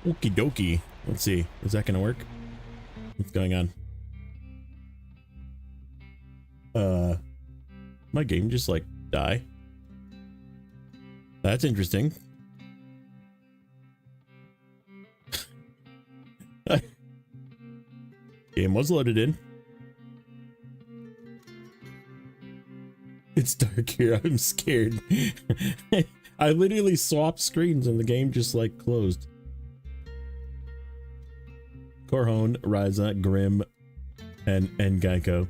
Okie dokie. Let's see. Is that gonna work? What's going on? My game just like die. That's interesting. Game was loaded in. It's dark here. I'm scared. I literally swapped screens and the game just like closed. Corhone, Ryza, Grim, and Geico.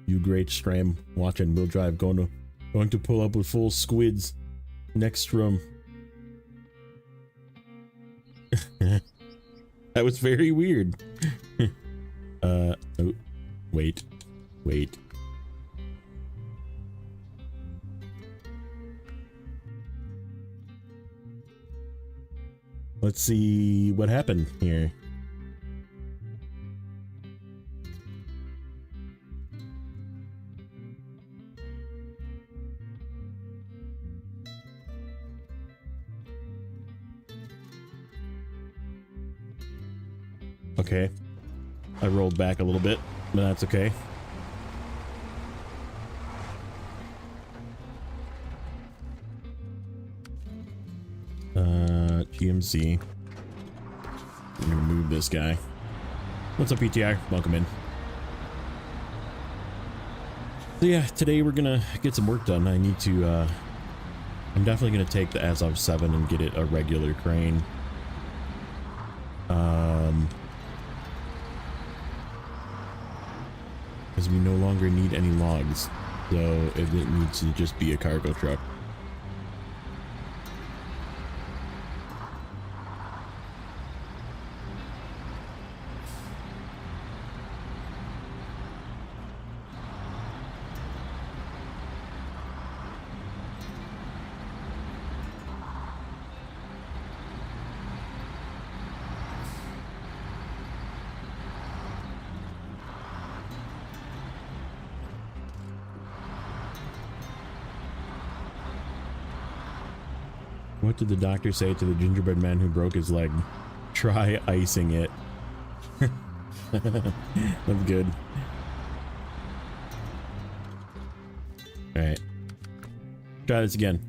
You great stram. Watching Will Drive going to pull up with full squids. Next room. That was very weird. Oh, wait. Let's see what happened here. Okay. I rolled back a little bit, but that's okay. GMC. I'm gonna move this guy. What's up, PTR? Welcome in. So yeah, today we're gonna get some work done. I need to, I'm definitely gonna take the Azov 7 and get it a regular crane. Because we no longer need any logs, so it needs to just be a cargo truck. What did the doctor say to the gingerbread man who broke his leg? Try icing it. That's good. Alright. Try this again.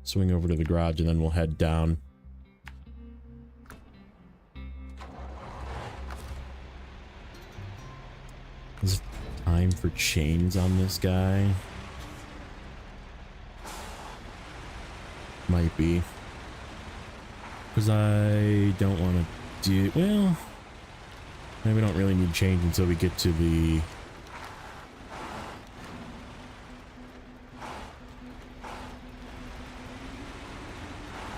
Swing over to the garage and then we'll head down. Is it time for chains on this guy? Might be. Because I don't want to do... Well... Maybe we don't really need chains until we get to the...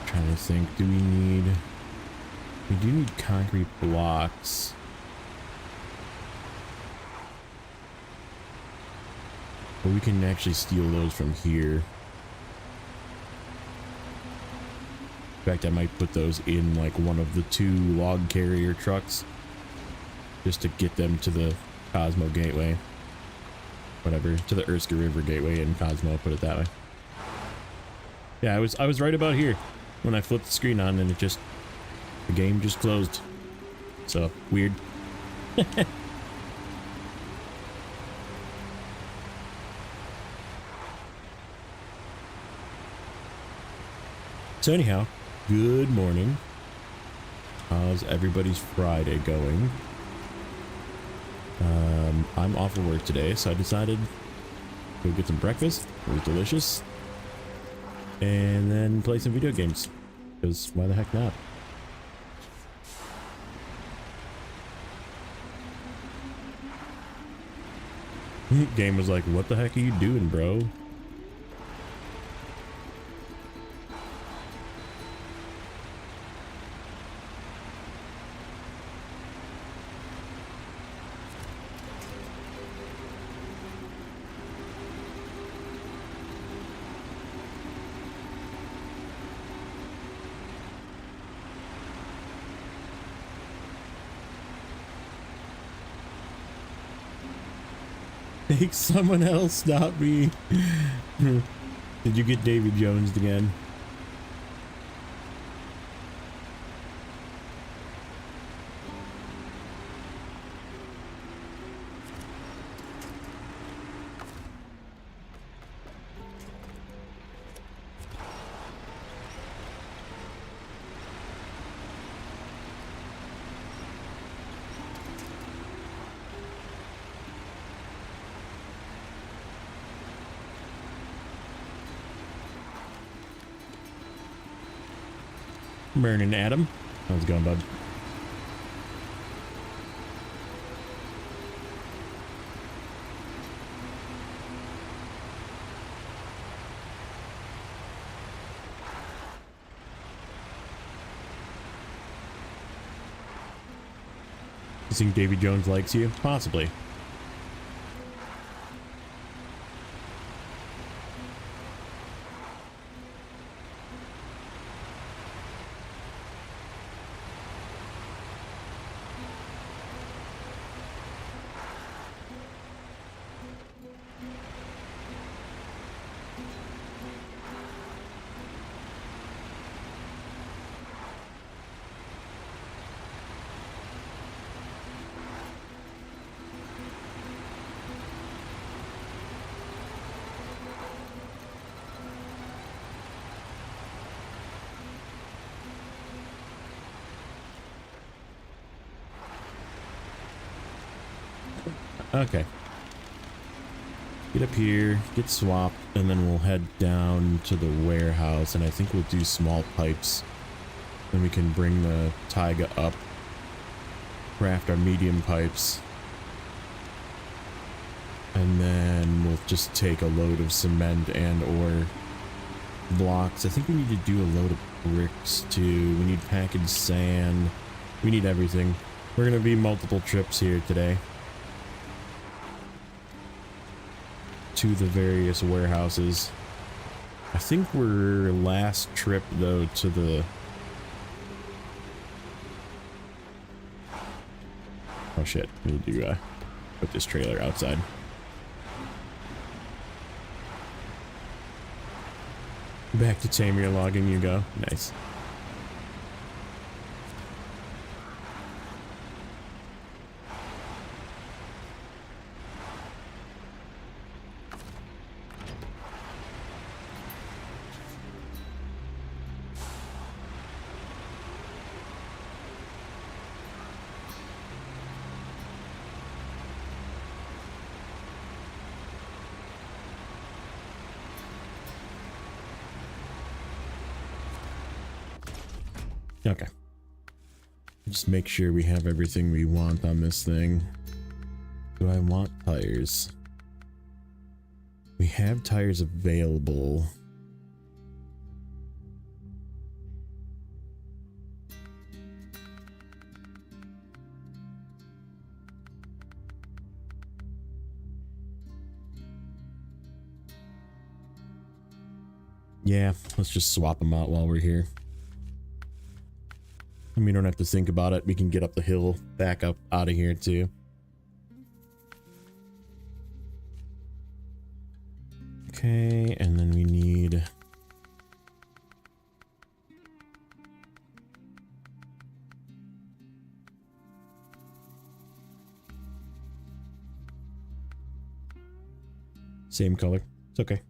Trying to think, do we need... We do need concrete blocks. But we can actually steal those from here. In fact, I might put those in like one of the 2 log carrier trucks. Just to get them to the Cosmo Gateway. Whatever, to the Erska River Gateway in Cosmo, put it that way. Yeah, I was right about here when I flipped the screen on and it just... The game just closed. So, weird. So anyhow, good morning. How's everybody's Friday going? I'm off of work today, so I decided to go get some breakfast. It was delicious. And then play some video games. Because why the heck not? Game was like, what the heck are you doing, bro? Make someone else, not me. Did you get Davy Jones again? Morning, Adam. How's it going, bud? You think Davy Jones likes you? Possibly. Okay. Get up here, get swapped, and then we'll head down to the warehouse, and I think we'll do small pipes. Then we can bring the Taiga up, craft our medium pipes, and then we'll just take a load of cement and or blocks. I think we need to do a load of bricks too. We need packaged sand. We need everything. We're gonna be multiple trips here today to the various warehouses. I think we're last trip though to the... Oh shit, we need to put this trailer outside. Back to Tamir logging you go. Nice. Okay. Just make sure we have everything we want on this thing. Do I want tires? We have tires available. Yeah, let's just swap them out while we're here. And we don't have to think about it. We can get up the hill, back up out of here too. Okay, and then we need... Same color. It's okay.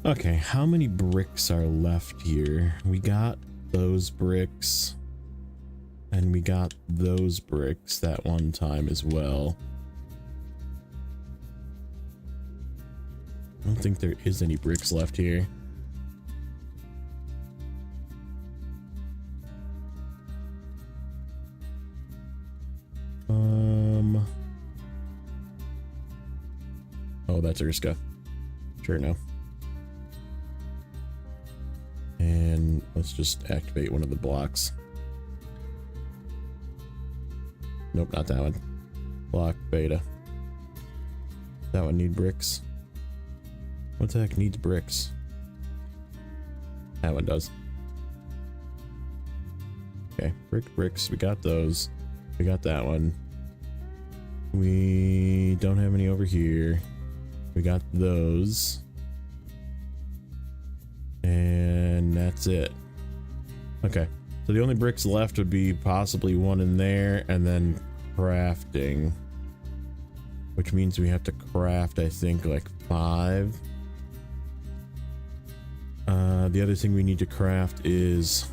Okay, how many bricks are left here? We got those bricks. And we got those bricks that one time as well. I don't think there is any bricks left here. Oh, that's Urska. Sure, no. And let's just activate one of the blocks. Nope, not that one. Block beta. That one need bricks. What the heck needs bricks? That one does. Okay, bricks. We got those. We got that one. We don't have any over here. We got those. And that's it. Okay. So the only bricks left would be possibly one in there and then crafting. Which means we have to craft, I think, like 5. The other thing we need to craft is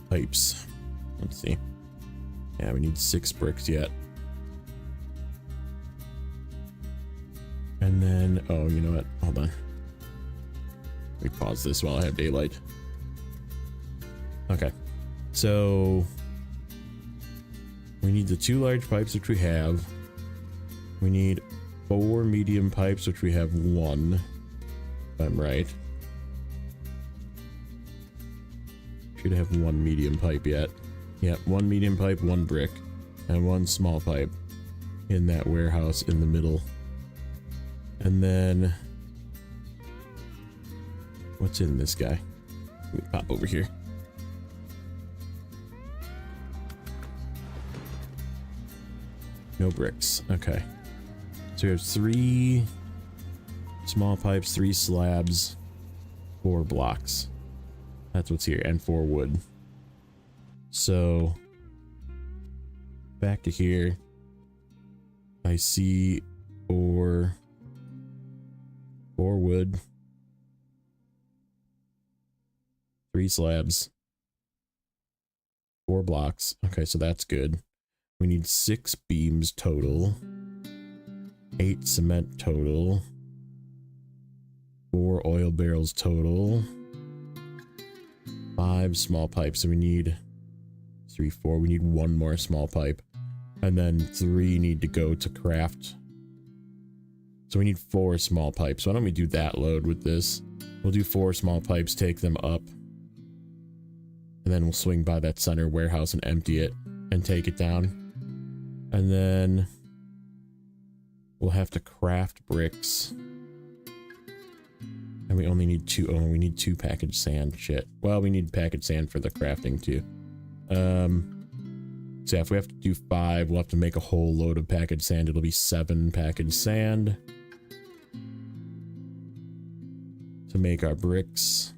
pipes. Let's see. Yeah, we need 6 bricks yet. And then, oh, you know what? Hold on. Let me pause this while I have daylight. Okay. So we need the 2 large pipes, which we have. We need 4 medium pipes, which we have 1. If I'm right. Should have 1 medium pipe yet. Yeah, 1 medium pipe, 1 brick, and 1 small pipe in that warehouse in the middle. And then what's in this guy? Let me pop over here. No bricks. Okay. So we have 3 small pipes, 3 slabs, 4 blocks. That's what's here, and 4 wood. So back to here. I see 4 wood, 3 slabs, 4 blocks. Okay, so that's good. We need 6 beams total, 8 cement total, 4 oil barrels total, 5 small pipes. So we need 3, 4. We need 1 more small pipe, and then 3 need to go to craft. So we need 4 small pipes. Why don't we do that load with this? We'll do 4 small pipes, take them up, and then we'll swing by that center warehouse and empty it and take it down. And then we'll have to craft bricks. And we only need 2. Oh, we need 2 packaged sand. Shit. Well, we need packaged sand for the crafting too. So yeah, if we have to do 5, we'll have to make a whole load of packaged sand. It'll be 7 packaged sand to make our bricks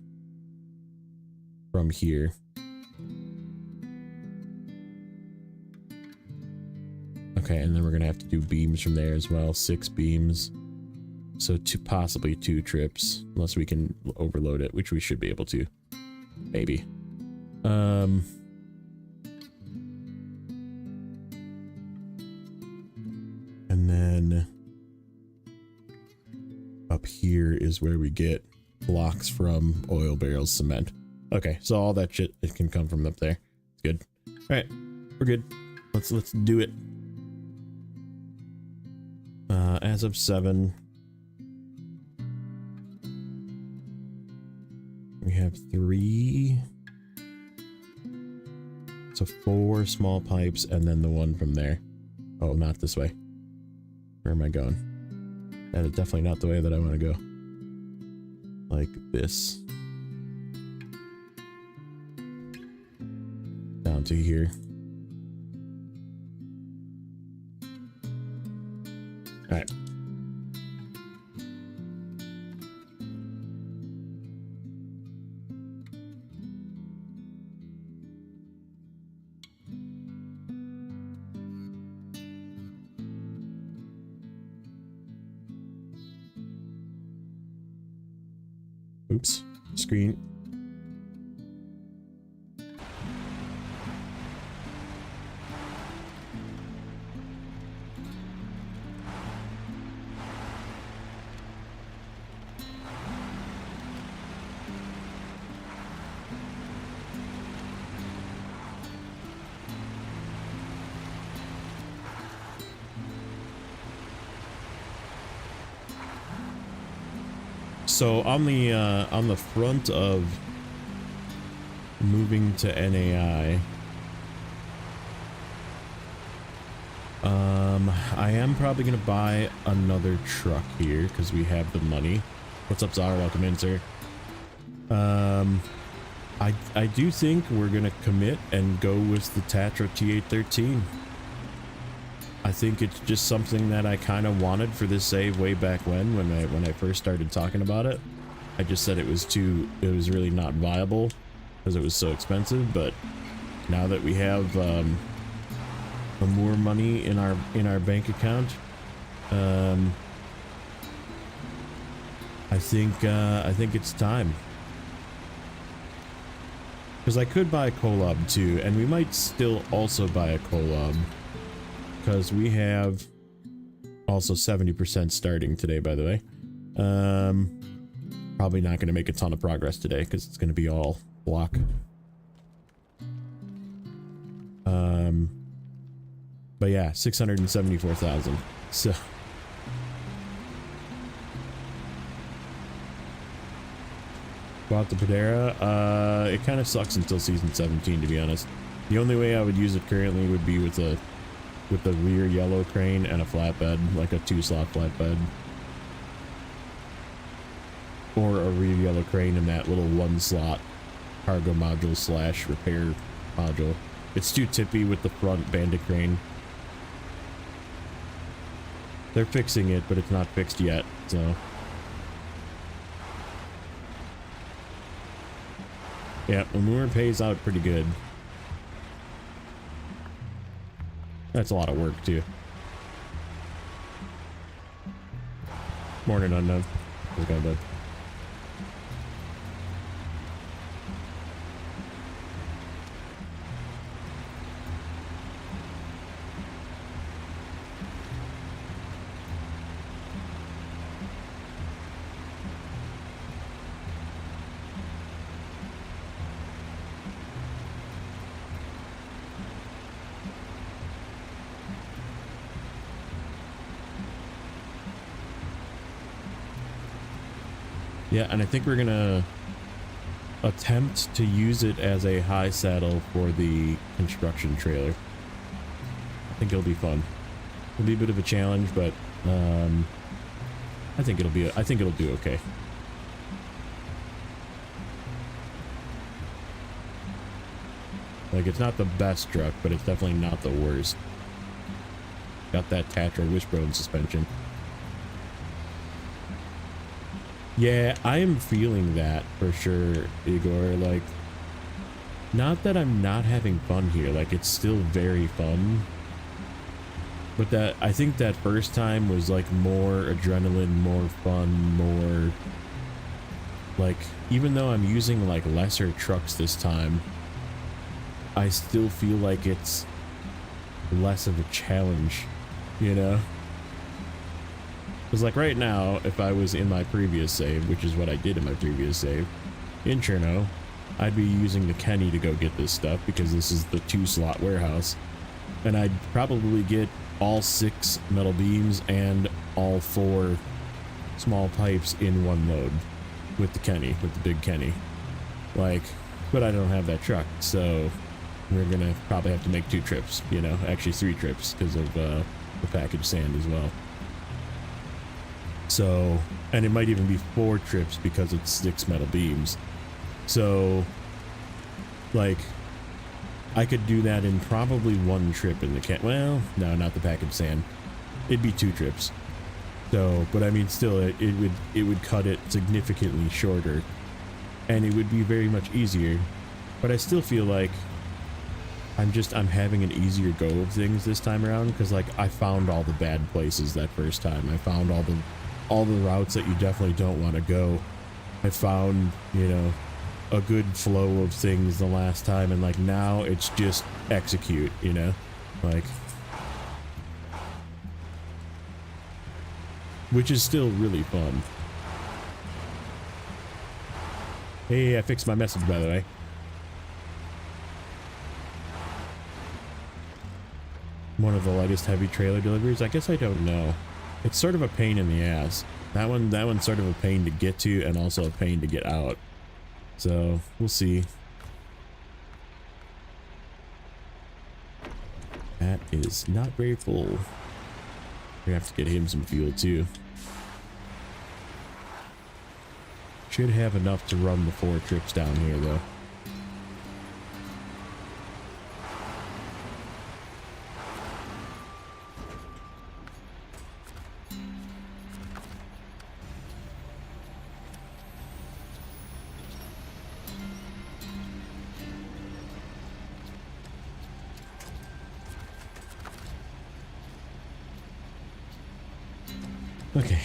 from here. Okay, and then we're gonna have to do beams from there as well. 6 beams. So possibly 2 trips, unless we can overload it, which we should be able to. Maybe. And then up here is where we get blocks from oil barrels, cement. Okay, so all that shit, it can come from up there. It's good. All right, we're good. Let's do it. As of 7, we have 3, so 4 small pipes, and then the one from there. Oh, not this way. Where am I going? That is definitely not the way that I want to go. Like this. Down to here. All right. Oops, screen. So on the front of moving to NAI, I am probably gonna buy another truck here because we have the money. What's up, Zara? Welcome in, sir. I do think we're gonna commit and go with the Tatra T813. I think it's just something that I kind of wanted for this save way back when I first started talking about it. I just said it was really not viable because it was so expensive, but now that we have Amur money in our bank account, I think it's time. Because I could buy a Kolob too, and we might still also buy a Kolob. Because we have also 70% starting today, by the way. Probably not going to make a ton of progress today because it's going to be all block. But yeah, 674,000. So bought the Padera. It kind of sucks until season 17, to be honest. The only way I would use it currently would be with the rear yellow crane and a flatbed, like a 2-slot flatbed. Or a rear yellow crane and that little 1-slot cargo module slash repair module. It's too tippy with the front bandit crane. They're fixing it, but it's not fixed yet, so. Yeah, Amur pays out pretty good. That's a lot of work, too. Morning, unknown. How's it going, bud? Yeah, and I think we're gonna attempt to use it as a high saddle for the construction trailer. I think it'll be fun. It'll be a bit of a challenge, but I think it'll do okay. Like, it's not the best truck, but it's definitely not the worst. Got that Tatra wishbone suspension. Yeah, I am feeling that for sure, Igor. Like, not that I'm not having fun here. Like, it's still very fun. But that, I think that first time was like more adrenaline, more fun, more like, even though I'm using like lesser trucks this time, I still feel like it's less of a challenge, you know? Because like right now, if I was in my previous save, which is what I did in my previous save, in Cherno, I'd be using the Kenny to go get this stuff because this is the 2-slot warehouse. And I'd probably get all 6 metal beams and all 4 small pipes in one load with the Kenny, with the big Kenny. Like, but I don't have that truck, so we're gonna probably have to make 2 trips, you know, actually 3 trips because of the packaged sand as well. So, and it might even be 4 trips because it's 6 metal beams. So, like, I could do that in probably 1 trip in the well, no, not the packaged sand. It'd be 2 trips. So, but I mean, still, it would cut it significantly shorter, and it would be very much easier. But I still feel like I'm having an easier go of things this time around because, like, I found all the bad places that first time. I found all the routes that you definitely don't want to go. I found, you know, a good flow of things the last time, and like now it's just execute, you know, like, which is still really fun. Hey, I fixed my message, by the way. One of the lightest heavy trailer deliveries? I guess I don't know. It's sort of a pain in the ass. That one's sort of a pain to get to and also a pain to get out. So we'll see. That is not very full. We're gonna have to get him some fuel too. Should have enough to run the 4 trips down here though. Okay.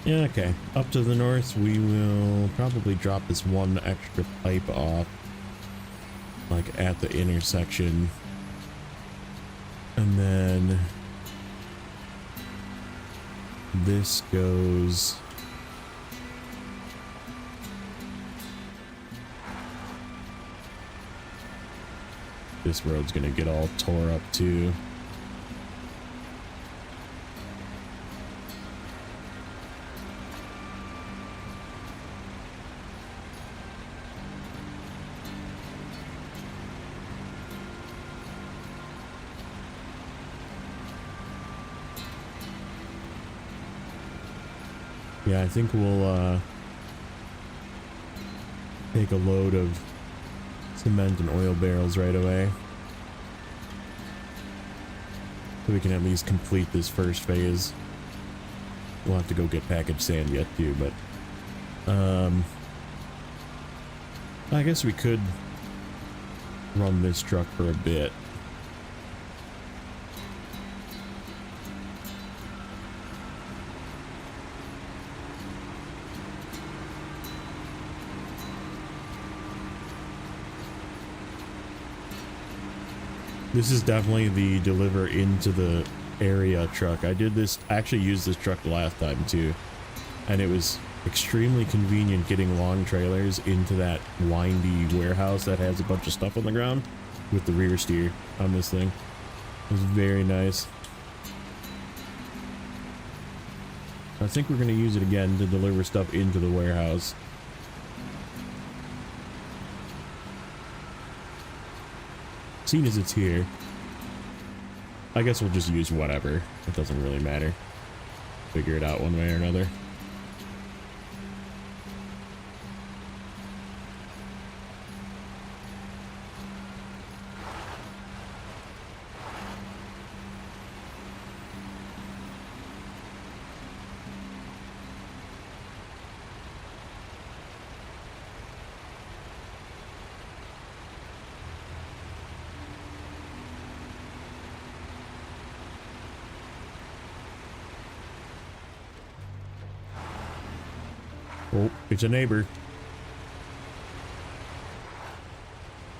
Yeah, okay. Up to the north, we will probably drop this one extra pipe off, like at the intersection. And then this goes this road's gonna get all tore up too. Yeah, I think we'll take a load of cement and oil barrels right away, so we can at least complete this first phase. We'll have to go get packaged sand yet too, but I guess we could run this truck for a bit. This is definitely the deliver into the area truck. I actually used this truck the last time too, and it was extremely convenient getting long trailers into that windy warehouse that has a bunch of stuff on the ground with the rear steer on this thing. It was very nice. I think we're going to use it again to deliver stuff into the warehouse. Seeing as it's here, I guess we'll just use whatever. It doesn't really matter. Figure it out one way or another. Oh, it's a neighbor.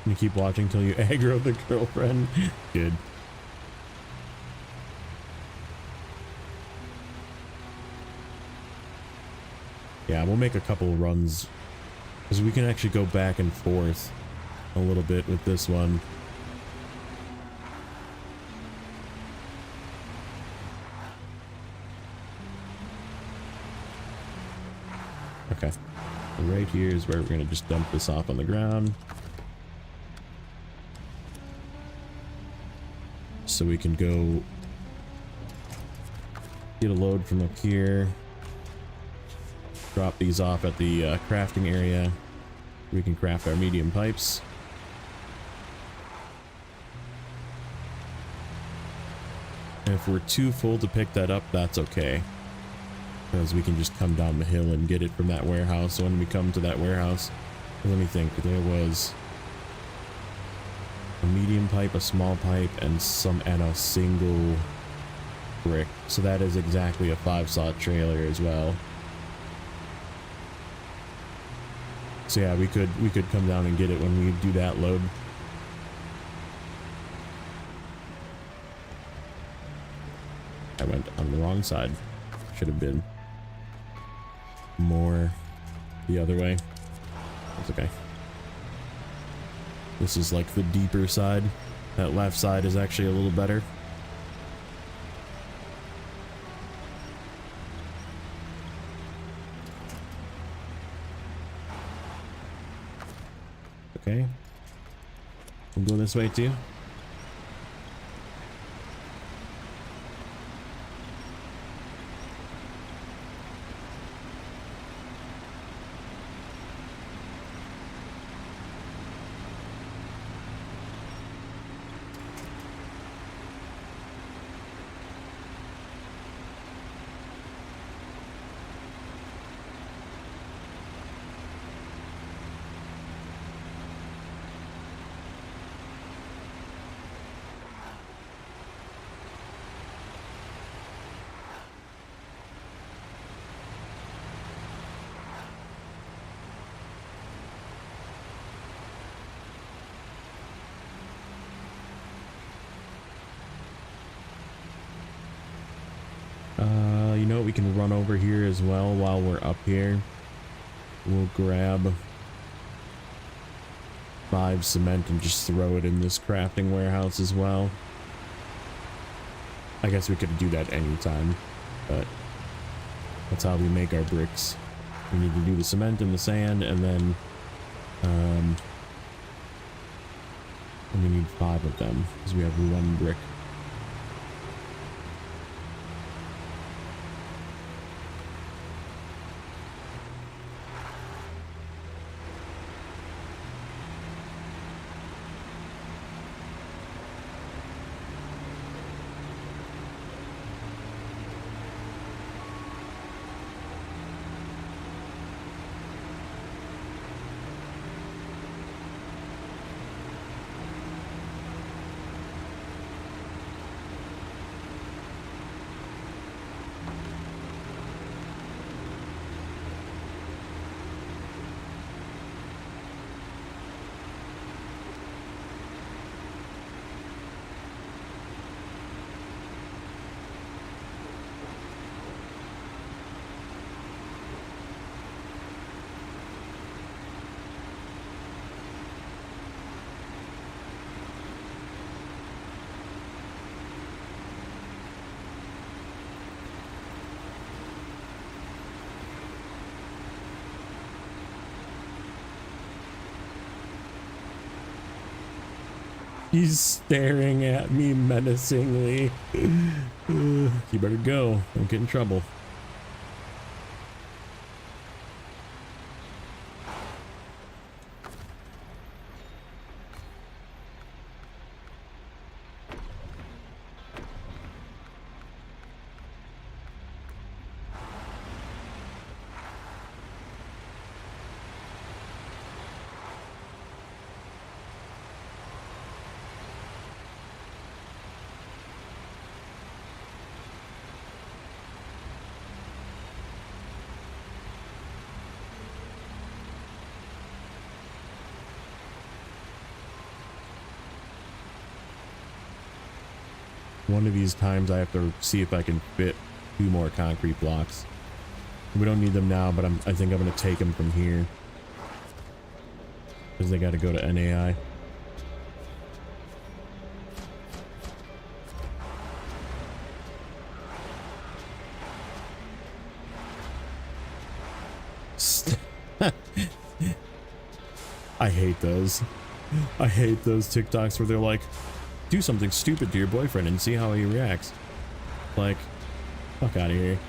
You keep watching till you aggro the girlfriend. Good. Yeah, we'll make a couple runs because we can actually go back and forth a little bit with this one. Okay, so right here is where we're gonna just dump this off on the ground. So we can go get a load from up here. Drop these off at the crafting area. We can craft our medium pipes. And if we're too full to pick that up, that's okay. Because we can just come down the hill and get it from that warehouse. So when we come to that warehouse, let me think, there was a medium pipe, a small pipe, and a single brick. So that is exactly a 5-saw trailer as well. So yeah, we could come down and get it when we do that load. I went on the wrong side. Should have been more the other way. That's okay. This is like the deeper side. That left side is actually a little better. Okay. We'll go this way too. You know what, we can run over here as well while we're up here. We'll grab 5 cement and just throw it in this crafting warehouse as well. I guess we could do that anytime, but that's how we make our bricks. We need to do the cement and the sand, and then and we need 5 of them because we have 1 brick. He's staring at me menacingly. You better go. Don't get in trouble. One of these times I have to see if I can fit 2 more concrete blocks. We don't need them now, but I think I'm gonna take them from here. Because they gotta go to NAI. I hate those. I hate those TikToks where they're like, do something stupid to your boyfriend and see how he reacts. Like, fuck out of here.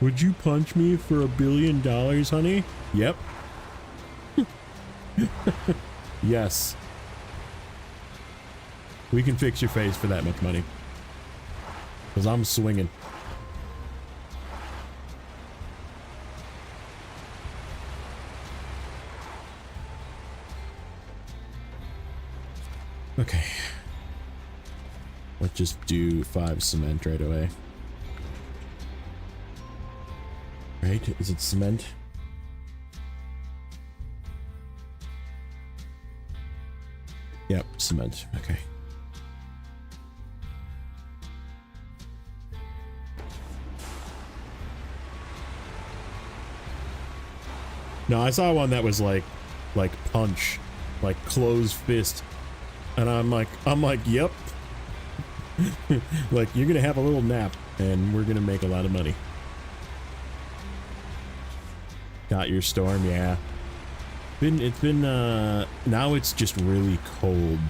Would you punch me for $1 billion, honey? Yep. Yes. We can fix your face for that much money. Because I'm swinging. Okay. Let's just do 5 cement right away. Right? Is it cement? Yep, cement. Okay. No, I saw one that was like punch, like closed fist. And I'm like, yep. Like, you're gonna have a little nap and we're gonna make a lot of money. Got your storm, yeah. It's been now it's just really cold.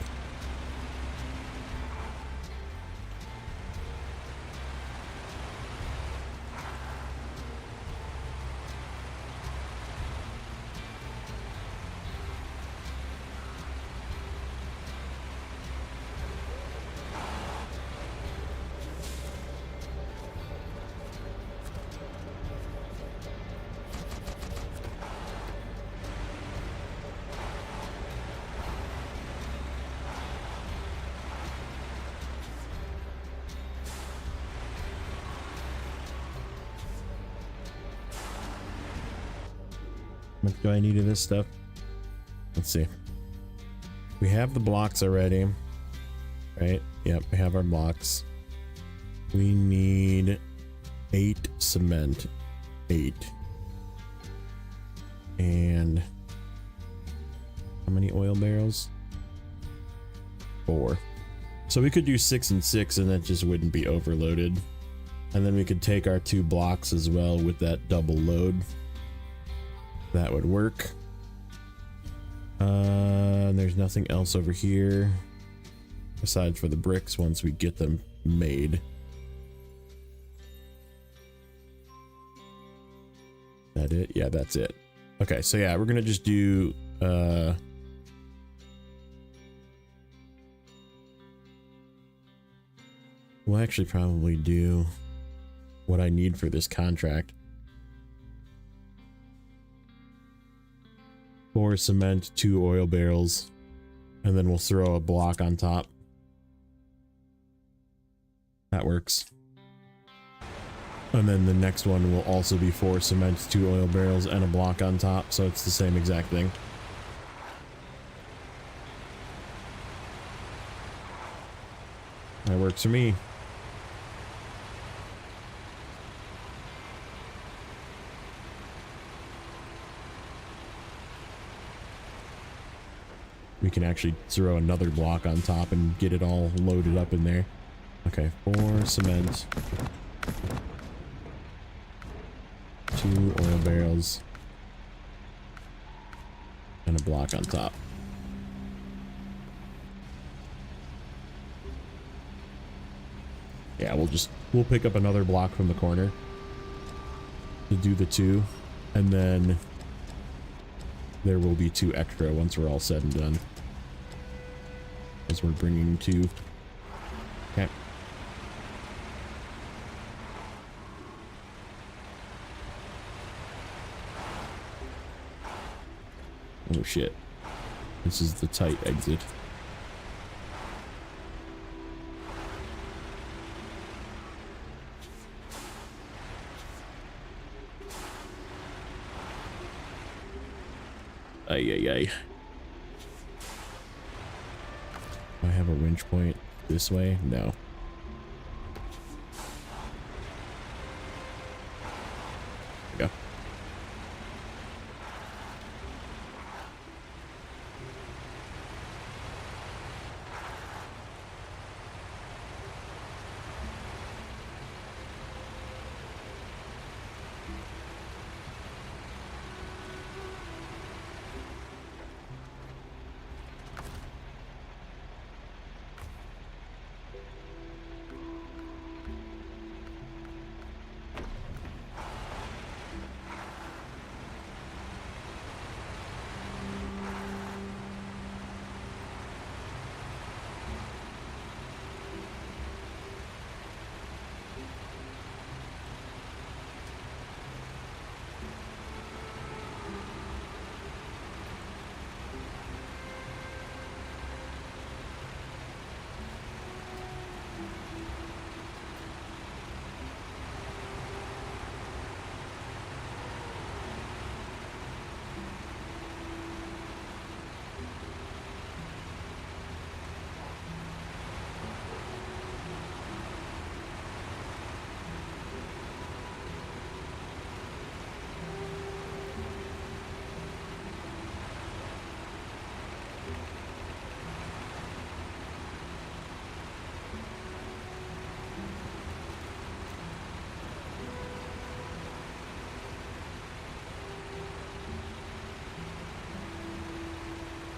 How much do I need of this stuff? Let's see. We have the blocks already. Right? Yep, we have our blocks. We need 8 cement. 8. And how many oil barrels? 4. So we could do 6 and 6 and that just wouldn't be overloaded. And then we could take our 2 blocks as well with that double load. That would work. There's nothing else over here besides for the bricks once we get them made. That it? Yeah, that's it. Okay, so yeah, we're gonna just do we'll actually probably do what I need for this contract. 4 cement, 2 oil barrels, and then we'll throw a block on top. That works. And then the next one will also be 4 cement, 2 oil barrels, and a block on top, so it's the same exact thing. That works for me. We can actually throw another block on top and get it all loaded up in there. Okay, 4 cement, 2 oil barrels, and a block on top. Yeah, we'll pick up another block from the corner to do the 2, and then there will be 2 extra once we're all said and done. As we're bringing 2. Okay. Oh shit. This is the tight exit. Ay, ay, ay. Do I have a winch point this way? No.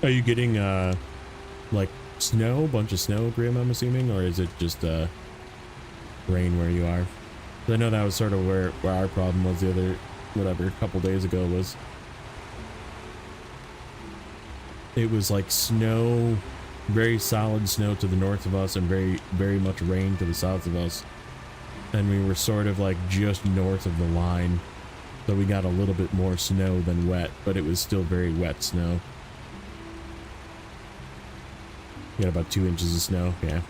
Are you getting like snow, bunch of snow, Grim, I'm assuming, or is it just rain where you are? 'Cause I know that was sort of where our problem was the other, whatever, a couple days ago was. It was like snow, very solid snow to the north of us and very much rain to the south of us. And we were sort of like just north of the line. So we got a little bit more snow than wet, but it was still very wet snow. We got about 2 inches of snow, yeah.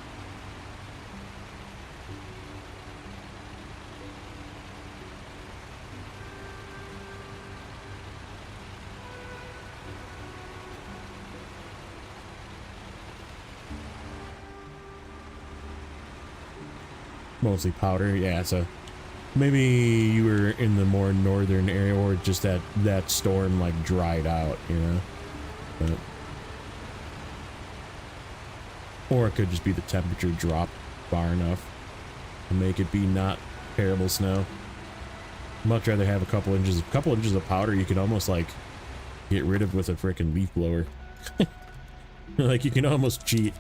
Mostly powder, yeah, so maybe you were in the more northern area, or just that storm like dried out, you know. But, or it could just be the temperature dropped far enough to make it be not terrible snow. Much rather have a couple inches of powder you could almost like get rid of with a freaking leaf blower. Like you can almost cheat.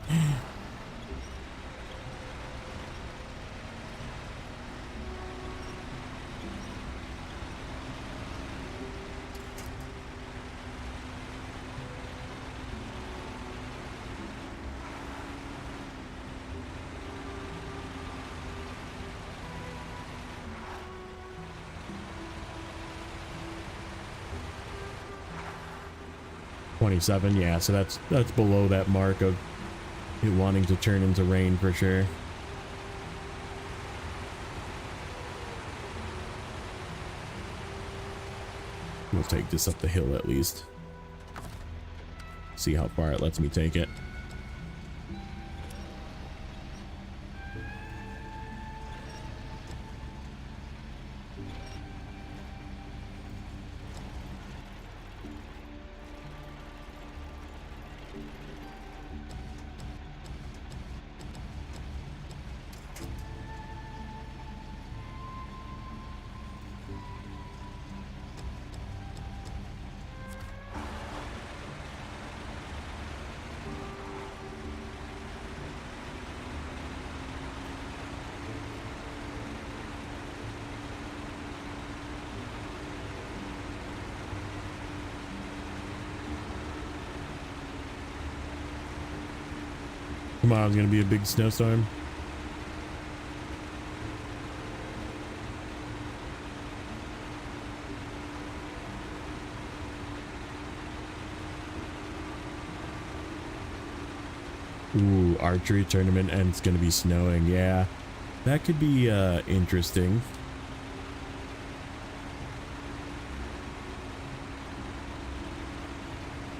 27, yeah, so that's below that mark of it wanting to turn into rain for sure. We'll take this up the hill at least. See how far it lets me take it. Tomorrow's gonna be a big snowstorm. Ooh, archery tournament and it's gonna be snowing. Yeah, that could be interesting.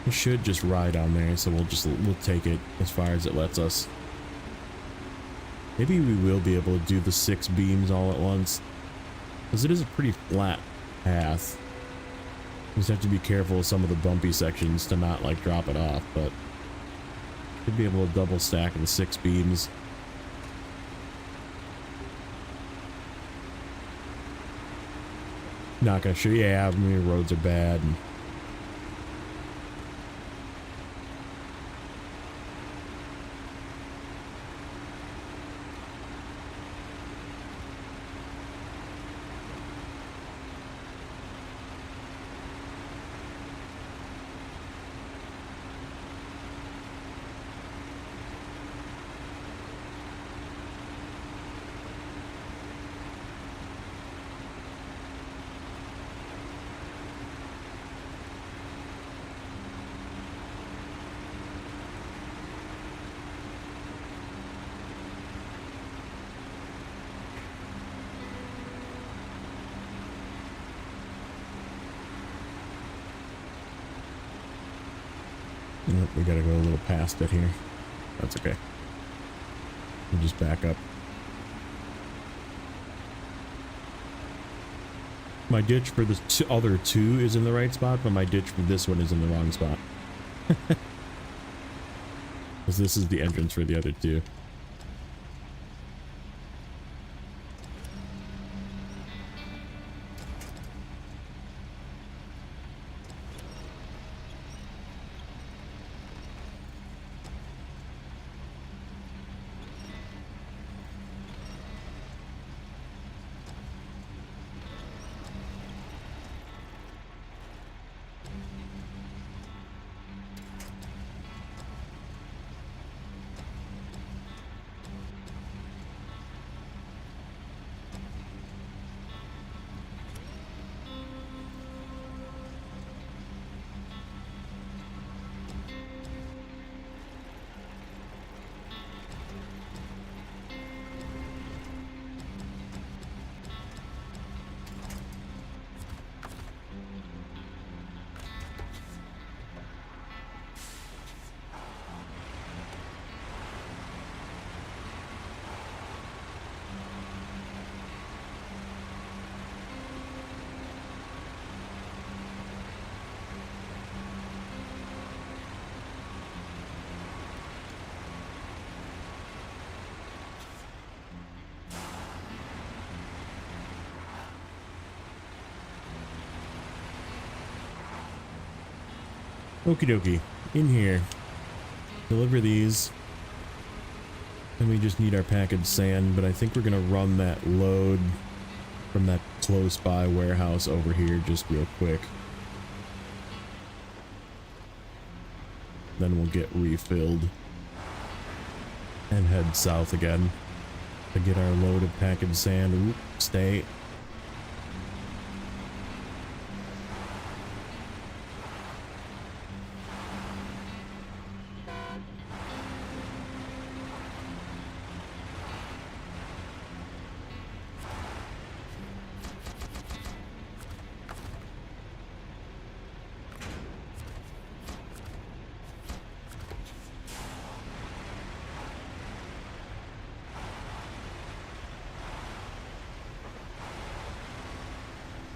We should just ride on there, so we'll take it as far as it lets us. Maybe we will be able to do the 6 beams all at once, because it is a pretty flat path. We just have to be careful of some of the bumpy sections to not like drop it off, but should be able to double stack the 6 beams. Not gonna show you, yeah, I mean, roads are bad. And we gotta go a little past it here. That's okay. We'll just back up. My ditch for the other 2 is in the right spot, but my ditch for this one is in the wrong spot. Because this is the entrance for the other 2. Okie dokie. In here. Deliver these. And we just need our packaged sand, but I think we're gonna run that load from that close by warehouse over here just real quick. Then we'll get refilled and head south again to get our load of packaged sand. Oop, stay.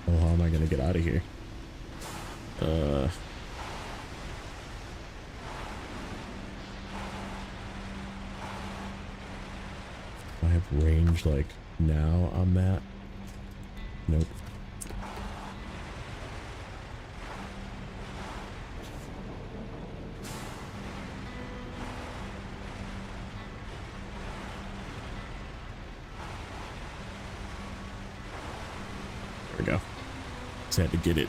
Oh, how am I gonna get out of here? I have range like now on that? Nope. There we go. Just had to get it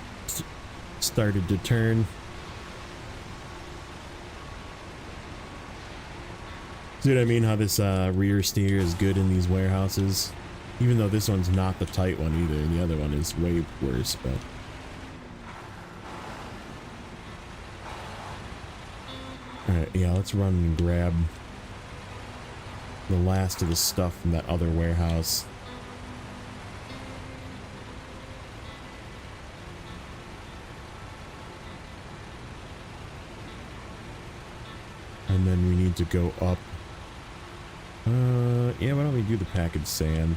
started to turn. See what I mean? How this rear steer is good in these warehouses, even though this one's not the tight one either, and the other one is way worse. But all right, yeah, let's run and grab the last of the stuff from that other warehouse. And then we need to go up. Yeah, why don't we do the packaged sand?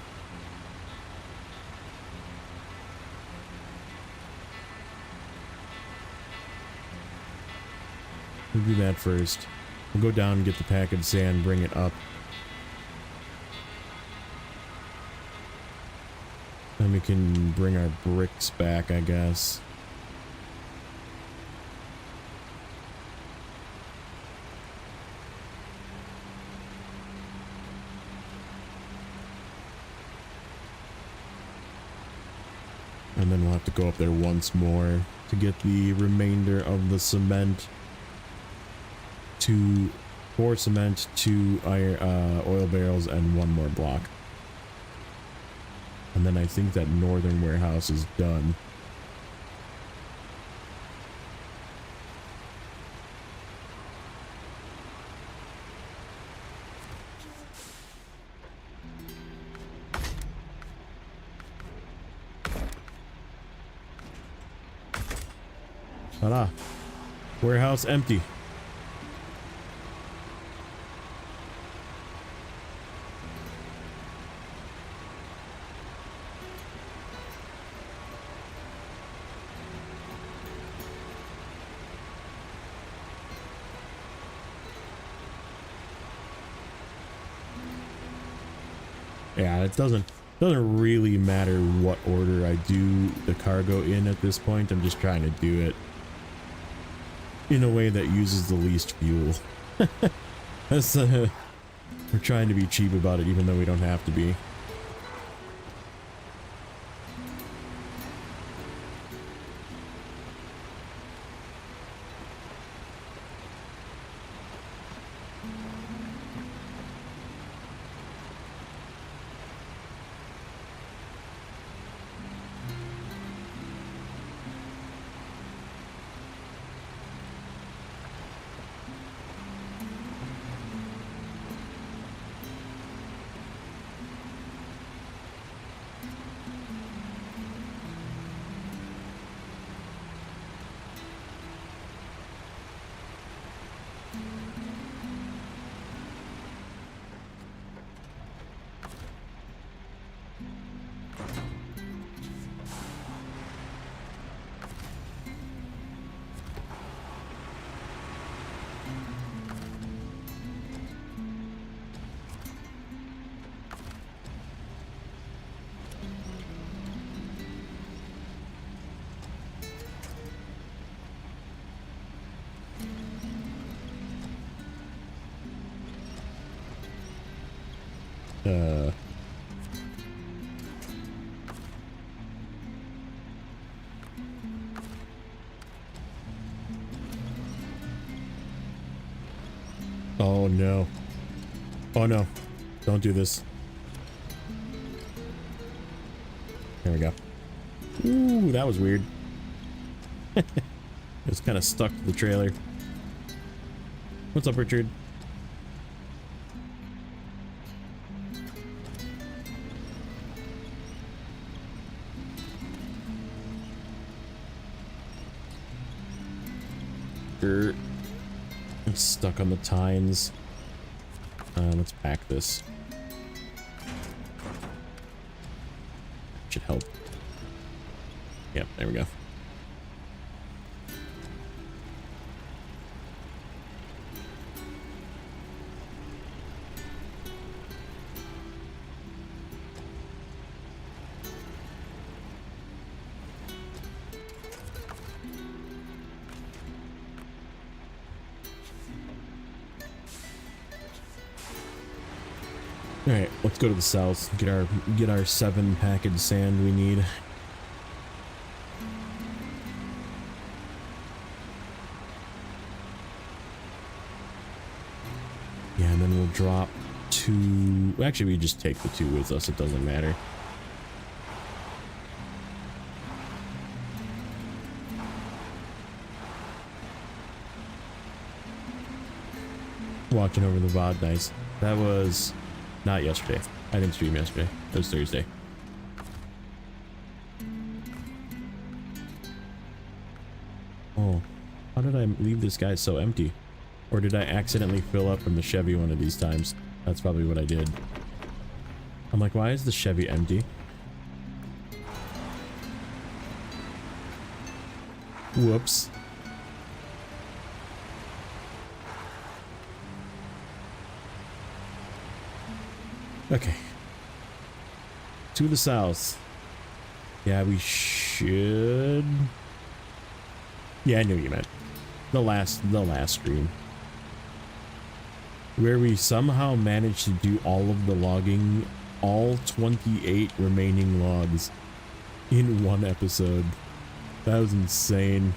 We'll do that first. We'll go down and get the packaged sand, bring it up. Then we can bring our bricks back, I guess. And then we'll have to go up there once more to get the remainder of the cement. 4 cement, 2 oil barrels, and 1 more block. And then I think that northern warehouse is done. Ta-da. Warehouse empty. Yeah, it doesn't really matter what order I do the cargo in at this point. I'm just trying to do it in a way that uses the least fuel. That's we're trying to be cheap about it, even though we don't have to be. Uh, oh no. Oh no. Don't do this. There we go. Ooh, that was weird. It's kind of stuck to the trailer. What's up, Richard? It's stuck on the tines. Let's pack this. Should help. Yep, there we go. All right, let's go to the south. Get our 7 package sand we need. Yeah, and then we'll drop 2. Actually, we just take the 2 with us. It doesn't matter. Watching over the VOD, nice. That was not yesterday. I didn't stream yesterday. It was Thursday. Oh, how did I leave this guy so empty? Or did I accidentally fill up in the Chevy one of these times? That's probably what I did. I'm like, why is the Chevy empty? Whoops. Okay. To the south. Yeah, we should... Yeah, I knew you meant. The last stream. Where we somehow managed to do all of the logging, all 28 remaining logs in one episode. That was insane.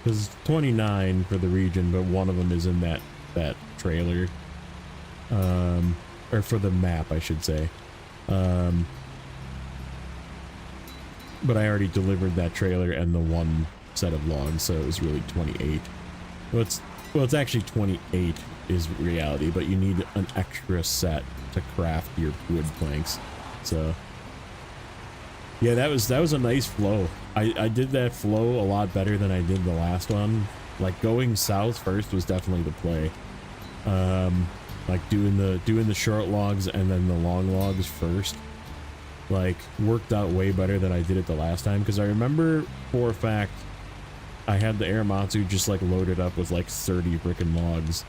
There's 29 for the region, but one of them is in that trailer. Or for the map, I should say. But I already delivered that trailer and the one set of logs, so it was really 28. Well, it's actually 28 is reality, but you need an extra set to craft your wood planks. So yeah, that was a nice flow. I did that flow a lot better than I did the last one. Like going south first was definitely the play. Like doing the short logs and then the long logs first. Like worked out way better than I did it the last time, because I remember for a fact I had the Aeromatsu just like loaded up with like 30 frickin' logs,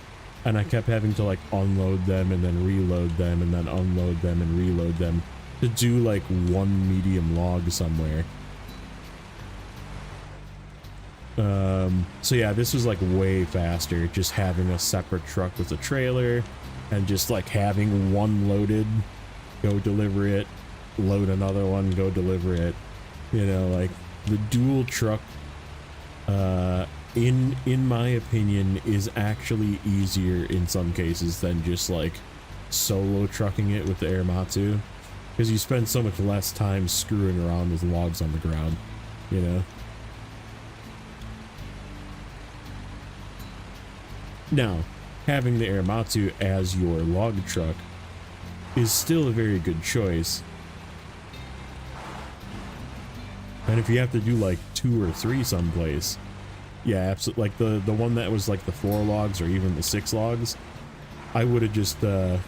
and I kept having to like unload them and then reload them and then unload them and reload them to do like one medium log somewhere. So yeah, this was like way faster, just having a separate truck with a trailer and just like having one loaded, go deliver it, load another one, go deliver it. You know, like the dual truck in my opinion is actually easier in some cases than just like solo trucking it with the Aeromatsu, because you spend so much less time screwing around with logs on the ground, you know. Now, having the Aeromatsu as your log truck is still a very good choice. And if you have to do like 2 or 3 someplace, yeah, absolutely. Like the one that was like the 4 logs or even the 6 logs, I would have just clock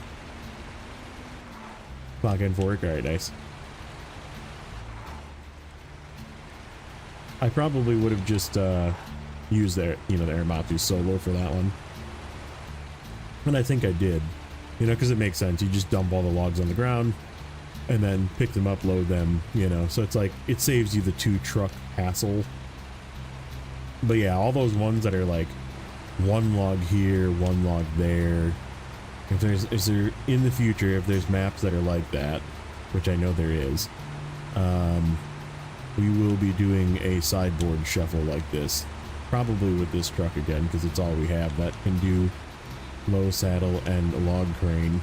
and fork. All right, nice. I probably would have just used their, you know, the Aeromatsu solo for that one. And I think I did, you know, because it makes sense. You just dump all the logs on the ground and then pick them up, load them, you know. So it's like, it saves you the 2 truck hassle. But yeah, all those ones that are like one log here, one log there. If there's, is there in the future, if there's maps that are like that, which I know there is, we will be doing a sideboard shuffle like this, probably with this truck again, because it's all we have that can do low saddle and log crane.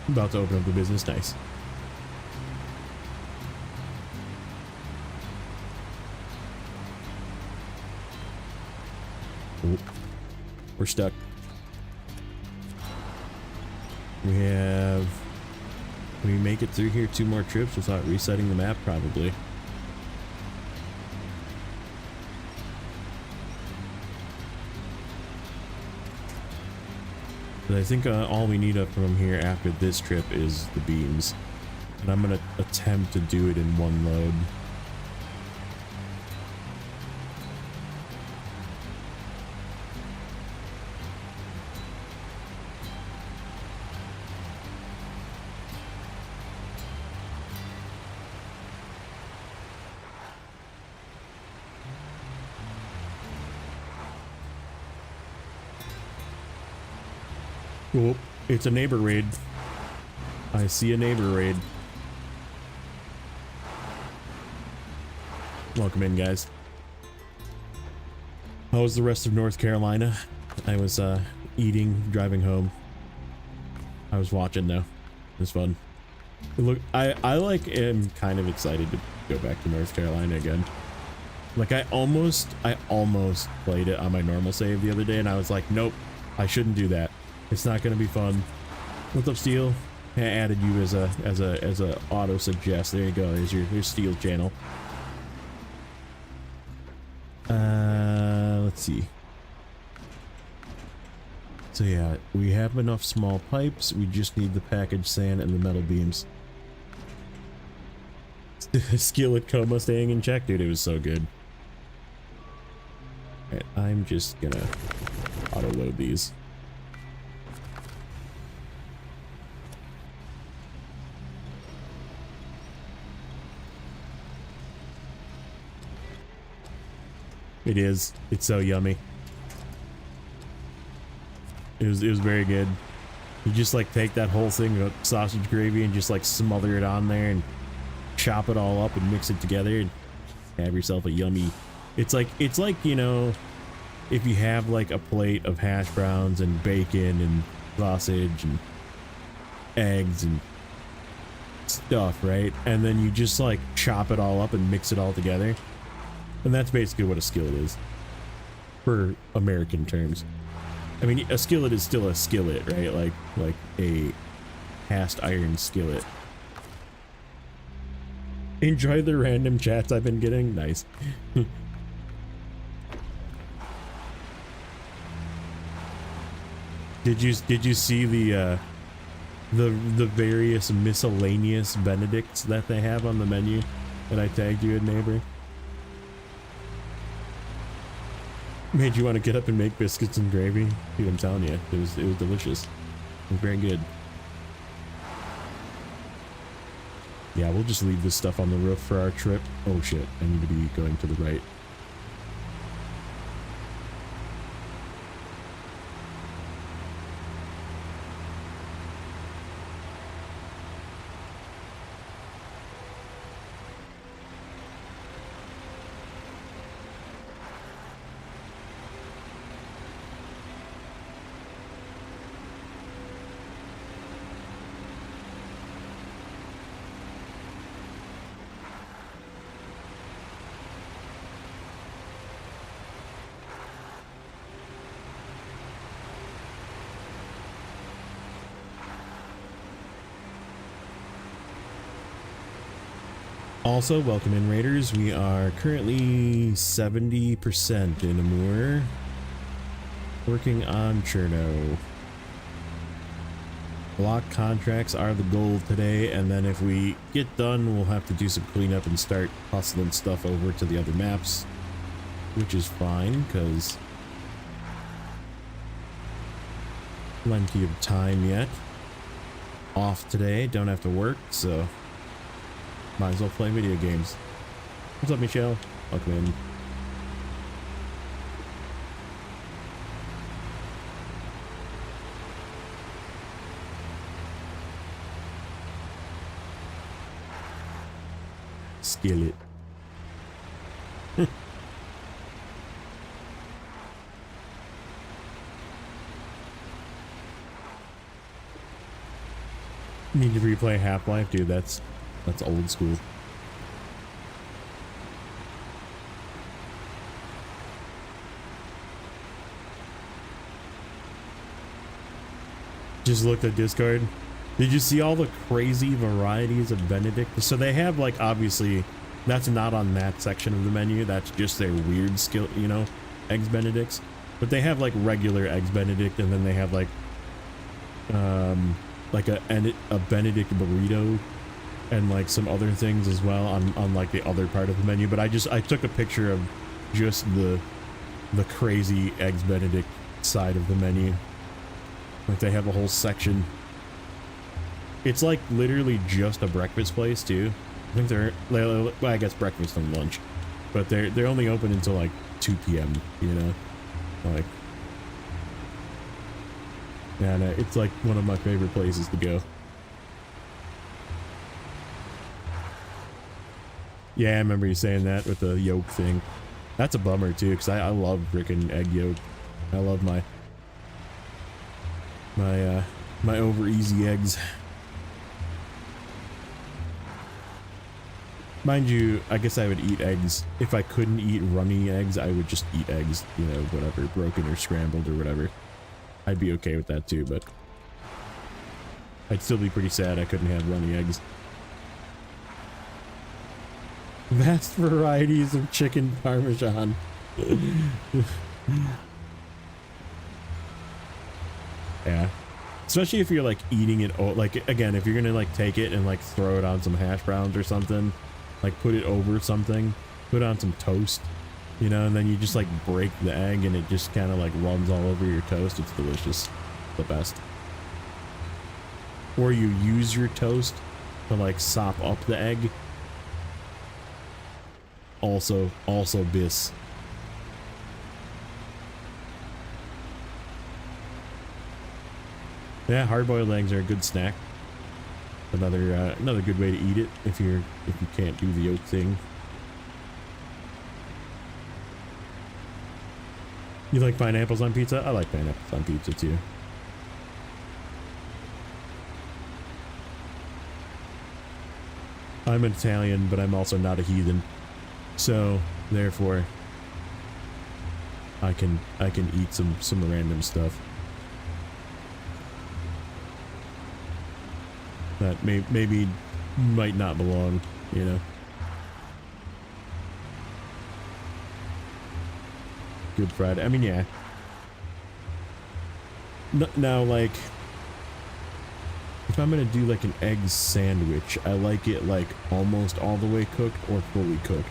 About to open up the business. Nice. Oh, we're stuck. We have... Can we make it through here 2 more trips without resetting the map? Probably. But I think all we need up from here after this trip is the beams. And I'm going to attempt to do it in one load. Oh, it's a neighbor raid. I see a neighbor raid. Welcome in, guys. How was the rest of North Carolina? I was eating, driving home. I was watching though. It was fun. Look, I like am kind of excited to go back to North Carolina again. Like I almost played it on my normal save the other day, and I was like, nope, I shouldn't do that. It's not gonna be fun. What's up, Steel? I added you as a auto suggest. There you go. There's your Steel channel. Let's see. So yeah, we have enough small pipes. We just need the packaged sand and the metal beams. Skillet coma staying in check, dude. It was so good. All right, I'm just gonna auto load these. It is. It's so yummy. It was very good. You just like take that whole thing of sausage gravy and just like smother it on there and chop it all up and mix it together and have yourself a yummy. It's like, you know, if you have like a plate of hash browns and bacon and sausage and eggs and stuff, right? And then you just like chop it all up and mix it all together. And that's basically what a skillet is, for American terms. I mean, a skillet is still a skillet, right? Like a cast iron skillet. Enjoy the random chats I've been getting. Nice. Did you see the various miscellaneous Benedicts that they have on the menu that I tagged you in, neighbor? Made you want to get up and make biscuits and gravy? Dude, I'm telling you, it was delicious. It was very good. Yeah, we'll just leave this stuff on the roof for our trip. Oh shit, I need to be going to the right. Also, welcome in, Raiders. We are currently 70% in Amur, working on Cherno. Block contracts are the goal today, and then if we get done, we'll have to do some cleanup and start hustling stuff over to the other maps, which is fine, because plenty of time yet. Off today, don't have to work, so might as well play video games. What's up, Michelle? I'll come in. Skillet. Need to replay Half-Life, dude. That's old school. Just looked at Discord. Did you see all the crazy varieties of Benedict? So they have, like, obviously, that's not on that section of the menu. That's just their weird skill, you know, Eggs Benedicts. But they have, like, regular Eggs Benedict, and then they have, like a Benedict burrito and, like, some other things as well on like, the other part of the menu. But I took a picture of just the crazy Eggs Benedict side of the menu. Like, they have a whole section. It's like literally just a breakfast place too. I think they're, well, I guess breakfast and lunch, but they're only open until like 2 p.m. You know, like, and it's like one of my favorite places to go. Yeah, I remember you saying that with the yolk thing. That's a bummer too, because I love freaking egg yolk. I love my over easy eggs. Mind you, I guess I would eat eggs. If I couldn't eat runny eggs, I would just eat eggs, you know, whatever, broken or scrambled or whatever. I'd be okay with that too, but I'd still be pretty sad I couldn't have runny eggs. Vast varieties of chicken parmesan. Yeah. Especially if you're like eating it, like, again, if you're gonna like take it and like throw it on some hash browns or something, like put it over something, put on some toast, you know, and then you just like break the egg and it just kind of like runs all over your toast. It's delicious. The best. Or you use your toast to like sop up the egg. Also bis. Yeah, hard-boiled eggs are a good snack. Another good way to eat it if you can't do the yolk thing. You like pineapples on pizza? I like pineapples on pizza too. I'm an Italian, but I'm also not a heathen. So, therefore, I can eat some random stuff. That maybe might not belong, you know. Good Friday. I mean, yeah. Now, like, if I'm gonna do like an egg sandwich, I like it like almost all the way cooked or fully cooked.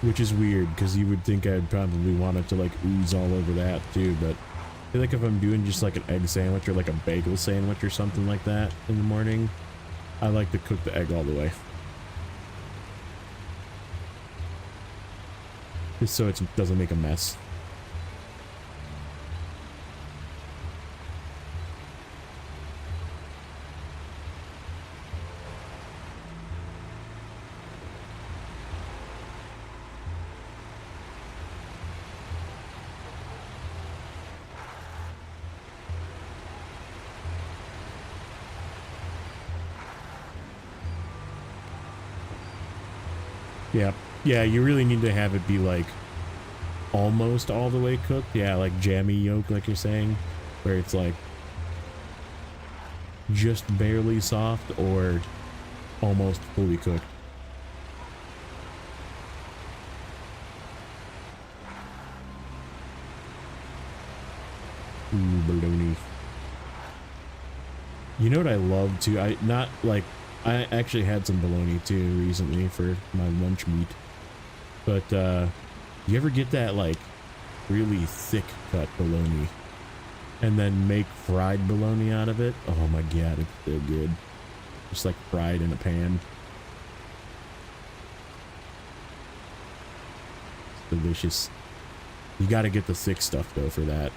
Which is weird, because you would think I'd probably want it to like ooze all over that too, but I feel like if I'm doing just like an egg sandwich or like a bagel sandwich or something like that in the morning, I like to cook the egg all the way. Just so it doesn't make a mess. Yeah. Yeah, you really need to have it be like almost all the way cooked. Yeah, like jammy yolk, like you're saying, where it's like just barely soft or almost fully cooked. Ooh, bologna. You know what I love too? I actually had some bologna too recently for my lunch meat. But you ever get that like really thick cut bologna and then make fried bologna out of it? Oh my god, it's so good. Just like fried in a pan. delicious. You got to get the thick stuff though for that.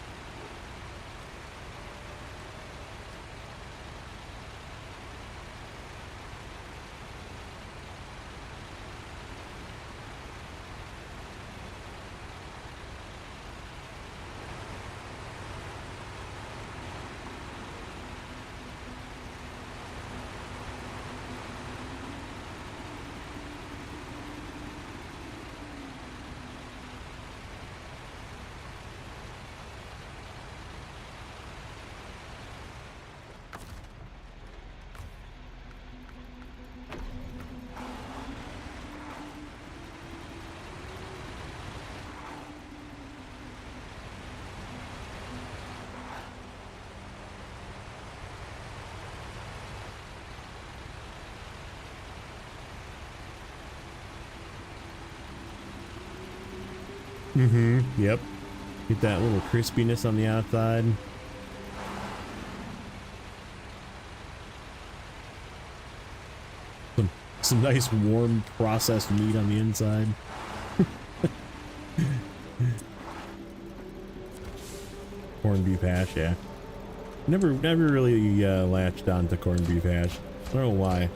Yep. Get that little crispiness on the outside. Some nice warm processed meat on the inside. Corned beef hash, yeah. Never really latched on to corned beef hash. I don't know why.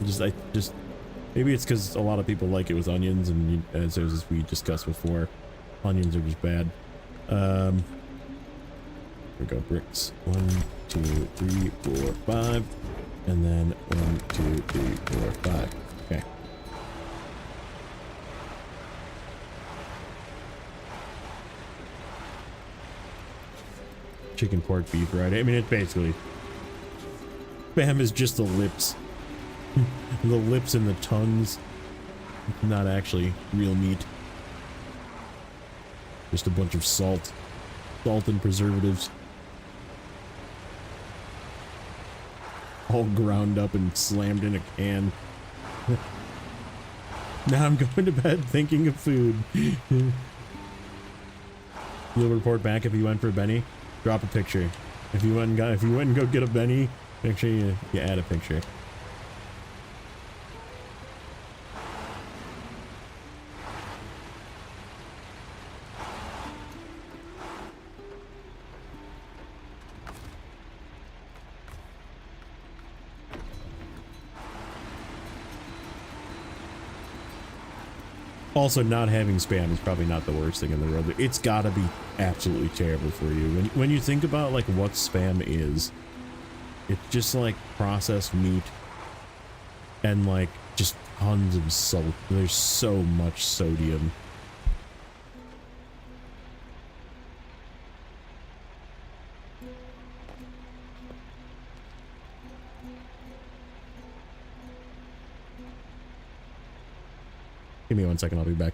I just maybe it's because a lot of people like it with onions, and as we discussed before, onions are just bad. Here we go, bricks. 1, 2, 3, 4, 5, and then 1, 2, 3, 4, 5. Okay. Chicken, pork, beef, right? I mean, it's basically spam is just the lips. The lips and the tongues. Not actually real meat. Just a bunch of salt and preservatives. All ground up and slammed in a can. Now I'm going to bed thinking of food. You'll report back if you went for a Benny. Drop a picture. If you went and go get a Benny, make sure you add a picture. Also, not having spam is probably not the worst thing in the world. It's gotta be absolutely terrible for you. When you think about like what spam is, it's just like processed meat and like just tons of salt. There's so much sodium. Give me 1 second, I'll be back.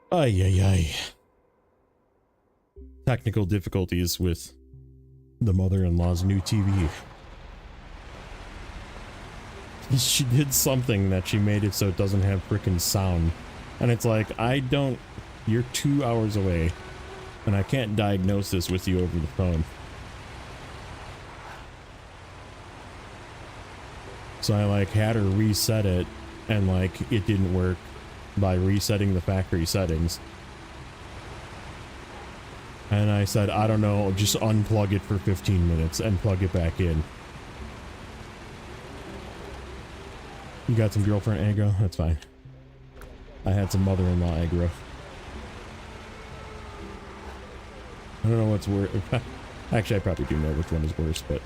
Ay, ay, ay. Technical difficulties with the mother-in-law's new TV. She did something that she made it so it doesn't have frickin' sound. And it's like, you're 2 hours away, and I can't diagnose this with you over the phone. So I like had her reset it, and like it didn't work by resetting the factory settings. And I said, I don't know, just unplug it for 15 minutes and plug it back in. You got some girlfriend aggro? That's fine. I had some mother-in-law aggro. I don't know what's worse. Actually, I probably do know which one is worse, but...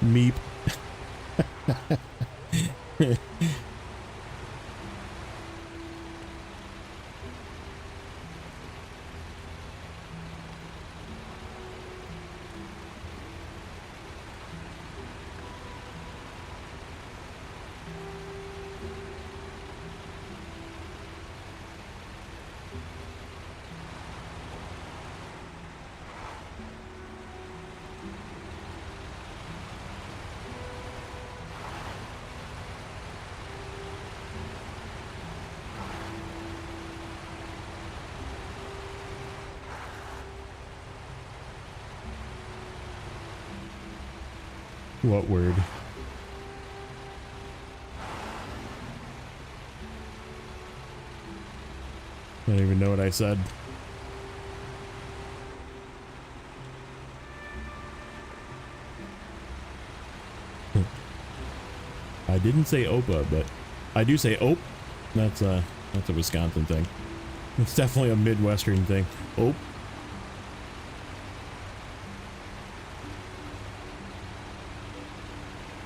Meep. What word? I don't even know what I said. I didn't say Opa, but I do say Ope. That's a Wisconsin thing. It's definitely a Midwestern thing. Ope.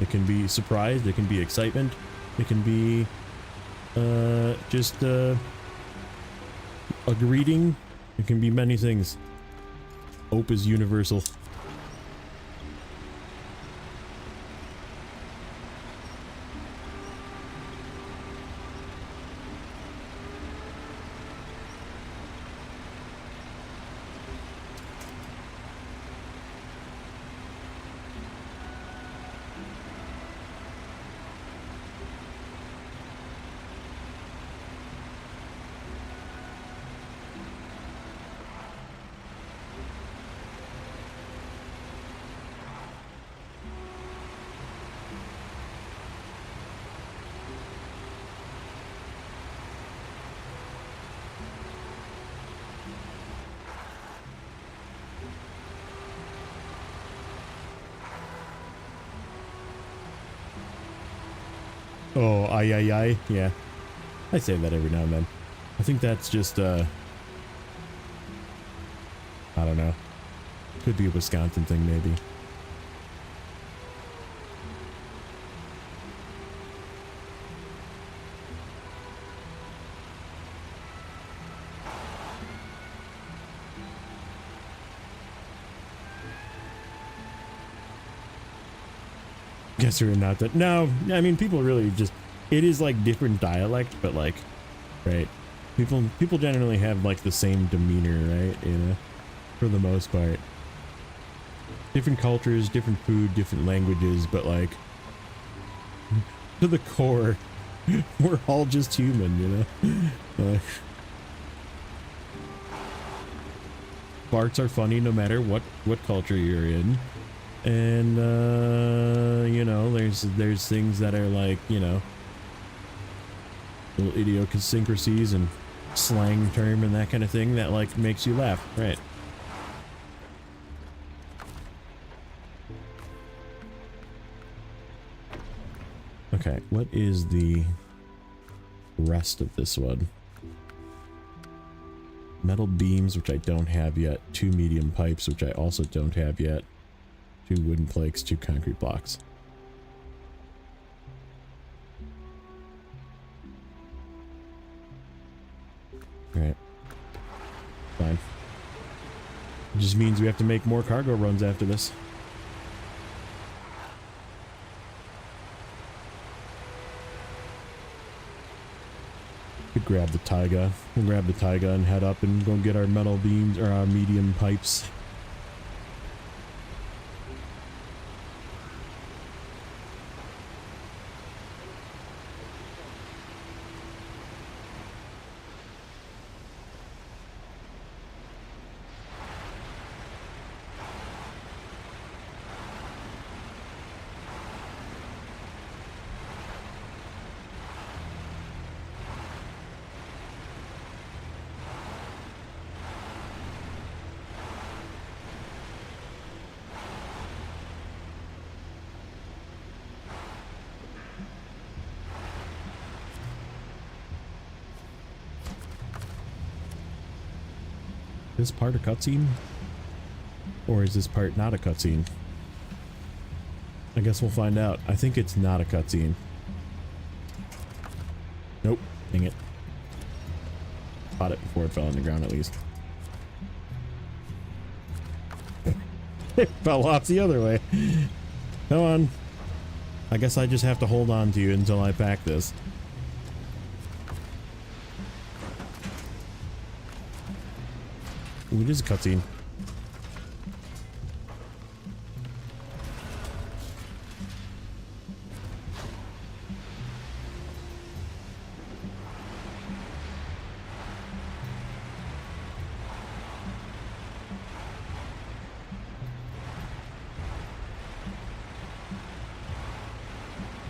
It can be surprise, it can be excitement, it can be just a greeting, it can be many things. Hope is universal. Oh, ay. Yeah. I say that every now and then. I think that's just, I don't know. Could be a Wisconsin thing, maybe. Guess or not that. No, I mean, people really just, it is like different dialect, but like, right, people generally have like the same demeanor, right, you know, for the most part. Different cultures, different food, different languages, but like to the core we're all just human, you know. Farts are funny no matter what culture you're in. And you know, there's things that are like, you know, little idiosyncrasies and slang term and that kind of thing that like makes you laugh, right? Okay, what is the rest of this one? Metal beams, which I don't have yet. 2 medium pipes, which I also don't have yet. 2 wooden planks, 2 concrete blocks. Alright. Fine. It just means we have to make more cargo runs after this. Could grab the taiga. We'll grab the taiga and head up and go get our metal beams or our medium pipes. This part a cutscene? Or is this part not a cutscene? I guess we'll find out. I think it's not a cutscene. Nope. Dang it. Caught it before it fell on the ground at least. It fell off the other way. Come on. I guess I just have to hold on to you until I pack this. Ooh, it is a cutscene.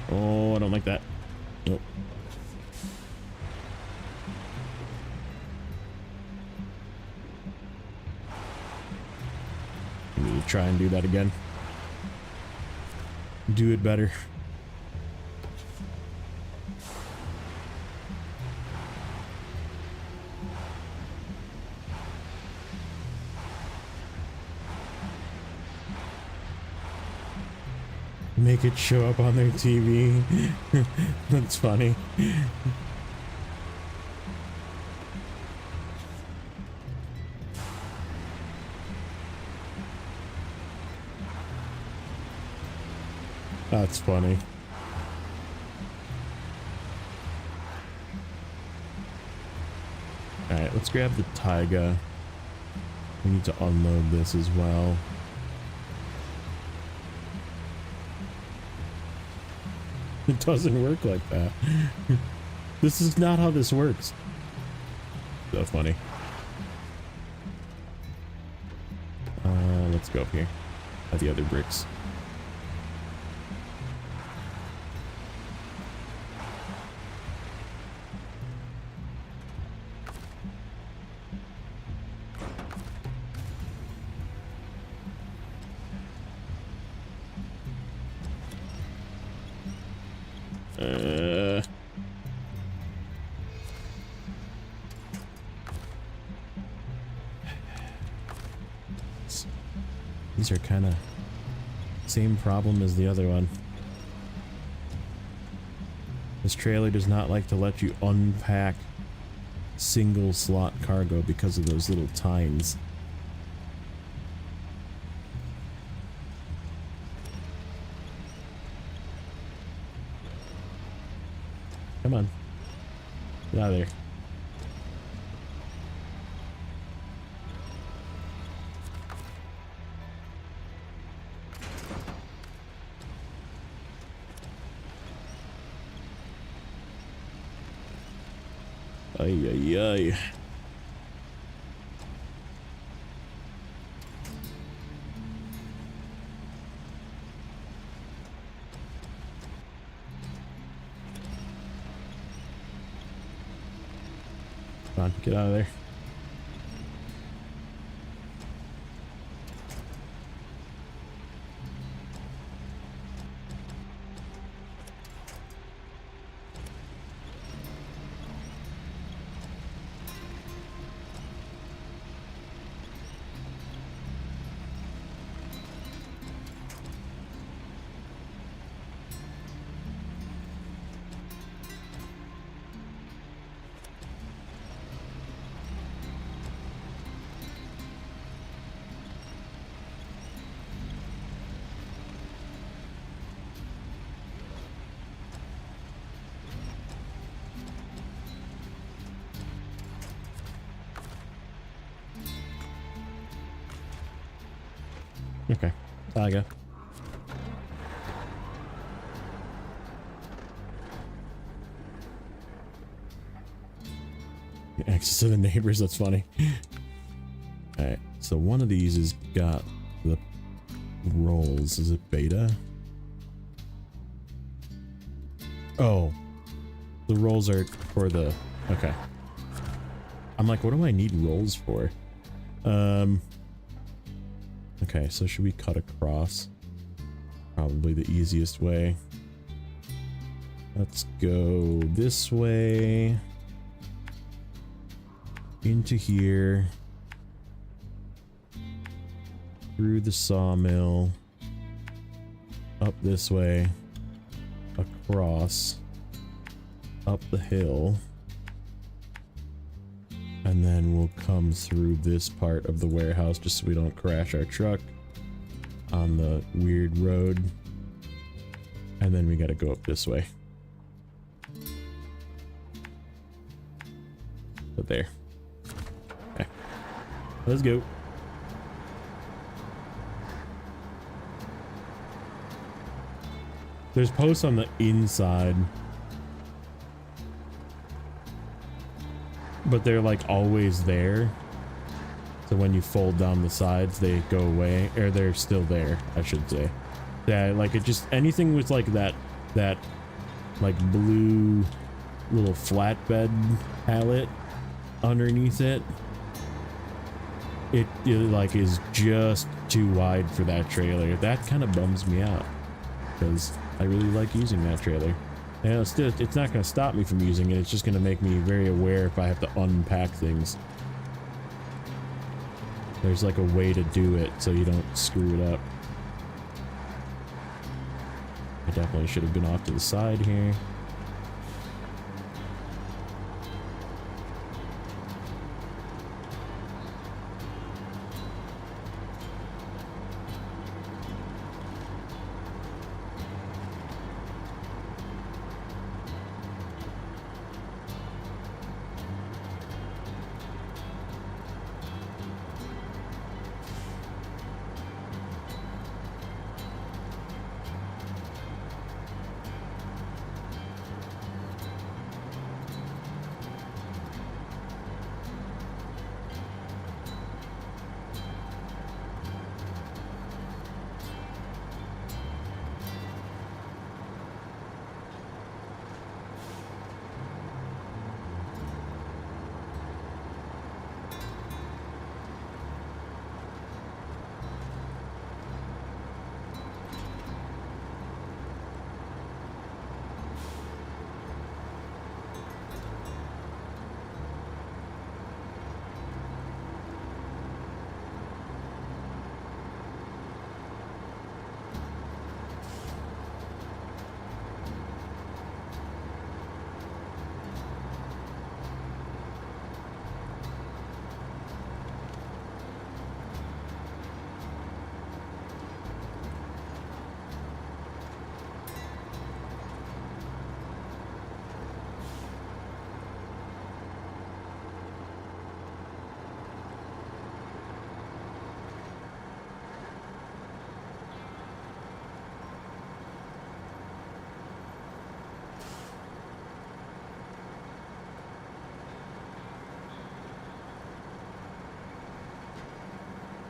Oh, I don't like that. Nope. I need to try and do that again. Do it better. Make it show up on their TV. That's funny. That's funny. Alright, let's grab the taiga. We need to unload this as well. It doesn't work like that. This is not how this works. So funny. Let's go up here at the other bricks. These are kind of same problem as the other one. This trailer does not like to let you unpack single slot cargo because of those little tines. Come on. Get out of there. Ay, ay, ay. Come on, get out of there. Okay. Saga. Access to the neighbors, that's funny. Alright, so one of these has got the rolls. Is it beta? Oh. The rolls are for the... Okay. I'm like, what do I need rolls for? Okay, so should we cut across? Probably the easiest way. Let's go this way. Into here. Through the sawmill. Up this way. Across. Up the hill. And then we'll come through this part of the warehouse just so we don't crash our truck on the weird road. And then we gotta go up this way. But there. Okay. Let's go. There's posts on the inside. But they're like always there. So when you fold down the sides, they go away. Or they're still there, I should say. Yeah, like it just, anything with like that like blue little flatbed pallet underneath it. It like is just too wide for that trailer. That kind of bums me out. Because I really like using that trailer. And it's not going to stop me from using it. It's just going to make me very aware if I have to unpack things. There's like a way to do it so you don't screw it up. I definitely should have been off to the side here.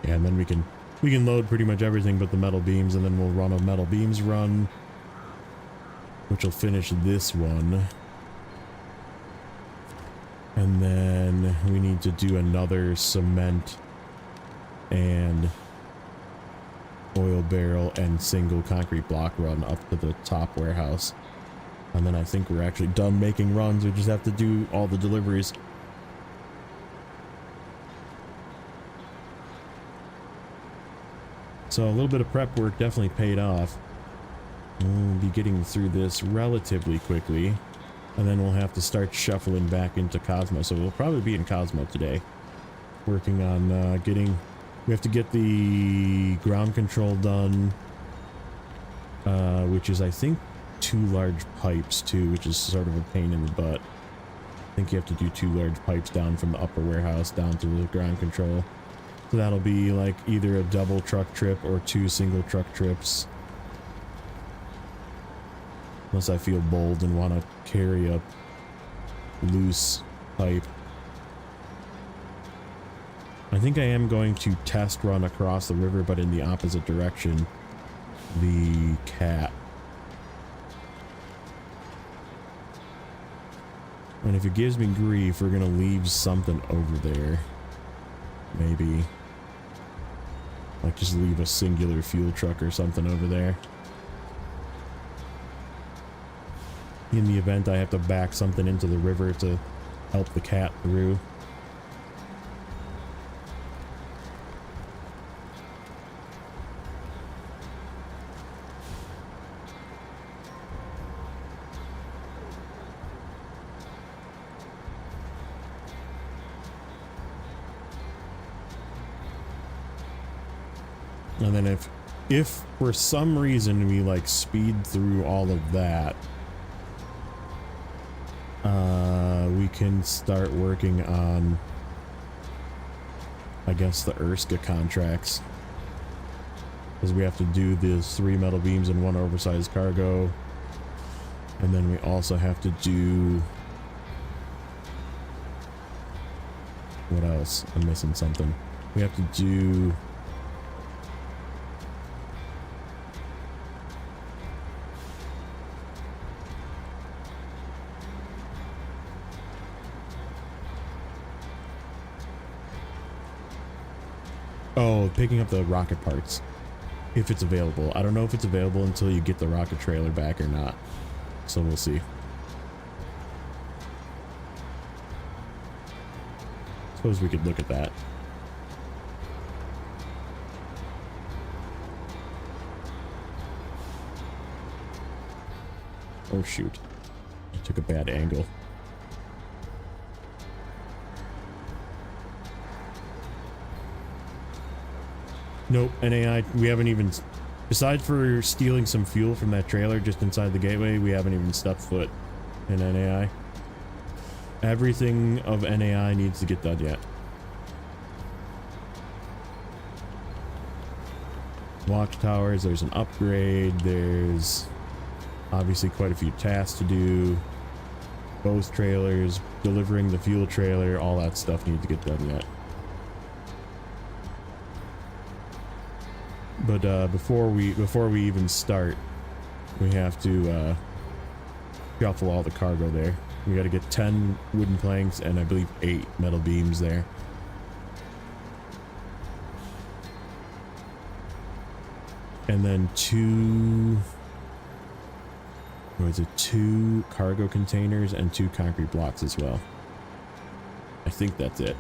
Yeah, and then we can load pretty much everything but the metal beams, and then we'll run a metal beams run, which will finish this one. And then we need to do another cement and oil barrel and single concrete block run up to the top warehouse. And then I think we're actually done making runs. We just have to do all the deliveries. So a little bit of prep work definitely paid off. We'll be getting through this relatively quickly, and then we'll have to start shuffling back into Cosmo. So we'll probably be in Cosmo today, working on we have to get the ground control done, which is I think 2 large pipes too, which is sort of a pain in the butt. I think you have to do 2 large pipes down from the upper warehouse down to the ground control. So that'll be like either a double truck trip or 2 single truck trips. Unless I feel bold and want to carry a loose pipe. I think I am going to test run across the river, but in the opposite direction. The cat. And if it gives me grief, we're gonna leave something over there. Maybe. Like just leave a singular fuel truck or something over there. In the event I have to back something into the river to help the cat through. And then if for some reason we like speed through all of that, we can start working on, I guess, the Erskine contracts. Because we have to do these 3 metal beams and 1 oversized cargo. And then we also have to do... What else? I'm missing something. We have to do... Oh, picking up the rocket parts. If it's available. I don't know if it's available until you get the rocket trailer back or not. So we'll see. Suppose we could look at that. Oh shoot. I took a bad angle. Nope, NAI, we haven't even, besides for stealing some fuel from that trailer just inside the gateway, we haven't even stepped foot in NAI. Everything of NAI needs to get done yet. Watchtowers, there's an upgrade, there's obviously quite a few tasks to do. Both trailers, delivering the fuel trailer, all that stuff needs to get done yet. But before we even start, we have to shuffle all the cargo there. We got to get 10 wooden planks and I believe 8 metal beams there. And then 2 cargo containers and 2 concrete blocks as well. I think that's it.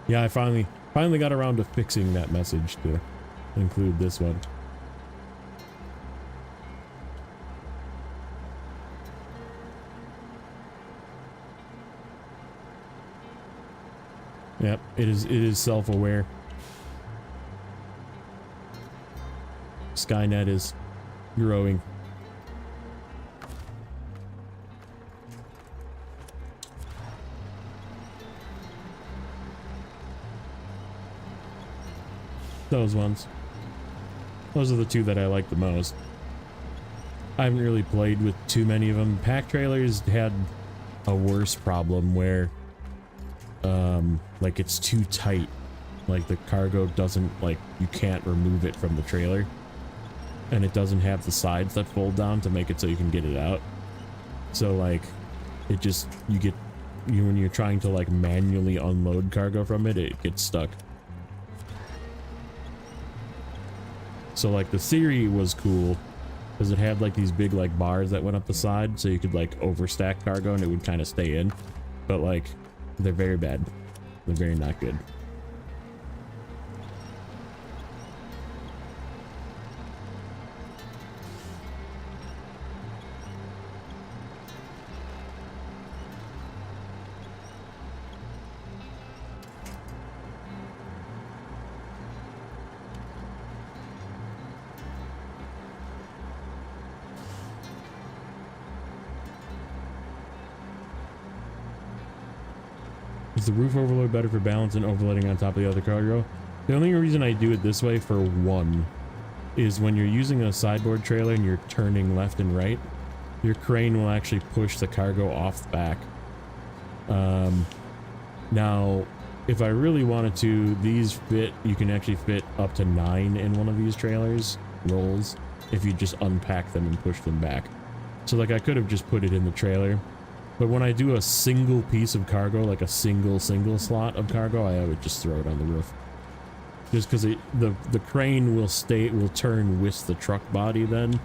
Yeah, I finally got around to fixing that message to include this one. Yep, it is self-aware. Skynet is growing. Those ones. Those are the two that I like the most. I haven't really played with too many of them. Pack trailers had a worse problem where like it's too tight. Like the cargo doesn't, like, you can't remove it from the trailer. And it doesn't have the sides that fold down to make it so you can get it out. So like it just, when you're trying to like manually unload cargo from it, it gets stuck. So like the theory was cool because it had like these big like bars that went up the side, so you could like overstack cargo and it would kind of stay in. But like they're very bad. They're very not good. Is the roof overload better for balance than overloading on top of the other cargo? The only reason I do it this way, for one, is when you're using a sideboard trailer and you're turning left and right, your crane will actually push the cargo off the back. Now, if I really wanted to, these fit, you can actually fit up to 9 in one of these trailers, rolls, if you just unpack them and push them back. So like I could have just put it in the trailer. But when I do a single piece of cargo, like a single slot of cargo, I would just throw it on the roof. Just because the crane will turn with the truck body then,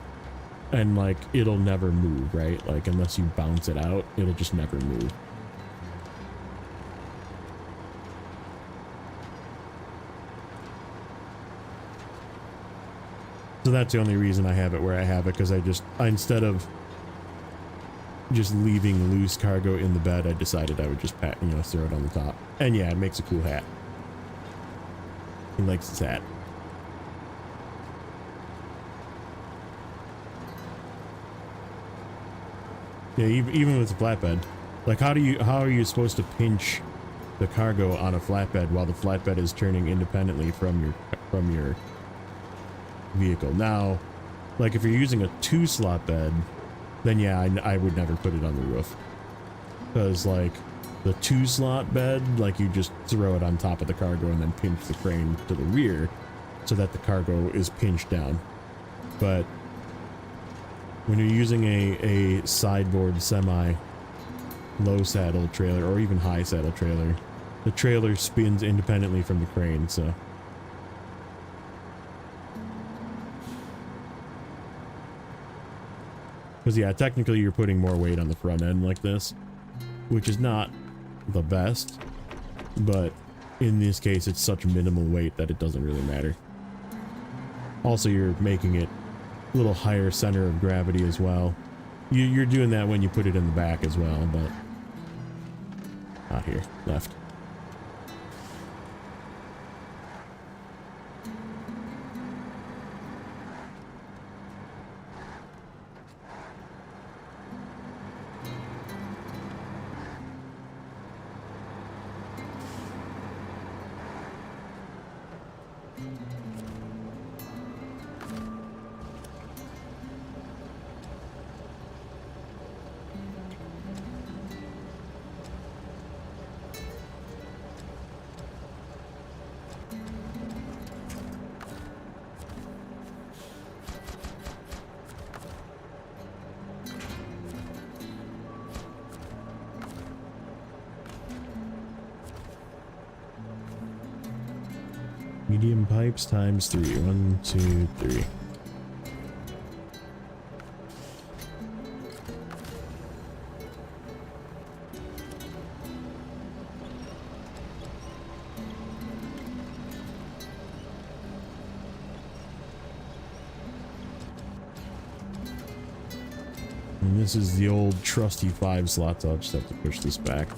and like it'll never move, right? Like unless you bounce it out, it'll just never move. So that's the only reason I have it where I have it, because instead of just leaving loose cargo in the bed, I decided I would just throw it on the top. And yeah, it makes a cool hat. He likes his hat. Yeah, even with the flatbed, like how are you supposed to pinch the cargo on a flatbed while the flatbed is turning independently from your vehicle? Now, like if you're using a 2-slot bed, then yeah, I would never put it on the roof, because like the 2-slot bed, like you just throw it on top of the cargo and then pinch the crane to the rear so that the cargo is pinched down. But when you're using a sideboard semi low saddle trailer or even high saddle trailer, the trailer spins independently from the crane, so because yeah, technically you're putting more weight on the front end like this, which is not the best, but in this case it's such minimal weight that it doesn't really matter. Also, you're making it a little higher center of gravity as well. You're doing that when you put it in the back as well, but not here, left. Medium pipes times 3. 1, 2, 3. And this is the old trusty 5 slots. I'll just have to push this back.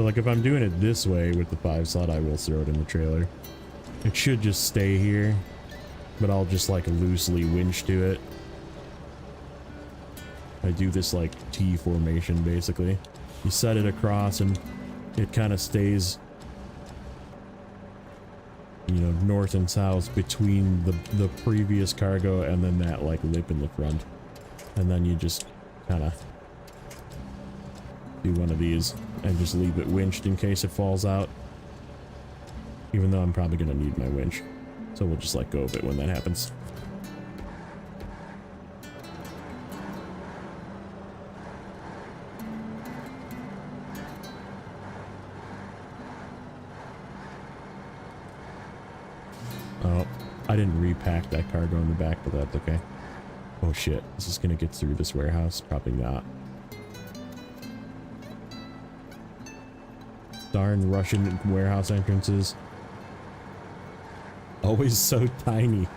So like if I'm doing it this way with the 5 slot, I will throw it in the trailer. It should just stay here, but I'll just like loosely winch to it. I do this like T formation basically. You set it across and it kind of stays, you know, north and south between the previous cargo and then that like lip in the front. And then you just kind of do one of these and just leave it winched in case it falls out. Even though I'm probably going to need my winch. So we'll just let go of it when that happens. Oh, I didn't repack that cargo in the back, but that's okay. Oh shit, is this gonna get through this warehouse? Probably not. Darn Russian warehouse entrances. Always so tiny.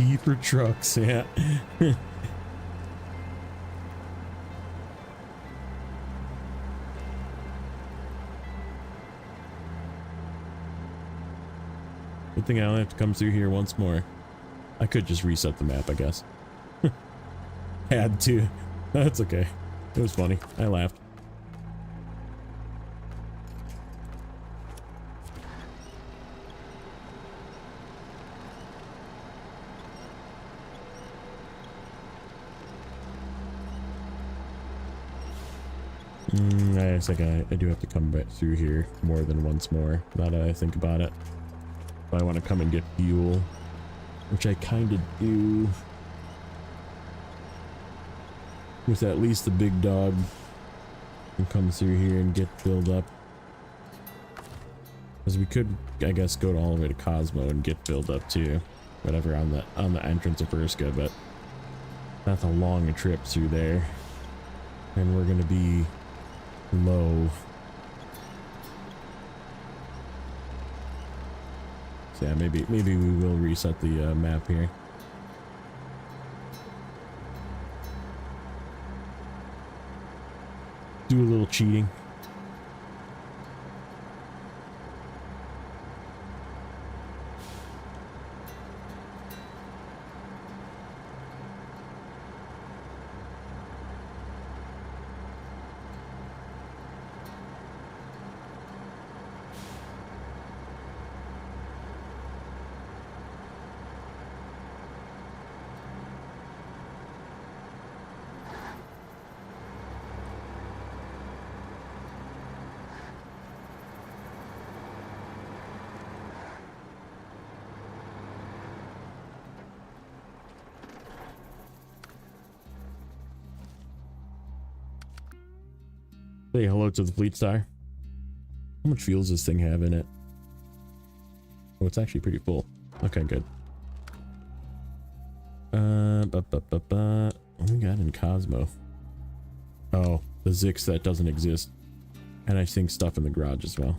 E for trucks, yeah. Good thing I only have to come through here once more. I could just reset the map, I guess. Had to. That's okay. It was funny. I laughed. I think I do have to come back through here more than once more, now that I think about it. If I want to come and get fuel, which I kind of do. With at least the big dog. And come through here and get filled up. Because we could, I guess, go all the way to Cosmo and get filled up too. Whatever on the entrance of Erska, but that's a long trip through there. And we're gonna be low. So yeah, maybe we will reset the map here. Do a little cheating. Say hello to the fleet star. How much fuel does this thing have in it? Oh, it's actually pretty full. Okay, good. What we got in Cosmo? Oh, the Zix that doesn't exist. And I think stuff in the garage as well.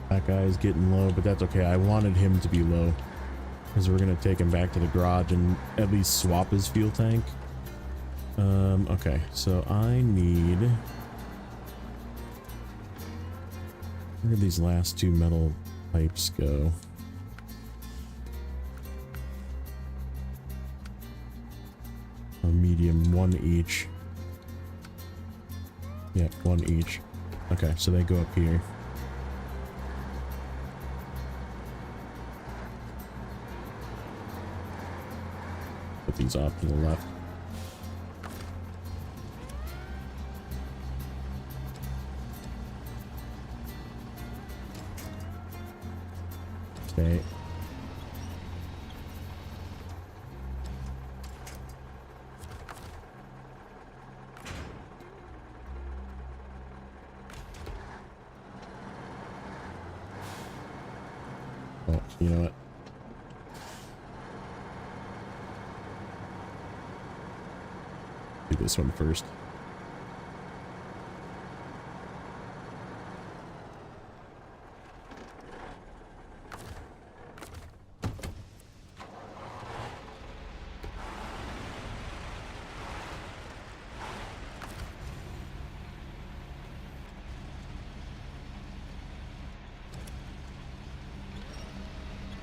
That guy is getting low, but that's okay. I wanted him to be low because we're going to take him back to the garage and at least swap his fuel tank. Okay, so I need... Where did these last two metal pipes go? A medium, one each. Yeah, one each. Okay, so they go up here. Put these off to the left. Okay. Oh, you know what? Do this one first.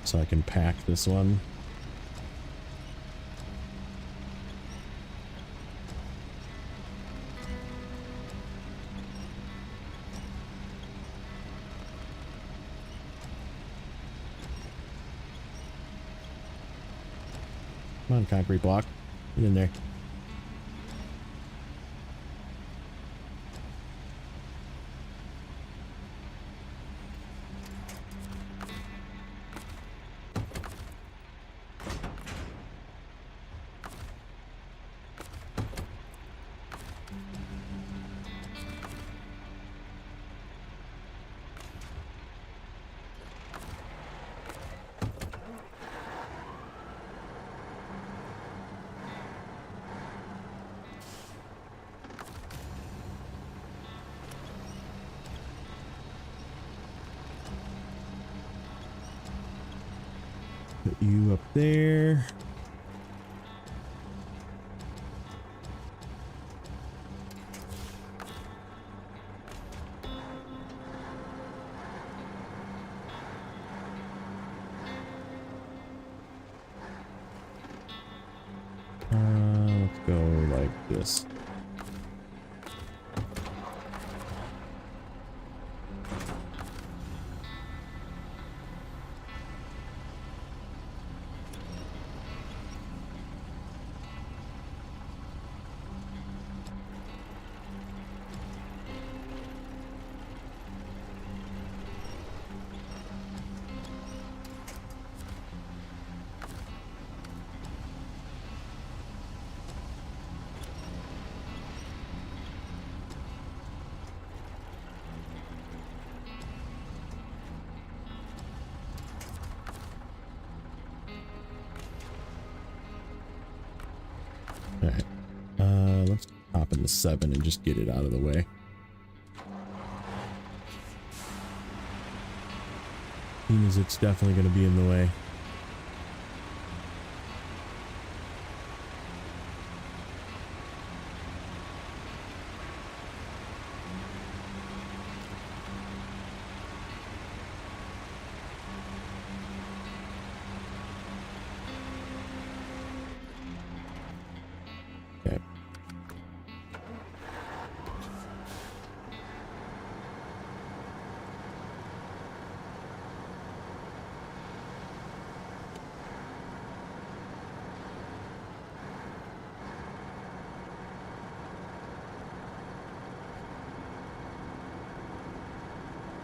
So I can pack this one. Come on, concrete block. Get in there. Put you up there. Let's go like this. the 7 and just get it out of the way. Seeing as it's definitely going to be in the way. Okay.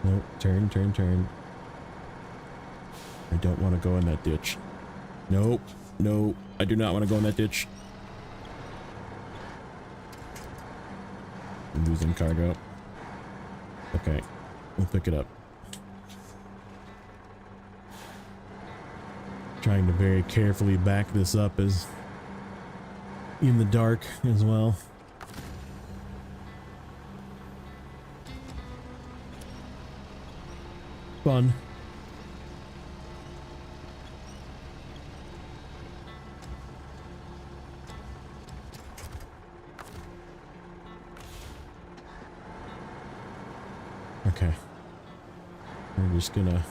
Nope, turn. I don't want to go in that ditch. Nope, no, I do not want to go in that ditch. I'm losing cargo. Okay, we'll pick it up. Trying to very carefully back this up as in the dark as well. Fun. Okay. We're just gonna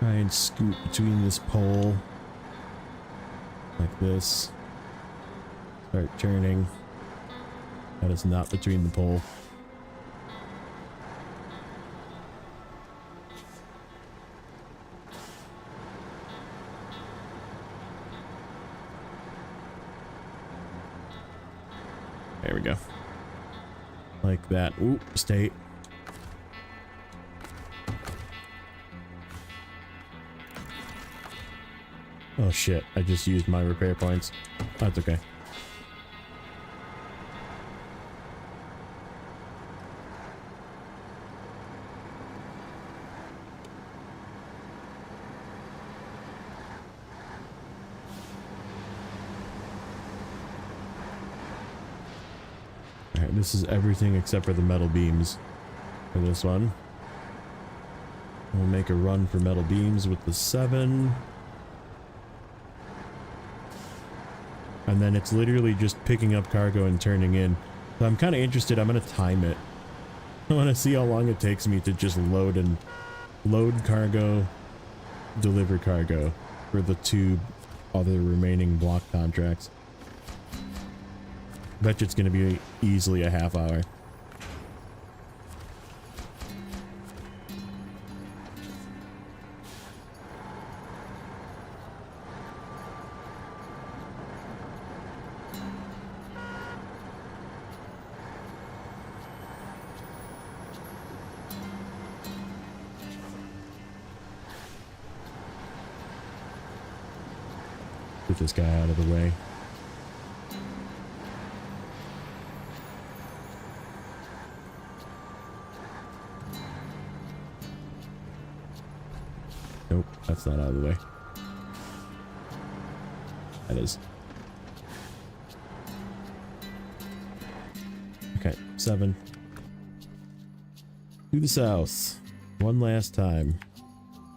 try and scoot between this pole like this. Start turning. That is not between the pole. There we go. Like that. Ooh, stay. Oh shit, I just used my repair points. That's okay. Alright, this is everything except for the metal beams for this one. We'll make a run for metal beams with the 7. And then it's literally just picking up cargo and turning in. So I'm kind of interested. I'm going to time it. I want to see how long it takes me to just load cargo, deliver cargo for the 2 other remaining block contracts. Bet you it's going to be easily a half hour. Get this guy out of the way. Nope, that's not out of the way. That is. Okay, 7. To the south. One last time.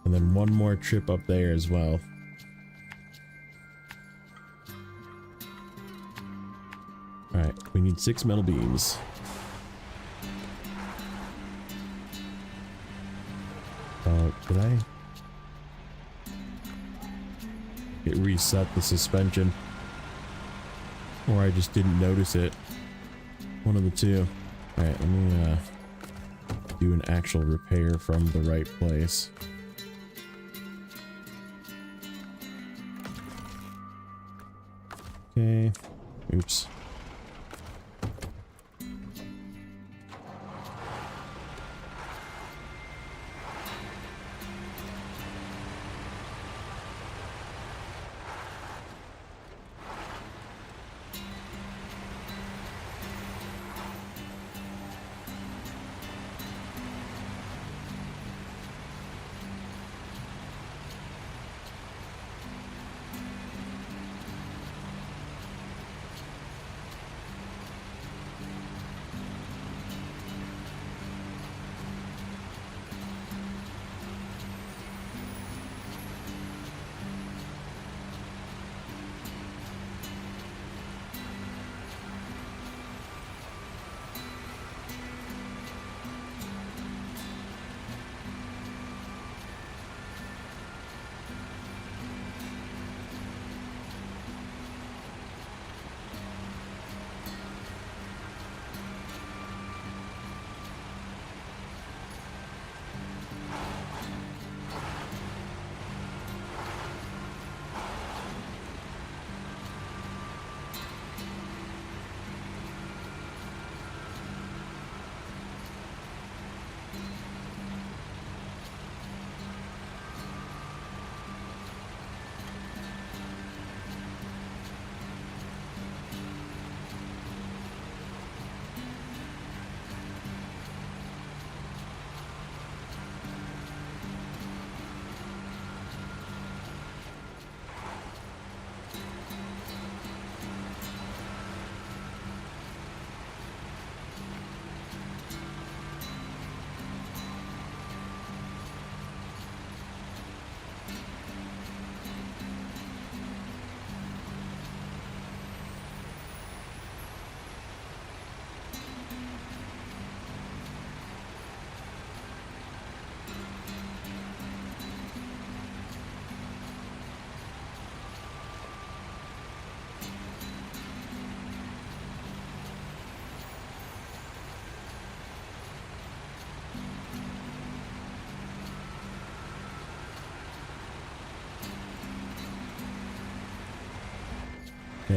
And then one more trip up there as well. Alright, we need 6 metal beams. Did I get reset the suspension? Or I just didn't notice it. One of the two. Alright, let me do an actual repair from the right place. Okay. Oops.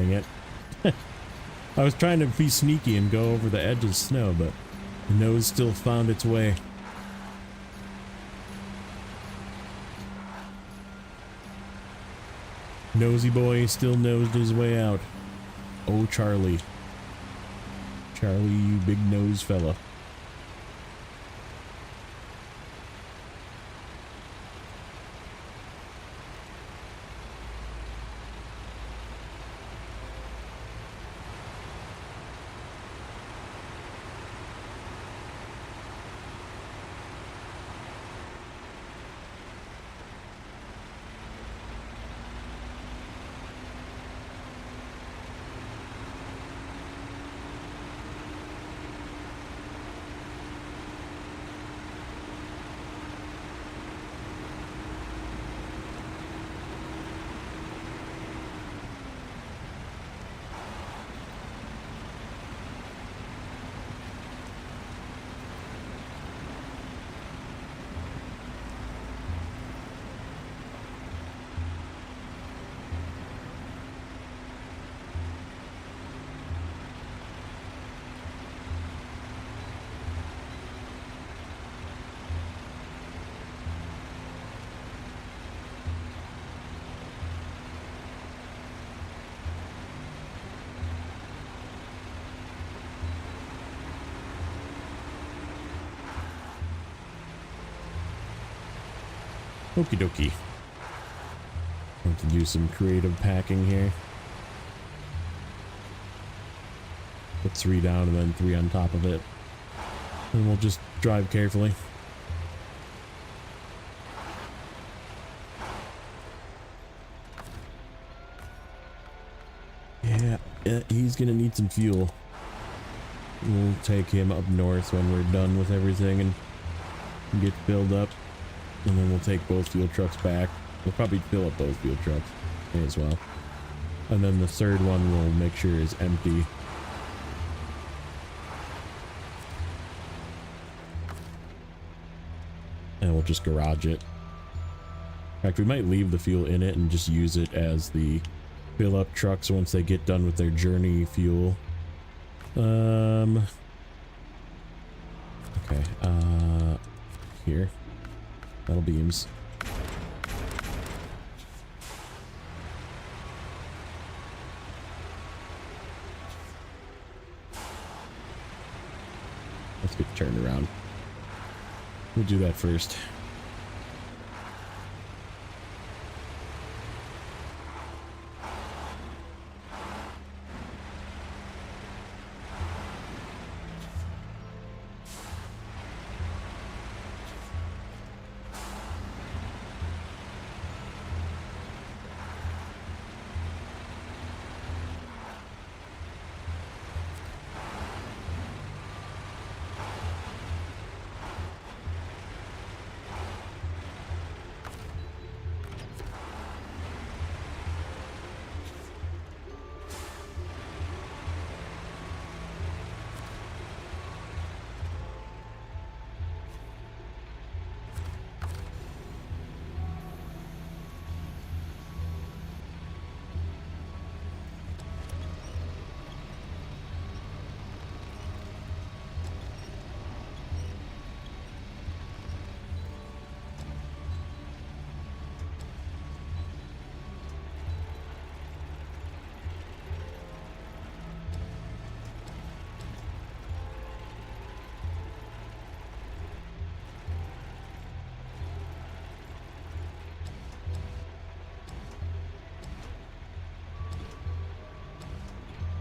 Dang it. I was trying to be sneaky and go over the edge of snow, but the nose still found its way. Nosy boy still nosed his way out. Oh, Charlie. Charlie, you big nose fella. Okie dokie. Want to do some creative packing here. Put 3 down and then 3 on top of it. And we'll just drive carefully. Yeah, he's gonna need some fuel. We'll take him up north when we're done with everything and get filled up. And then we'll take both fuel trucks back. We'll probably fill up both fuel trucks as well. And then the third one we'll make sure is empty. And we'll just garage it. In fact, we might leave the fuel in it and just use it as the fill up trucks once they get done with their journey fuel. Okay, here. Metal beams. Let's get turned around. We'll do that first.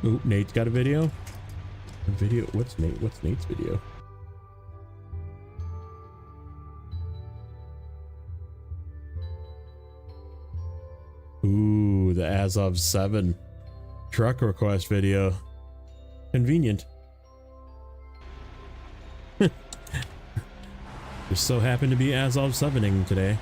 Ooh, Nate's got a video. A video? What's Nate's video? Ooh, the as of 7 truck request video. Convenient. Just so happened to be as of 7ing today.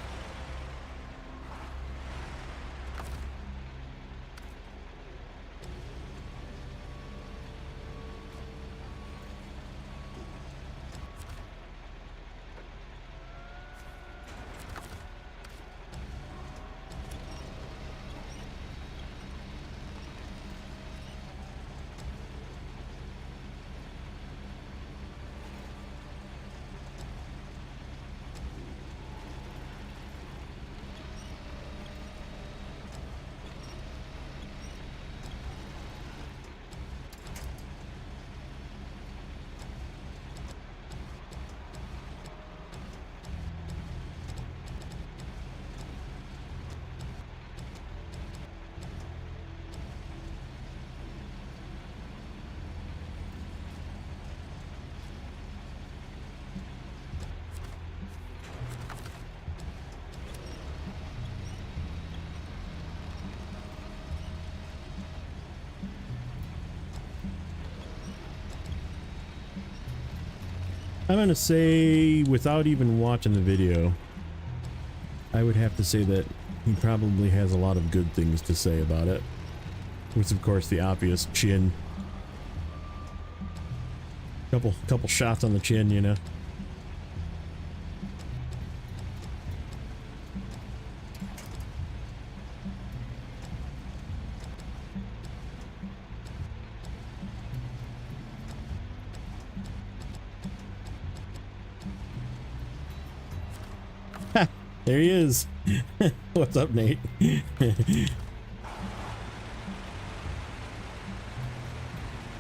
I'm gonna say, without even watching the video, I would have to say that he probably has a lot of good things to say about it. With, of course, the obvious chin. Couple shots on the chin, you know. There he is. What's up, Nate?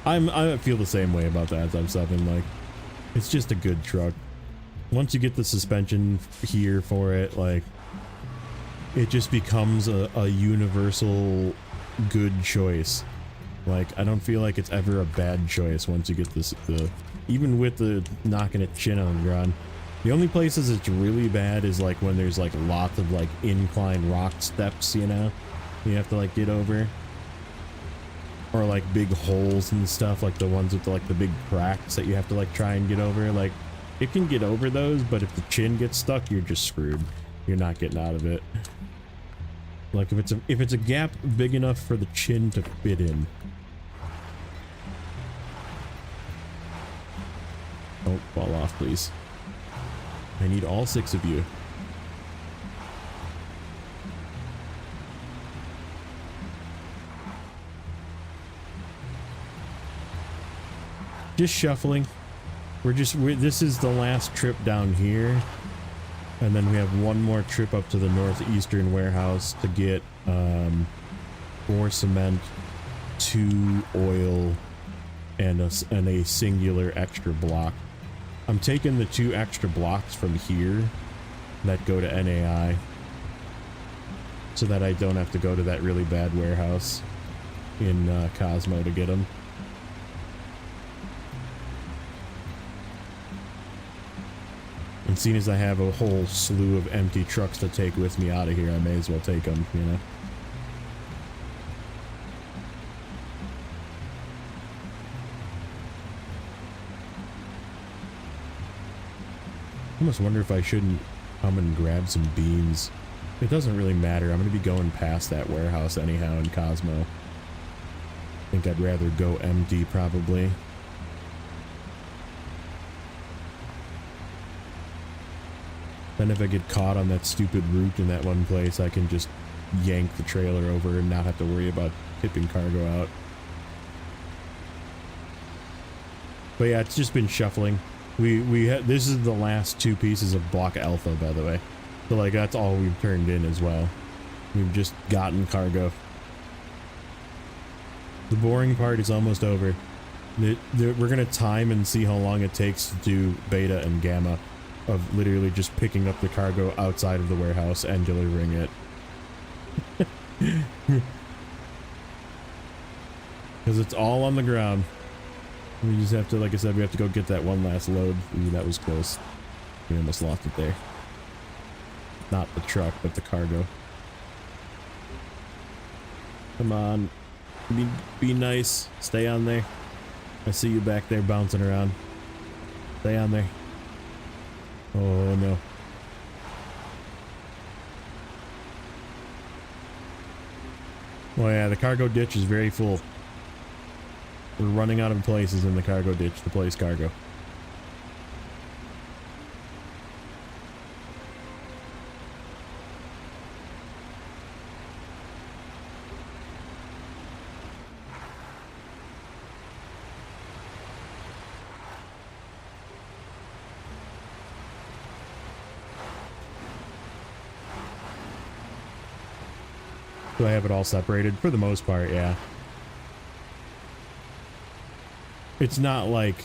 I feel the same way about that type of stuff, and like, it's just a good truck. Once you get the suspension here for it, like, it just becomes a universal good choice. Like, I don't feel like it's ever a bad choice once you get this, even with the knocking its chin on the ground. The only places it's really bad is like when there's like lots of like incline rock steps, you know, you have to like get over, or like big holes and stuff, like the ones with like the big cracks that you have to like try and get over. Like, it can get over those, but if the chin gets stuck, you're just screwed. You're not getting out of it. Like, if it's a gap big enough for the chin to fit in. Don't fall off, please. I need all 6 of you. Just shuffling. This is the last trip down here. And then we have one more trip up to the northeastern warehouse to get 4 cement, 2 oil, and a singular extra block. I'm taking the 2 extra blocks from here that go to NAI so that I don't have to go to that really bad warehouse in Cosmo to get them. And seeing as I have a whole slew of empty trucks to take with me out of here, I may as well take them, you know? I almost wonder if I shouldn't come and grab some beans. It doesn't really matter. I'm going to be going past that warehouse anyhow in Cosmo. I think I'd rather go empty, probably. Then if I get caught on that stupid route in that one place, I can just yank the trailer over and not have to worry about tipping cargo out. But yeah, it's just been shuffling. This is the last 2 pieces of block alpha, by the way. So like, that's all we've turned in as well. We've just gotten cargo. The boring part is almost over. We're gonna time and see how long it takes to do beta and gamma of literally just picking up the cargo outside of the warehouse and delivering it. Because it's all on the ground. We just have to, like I said, we have to go get that one last load. Ooh, that was close. We almost lost it there. Not the truck, but the cargo. Come on. Be nice. Stay on there. I see you back there bouncing around. Stay on there. Oh no. Oh yeah, the cargo ditch is very full. We're running out of places in the cargo ditch to place cargo. Do I have it all separated? For the most part, yeah. It's not like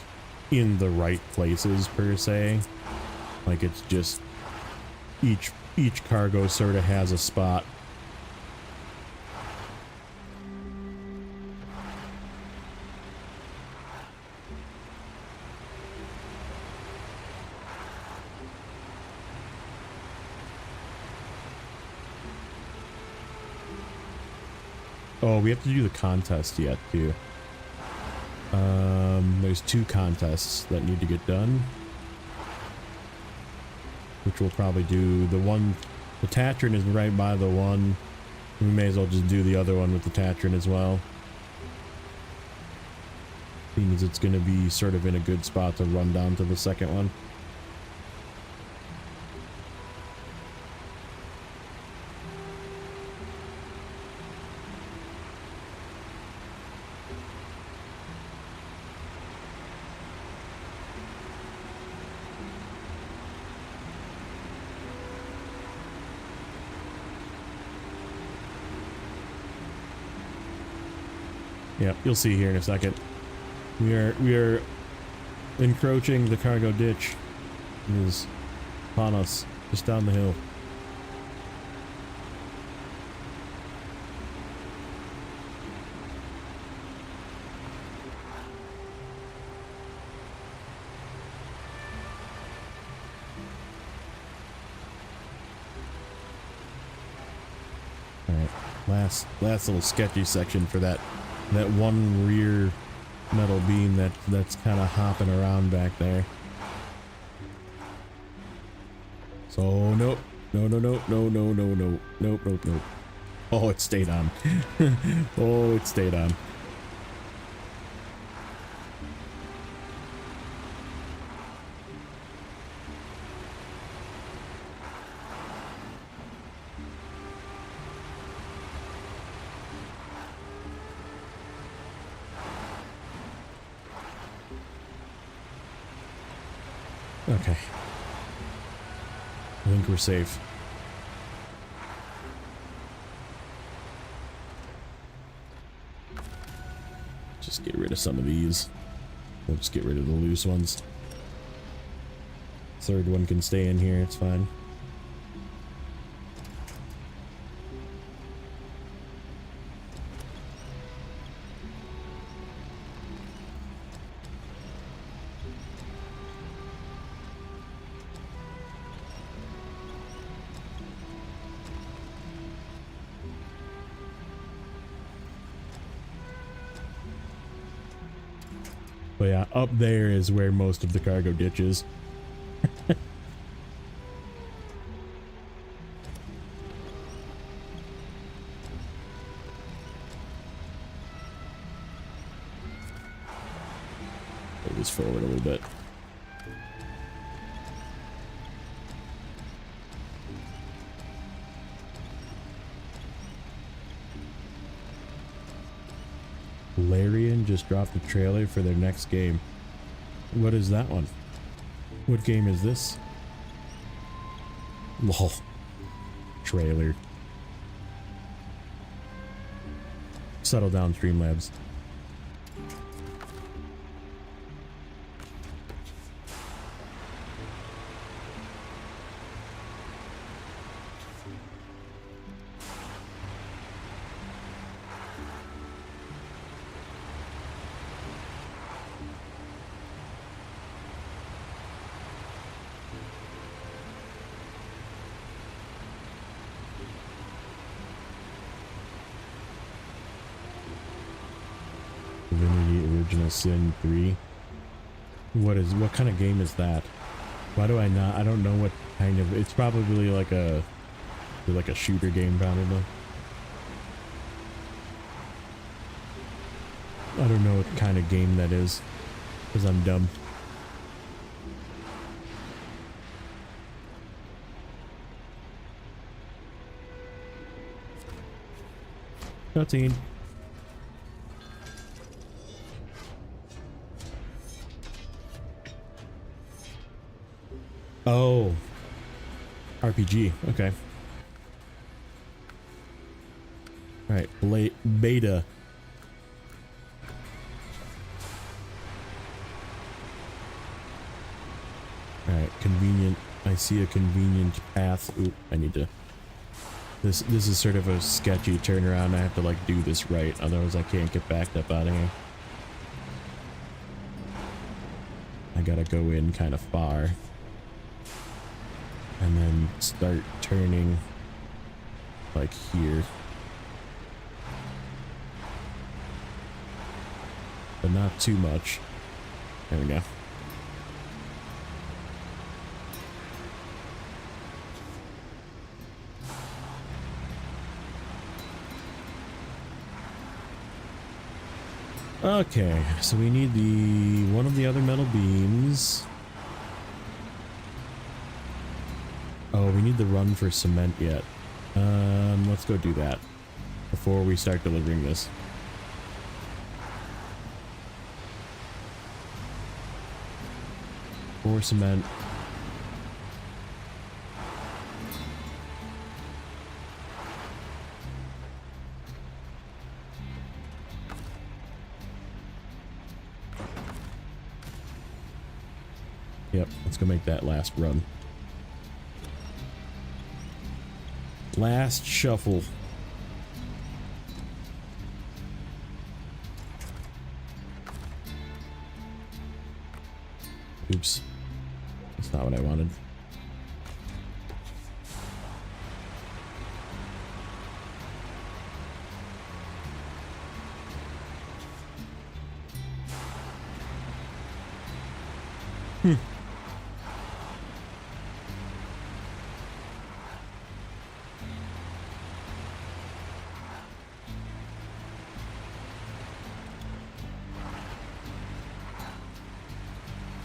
in the right places per se. Like, it's just each cargo sort of has a spot. Oh, we have to do the contest yet too. There's 2 contests that need to get done. which we'll probably do. The Tatron is right by the one. We may as well just do the other one with the Tatron as well. Seeing as it's going to be sort of in a good spot to run down to the second one. Yeah, you'll see here in a second. We are encroaching the cargo ditch. It is upon us, just down the hill. All right, last little sketchy section for that one rear metal beam that's kind of hopping around back there. So nope. Nope. Oh, it stayed on. Oh, it stayed on. Okay. I think we're safe. Just get rid of some of these. We'll just get rid of the loose ones. Third one can stay in here, it's fine. But yeah, up there is where most of the cargo ditch is. Move this forward a little bit. Larian just dropped a trailer for their next game. What is that one? What game is this? Lol. Trailer. Settle down, Streamlabs. Original Sin 3. What kind of game is that? Why do I not? I don't know what kind of. It's probably like a shooter game, probably. I don't know what kind of game that is, because I'm dumb. Cutscene. Oh, RPG. Okay. All right, beta. All right, convenient. I see a convenient path. Ooh, I need to. This is sort of a sketchy turnaround. I have to like do this right, otherwise I can't get backed up out of here. I gotta go in kind of far. And then start turning like here. But not too much. There we go. Okay, so we need the one of the other metal beams. Oh, we need the run for cement yet. Let's go do that before we start delivering this. For cement. Yep, let's go make that last run. Last shuffle. Oops. That's not what I wanted.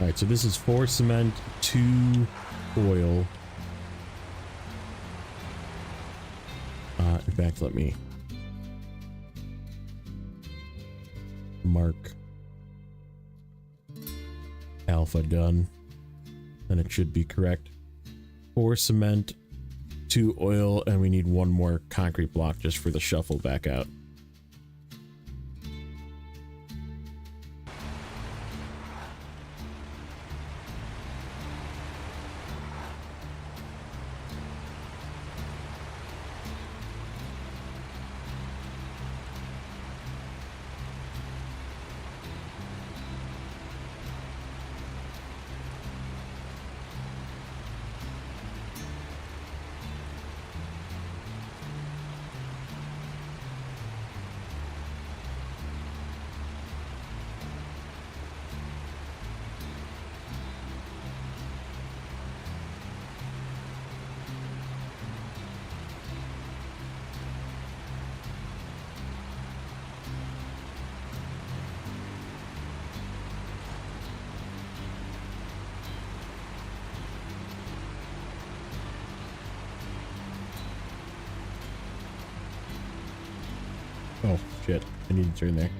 Alright, so this is 4 cement, 2 oil. In fact, let me mark alpha done. And it should be correct. 4 cement, 2 oil, and we need 1 more concrete block just for the shuffle back out. Oh, shit. I need to turn there.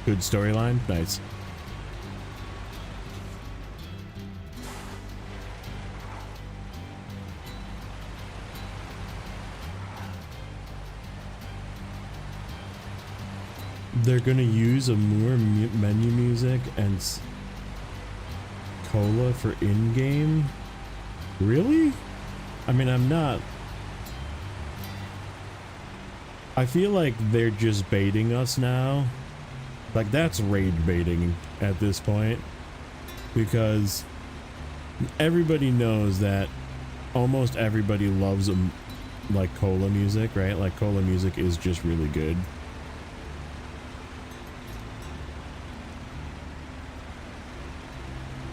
Good storyline. Nice. They're gonna use Amur menu music and cola for in-game? Really? I mean, I'm not... I feel like they're just baiting us now. Like, that's rage baiting at this point. Because everybody knows that almost everybody loves like cola music, right? Like, cola music is just really good.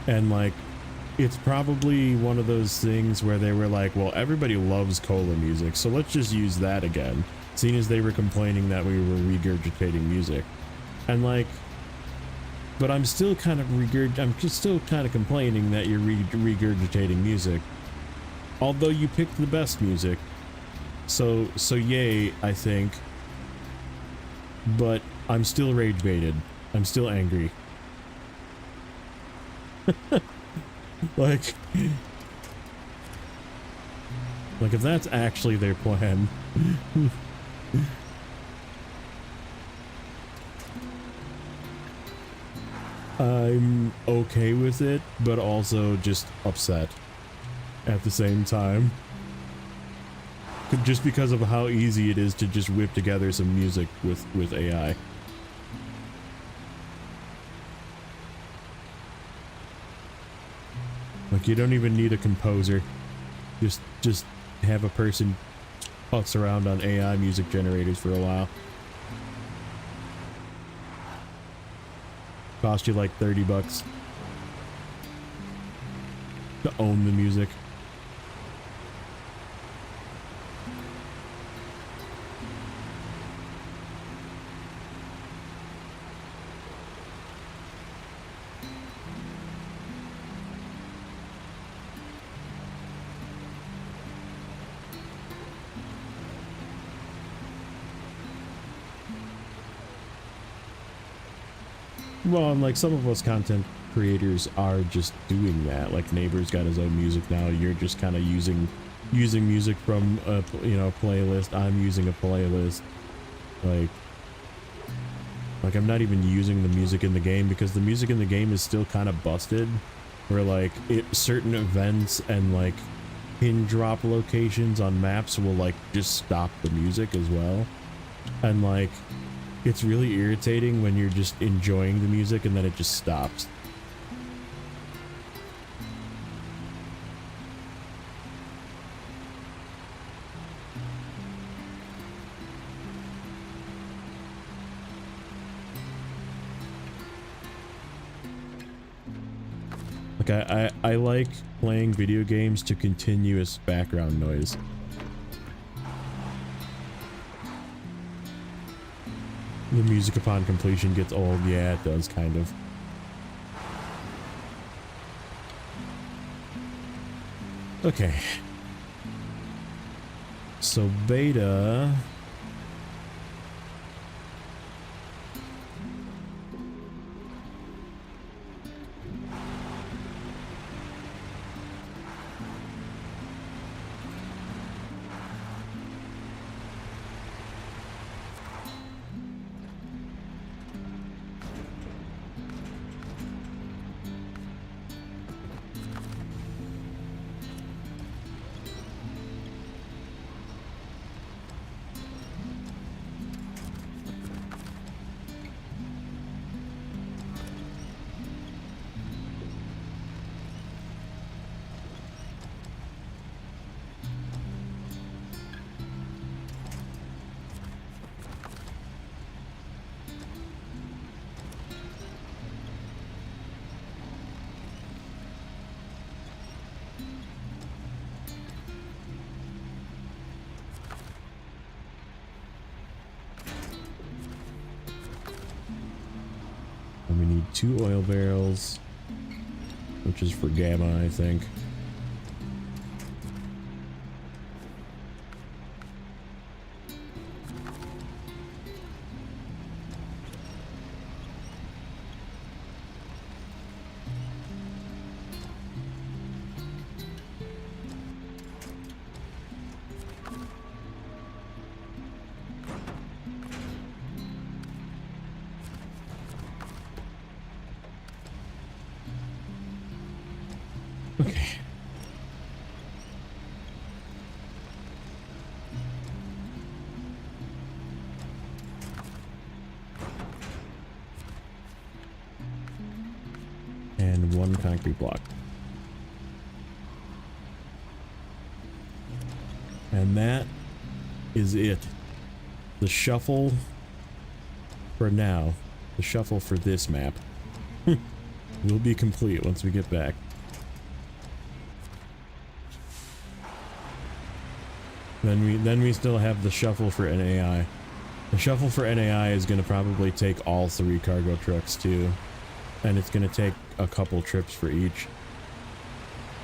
And like, it's probably one of those things where they were like, well, everybody loves cola music, so let's just use that again, seeing as they were complaining that we were regurgitating music. And like, but I'm still kind of complaining that you're regurgitating music, although you picked the best music, so yay, I think. But I'm still rage baited. I'm still angry. like if that's actually their plan. I'm okay with it, but also just upset at the same time. Just because of how easy it is to just whip together some music with AI. Like, you don't even need a composer. Just have a person putz around on AI music generators for a while. Cost you like $30 to own the music. Well, and like some of us content creators are just doing that. Like Neighbor's got his own music now. You're just kind of using music from a playlist. I'm using a playlist. Like I'm not even using the music in the game because the music in the game is still kind of busted. Where like certain events and like pin drop locations on maps will like just stop the music as well. And like it's really irritating when you're just enjoying the music and then it just stops. Like I like playing video games to continuous background noise. The music upon completion gets old. Yeah, it does, kind of. Okay. So beta... We need 2 oil barrels, which is for Gamma, I think. Okay. And 1 concrete block. And that is it. The shuffle for now. The shuffle for this map will be complete once we get back. Then we still have the shuffle for NAI. The shuffle for NAI is going to probably take all 3 cargo trucks too. And it's going to take a couple trips for each.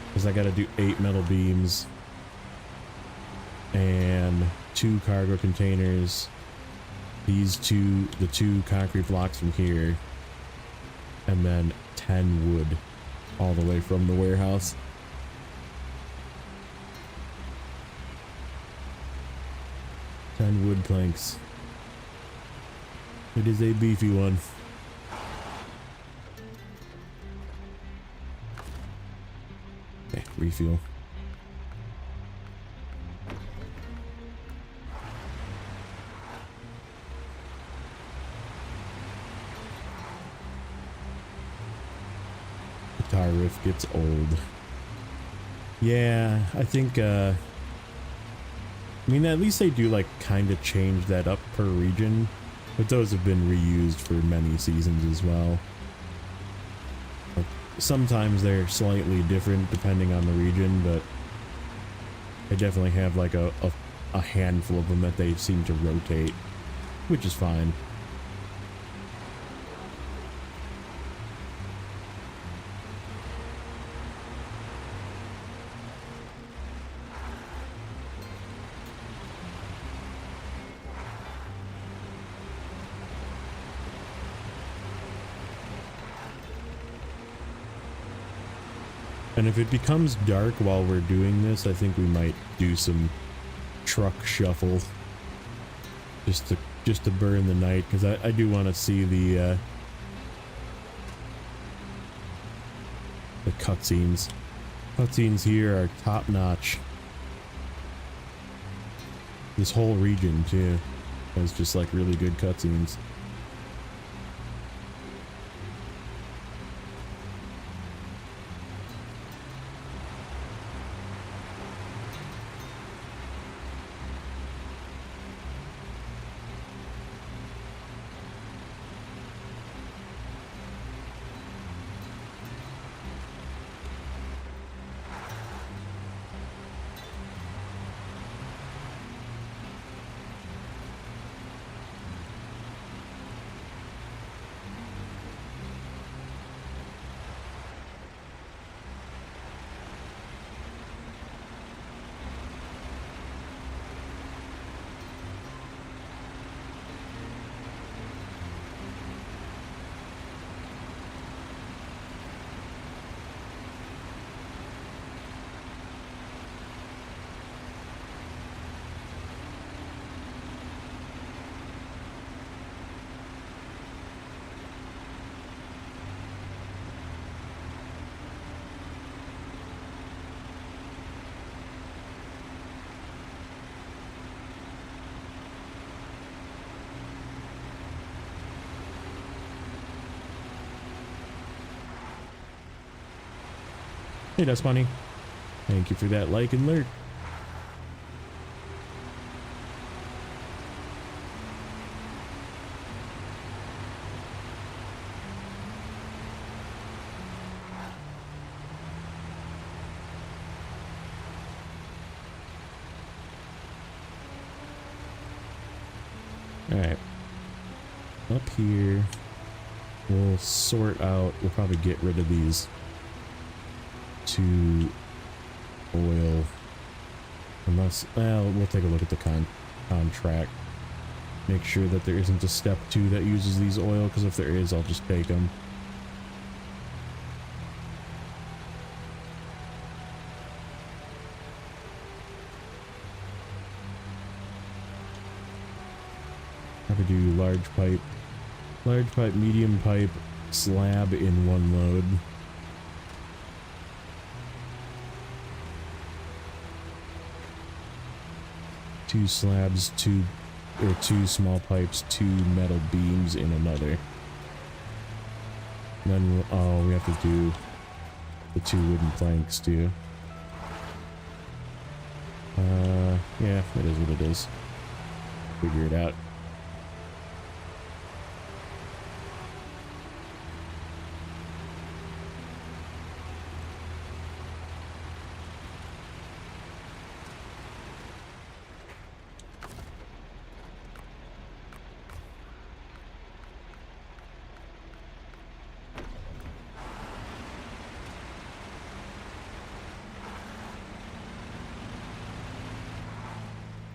Because I got to do 8 metal beams. And 2 cargo containers. The 2 concrete blocks from here. And then 10 wood all the way from the warehouse. Wood planks. It is a beefy one. Okay, refuel. Guitar riff gets old. Yeah, I think I mean, at least they do like kind of change that up per region, but those have been reused for many seasons as well. Like, sometimes they're slightly different depending on the region, but they definitely have like a handful of them that they seem to rotate, which is fine. And if it becomes dark while we're doing this, I think we might do some truck shuffle just to burn the night, because I do want to see the cutscenes. Cutscenes here are top notch. This whole region too has just like really good cutscenes. Hey, that's funny. Thank you for that like and lurk. All right. Up here, we'll sort out, we'll probably get rid of these two oil, unless, well, we'll take a look at the contract, make sure that there isn't a step 2 that uses these oil, because if there is, I'll just take them. Have to do large pipe, medium pipe, slab in one load. Two slabs, two small pipes, 2 metal beams in another. And then, oh, we have to do the 2 wooden planks too. Yeah, it is what it is. Figure it out.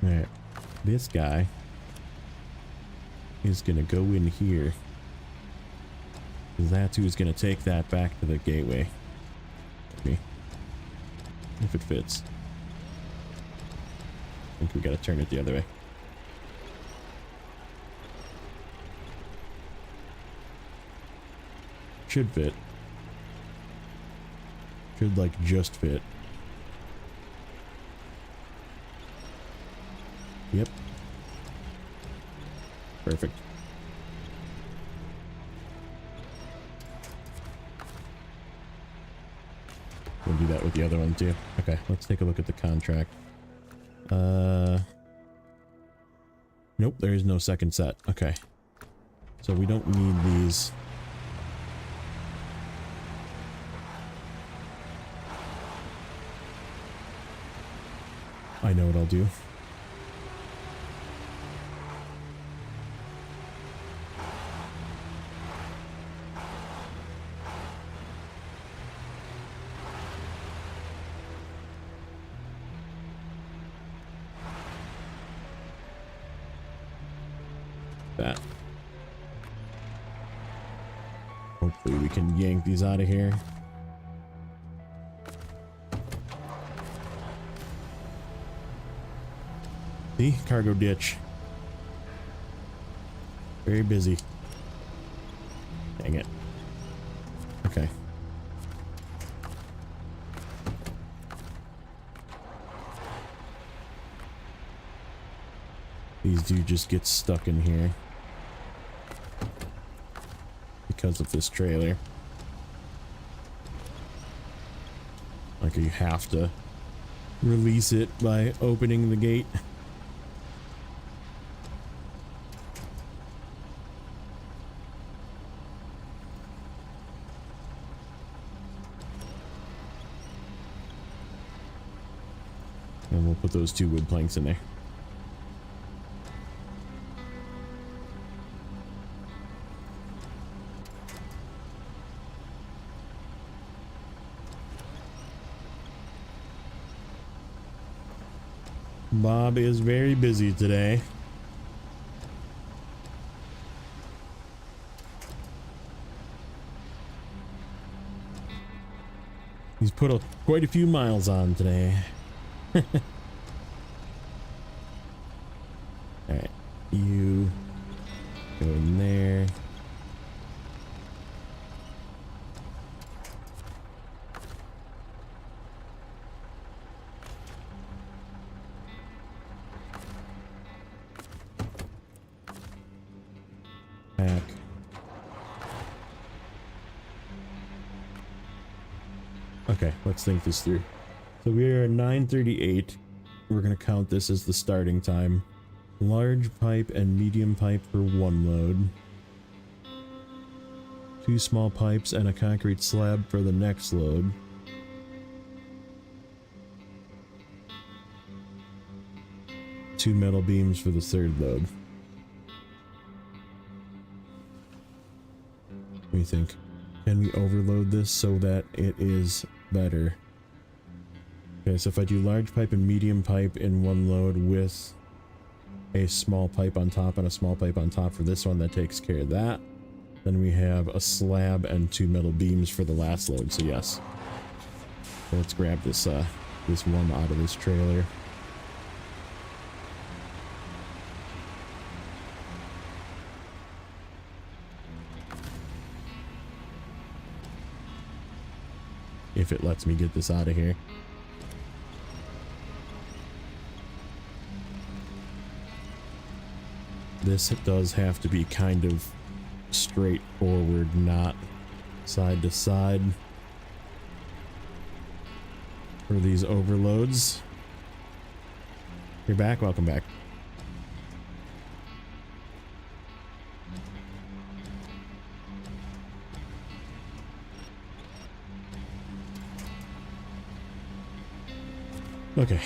Alright, this guy is gonna go in here. That's who's gonna take that back to the gateway. Maybe. If it fits. I think we gotta turn it the other way. Should fit. Should like just fit. Yep. Perfect. We'll do that with the other one too. Okay, let's take a look at the contract. Nope, there is no second set. Okay. So we don't need these. I know what I'll do. That. Hopefully we can yank these out of here. See, cargo ditch. Very busy. Dang it. Okay. These do just get stuck in here because of this trailer. Like you have to release it by opening the gate. And we'll put those 2 wood planks in there. Bob is very busy today. He's put quite a few miles on today. Alright, you go in there. Back. Okay, let's think this through. So we are at 9:38. We're going to count this as the starting time. Large pipe and medium pipe for 1 load. 2 small pipes and a concrete slab for the next load. Two metal beams for the 3rd load. What do you think? Can we overload this so that it is better? Okay, so if I do large pipe and medium pipe in 1 load with a small pipe on top and a small pipe on top for this one, that takes care of that. Then we have a slab and 2 metal beams for the last load, so yes. So let's grab this this one out of this trailer. If it lets me get this out of here. This does have to be kind of straightforward, not side to side for these overloads. You're back? Welcome back. Okay.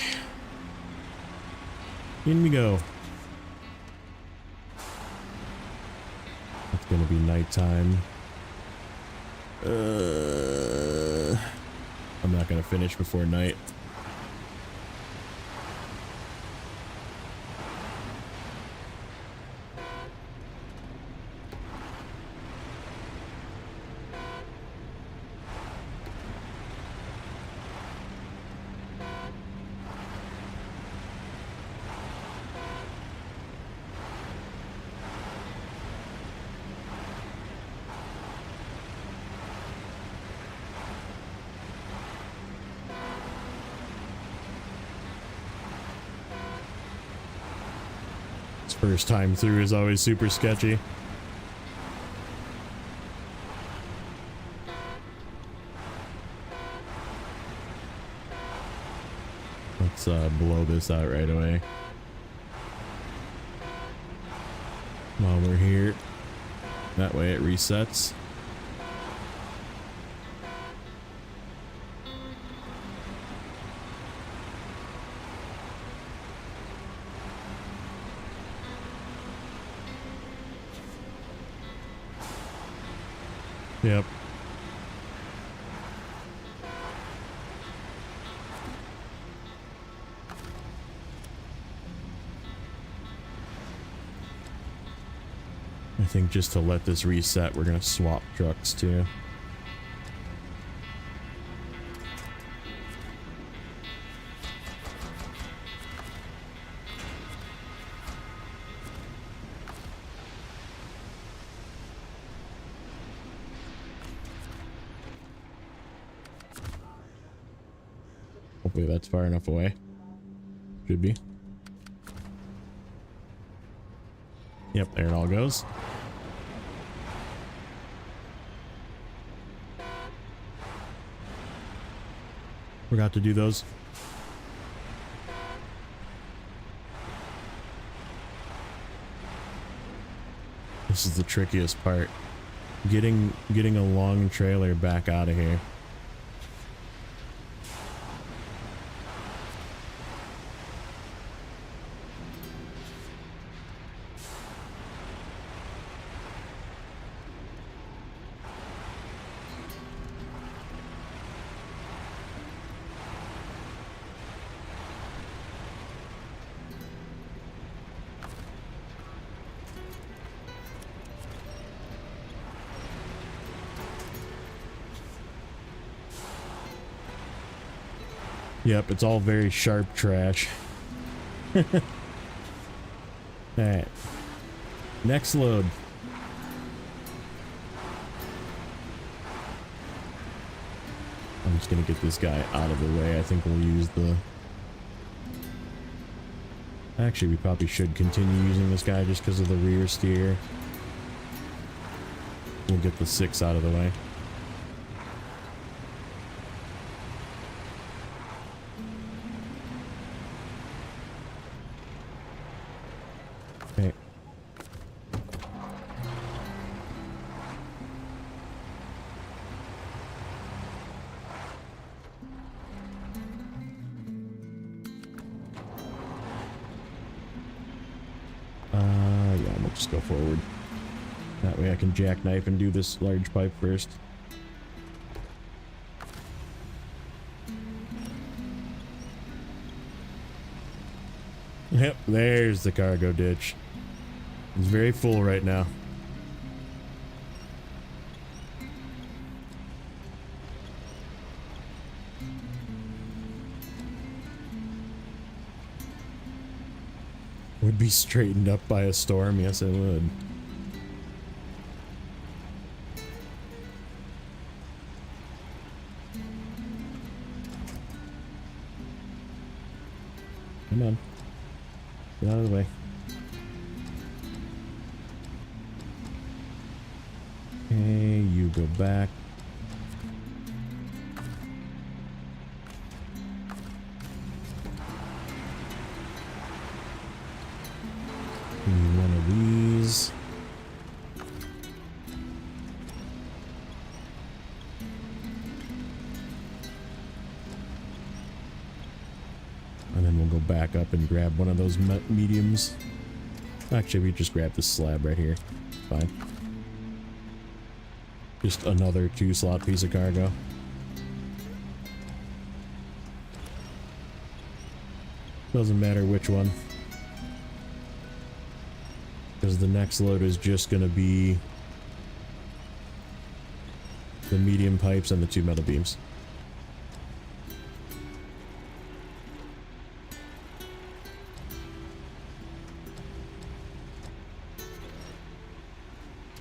In we go. It's gonna be nighttime. I'm not gonna finish before night. First time through is always super sketchy. Let's blow this out right away. While we're here. That way it resets. Yep. I think just to let this reset, we're gonna swap trucks too. Hopefully that's far enough away. Should be. Yep, there it all goes. Forgot to do those. This is the trickiest part. Getting a long trailer back out of here. Yep, it's all very sharp trash. Alright. Next load. I'm just gonna get this guy out of the way. I think we'll use the... Actually, we probably should continue using this guy just because of the rear steer. We'll get the 6 out of the way. Okay. Yeah, we'll just go forward. That way I can jackknife and do this large pipe first. Yep, there's the cargo ditch. It's very full right now. Would be straightened up by a storm? Yes, it would. Come on. Get out of the way. Okay, you go back. Give me one of these. And then we'll go back up and grab one of those mediums. Actually, we just grab this slab right here. Fine. Just another 2-slot piece of cargo. Doesn't matter which one. Because the next load is just going to be the medium pipes and the 2 metal beams.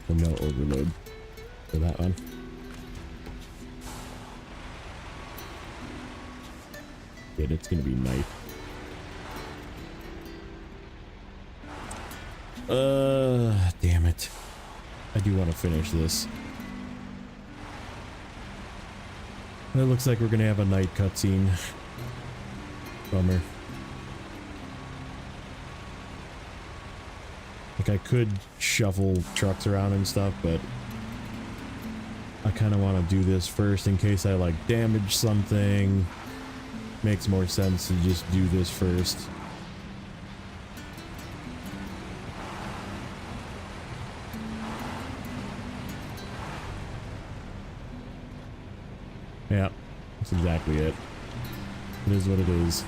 So no overload for that one. Yeah, it's going to be night. Damn it. I do want to finish this. It looks like we're gonna have a night cutscene. Bummer. Like, I could shuffle trucks around and stuff, but I kind of want to do this first in case I, like, damage something. Makes more sense to just do this first. Yeah, that's exactly it. It is what it is.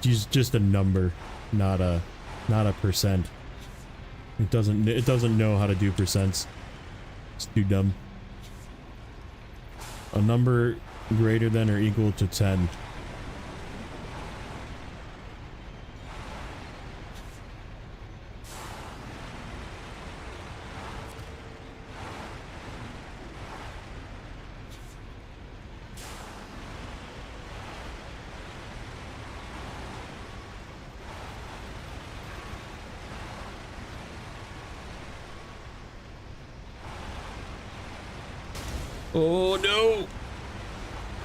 Just a number, not a percent. It doesn't know how to do percents. It's too dumb. A number greater than or equal to 10. Oh no!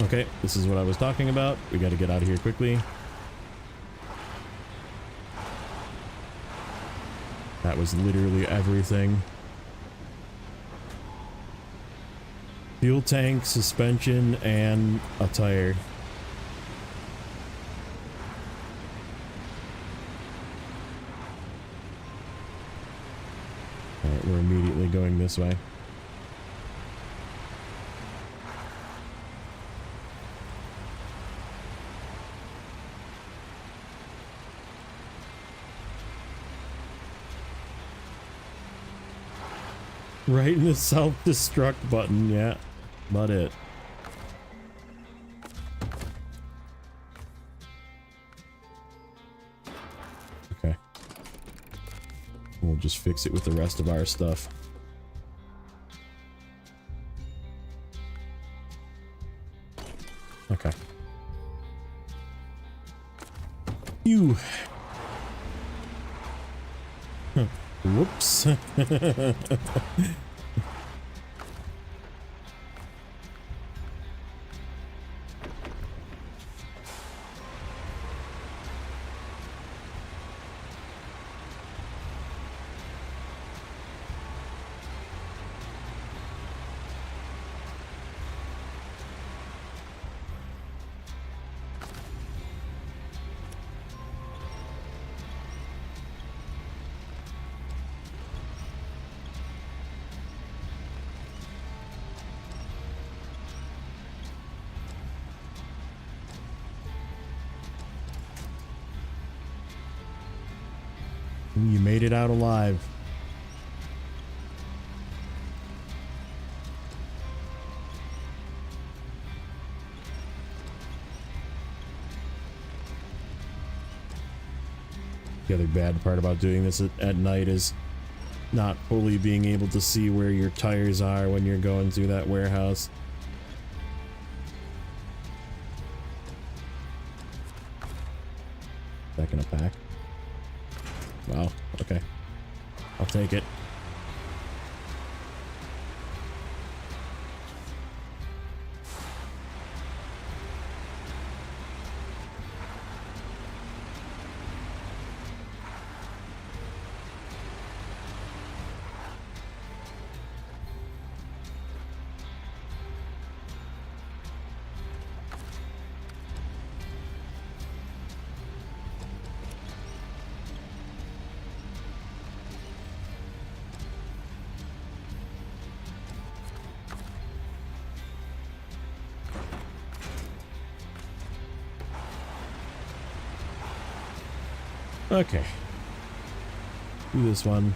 Okay, this is what I was talking about. We got to get out of here quickly. That was literally everything. Fuel tank, suspension, and a tire. Alright, we're immediately going this way. Right in the self-destruct button, yeah. About it. Okay. We'll just fix it with the rest of our stuff. Okay. Phew. Huh. Whoops. You made it out alive. The other bad part about doing this at night is not fully being able to see where your tires are when you're going through that warehouse. Second a pack. Wow, okay. I'll take it. Okay. Do this one.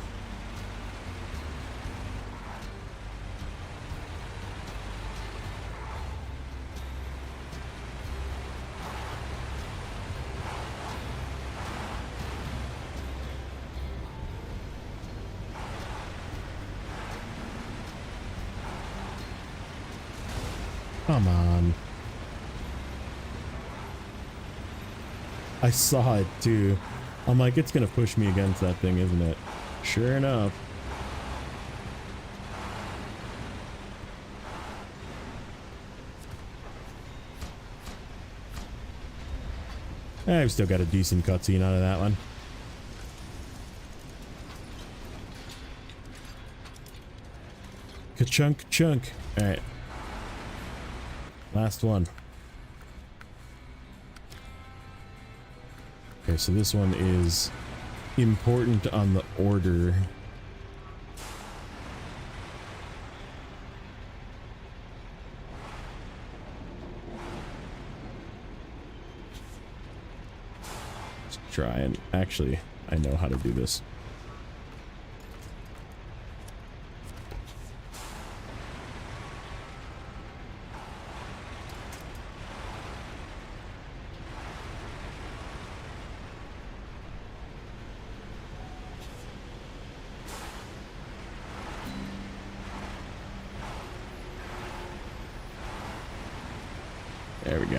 Come on. I saw it too. I'm like, it's gonna push me against that thing, isn't it? Sure enough. I've still got a decent cutscene out of that one. Ka-chunk chunk. Alright. Last one. Okay, so this one is important on the order. try and actually, I know how to do this. There we go.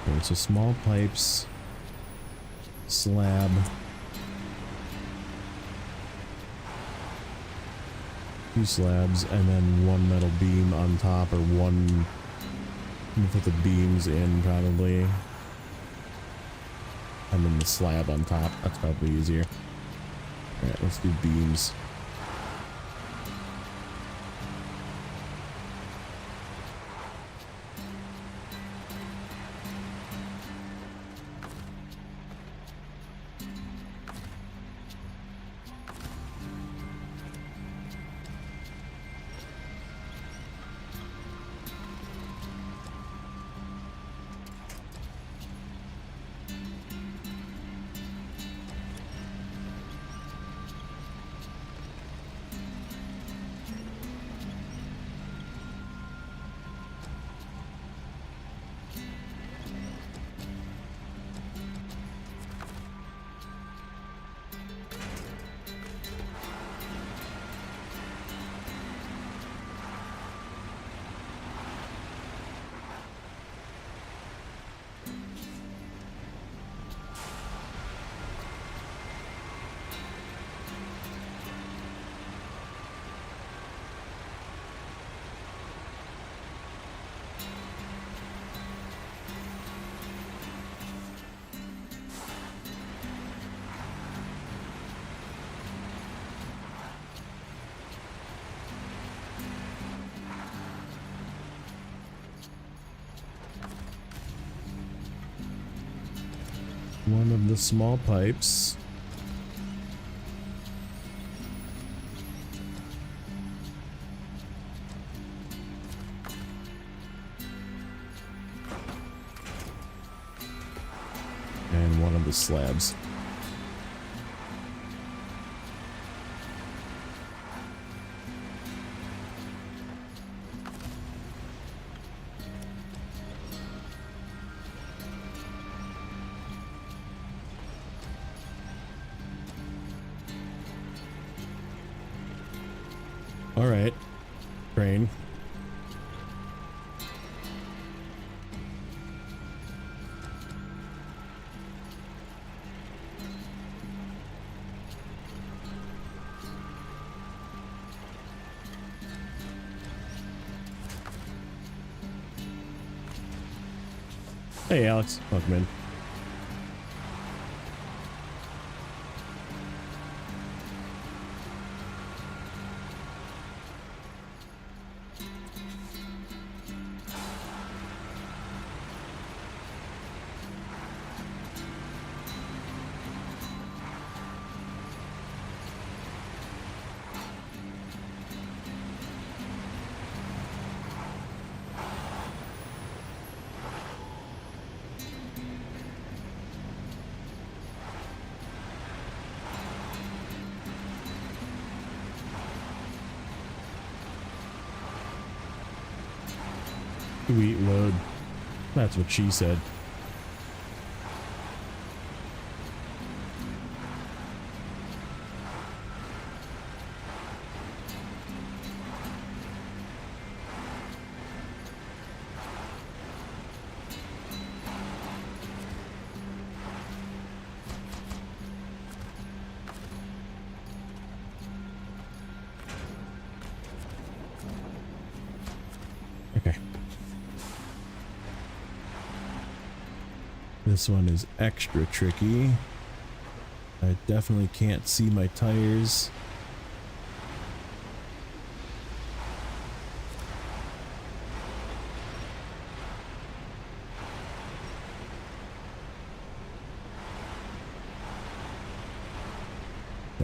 Okay, so small pipes, slab, two slabs, and then one metal beam on top, or one. I'm gonna put the beams in probably. And then the slab on top. That's probably easier. Alright, let's do beams. One of the small pipes. And one of the slabs. All right, crane. Hey, Alex, welcome in. Sweet load. That's what she said. Okay. This one is extra tricky. I definitely can't see my tires.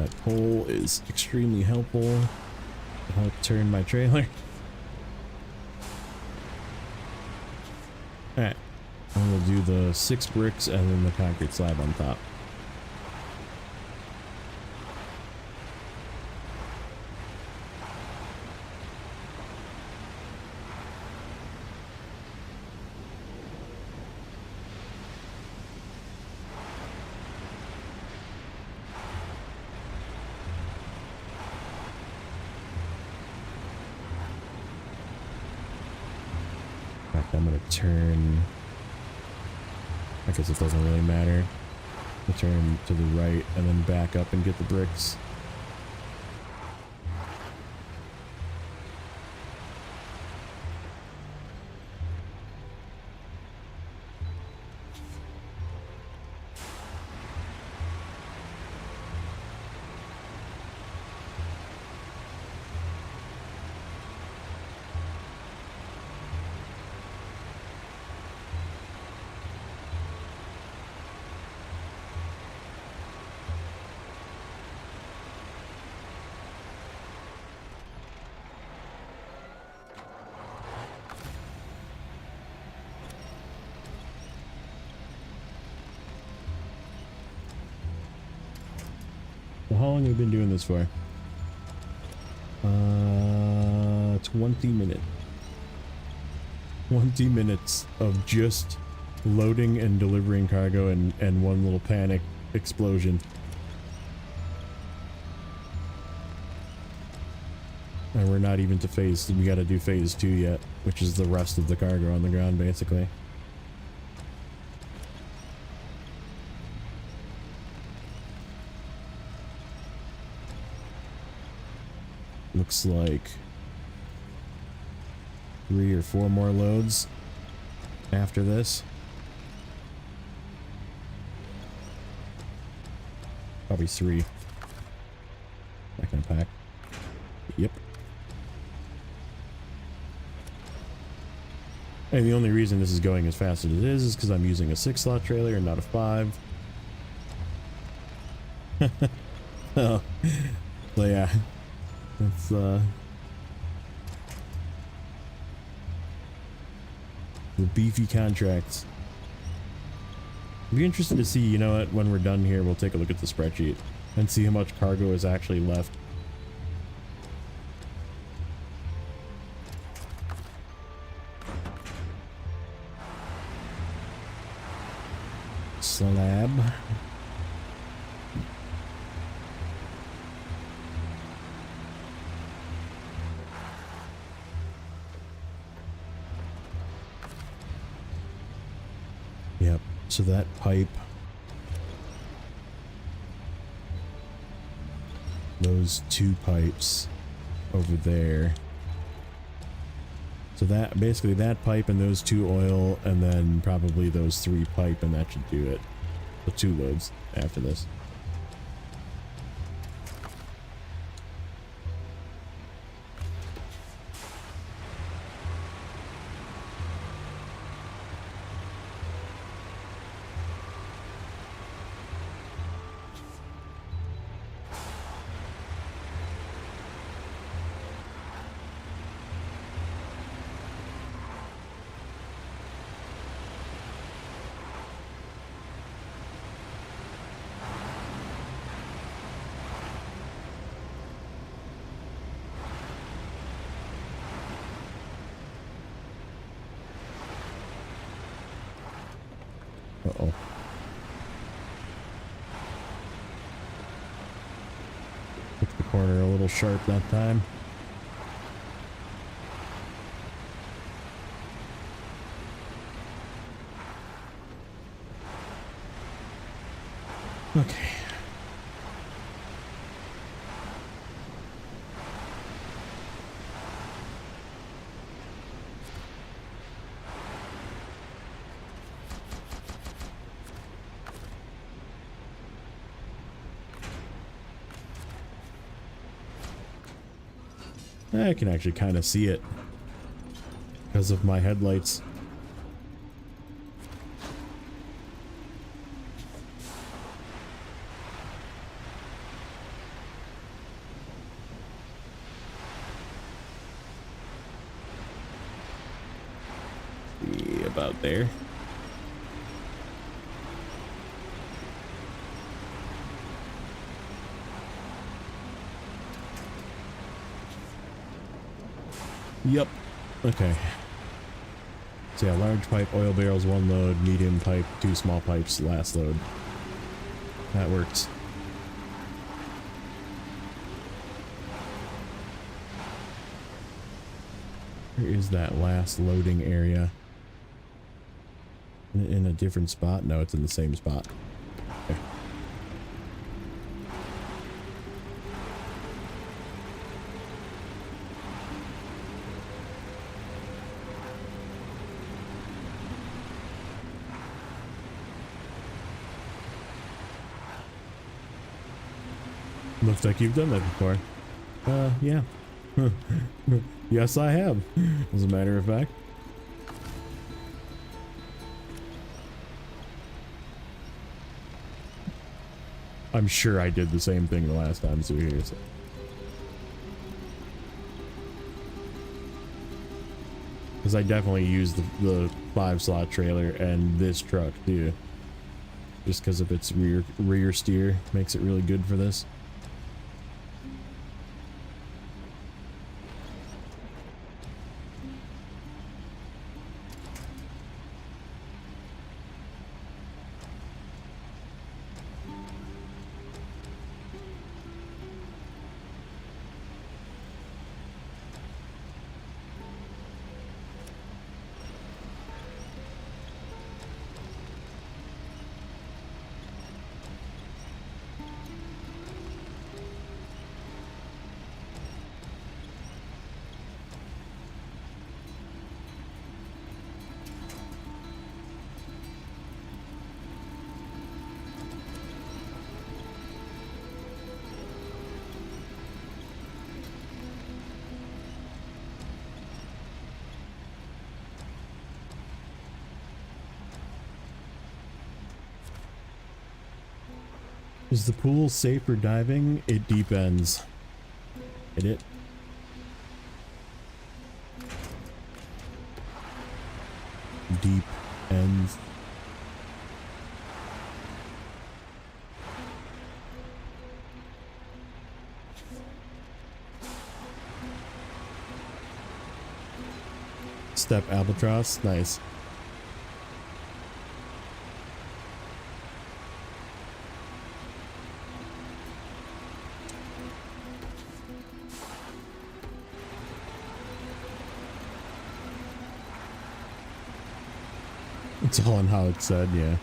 That pole is extremely helpful to help turn my trailer. Alright, and we'll do the 6 bricks and then the concrete slab on top. I'm gonna turn, I guess it doesn't really matter. I'll turn to the right and then back up and get the bricks. How long have we been doing this for? 20 minutes. 20 minutes of just loading and delivering cargo and one little panic explosion. And we're not even to phase, we gotta do phase 2 yet, which is the rest of the cargo on the ground basically. Looks like 3 or 4 more loads after this. Probably 3. Not gonna pack. Yep. And the only reason this is going as fast as it is because I'm using a 6-slot trailer and not a 5. Oh. So yeah. It's the beefy contracts. I'd be interested to see, you know what, when we're done here, we'll take a look at the spreadsheet and see how much cargo is actually left. Slab. Yep, so that pipe, those 2 pipes over there. So that, basically that pipe and those 2 oil, and then probably those 3 pipe, and that should do it. The 2 loads after this. Uh-oh. Took the corner a little sharp that time. Okay. I can actually kind of see it because of my headlights. about there. Yep. Okay. So yeah, large pipe, oil barrels, 1 load, medium pipe, 2 small pipes, last load. That works. Where is that last loading area? In a different spot? No, it's in the same spot. Okay. Looks like you've done that before. Yeah. Yes, I have, as a matter of fact. I'm sure I did the same thing the last time, so here's it. Because I definitely used the 5-slot trailer and this truck too. Just because of its rear steer makes it really good for this. Is the pool safe for diving? It depends. Hit it. Deep ends. Step albatross. Nice. It's all on how it's said, yeah.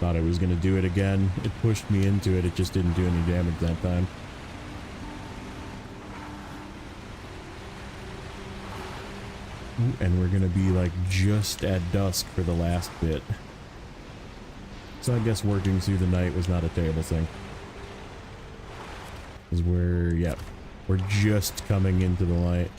Thought I was gonna do it again. It pushed me into it. It just didn't do any damage that time. And we're gonna be like just at dusk for the last bit. So I guess working through the night was not a terrible thing. Because we're just coming into the light.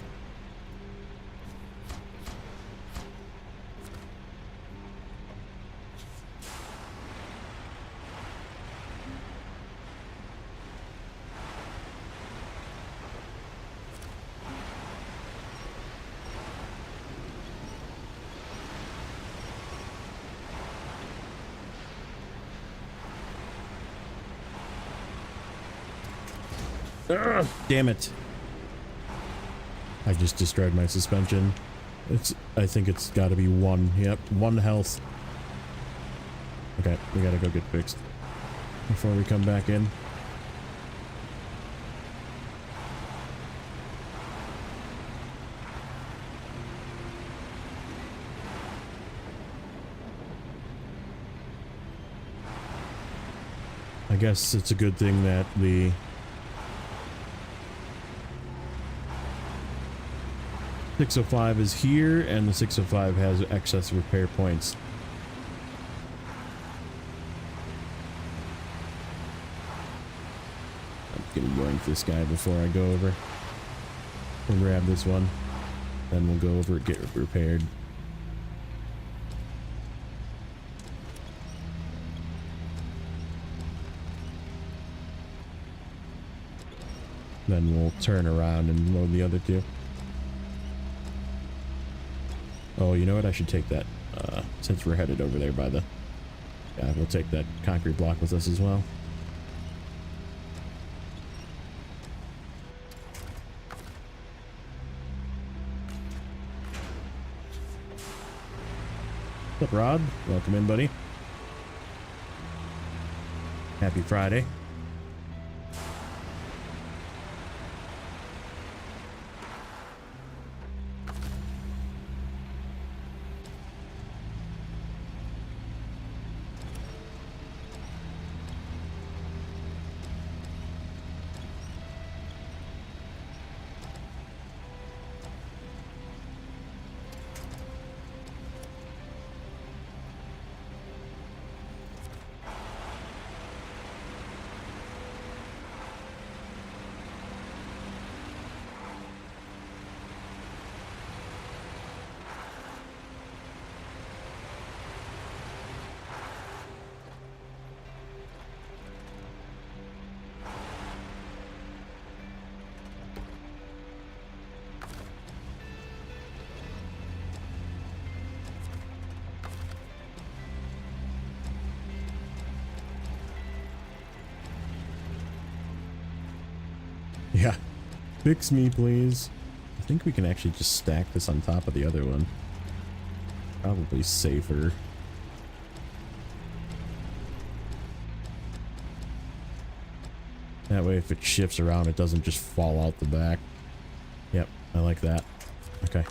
Ugh, damn it. I just destroyed my suspension. I think it's gotta be 1. Yep, 1 health. Okay, we gotta go get fixed before we come back in. I guess it's a good thing that the .605 is here, and the 605 has excess repair points. I'm gonna yoink this guy before I go over. We'll grab this one. Then we'll go over it, get it repaired. Then we'll turn around and load the other two. Oh, you know what? I should take that, since we're headed over there by the... Yeah, we'll take that concrete block with us as well. What's up, Rod? Welcome in, buddy. Happy Friday. Yeah. Fix me, please. I think we can actually just stack this on top of the other one. Probably safer. That way if it shifts around, it doesn't just fall out the back. Yep, I like that. Okay.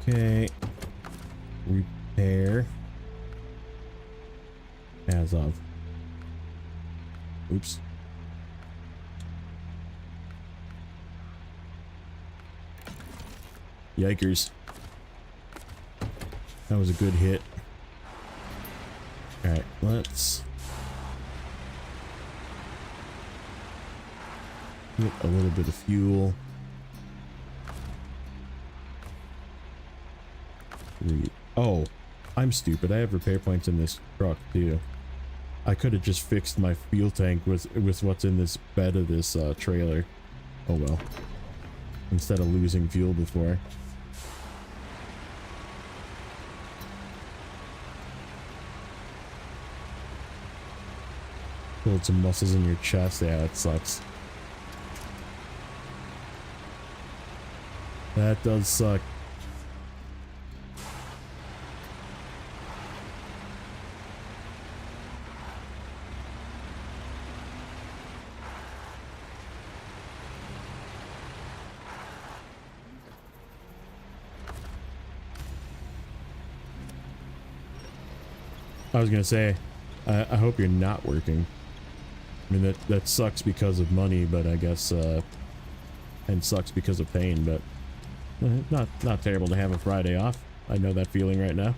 Okay. Repair. As of. Oops. Yikers. That was a good hit. Alright, let's get a little bit of fuel. Oh, I'm stupid. I have repair points in this truck too. I could have just fixed my fuel tank with what's in this bed of this trailer. Oh well. Instead of losing fuel before. Build some muscles in your chest. Yeah, that sucks. That does suck. I was gonna say, I hope you're not working. I mean, that sucks because of money, but I guess, and sucks because of pain, but not terrible to have a Friday off. I know that feeling right now.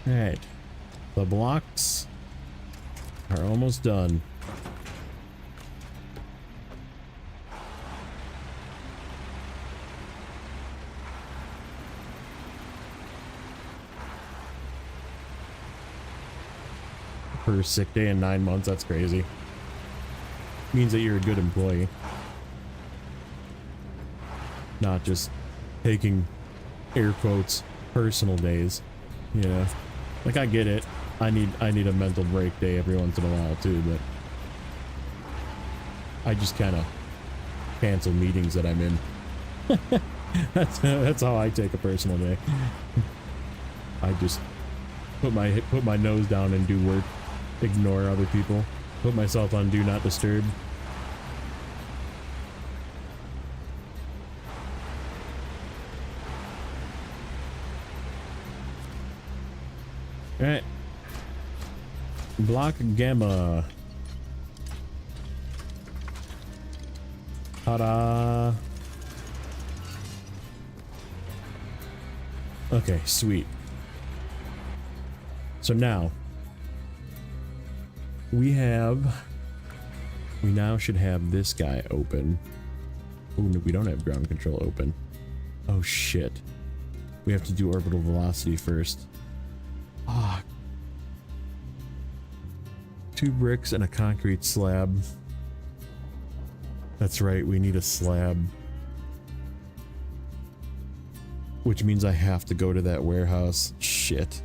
Alright, the blocks are almost done. First sick day in 9 months, that's crazy. Means that you're a good employee. Not just taking, air quotes, personal days. You know, like I get it. I need a mental break day every once in a while too, but I just kind of cancel meetings that I'm in. That's how I take a personal day. I just put my nose down and do work. Ignore other people. Put myself on do not disturb. Alright. Block Gamma. Ta-da! Okay, sweet. So now we now should have this guy open. Ooh, we don't have ground control open. Oh shit. We have to do orbital velocity first. Ah. 2 bricks and a concrete slab. That's right, we need a slab. Which means I have to go to that warehouse. Shit.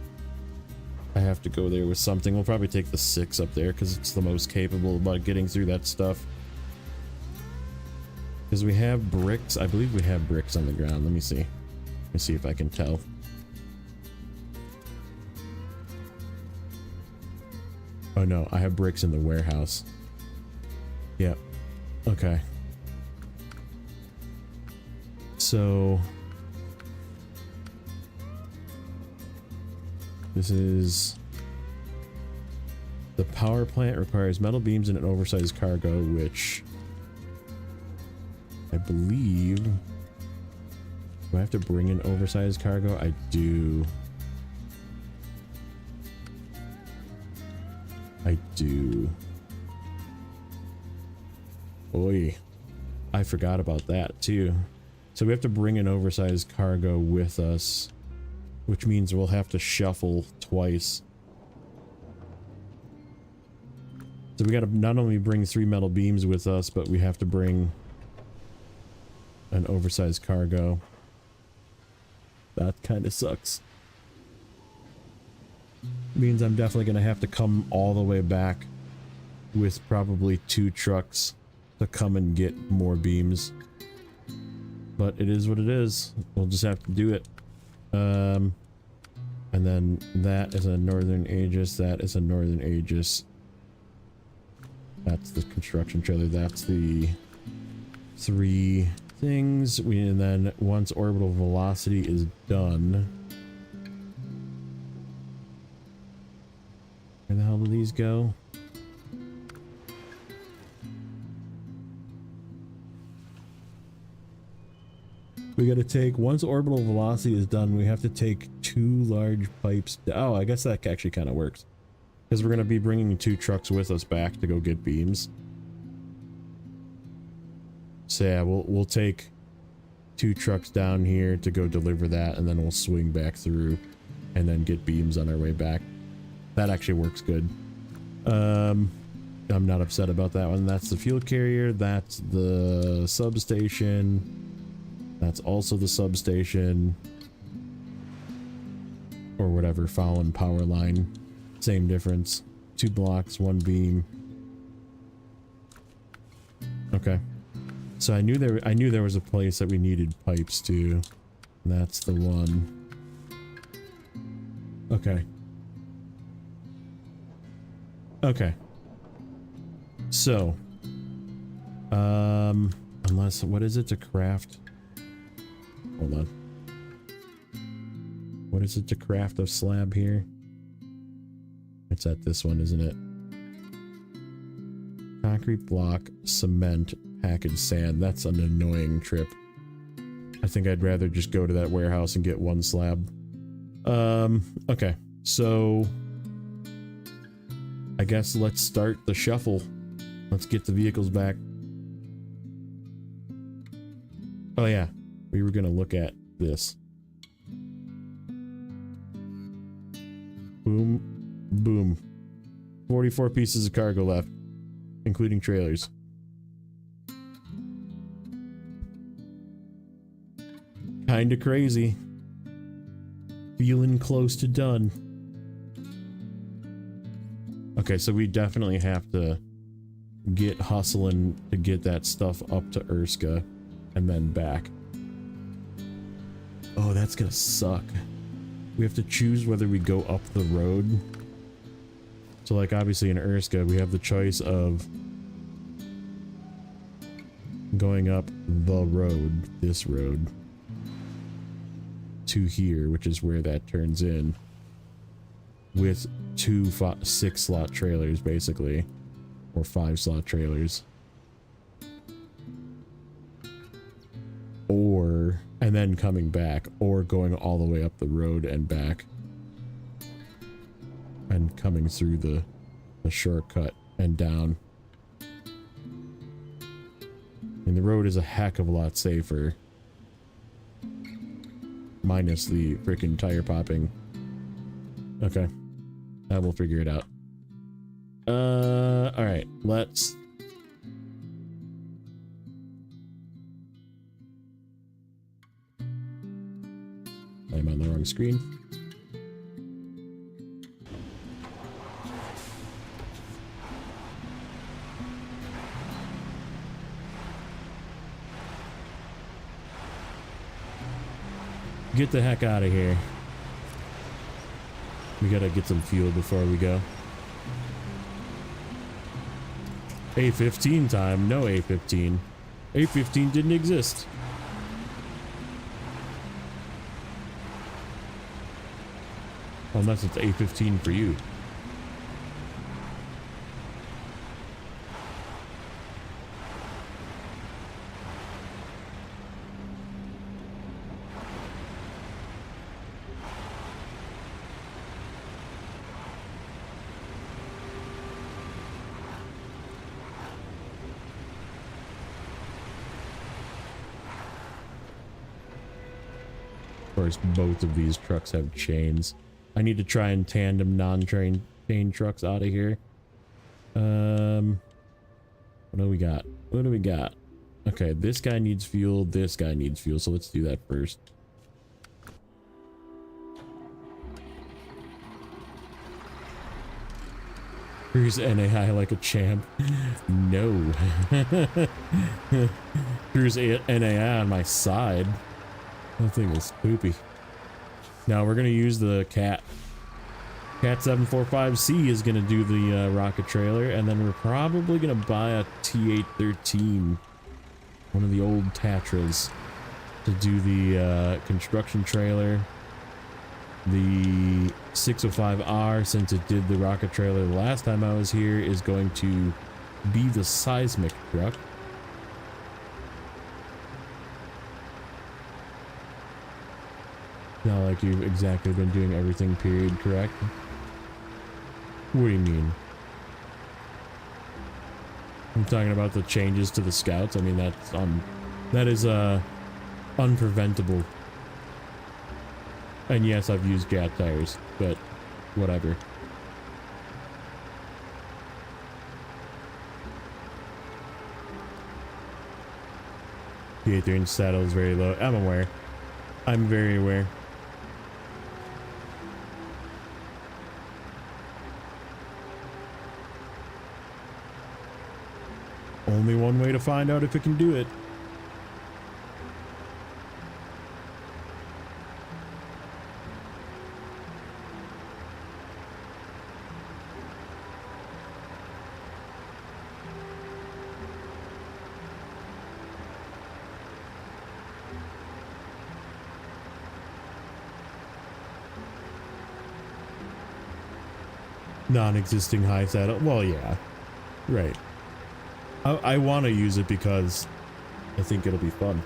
I have to go there with something. We'll probably take the 6 up there because it's the most capable about getting through that stuff. Because we have bricks. I believe we have bricks on the ground. Let me see. Let me see if I can tell. Oh no, I have bricks in the warehouse. Yep. Okay. So this is the power plant requires metal beams and an oversized cargo, which I believe. Do I have to bring an oversized cargo? I do. I do. Oi. I forgot about that too. So we have to bring an oversized cargo with us, which means we'll have to shuffle twice. So we gotta not only bring 3 metal beams with us, but we have to bring an oversized cargo. That kind of sucks. Means I'm definitely gonna have to come all the way back with probably 2 trucks to come and get more beams. But it is what it is. We'll just have to do it. And then that is a northern Aegis, that is a northern Aegis. That's the construction trailer, that's the 3 things. And then once orbital velocity is done, where the hell do these go? We gotta take, once orbital velocity is done, we have to take 2 large pipes. Oh, I guess that actually kind of works. Because we're gonna be bringing 2 trucks with us back to go get beams. So yeah, we'll take 2 trucks down here to go deliver that, and then we'll swing back through and then get beams on our way back. That actually works good. I'm not upset about that one. That's the fuel carrier, that's the substation. That's also the substation. Or whatever, Fallon power line. Same difference. 2 blocks, 1 beam. Okay. So I knew there was a place that we needed pipes to. That's the one. Okay. Okay. So unless, what is it to craft? Hold on. What is it to craft a slab here? It's at this one, isn't it? Concrete block, cement, packaged sand. That's an annoying trip. I think I'd rather just go to that warehouse and get 1 slab. Okay. So I guess let's start the shuffle. Let's get the vehicles back. Oh yeah, we were gonna look at this. Boom, boom. 44 pieces of cargo left, including trailers. Kinda crazy. Feeling close to done. Okay, so we definitely have to get hustling to get that stuff up to Urska and then back. Oh, that's gonna suck. We have to choose whether we go up the road. So like obviously in Urska we have the choice of going up the road, this road, to here, which is where that turns in, with 2 6-slot trailers basically, or 5-slot trailers. Or and then coming back, or going all the way up the road and back and coming through the shortcut and down. And the road is a heck of a lot safer, minus the freaking tire popping. Okay, we'll figure it out. All right, let's. I'm on the wrong screen. Get the heck out of here. We gotta get some fuel before we go. A15 time. No A15. A15 didn't exist. Unless it's A15 for you. Of course, both of these trucks have chains. I need to try and tandem non-train chain trucks out of here. What do we got? What do we got? Okay, this guy needs fuel, this guy needs fuel, so let's do that first. Here's NAI like a champ. No. Here's NAI on my side. That thing is poopy. Now we're gonna use the Cat 745C is gonna do the rocket trailer, and then we're probably gonna buy a T813, one of the old Tatras, to do the construction trailer. The 605R, since it did the rocket trailer the last time I was here, is going to be the seismic truck. Not like you've exactly been doing everything period correct. What do you mean? I'm talking about the changes to the scouts. I mean, that is unpreventable. And yes, I've used gap tires, but whatever. The 8-inch saddle is very low. I'm aware. I'm very aware. Only one way to find out if it can do it. Non-existing high saddle. Well, yeah, right. I want to use it because I think it'll be fun.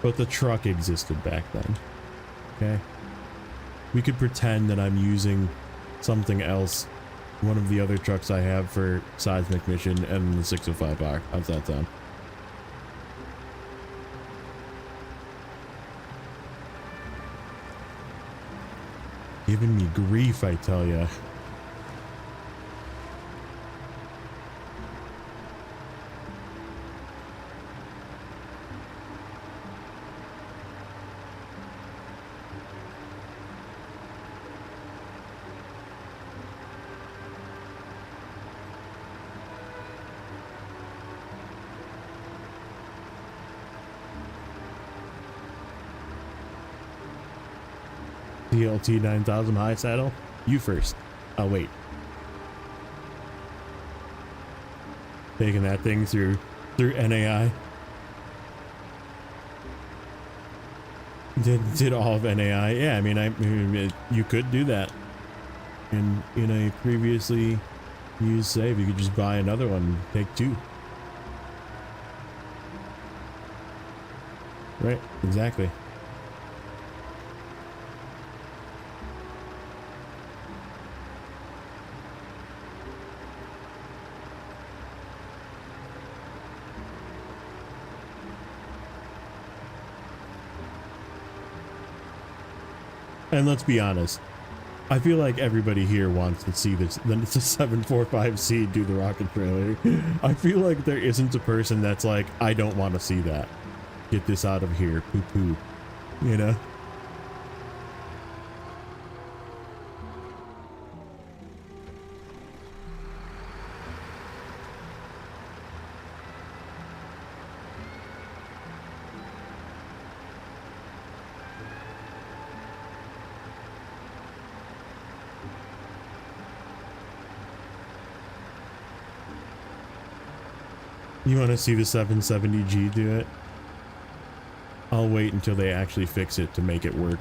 But the truck existed back then. Okay. We could pretend that I'm using something else, one of the other trucks I have for seismic mission, and the 605R. How's that sound? Giving me grief, I tell ya. DLT 9000 high saddle? You first. Oh, wait. Taking that thing through NAI. Did all of NAI. Yeah, I mean, you could do that. In a previously used save, you could just buy another one, take two. Right, exactly. And let's be honest, I feel like everybody here wants to see this. Then it's a 745C do the rocket trailer. I feel like there isn't a person that's like, I don't want to see that. Get this out of here, poo poo. You know? You want to see the 770G do it? I'll wait until they actually fix it to make it work.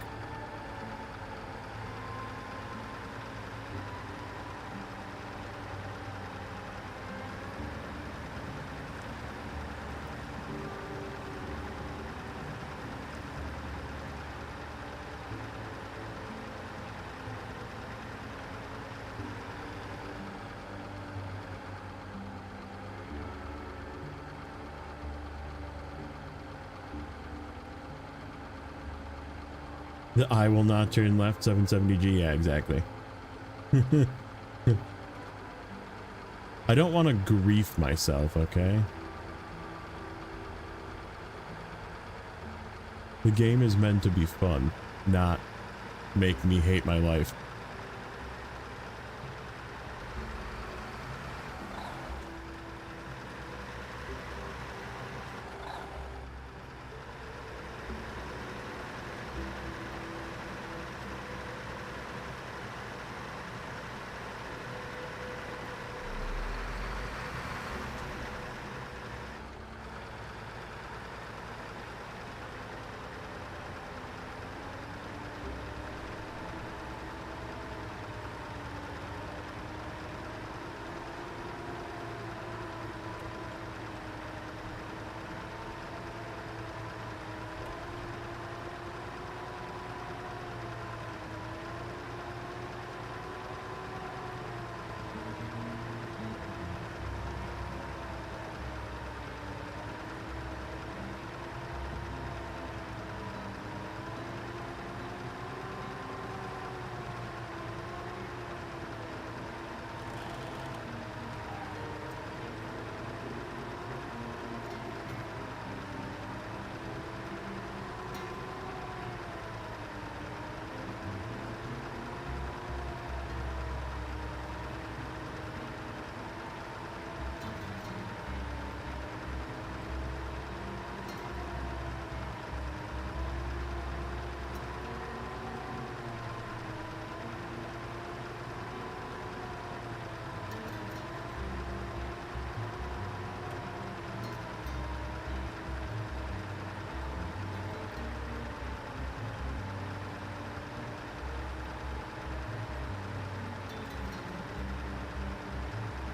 The I will not turn left 770G. Yeah, exactly. I don't want to grief myself, okay? The game is meant to be fun, not make me hate my life.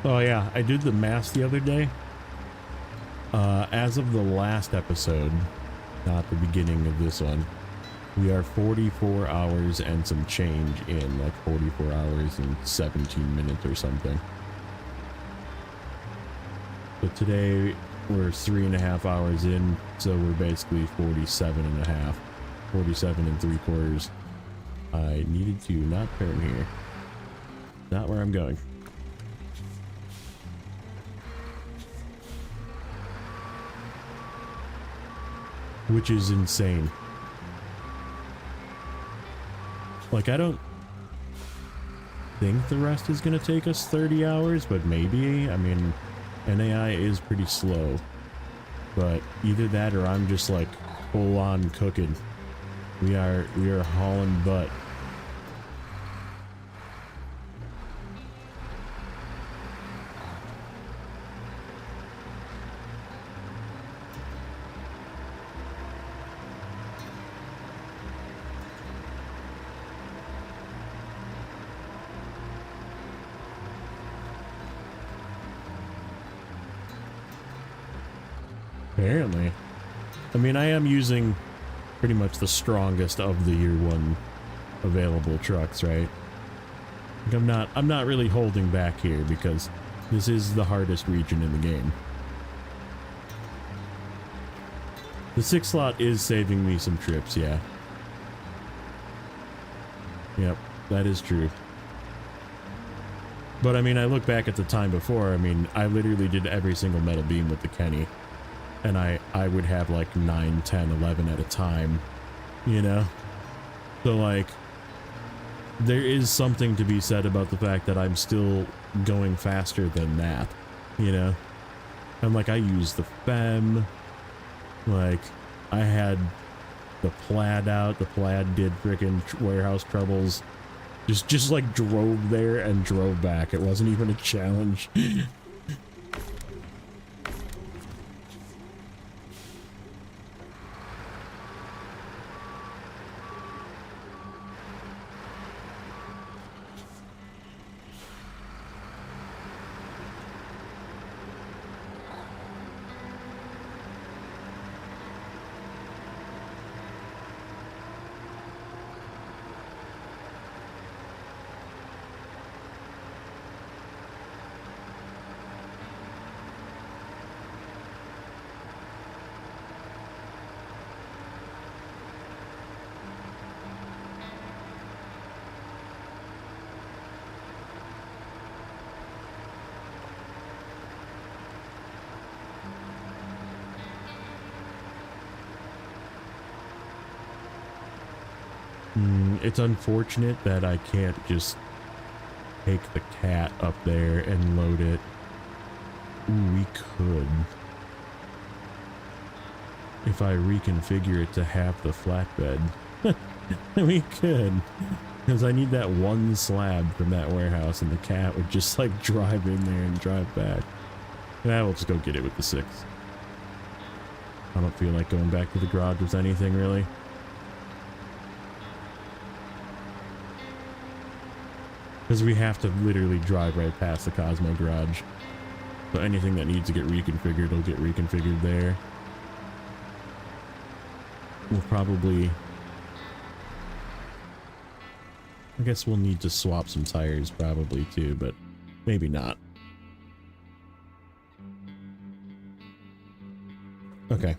Oh yeah, I did the math the other day. As of the last episode, not the beginning of this one, we are 44 hours and some change in, like 44 hours and 17 minutes or something. But today we're 3.5 hours in, so we're basically 47.5, 47 3/4. I needed to not turn here. Not where I'm going. Which is insane. Like, I don't think the rest is going to take us 30 hours, but maybe. I mean, NAI is pretty slow. But either that or I'm just like full on cooking. We are hauling butt. Apparently. I mean, I am using pretty much the strongest of the year one available trucks, right? Like I'm not really holding back here because this is the hardest region in the game. The 6 slot is saving me some trips, yeah. Yep, that is true. But I mean, I look back at the time before, I mean, I literally did every single metal beam with the Kenny. And I would have like 9, 10, 11 at a time, you know? So like, there is something to be said about the fact that I'm still going faster than that, you know? And like, I used the FEM, like, I had the Plaid out, the Plaid did frickin' warehouse troubles. Just like drove there and drove back. It wasn't even a challenge. It's unfortunate that I can't just take the cat up there and load it. Ooh, we could. If I reconfigure it to have the flatbed. We could. Because I need that one slab from that warehouse and the cat would just like drive in there and drive back. Yeah, we'll just go get it with the 6. I don't feel like going back to the garage with anything really. Because we have to literally drive right past the Cosmo garage. So anything that needs to get reconfigured will get reconfigured there. We'll probably... I guess we'll need to swap some tires probably too, but maybe not. Okay.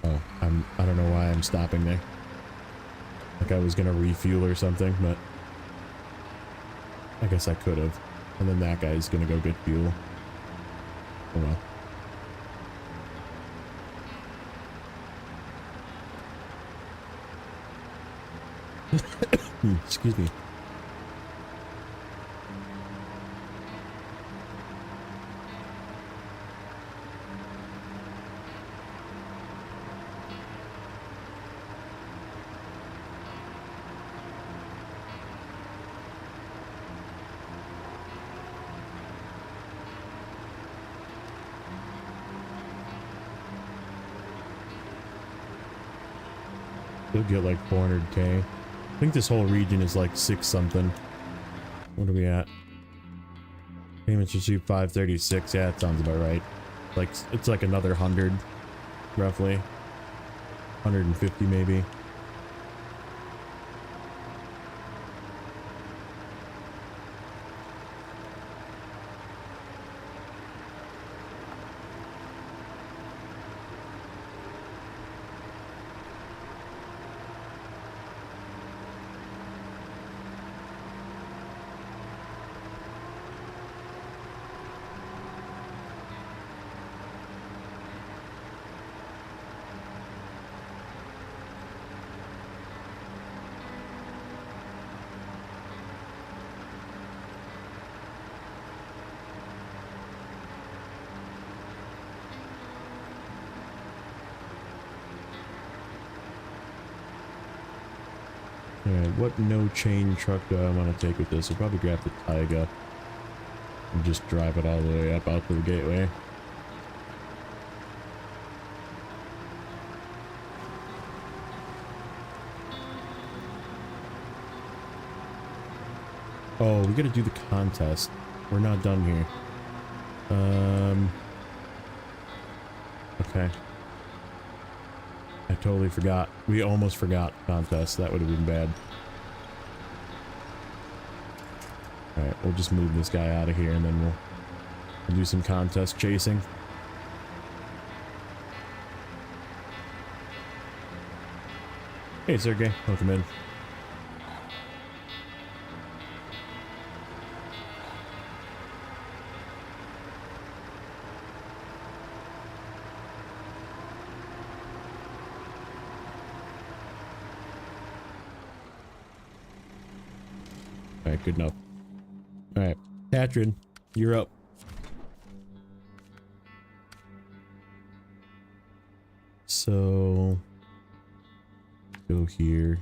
Oh, I don't know why I'm stopping there. Like I was gonna refuel or something, but I guess I could have. And then that guy's gonna go get fuel. Oh well. Excuse me. You'll get like 400k. I think this whole region is like 6 something. What are we at? Payments received 536. Yeah, that sounds about right. Like it's like another 100, roughly. 150 maybe. Alright, what no chain truck do I want to take with this? I'll probably grab the Taiga and just drive it all the way up out to the gateway. Oh, we gotta do the contest. We're not done here. Okay. I totally forgot. We almost forgot contest. That would have been bad. Alright, we'll just move this guy out of here and then we'll do some contest chasing. Hey Sergey, welcome in. Alright, good enough. Alright, Katrin, you're up. So, go here.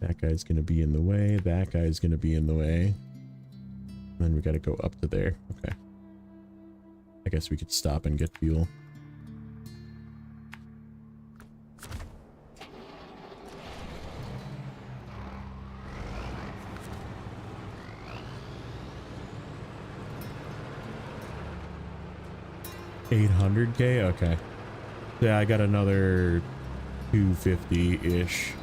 That guy's gonna be in the way. That guy's gonna be in the way. And then we gotta go up to there. Okay. I guess we could stop and get fuel. $800K? Okay. Yeah, I got another 250-ish.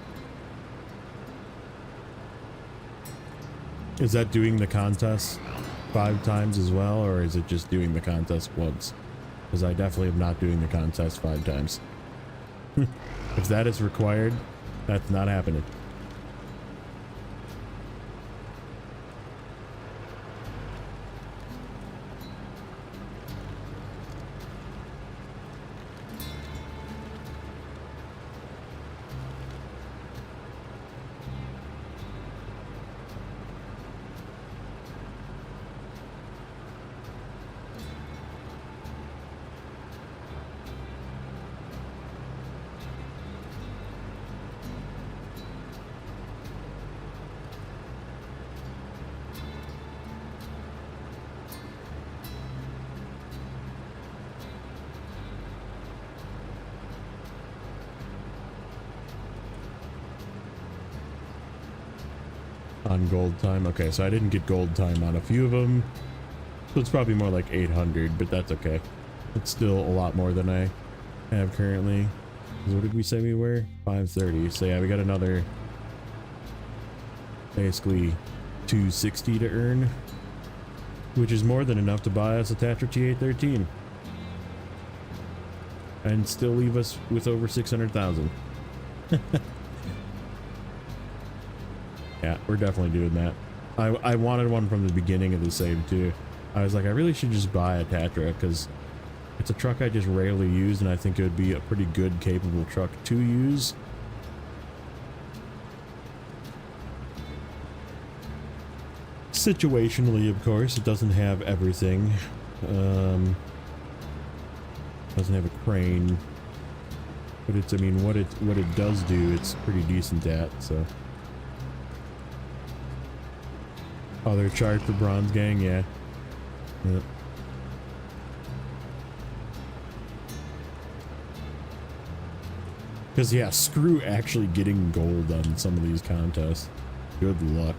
Is that doing the contest 5 times as well, or is it just doing the contest once? Because I definitely am not doing the contest 5 times. If that is required, that's not happening. On gold time. Okay, so I didn't get gold time on a few of them. So it's probably more like 800, but that's okay. It's still a lot more than I have currently. So what did we say we were? 530. So yeah, we got another basically 260 to earn, which is more than enough to buy us a Tatra T813 and still leave us with over 600,000. Yeah, we're definitely doing that. I wanted one from the beginning of the save too. I was like, I really should just buy a Tatra because it's a truck I just rarely use, and I think it would be a pretty good, capable truck to use. Situationally, of course, it doesn't have everything. Doesn't have a crane, but it's, I mean, what it does do, it's pretty decent at. So. Oh, they're charged for Bronze Gang, yeah. Yep. Because, yeah, screw actually getting gold on some of these contests. Good luck.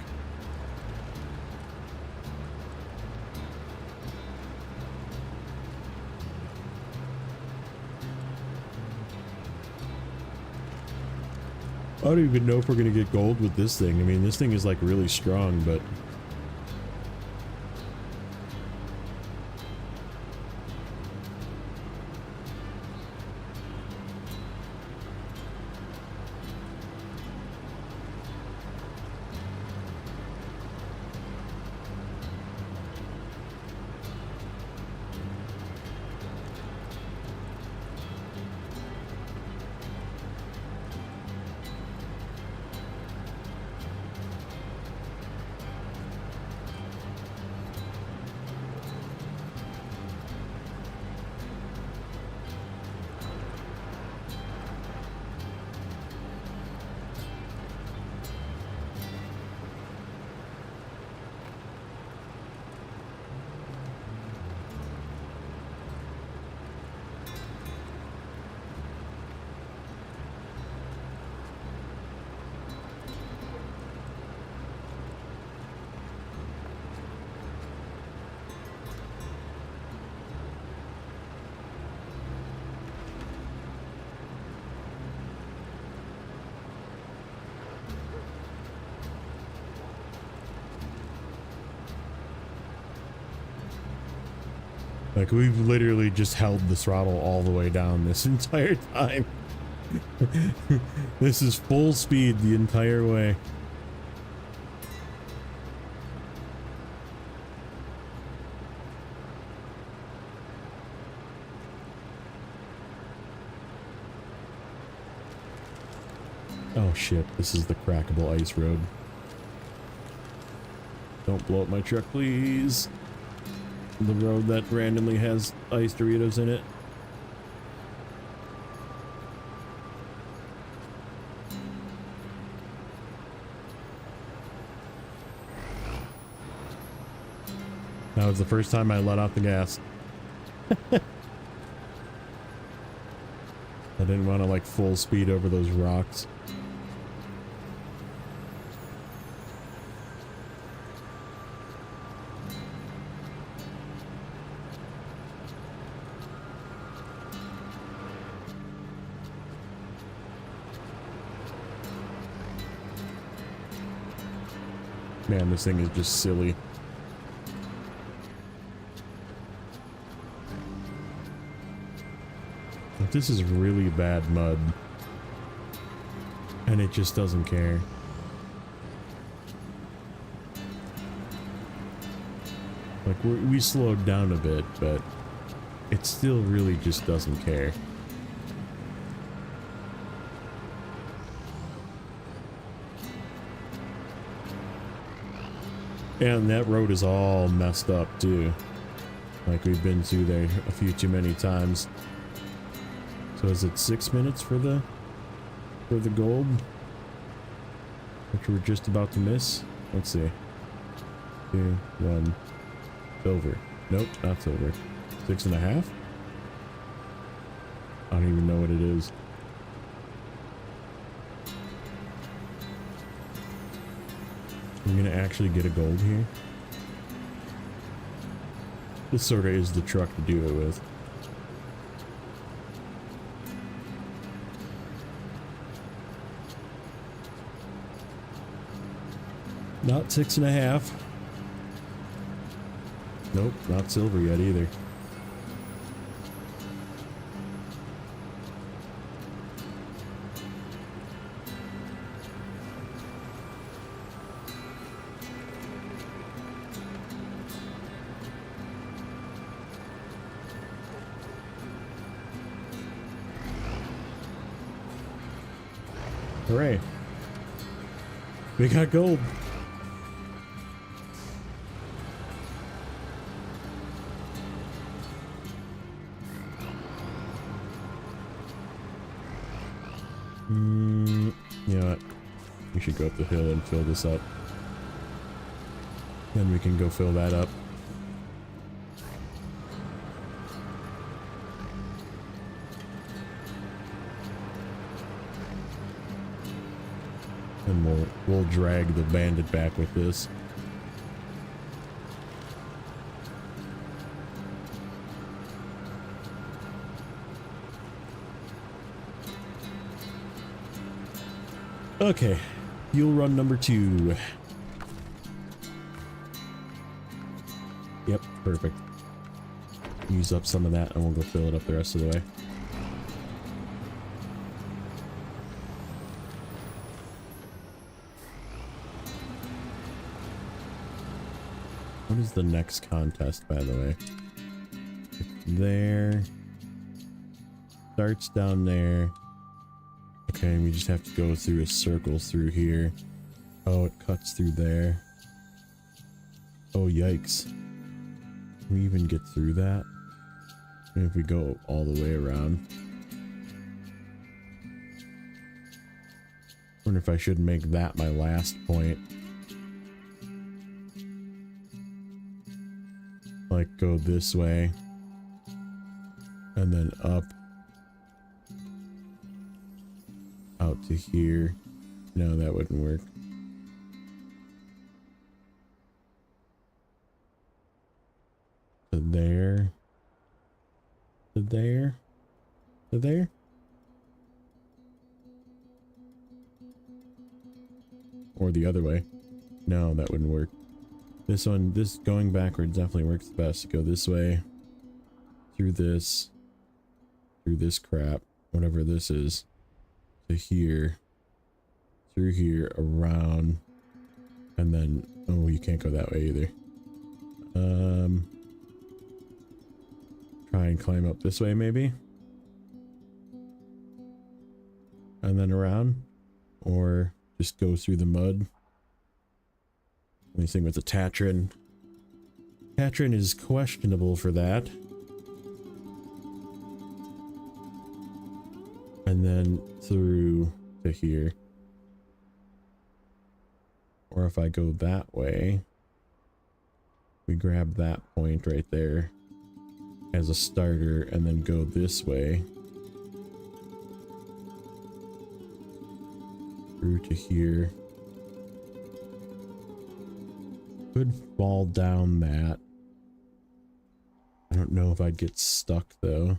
I don't even know if we're going to get gold with this thing. I mean, this thing is, like, really strong, but... Like, we've literally just held the throttle all the way down this entire time. This is full speed the entire way. Oh shit, this is the crackable ice road. Don't blow up my truck, please. The road that randomly has ice Doritos in it. That was the first time I let off the gas. I didn't want to like full speed over those rocks. Man, this thing is just silly. Like, this is really bad mud. And it just doesn't care. Like, we slowed down a bit, but it still really just doesn't care. And that road is all messed up too. Like, we've been through there a few too many times. So is it 6 minutes for the gold? Which we're just about to miss? Let's see. 2, 1. Silver. Nope, not silver. 6.5? I don't even know what it is. We're gonna actually get a gold here. This sort of is the truck to do it with. Not 6.5. Nope, not silver yet either. Hooray. We got gold. You know what? We should go up the hill and fill this up. Then we can go fill that up. And we'll drag the bandit back with this. Okay, fuel run number 2. Yep, perfect. Use up some of that and we'll go fill it up the rest of the way. What is the next contest, by the way? It's there. Starts down there. Okay, we just have to go through a circle through here. Oh, it cuts through there. Oh, yikes. Can we even get through that? Maybe if we go all the way around. Wonder if I should make that my last point. Like, go this way. And then up. Out to here. No, that wouldn't work. To there. To there. To there. Or the other way. No, that wouldn't work. This one, this going backwards definitely works the best. Go this way. through this crap, whatever this is, to here, through here, around, and then, oh, you can't go that way either. Try and climb up this way maybe, and then around, or just go through the mud. Only thing with the Tatrin is questionable for that. And then through to here. Or if I go that way, we grab that point right there as a starter and then go this way. Through to here. Could fall down that. I don't know if I'd get stuck though.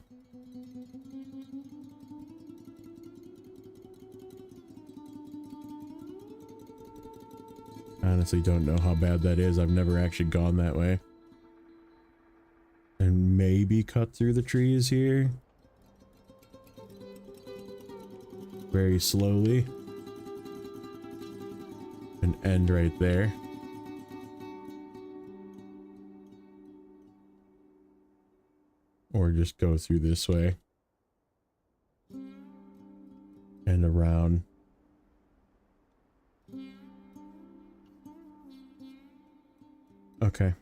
Honestly don't know how bad that is. I've never actually gone that way. And maybe cut through the trees here. Very slowly. And end right there. Or just go through this way. And around. Okay.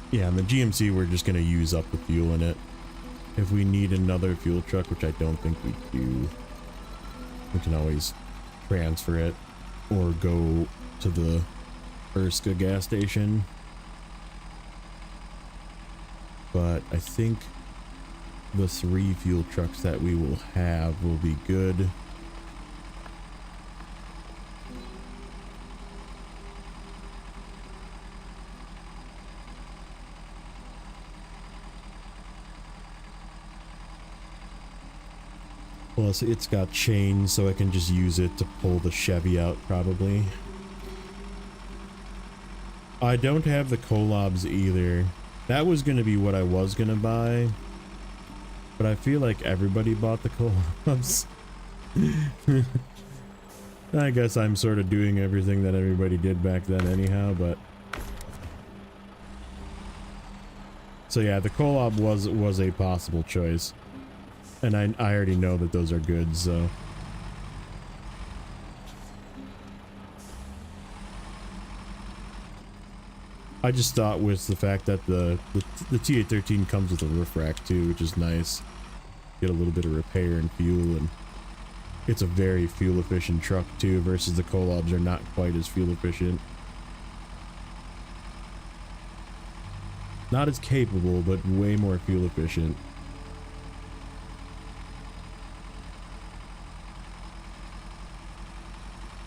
Yeah, and the GMC, we're just going to use up the fuel in it. If we need another fuel truck, which I don't think we do, we can always transfer it or go to the Erska gas station. But I think the 3 fuel trucks that we will have will be good. Plus, it's got chains, so I can just use it to pull the Chevy out, probably. I don't have the Kolobs either. That was going to be what I was going to buy. But I feel like everybody bought the Kolobs. I guess I'm sort of doing everything that everybody did back then anyhow, but... So yeah, the Kolob was a possible choice. And I already know that those are good, so... I just thought with the fact that the T813 comes with a roof rack too, which is nice. Get a little bit of repair and fuel, and it's a very fuel efficient truck too, versus the Kolobs are not quite as fuel efficient. Not as capable, but way more fuel efficient.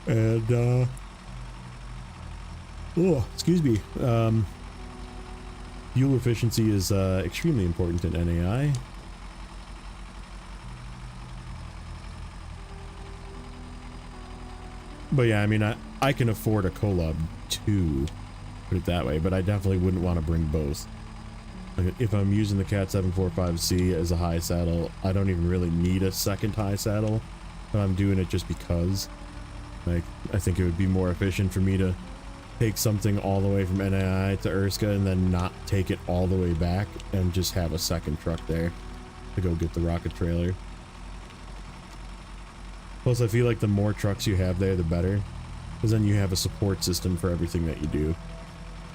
And, oh, excuse me. Fuel efficiency is extremely important in NAI. But yeah, I mean, I can afford a Kolob too. Put it that way, but I definitely wouldn't want to bring both. Like, if I'm using the Cat 745C as a high saddle, I don't even really need a second high saddle, but I'm doing it just because. Like, I think it would be more efficient for me to take something all the way from NAI to Urska and then not take it all the way back and just have a second truck there to go get the rocket trailer. Plus, I feel like the more trucks you have there, the better, because then you have a support system for everything that you do.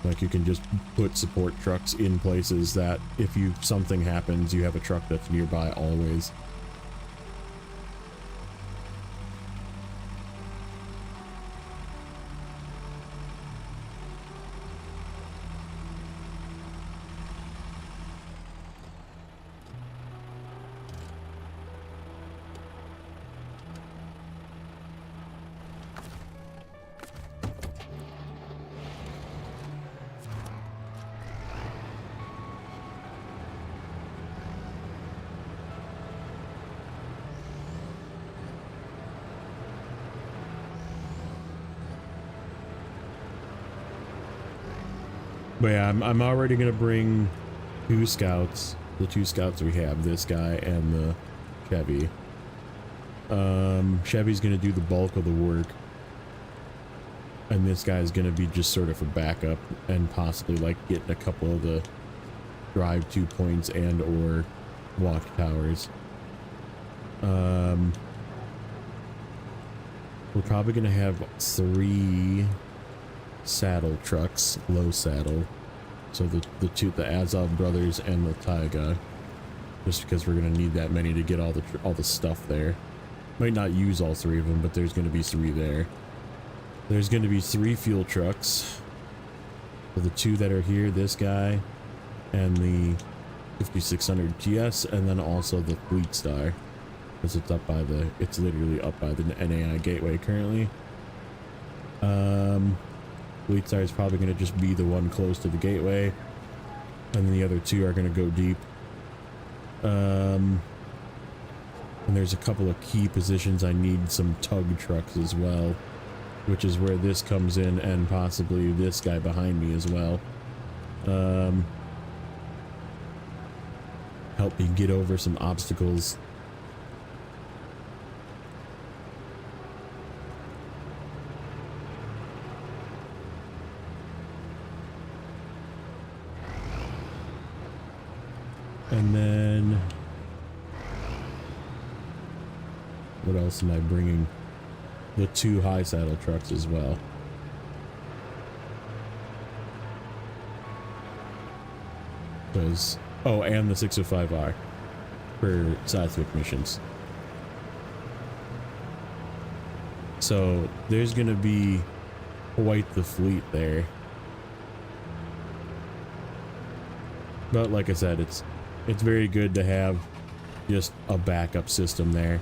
Like, you can just put support trucks in places that if something happens, you have a truck that's nearby always. But yeah, I'm already gonna bring two scouts. The two scouts we have, this guy and the Chevy. Chevy's gonna do the bulk of the work, and this guy's gonna be just sort of a backup and possibly like getting a couple of the drive to points and or walk towers. We're probably gonna have 3 saddle trucks, low saddle, so the Azov brothers and the Taiga, just because we're gonna need that many to get all the stuff there. Might not use all 3 of them, but there's gonna be 3 there. There's gonna be 3 fuel trucks, so the 2 that are here, this guy and the 5600 TS, and then also the Fleet Star, because it's literally up by the NAI gateway currently. Fleet Star is probably going to just be the one close to the gateway, and then the other 2 are going to go deep. And there's a couple of key positions I need some tug trucks as well, which is where this comes in, and possibly this guy behind me as well. Help me get over some obstacles. And then what else am I bringing? The 2 high saddle trucks as well. Because, oh, and the 605R for seismic missions. So there's gonna be quite the fleet there. But like I said, it's very good to have just a backup system there.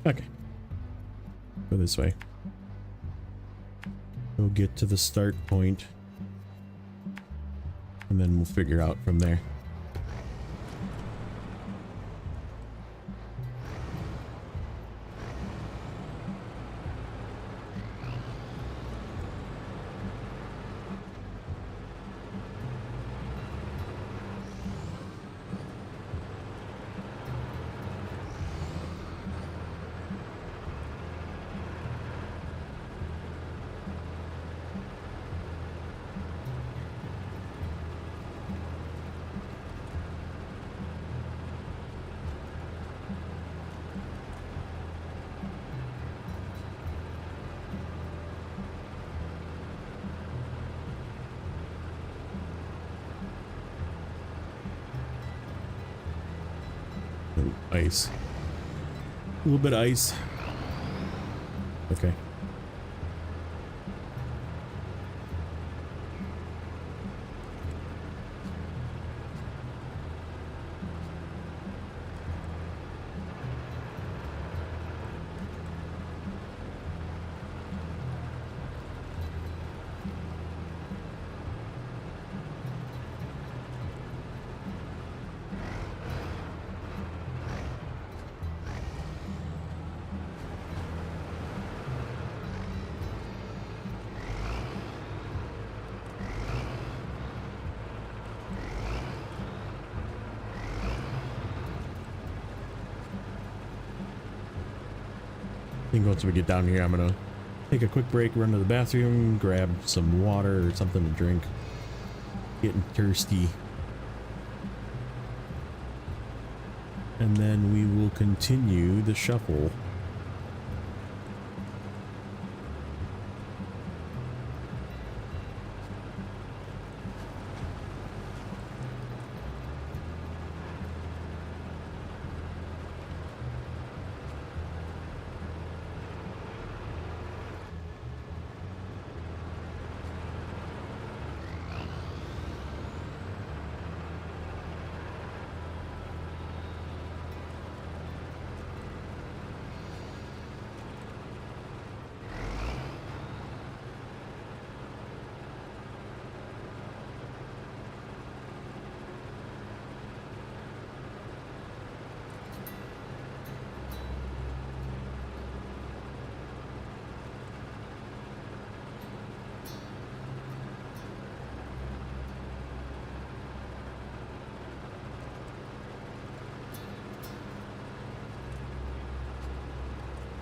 Okay. Go this way. We'll get to the start point, and then we'll figure out from there. ice. A little bit of ice. Okay. I think once we get down here, I'm gonna take a quick break, run to the bathroom, grab some water or something to drink. Getting thirsty. And then we will continue the shuffle.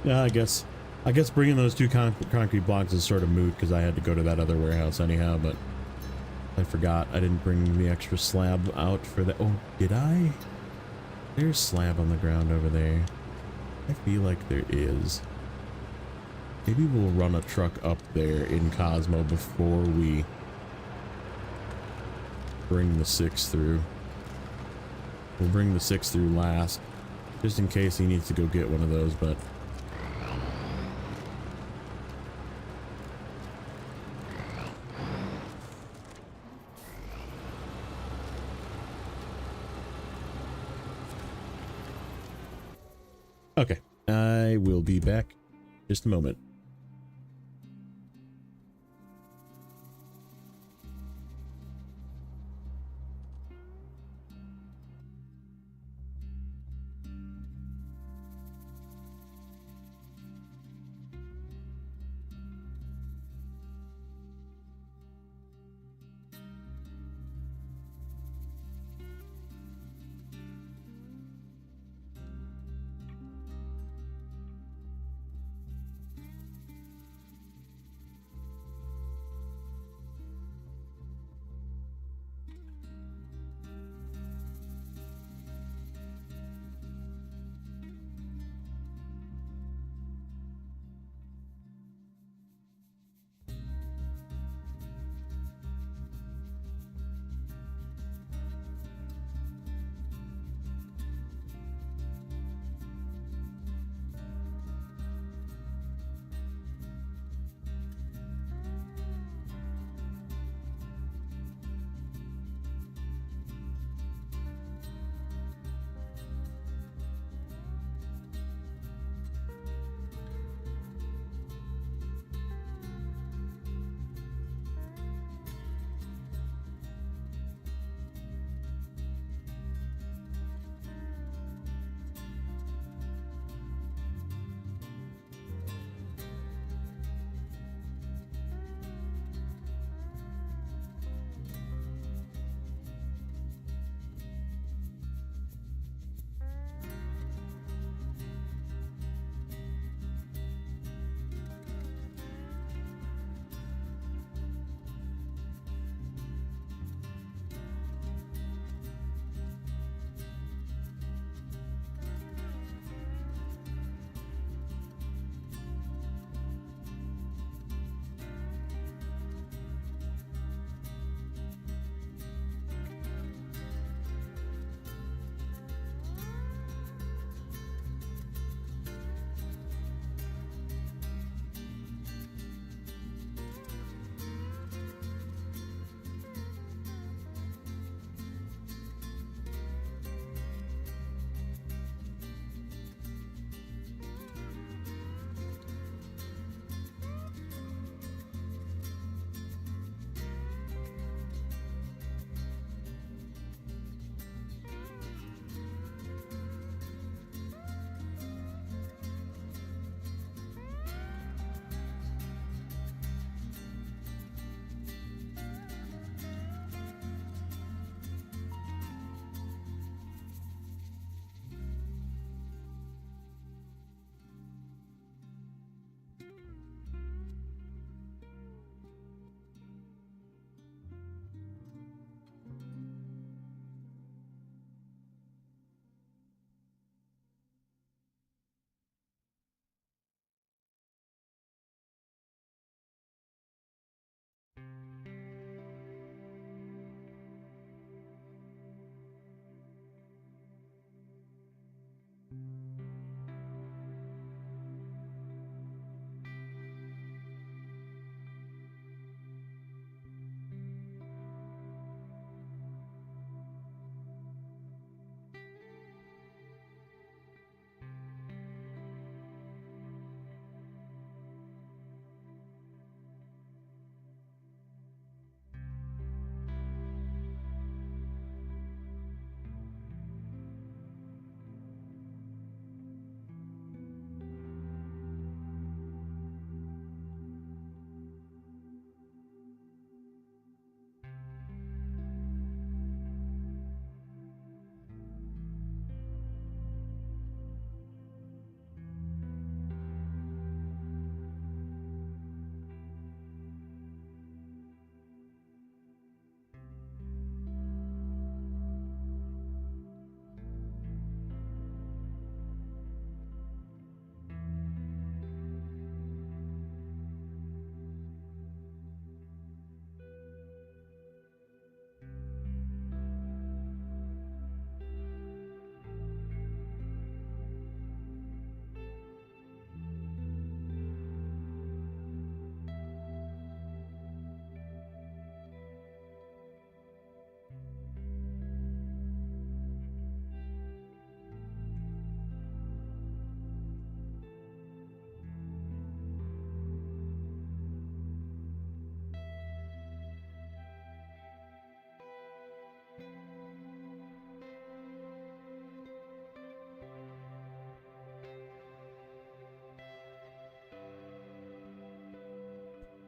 Yeah, I guess bringing those two concrete blocks is sort of moot because I had to go to that other warehouse anyhow, but I forgot I didn't bring the extra slab out for that. Oh, did I? There's slab on the ground over there. I feel like there is. Maybe we'll run a truck up there in Cosmo before we bring the 6 through. We'll bring the 6 through last, just in case he needs to go get one of those, but okay, I will be back just a moment.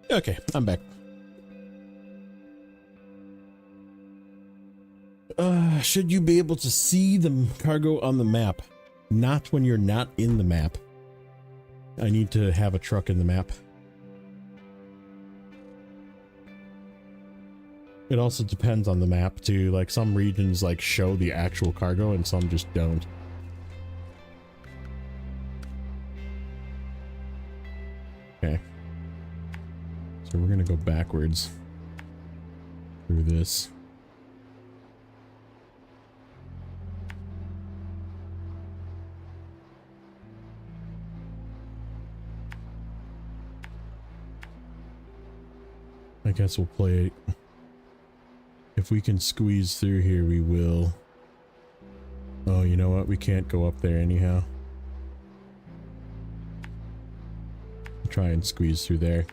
Okay, I'm back. Should you be able to see the cargo on the map? Not when you're not in the map. I need to have a truck in the map. It also depends on the map too. Like some regions like show the actual cargo and some just don't. Okay. So we're gonna go backwards through this. I guess we'll play it. If we can squeeze through here, we will. Oh, you know what? We can't go up there anyhow. Try and squeeze through there.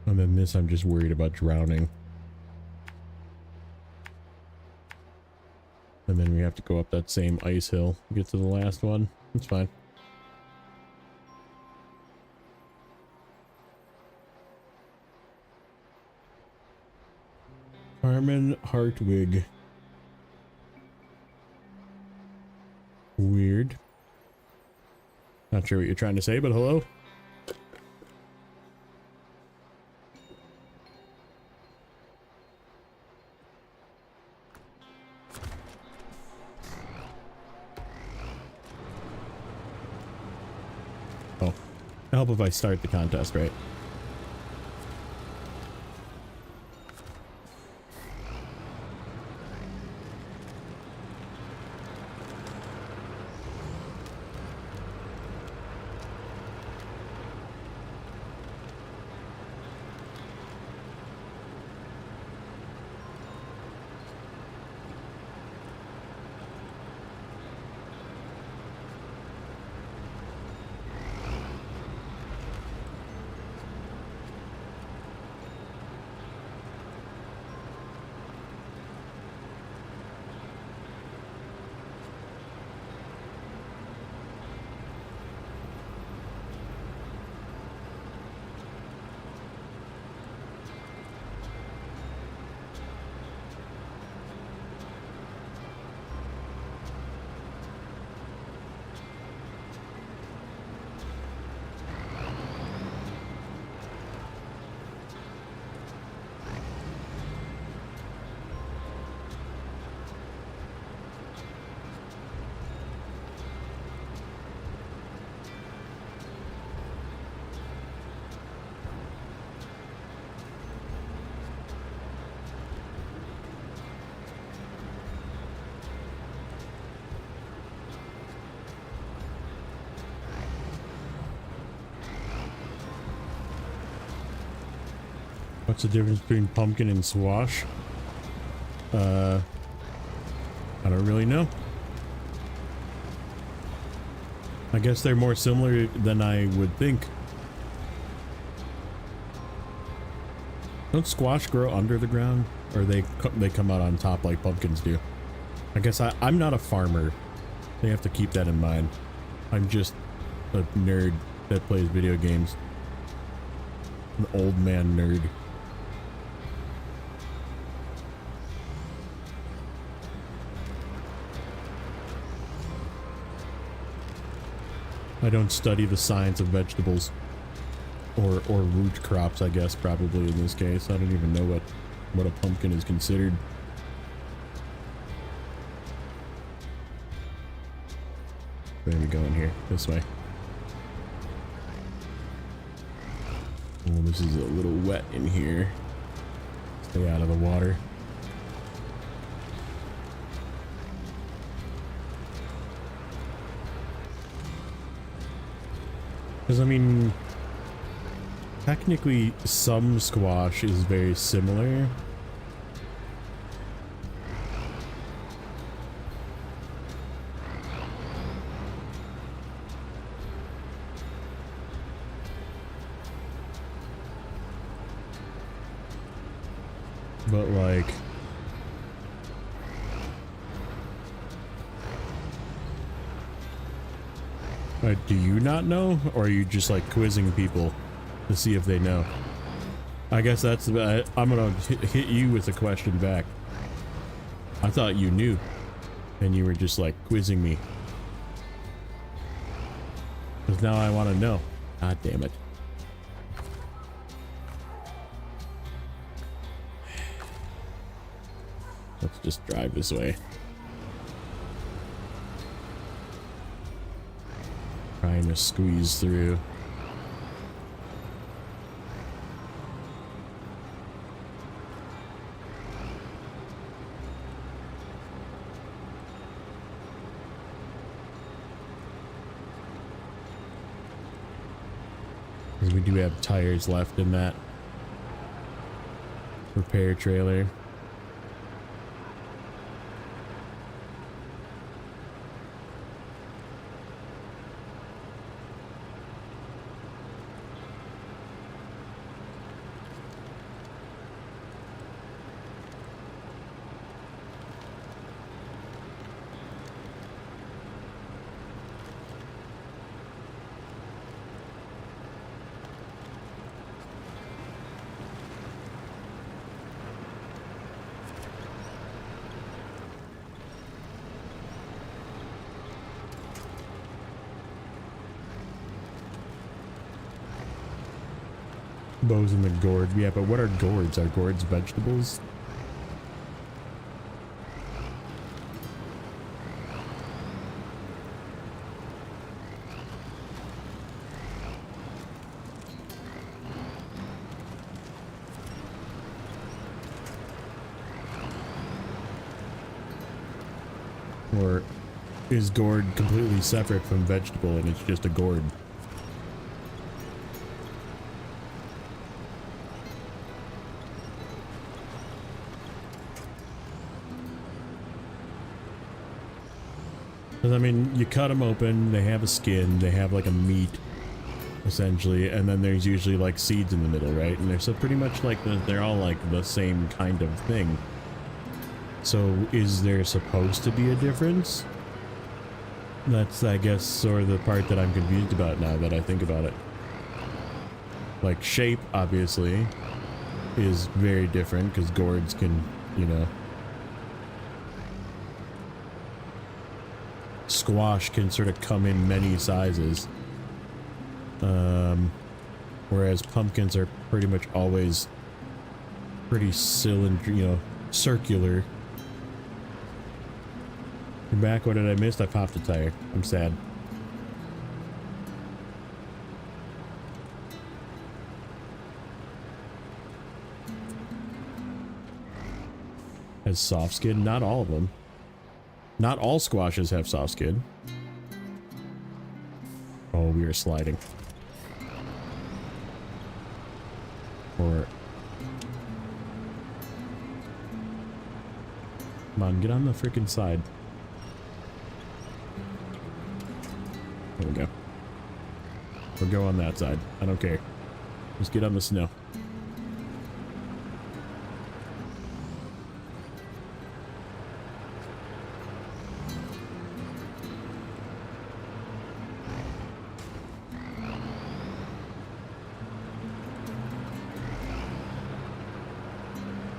And then this, I'm just worried about drowning. And then we have to go up that same ice hill to get to the last one. It's fine. Carmen Hartwig. Weird. Not sure what you're trying to say, but hello? Oh. Help if I start the contest, right? What's the difference between pumpkin and squash? I don't really know. I guess they're more similar than I would think. Don't squash grow under the ground? Or they come out on top like pumpkins do? I guess I'm not a farmer. They have to keep that in mind. I'm just a nerd that plays video games. An old man nerd. I don't study the science of vegetables. Or root crops, I guess, probably in this case. I don't even know what a pumpkin is considered. Where are we going here? This way. Oh, this is a little wet in here. Stay out of the water. Because, I mean, technically some squash is very similar. But like, Do you not know, or are you just like quizzing people to see if they know? I guess that's the. I'm gonna hit you with a question back. I thought you knew, and you were just like quizzing me. Because now I want to know. God damn it. Let's just drive this way. Trying to squeeze through. Because we do have tires left in that repair trailer. Bows in the gourd. Yeah, but what are gourds? Are gourds vegetables? Or is gourd completely separate from vegetable and it's just a gourd? I mean, you cut them open, they have a skin, they have like a meat, essentially, and then there's usually like seeds in the middle, right? And they're so pretty much like they're all like the same kind of thing. So is there supposed to be a difference? That's, I guess, sort of the part that I'm confused about now that I think about it. Like, shape, obviously, is very different because gourds can, you know, squash can sort of come in many sizes, whereas pumpkins are pretty much always pretty cylinder, you know, circular. You're back. What did I miss? I popped a tire. I'm sad. Has soft skin? Not all of them. Not all squashes have soft skin. Oh, we are sliding. Or... Come on, get on the freaking side. There we go. We'll go on that side. I don't care. Just get on the snow.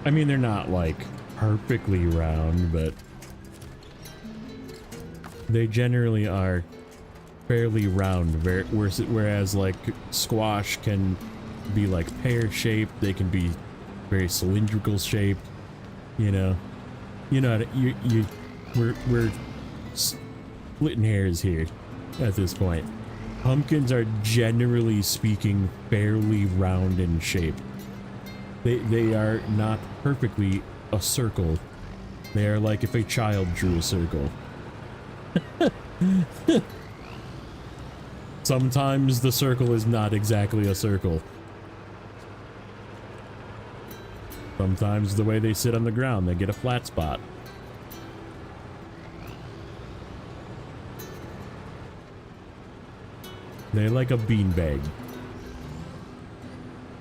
I mean, they're not like perfectly round, but they generally are fairly round, whereas like squash can be like pear-shaped, they can be very cylindrical shaped, you know. We're splitting hairs here at this point. Pumpkins are generally speaking fairly round in shape. They are not perfectly a circle. They are like if a child drew a circle. Sometimes the circle is not exactly a circle. Sometimes the way they sit on the ground, they get a flat spot. They're like a beanbag.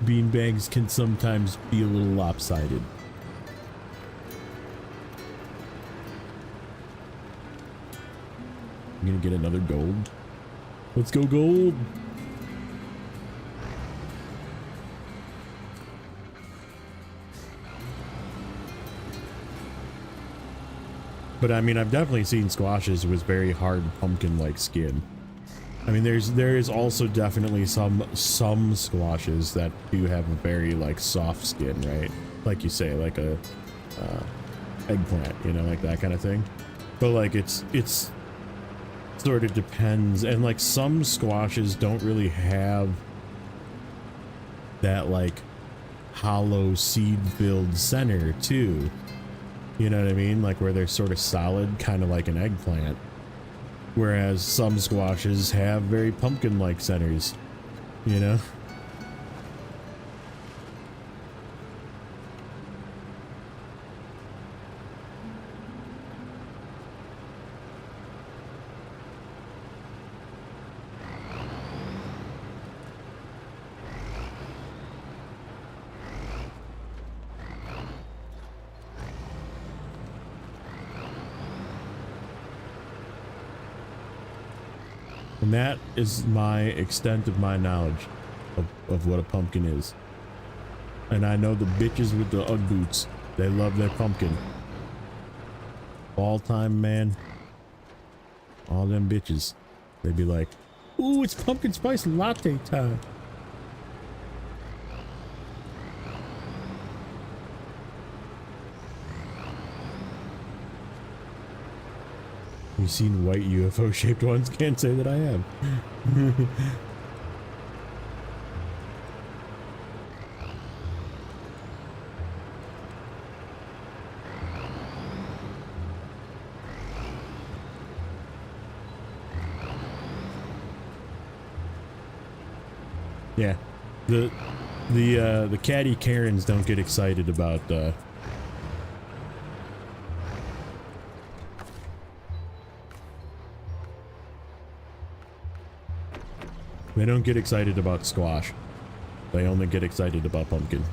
Beanbags can sometimes be a little lopsided. I'm gonna get another gold. Let's go gold. But I mean, I've definitely seen squashes with very hard pumpkin-like skin. I mean, there is also definitely some squashes that do have a very like soft skin, right? Like you say, like a eggplant, you know, like that kind of thing. But like it's sort of depends, and like some squashes don't really have that like hollow seed-filled center too. You know what I mean? Like where they're sort of solid, kind of like an eggplant. Whereas some squashes have very pumpkin-like centers, you know? And that is my extent of my knowledge of what a pumpkin is. And I know the bitches with the Ugg boots, they love their pumpkin. All time, man. All them bitches. They'd be like, ooh, it's pumpkin spice latte time. You've seen white UFO shaped ones? Can't say that I have. Yeah, the catty Karens don't get excited about they don't get excited about squash. They only get excited about pumpkin.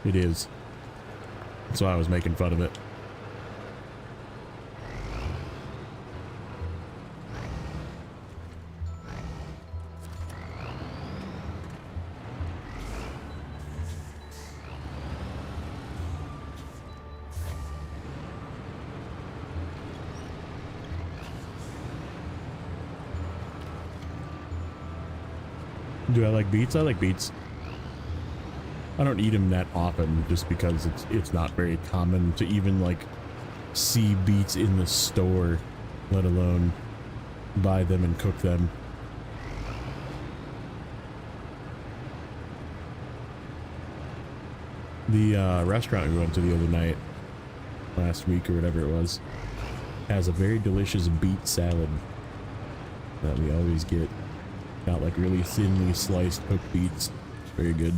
It is. That's why I was making fun of it. Do I like beets? I like beets. I don't eat them that often just because it's not very common to even like see beets in the store, let alone buy them and cook them. The restaurant we went to the other night, last week or whatever it was, has a very delicious beet salad that we always get. Got like really thinly sliced cooked beets. Very good.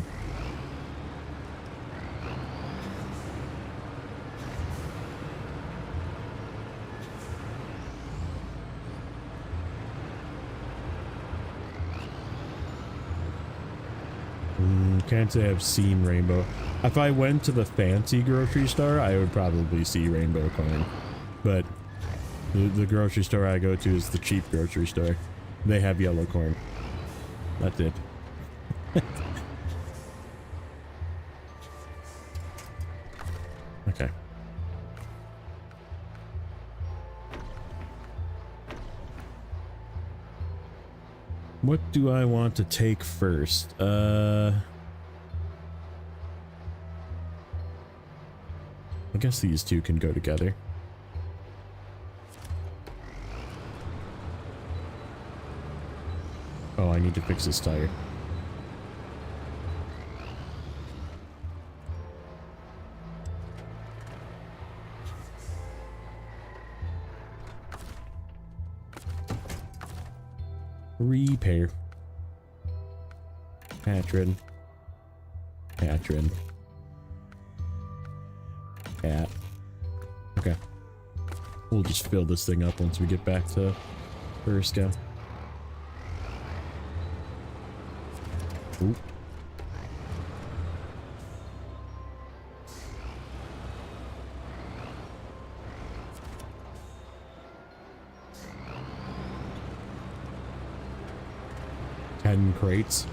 Can't say I've seen rainbow. If I went to the fancy grocery store, I would probably see rainbow corn. But the grocery store I go to is the cheap grocery store. They have yellow corn. That's it. Okay. What do I want to take first? I guess these two can go together. Oh, I need to fix this tire. Repair. Patron. Cat. Okay. We'll just fill this thing up once we get back to Furiska. Oop. Crates.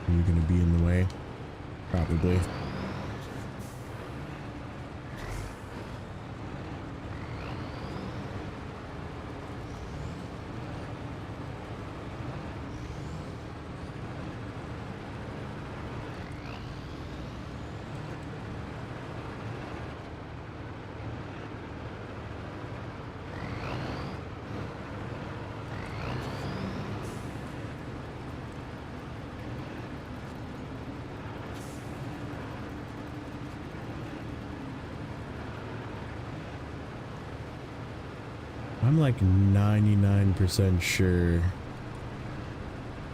Are you gonna be in the way? Probably. I'm like 99% sure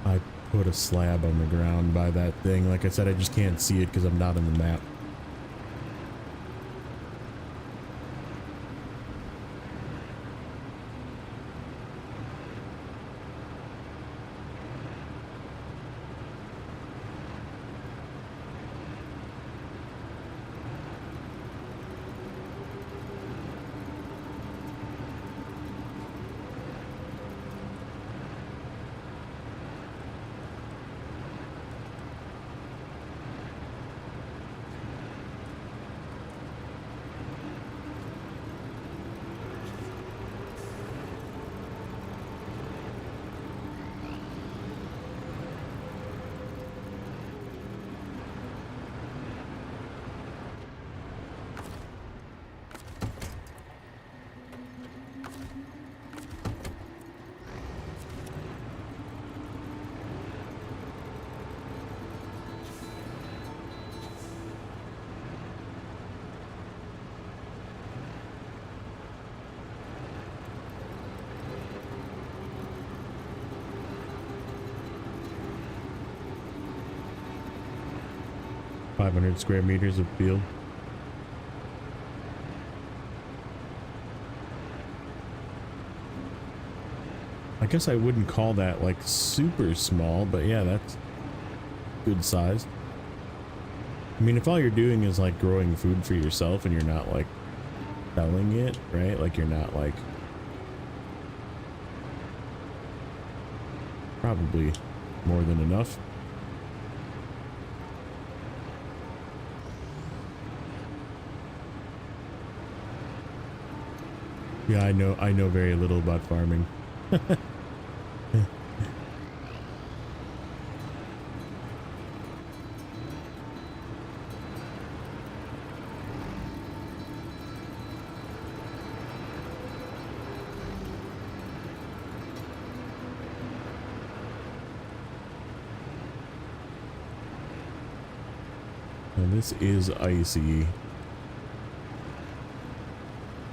I put a slab on the ground by that thing. Like I said, I just can't see it because I'm not in the map. .500 square meters of field. I guess I wouldn't call that like super small, but yeah, that's good size. I mean, if all you're doing is like growing food for yourself and you're not like selling it, right? Like you're not like probably more than enough. Yeah, I know very little about farming. And this is icy.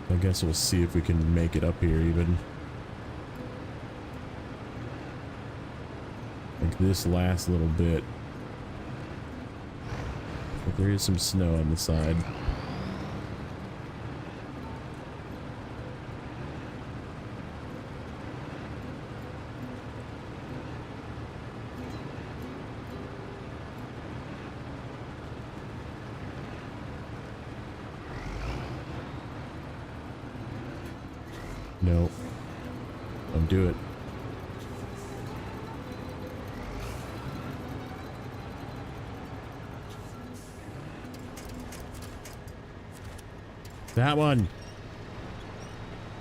I guess we'll see if we can make it up here even. Like this last little bit. But there is some snow on the side. No. Don't do it. That one.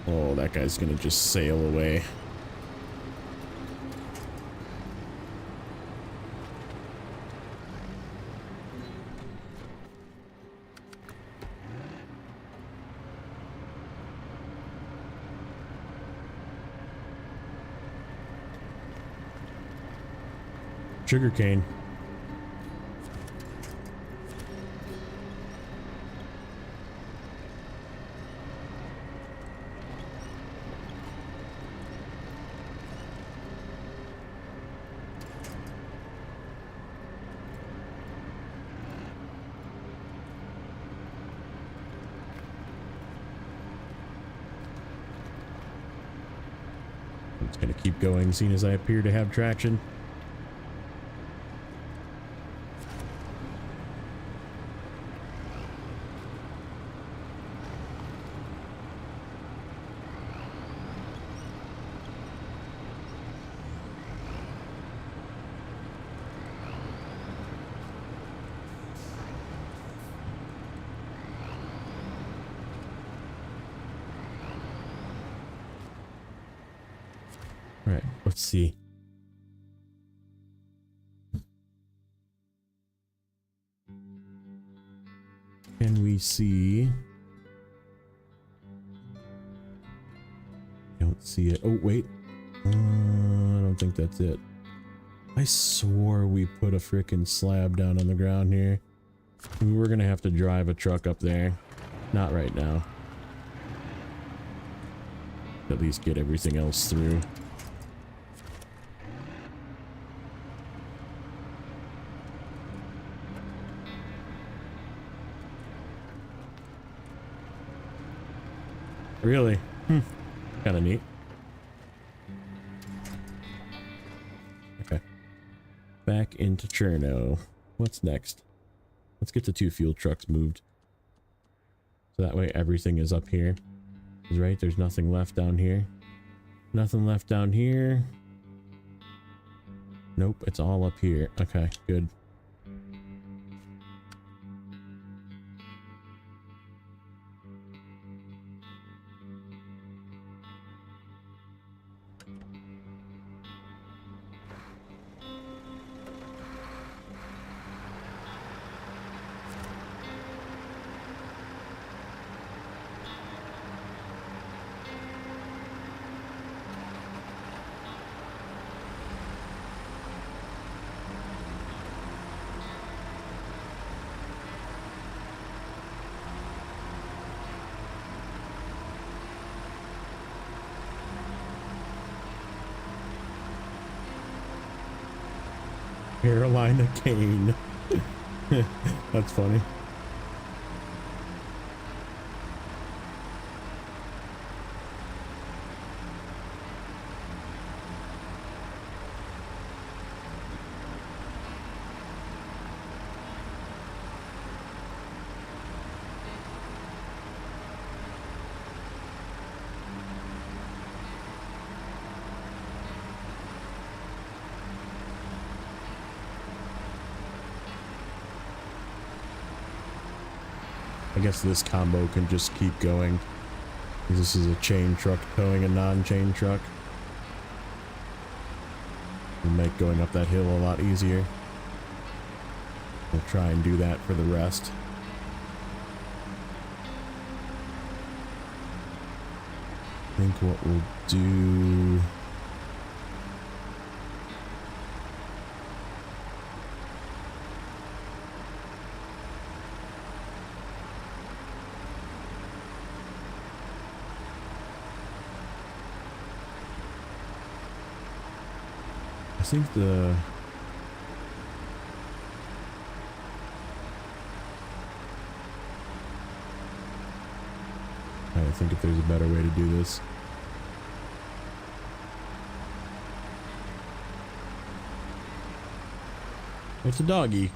Oh, that guy's gonna just sail away. Sugarcane. It's gonna keep going, seeing as I appear to have traction. All right, let's see. Can we see? Don't see it. Oh, wait. I don't think that's it. I swore we put a frickin' slab down on the ground here. We were gonna have to drive a truck up there. Not right now. At least get everything else through. Really? Kind of neat. Okay. Back into Cherno. What's next? Let's get the 2 fuel trucks moved. So that way everything is up here. Is right? There's nothing left down here. Nothing left down here. Nope, it's all up here. Okay, good. Carolina cane. That's funny. I guess this combo can just keep going. This is a chain truck towing a non-chain truck. It'll make going up that hill a lot easier. We'll try and do that for the rest. I think what we'll do... I think I think if there's a better way to do this. It's a doggy.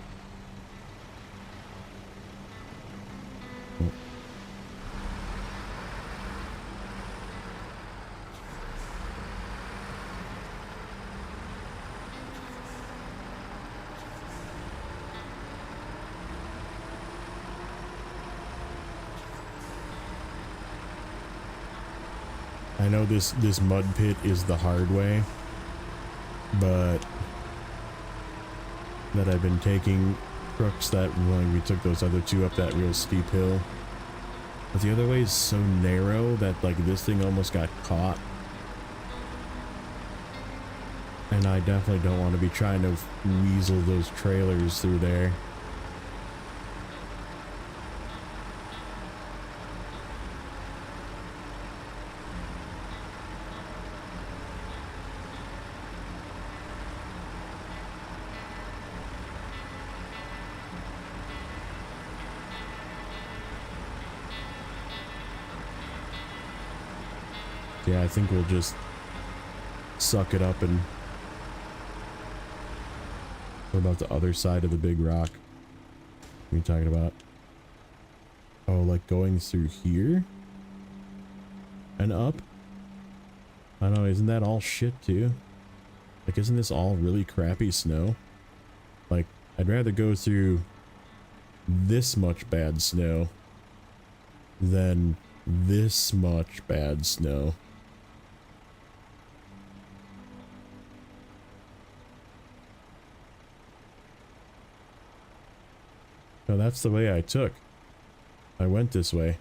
Oh. I know this mud pit is the hard way, but that I've been taking trucks that when we took those other 2 up that real steep hill. But the other way is so narrow that like this thing almost got caught. And I definitely don't want to be trying to weasel those trailers through there. Yeah, I think we'll just suck it up. And what about the other side of the big rock? What are you talking about? Oh, like going through here and up? I don't know, isn't that all shit too? Like, isn't this all really crappy snow? Like, I'd rather go through this much bad snow than this much bad snow. No, that's the way I took. I went this way.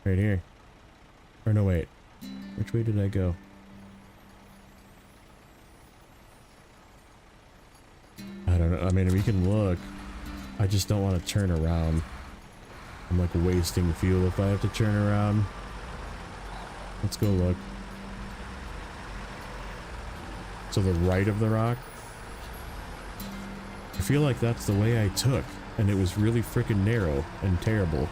Right here. Or no, wait. Which way did I go? I don't know. I mean, we can look. I just don't want to turn around. I'm like wasting fuel if I have to turn around. Let's go look. So the right of the rock? I feel like that's the way I took. And it was really freaking narrow and terrible.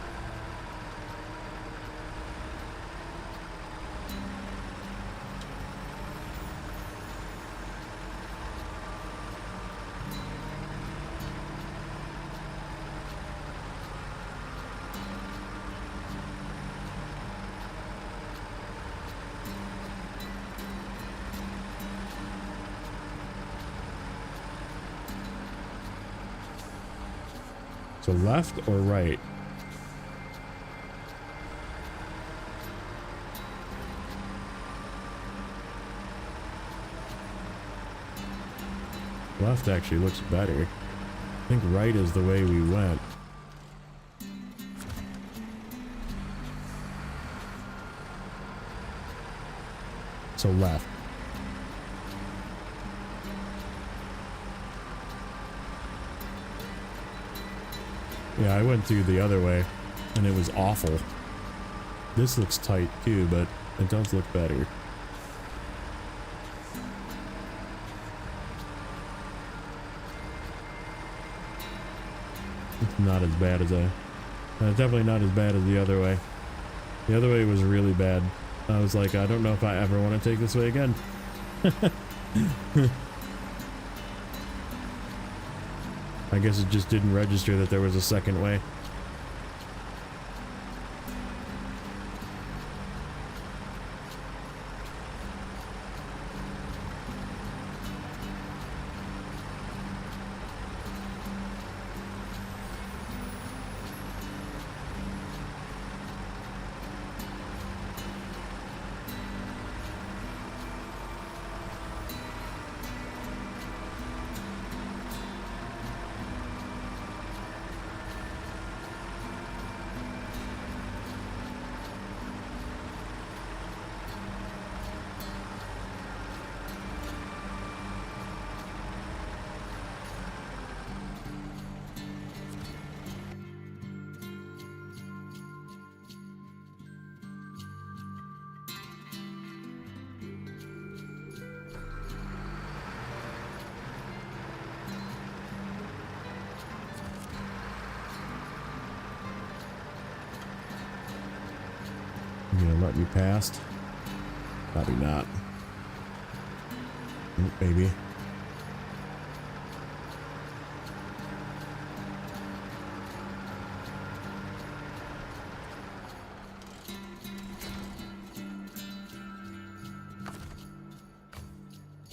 So left or right? Left actually looks better. I think right is the way we went. So left. Yeah, I went through the other way, and it was awful. This looks tight too, but it does look better. It's not as bad as definitely not as bad as the other way. The other way was really bad. I was like, I don't know if I ever want to take this way again. I guess it just didn't register that there was a second way. You gonna let me past? Probably not. Maybe.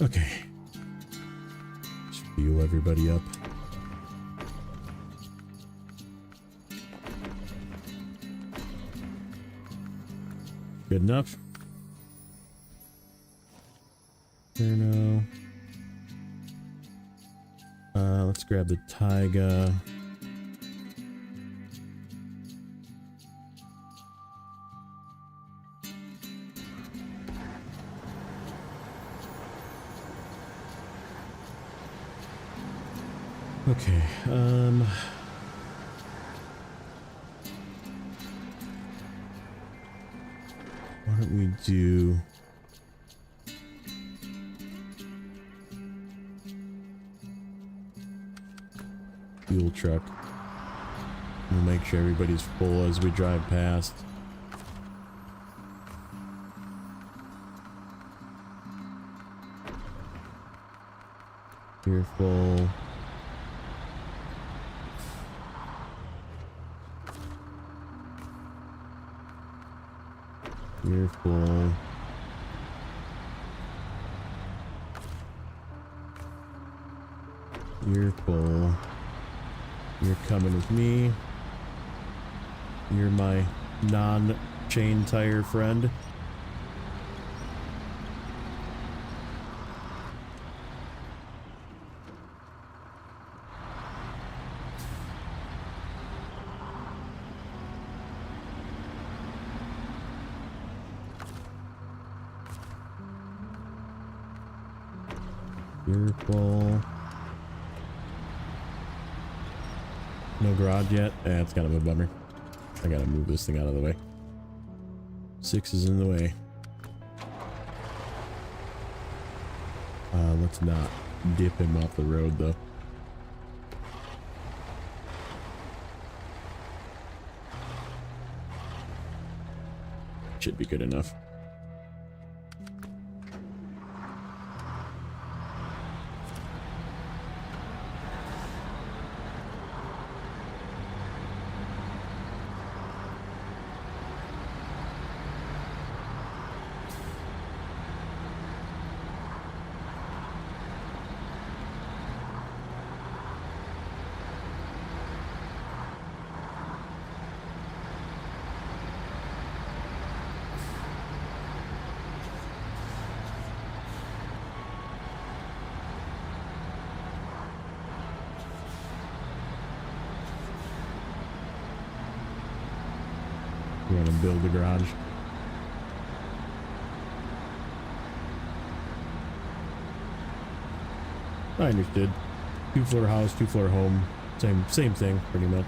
Okay. Just fuel everybody up. Good enough. Inferno. Let's grab the Taiga. Okay, why don't we do fuel truck? We'll make sure everybody's full as we drive past. You're full. You're full. You're full. You're coming with me. You're my non-chain tire friend. You're full. No garage yet? That's kind of a bummer. I gotta move this thing out of the way. 6 is in the way. Let's not dip him off the road though. Should be good enough. You want to build the garage? I understood. 2-floor house, 2-floor home. Same thing, pretty much.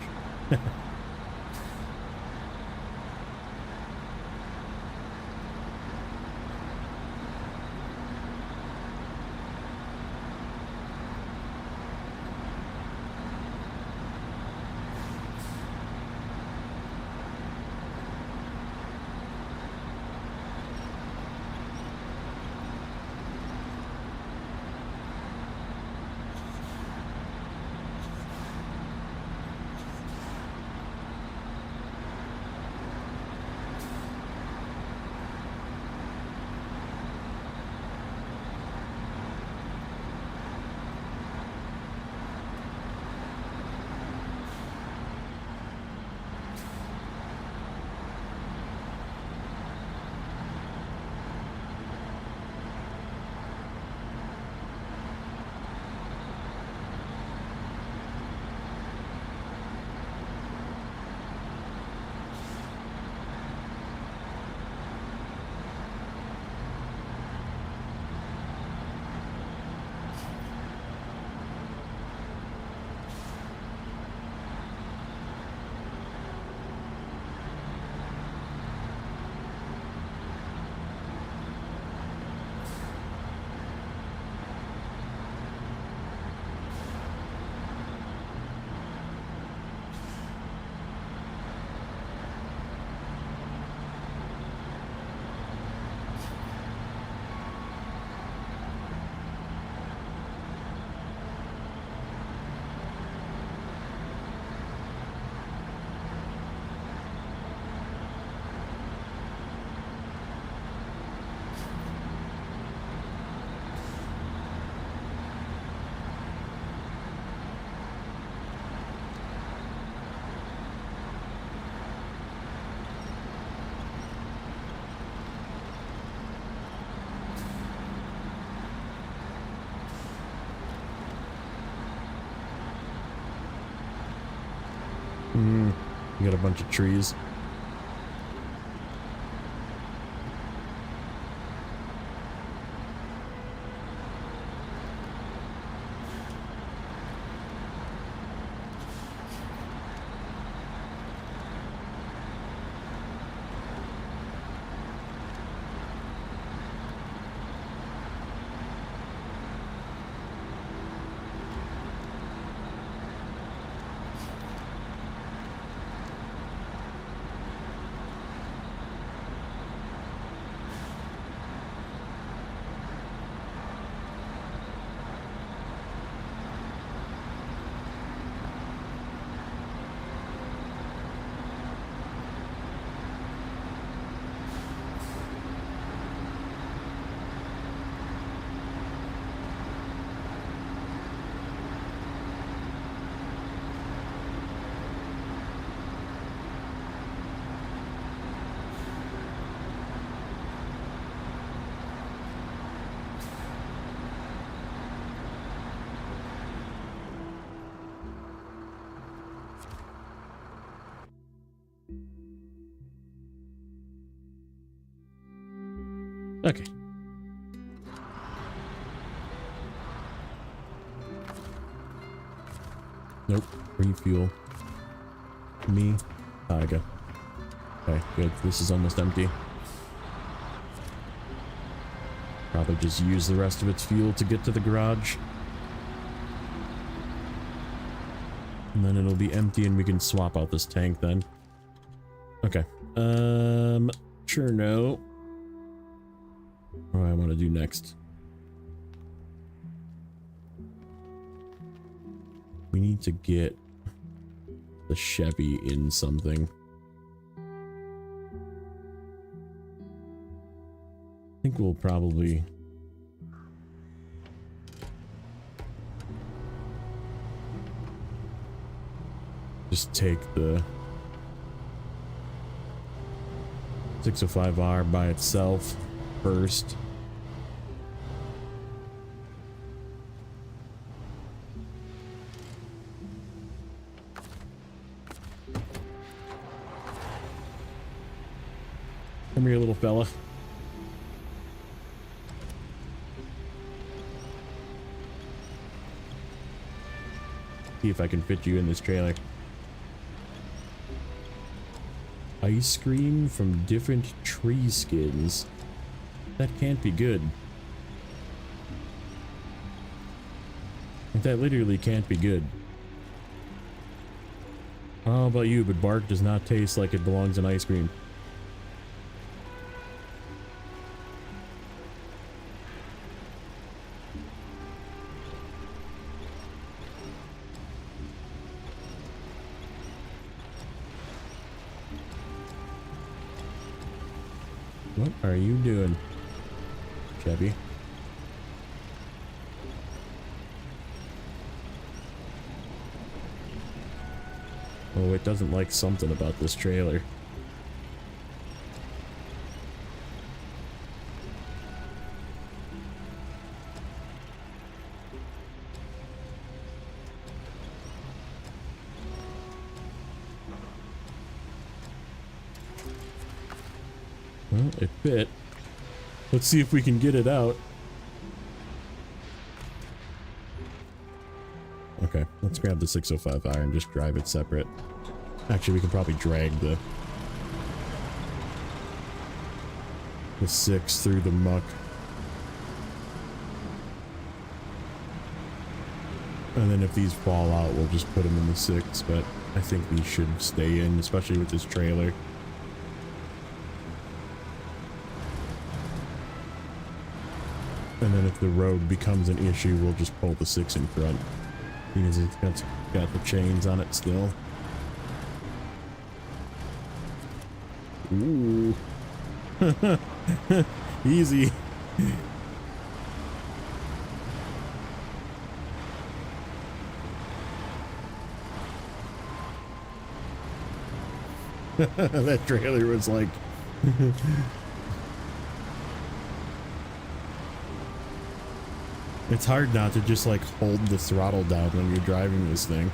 You got a bunch of trees. Okay. Nope. Refuel. Me. Tiger. Okay, good. This is almost empty. Probably just use the rest of its fuel to get to the garage. And then it'll be empty and we can swap out this tank then. Okay. Sure, no. What do I want to do next? We need to get the Chevy in something. I think we'll probably just take the 605R by itself first. Come here, little fella. See if I can fit you in this trailer. Ice cream from different tree skins. That can't be good. That literally can't be good. I don't know about you, but bark does not taste like it belongs in ice cream. What are you doing, Chevy? Oh, it doesn't like something about this trailer. Well, it fit. Let's see if we can get it out. Okay, let's grab the 605R and just drive it separate. Actually, we can probably drag the 6 through the muck. And then if these fall out, we'll just put them in the 6, but I think these should stay in, especially with this trailer. And then if the road becomes an issue, we'll just pull the 6 in front. Because it's got the chains on it still. Ooh. Easy. That trailer was like... It's hard not to just like hold the throttle down when you're driving this thing.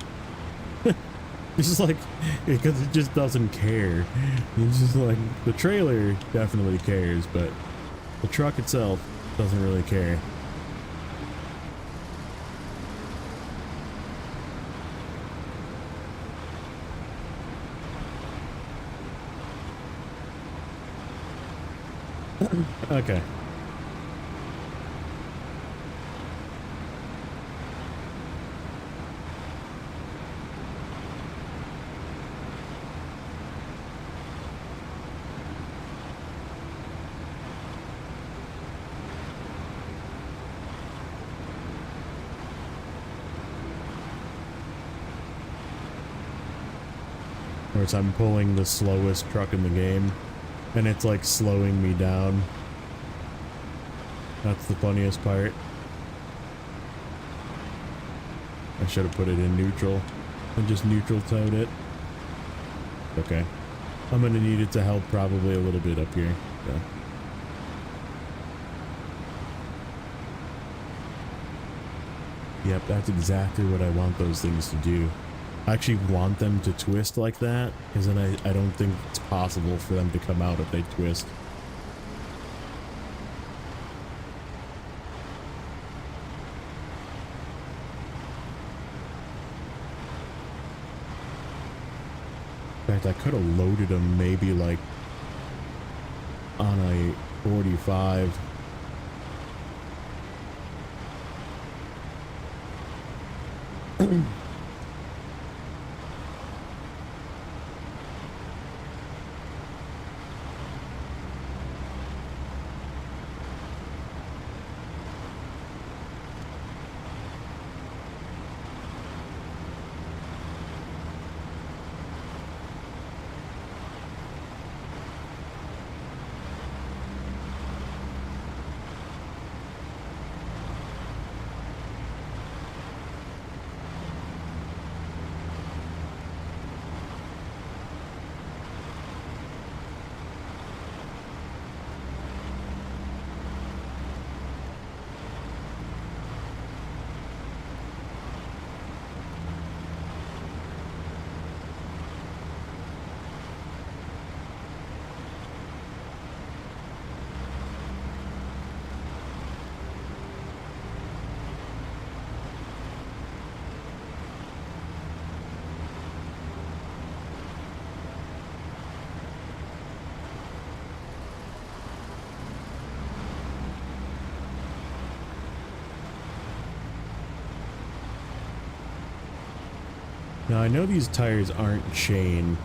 It's just like, because it just doesn't care. It's just like, the trailer definitely cares, but the truck itself doesn't really care. Okay. Whereas I'm pulling the slowest truck in the game, and it's like slowing me down. That's the funniest part. I should have put it in neutral and just neutral towed it. Okay. I'm gonna need it to help probably a little bit up here. Yeah. Yep, that's exactly what I want those things to do. I actually want them to twist like that, because then I don't think it's possible for them to come out if they twist. In fact, I could have loaded them maybe like on a 45. Now I know these tires aren't chain,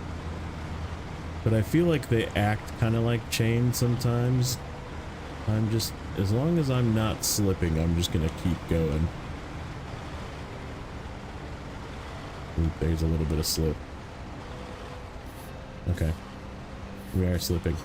but I feel like they act kind of like chain sometimes. I'm just, as long as I'm not slipping, I'm just gonna keep going. Ooh, there's a little bit of slip. Okay. We are slipping.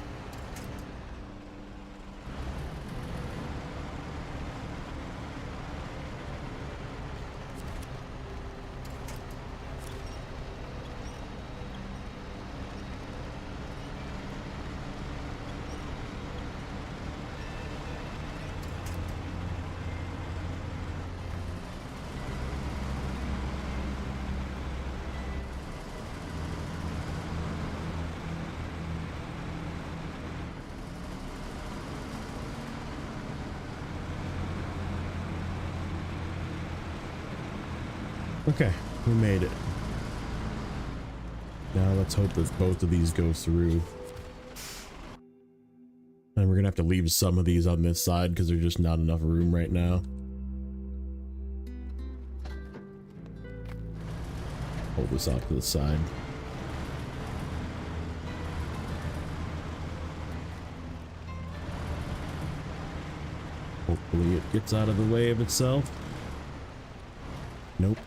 Okay, we made it. Now let's hope that both of these go through. And we're gonna have to leave some of these on this side because there's just not enough room right now. Hold this off to the side. Hopefully it gets out of the way of itself. Nope.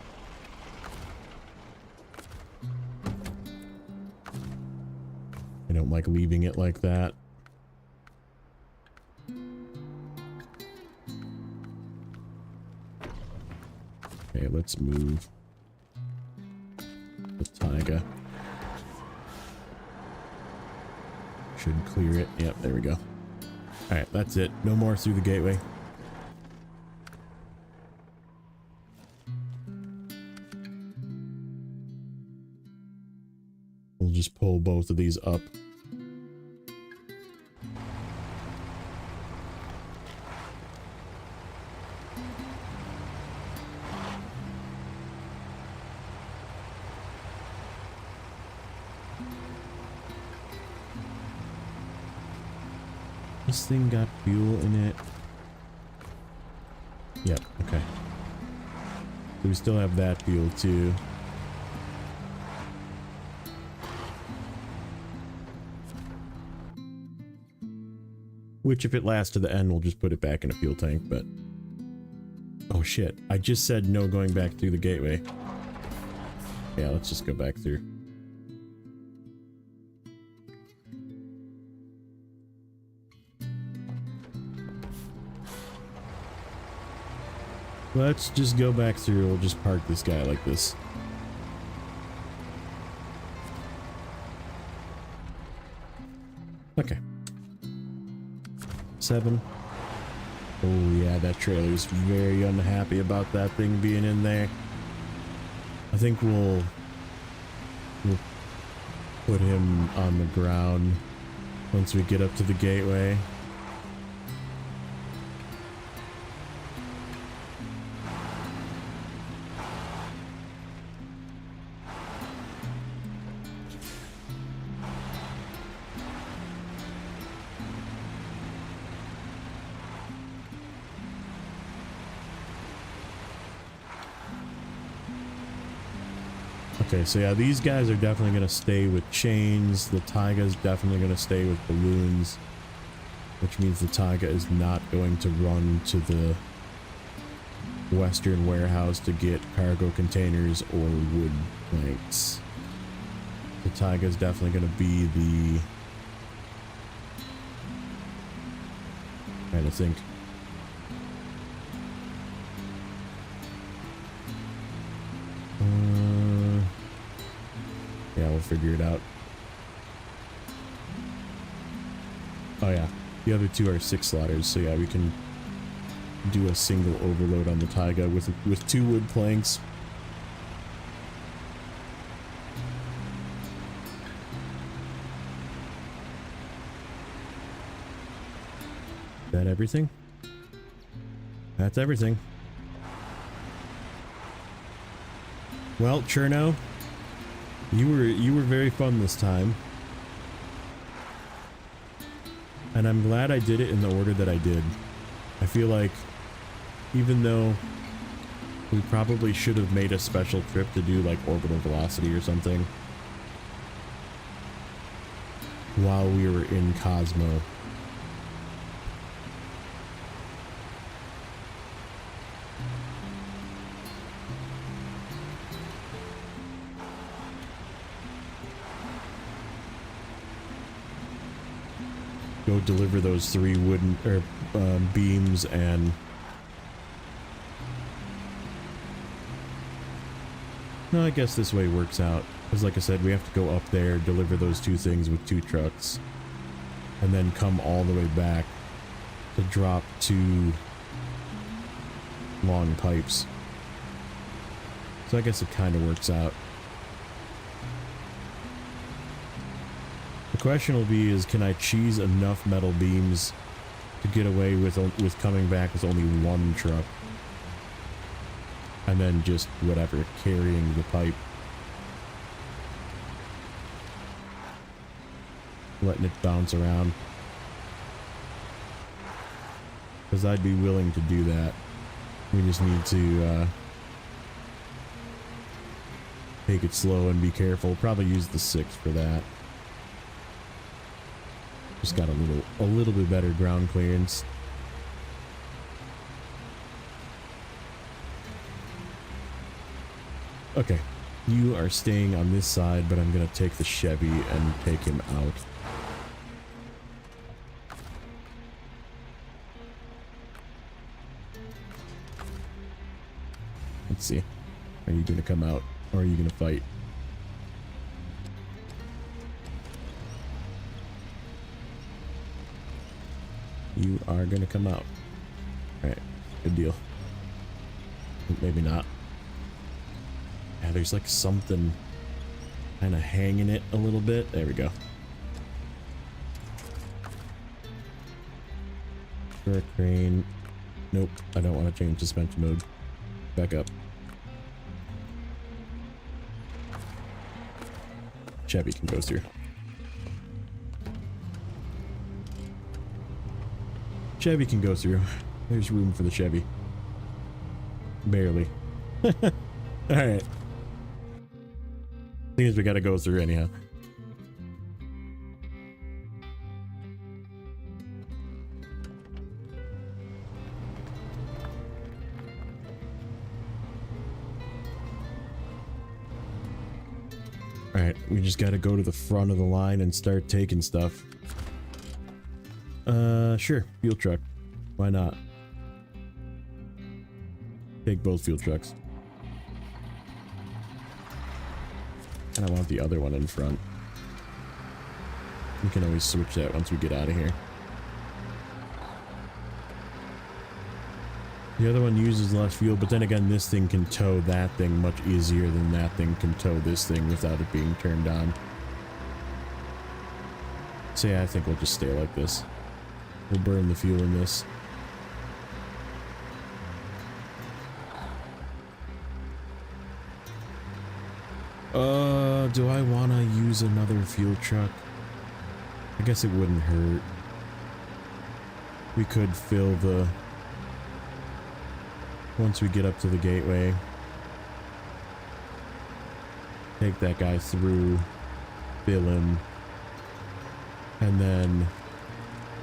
I don't like leaving it like that. Okay, let's move the Taiga. Should clear it. Yep, there we go. Alright, that's it. No more through the gateway. We'll just pull both of these up. This thing got fuel in it. Yep, okay. So we still have that fuel too. Which, if it lasts to the end, we'll just put it back in a fuel tank, but... Oh shit, I just said no going back through the gateway. Yeah, let's just go back through. Let's just go back through. We'll just park this guy like this. Okay. 7. Oh yeah, that trailer's very unhappy about that thing being in there. I think we'll put him on the ground once we get up to the gateway. Okay, so yeah, these guys are definitely going to stay with chains. The Taiga's definitely going to stay with balloons, which means the Taiga is not going to run to the western warehouse to get cargo containers or wood planks. The Taiga is definitely going to be the... trying to think. Yeah, we'll figure it out. Oh yeah, the other two are 6 slaughters, so yeah, we can do a single overload on the Taiga with 2 wood planks. Is that everything? That's everything. Well, Cherno, you were very fun this time. And I'm glad I did it in the order that I did. I feel like even though we probably should have made a special trip to do like orbital velocity or something while we were in Cosmo. Go deliver those 3 wooden beams and no, I guess this way works out because like I said, we have to go up there, deliver those 2 things with 2 trucks and then come all the way back to drop 2 long pipes. So I guess it kind of works out. The question will be is, can I cheese enough metal beams to get away with coming back with only 1 truck? And then just, whatever, carrying the pipe. Letting it bounce around. Because I'd be willing to do that. We just need to take it slow and be careful. Probably use the 6 for that. Just got a little bit better ground clearance. Okay, you are staying on this side, but I'm gonna take the Chevy and take him out. Let's see. Are you gonna come out or are you gonna fight? You are gonna come out. Alright, good deal. Maybe not. Yeah, there's like something kind of hanging it a little bit. There we go. For a crane. Nope, I don't want to change suspension mode. Back up. Chevy can go through. Chevy can go through. There's room for the Chevy. Barely. Alright. Seems we gotta go through anyhow. Alright, we just gotta go to the front of the line and start taking stuff. Sure, fuel truck. Why not? Take both fuel trucks. And I want the other one in front. We can always switch that once we get out of here. The other one uses less fuel, but then again, this thing can tow that thing much easier than that thing can tow this thing without it being turned on. So yeah, I think we'll just stay like this. We'll burn the fuel in this. Do I want to use another fuel truck? I guess it wouldn't hurt. We could fill the... once we get up to the gateway. take that guy through, fill him, and then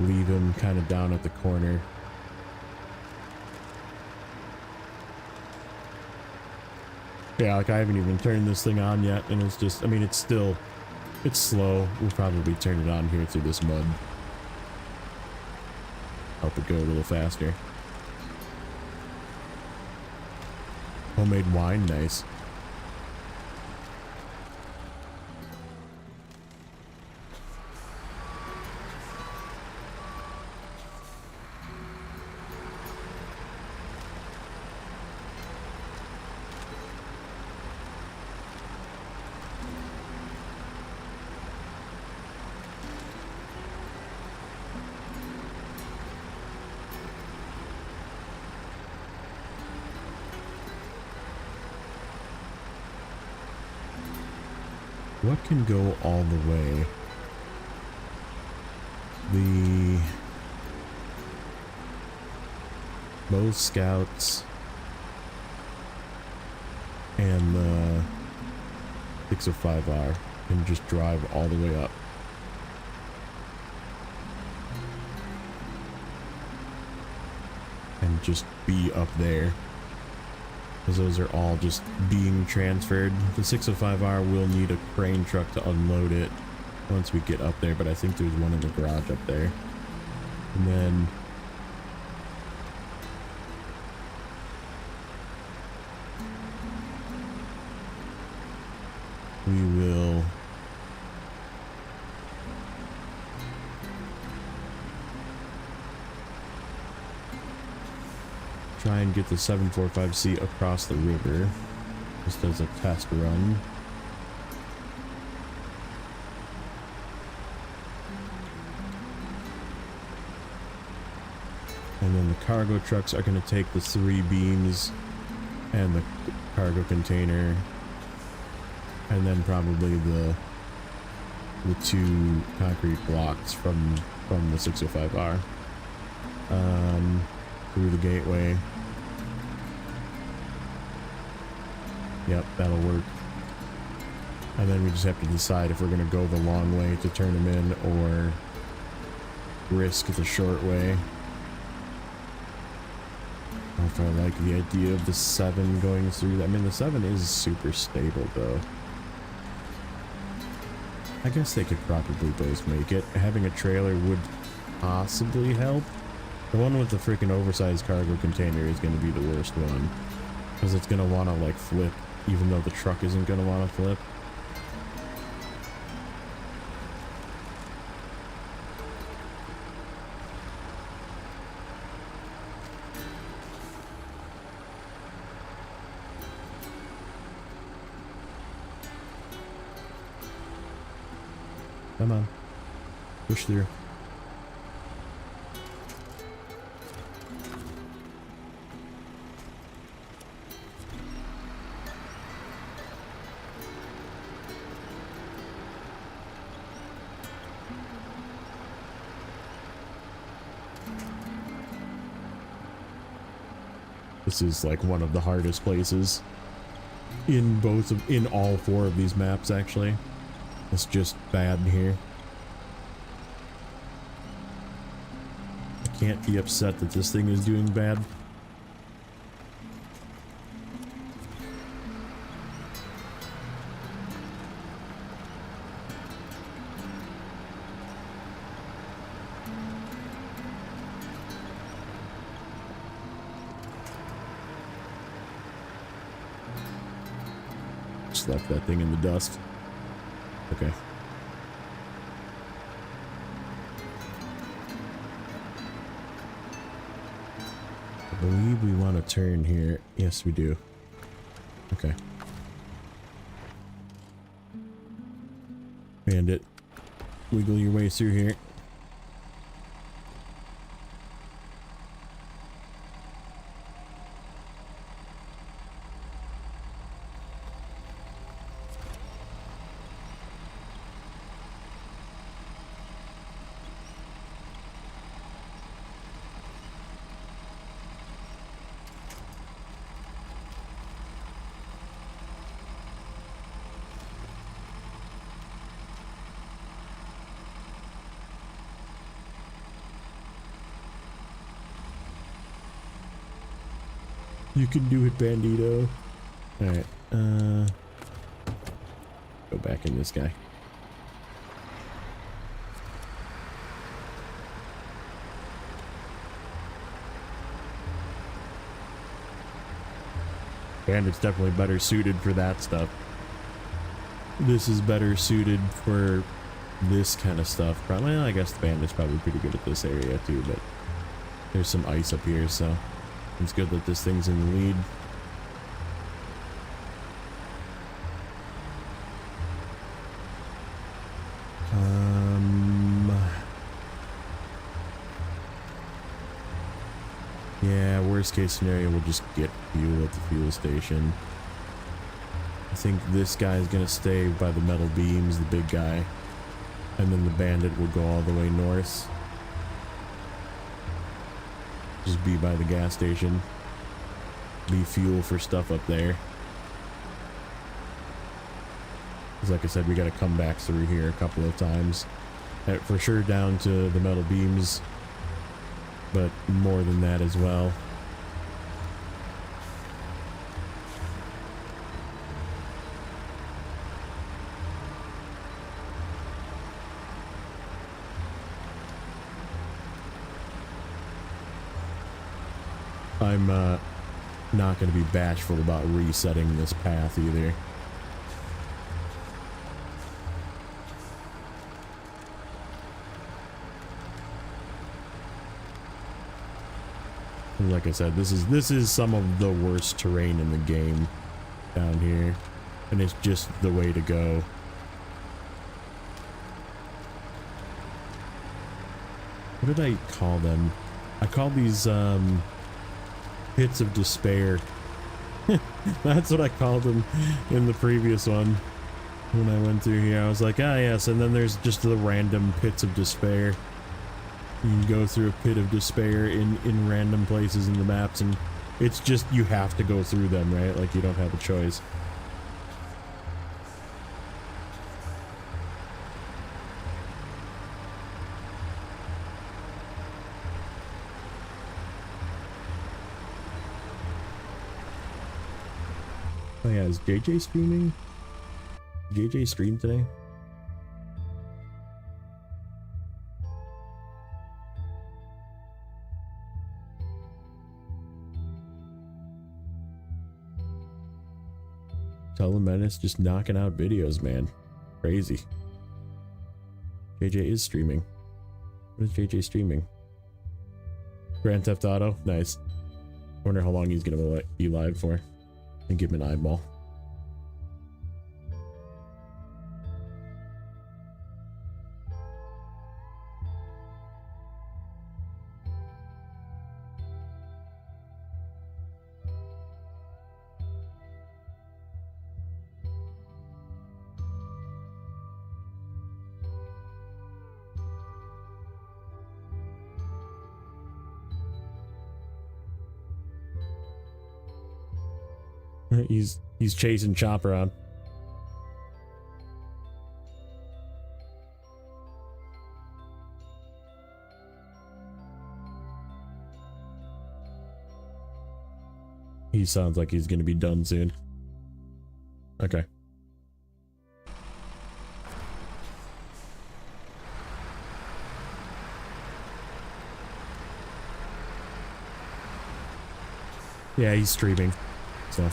leave him kind of down at the corner. Yeah, like I haven't even turned this thing on yet, and it's just, I mean, it's slow. We'll probably turn it on here through this mud. Help it go a little faster. Homemade wine, nice. What can go all the way? Both scouts and the 605R can just drive all the way up. And just be up there. Because those are all just being transferred. The 605R will need a crane truck to unload it once we get up there, but I think there's one in the garage up there. And then we will try and get the 745C across the river just as a test run. And then the cargo trucks are going to take the 3 beams and the cargo container, and then probably the 2 concrete blocks from the 605R through the gateway. Yep, that'll work. And then we just have to decide if we're going to go the long way to turn them in or risk the short way. I don't know if I like the idea of the 7 going through that. I mean, the 7 is super stable though. I guess they could probably both make it. Having a trailer would possibly help. The one with the freaking oversized cargo container is going to be the worst one, because it's going to want to like flip, even though the truck isn't going to want to flip. Come on, push through. This is like one of the hardest places in all 4 of these maps, actually. It's just bad here. I can't be upset that this thing is doing bad. Just left that thing in the dust. Okay. I believe we want to turn here. Yes, we do. Okay. Bandit, wiggle your way through here. You can do it, Bandito. Alright, go back in this guy. Bandit's definitely better suited for that stuff. This is better suited for this kind of stuff. Probably, well, I guess the Bandit's probably pretty good at this area too, but there's some ice up here, so it's good that this thing's in the lead. Yeah, worst case scenario, we'll just get fuel at the fuel station. I think this guy's gonna stay by the metal beams, the big guy, and then the Bandit will go all the way north. Just be by the gas station. Be fuel for stuff up there. Because like I said, we gotta come back through here a couple of times. For sure down to the metal beams, but more than that as well. I'm not going to be bashful about resetting this path either. Like I said, this is some of the worst terrain in the game down here, and it's just the way to go. What did I call them? I called these pits of despair. That's what I called them in the previous one when I went through here. I was like, ah yes, and then there's just the random pits of despair. You can go through a pit of despair in random places in the maps, and it's just, you have to go through them, right? Like, you don't have a choice. Oh yeah, is JJ streaming? JJ stream today? Menace just knocking out videos, man. Crazy. JJ is streaming. What is JJ streaming? Grand Theft Auto? Nice. I wonder how long he's gonna be live for. And give him an eyeball. He's chasing Chop around. He sounds like he's gonna be done soon. Okay. Yeah, he's streaming. So.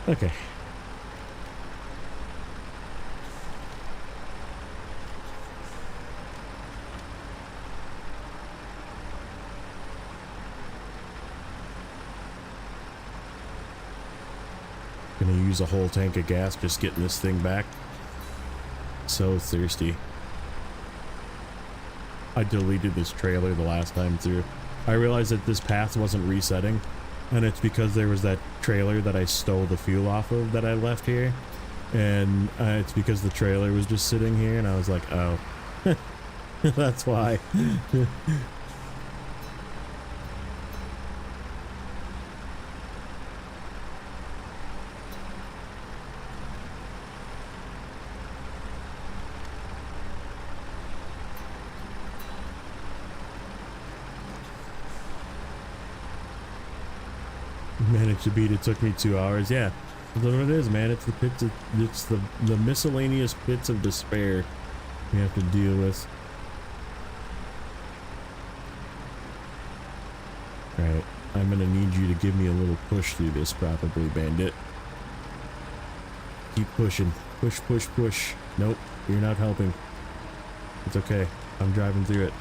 Okay. Gonna use a whole tank of gas just getting this thing back. So thirsty. I deleted this trailer the last time through. I realized that this path wasn't resetting, and it's because there was that trailer that I stole the fuel off of that I left here, and it's because the trailer was just sitting here, and I was like, oh, that's why. Managed to beat it. Took me 2 hours. Yeah, that's what it is, man. It's the pits of, it's the miscellaneous pits of despair we have to deal with. Alright, I'm gonna need you to give me a little push through this probably, bandit. Keep pushing. Push, push, push. Nope, you're not helping. It's okay. I'm driving through it.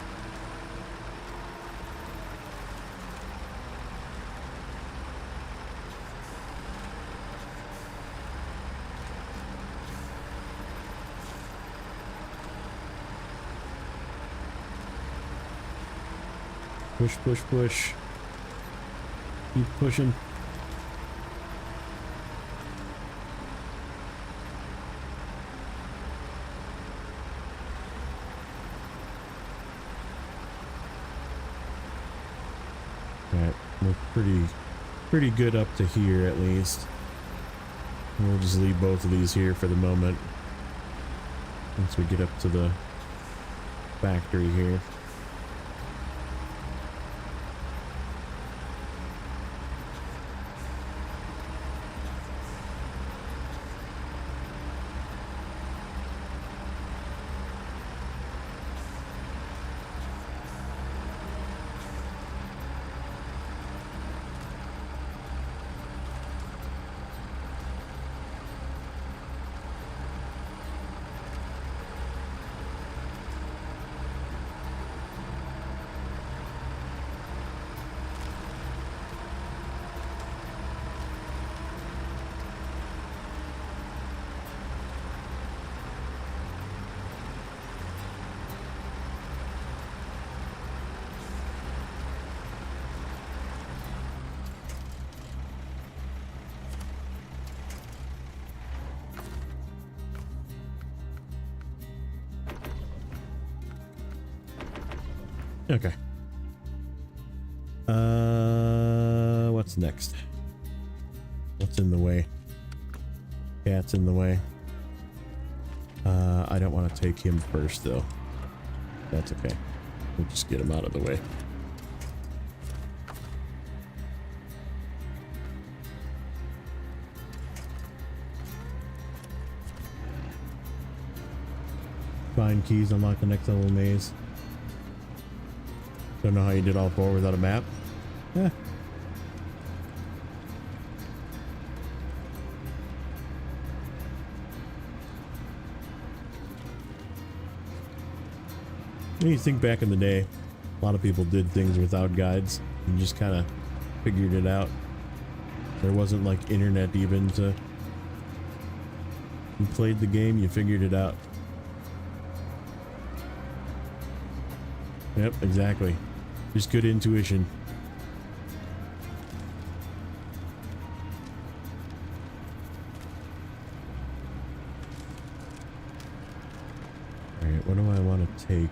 Push, push, push. Keep pushing. Alright, we're pretty good up to here at least. We'll just leave both of these here for the moment. Once we get up to the factory here. Okay. What's next? What's in the way? Cat's in the way. I don't want to take him first though. That's okay. We'll just get him out of the way. Find keys, unlock the next level maze. Don't know how you did all 4 without a map. Yeah. When you think back in the day, a lot of people did things without guides and just kind of figured it out. There wasn't like internet even to... You played the game, you figured it out. Yep, exactly. Just good intuition. Alright, what do I want to take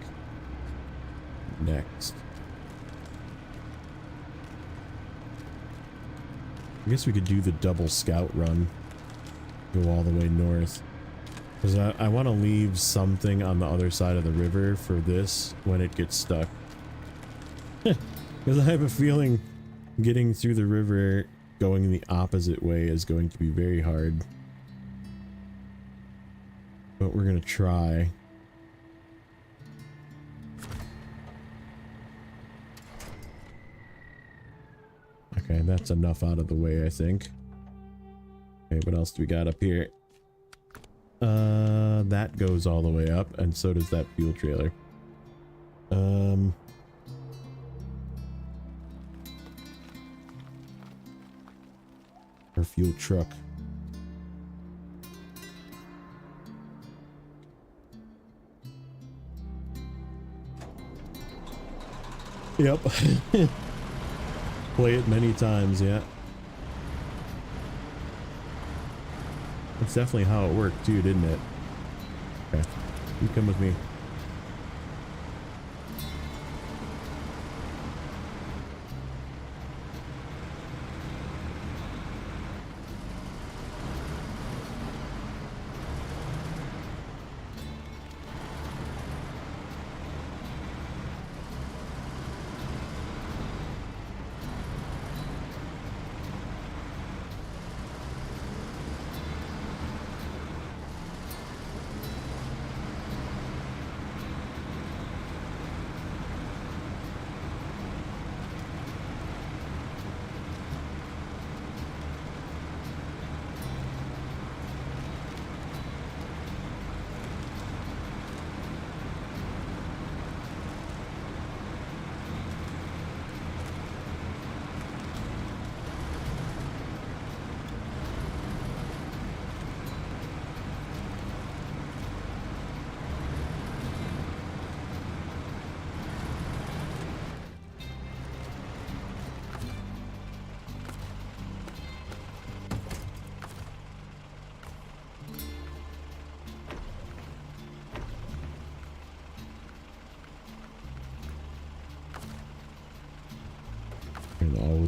next? I guess we could do the double scout run. Go all the way north. Because I want to leave something on the other side of the river for this when it gets stuck. Because I have a feeling getting through the river going the opposite way is going to be very hard. But we're going to try. Okay, that's enough out of the way, I think. Okay, what else do we got up here? That goes all the way up, and so does that fuel trailer. Or fuel truck. Yep. Play it many times, yeah. That's definitely how it worked too, didn't it? Okay, you come with me.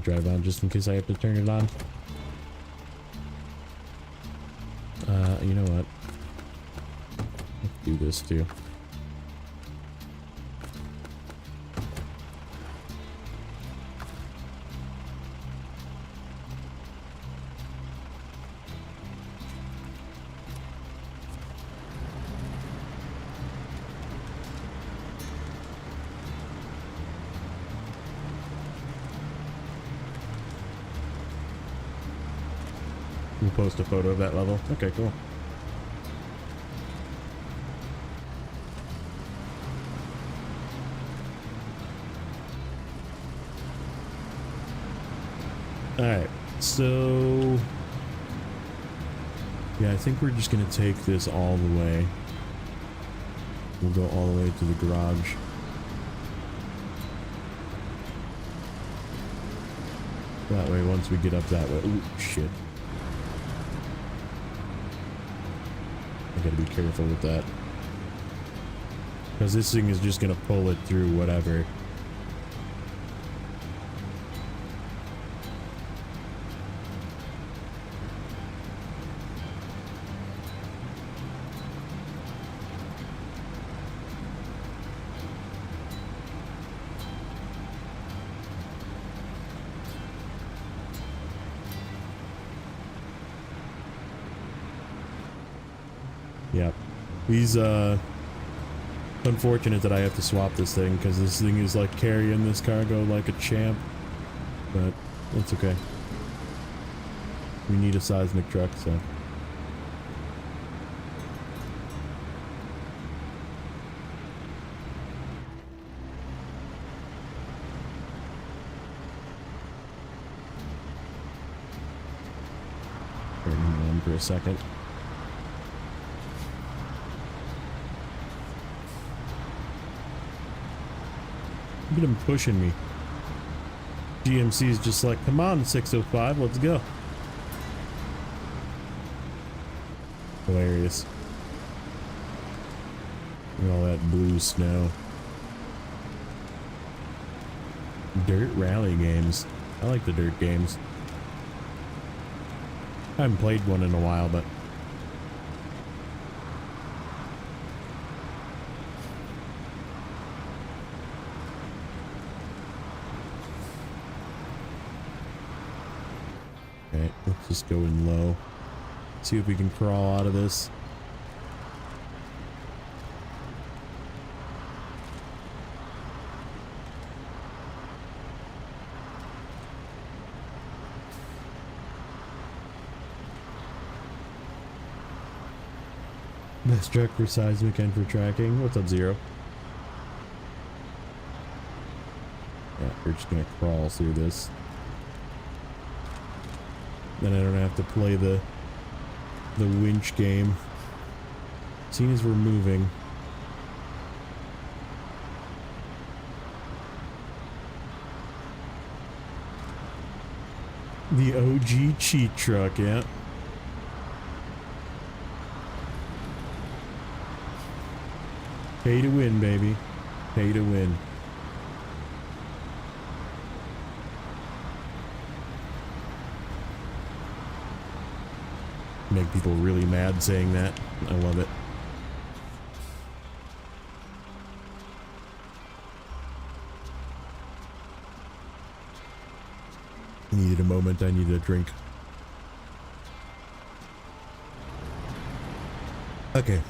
drive on just in case I have to turn it on. You know what? Let's do this too. We'll post a photo of that level. Okay, cool. Alright, so yeah, I think we're just gonna take this all the way. We'll go all the way to the garage. That way, once we get up that way. Ooh, shit. I gotta be careful with that. Because this thing is just gonna pull it through whatever. Yeah, he's unfortunate that I have to swap this thing because this thing is like carrying this cargo like a champ, but it's okay. We need a seismic truck, so. Turning on for a second. Look at him pushing me. GMC is just like, come on, 605, let's go. Hilarious. Look at all that blue snow. Dirt rally games. I like the dirt games. I haven't played one in a while, but okay, let's just go in low. See if we can crawl out of this. Best truck for seismic and for tracking. What's up, Zero? Yeah, we're just gonna crawl through this. Then I don't have to play the winch game. Seeing as we're moving. The OG cheat truck, yeah. Pay to win, baby. Pay to win. Make people really mad saying that. I love it. Needed a moment. I needed a drink. Okay.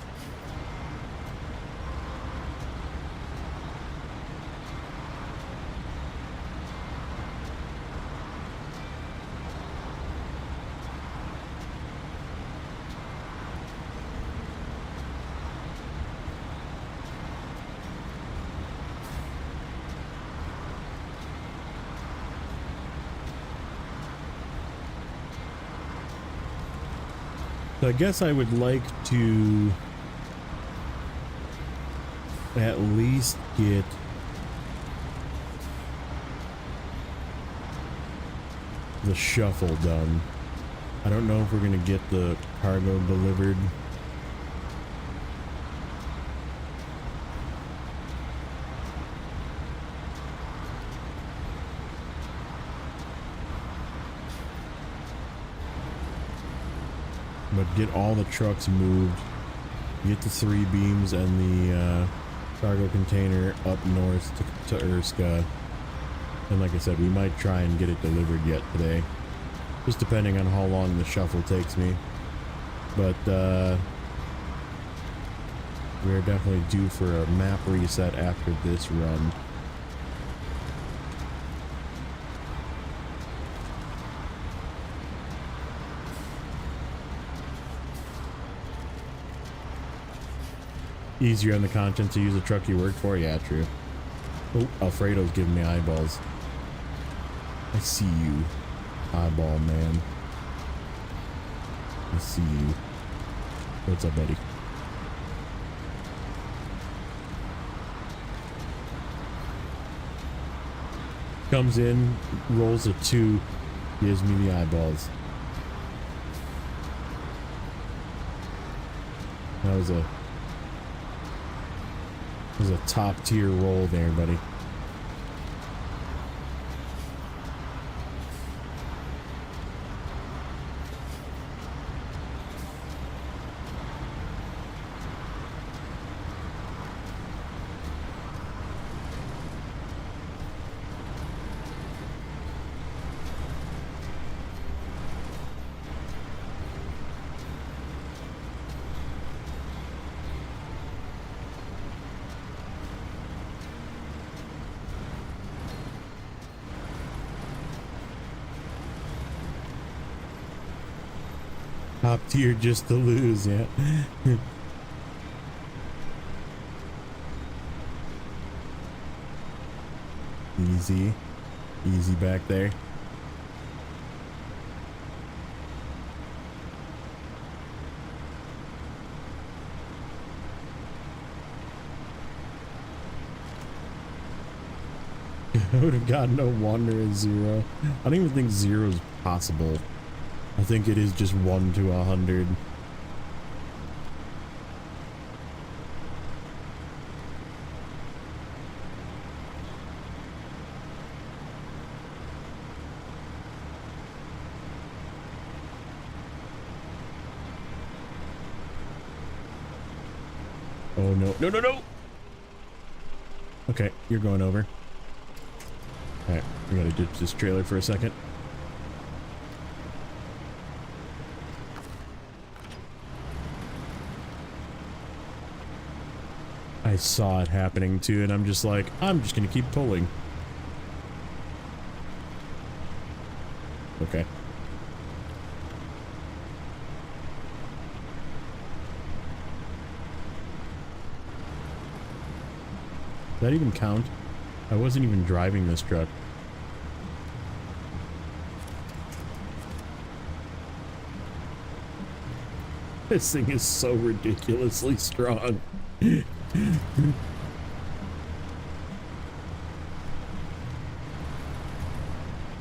So I guess I would like to at least get the shuffle done. I don't know if we're gonna get the cargo delivered. But get all the trucks moved. Get the 3 beams and the cargo container up north to Urska. And like I said, we might try and get it delivered yet today. Just depending on how long the shuffle takes me. But we're definitely due for a map reset after this run. Easier on the content to use a truck you work for? Yeah, true. Oh, Alfredo's giving me eyeballs. I see you, eyeball man. I see you. What's up, buddy? Comes in, rolls a 2, gives me the eyeballs. That was a top tier roll there, buddy. Top tier just to lose, yeah. Easy. Easy back there. I would have gotten a 1 or a 0. I don't even think 0 is possible. I think it is just 1 to 100. Oh no, no, no, no! Okay, you're going over. Alright, we gotta ditch this trailer for a second. I saw it happening too, and I'm just like, I'm just gonna keep pulling. Okay. Does that even count? I wasn't even driving this truck. This thing is so ridiculously strong.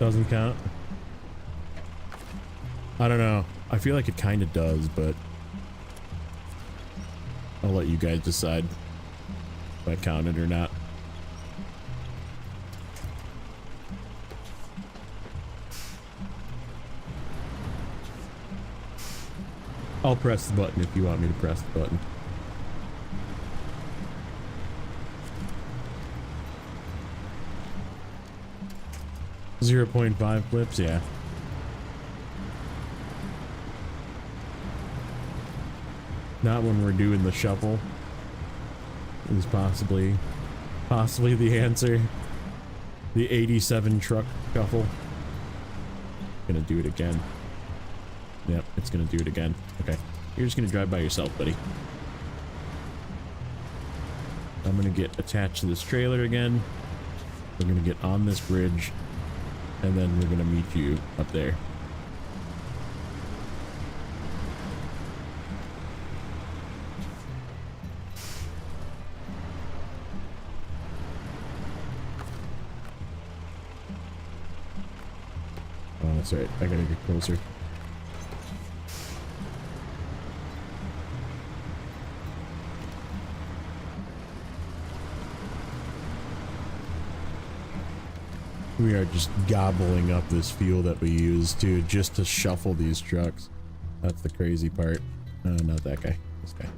Doesn't count? I don't know. I feel like it kind of does, but I'll let you guys decide if I count it or not. I'll press the button if you want me to press the button. .5 flips, yeah. Not when we're doing the shuffle. Is possibly the answer. The 87 truck shuffle. Gonna do it again. Yep, it's gonna do it again. Okay, you're just gonna drive by yourself, buddy. I'm gonna get attached to this trailer again. We're gonna get on this bridge, and then we're gonna meet you up there. Oh, that's right. I gotta get closer. We are just gobbling up this fuel that we use to just to shuffle these trucks. That's the crazy part. Not that guy. This guy.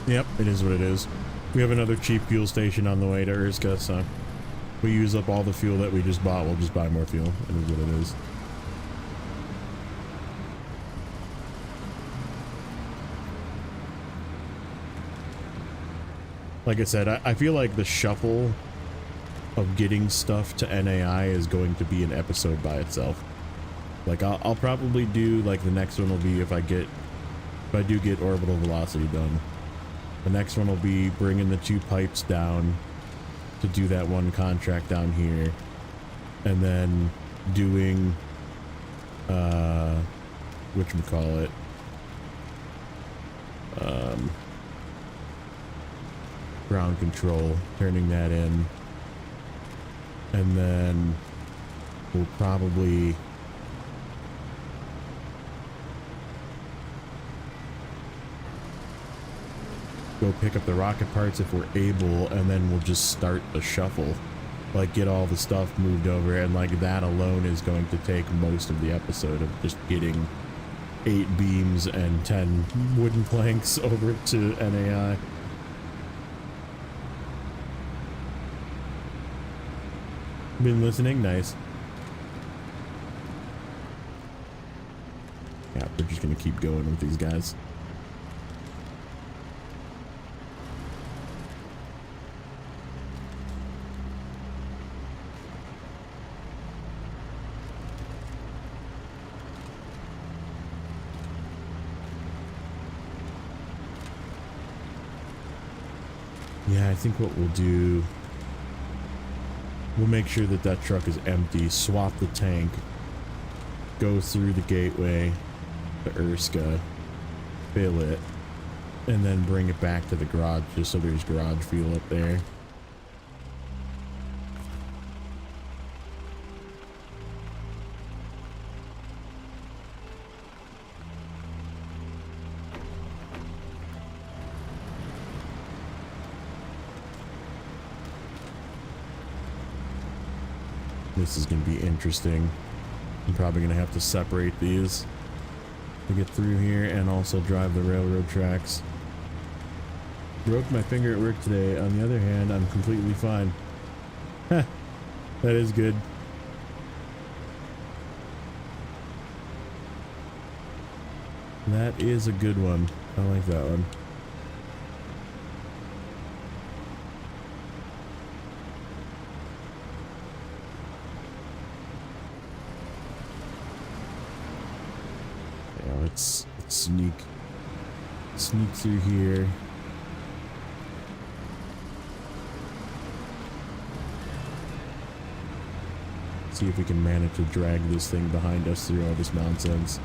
Yep, it is what it is. We have another cheap fuel station on the way to Urska, so we use up all the fuel that we just bought. We'll just buy more fuel. It is what it is. Like I said, I feel like the shuffle of getting stuff to NAI is going to be an episode by itself. Like I'll probably do, like, the next one will be if I do get orbital velocity done. The next one will be bringing the 2 pipes down to do that one contract down here. And then doing, whatchamacallit, ground control, turning that in. And then we'll probably go pick up the rocket parts if we're able, and then we'll just start the shuffle, like get all the stuff moved over, and like that alone is going to take most of the episode of just getting 8 beams and 10 wooden planks over to NAI. Been listening? Nice. Yeah, we're just gonna keep going with these guys. Yeah, I think what we'll do, we'll make sure that that truck is empty, swap the tank, go through the gateway to Urska, fill it, and then bring it back to the garage just so there's garage fuel up there. This is going to be interesting. I'm probably going to have to separate these to get through here and also drive the railroad tracks. Broke my finger at work today. On the other hand, I'm completely fine. Heh, that is good. That is a good one. I like that one. Let's sneak through here. See if we can manage to drag this thing behind us through all this nonsense.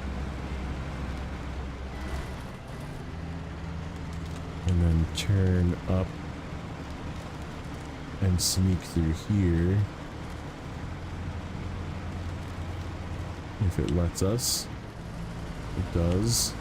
And then turn up and sneak through here. If it lets us. It does.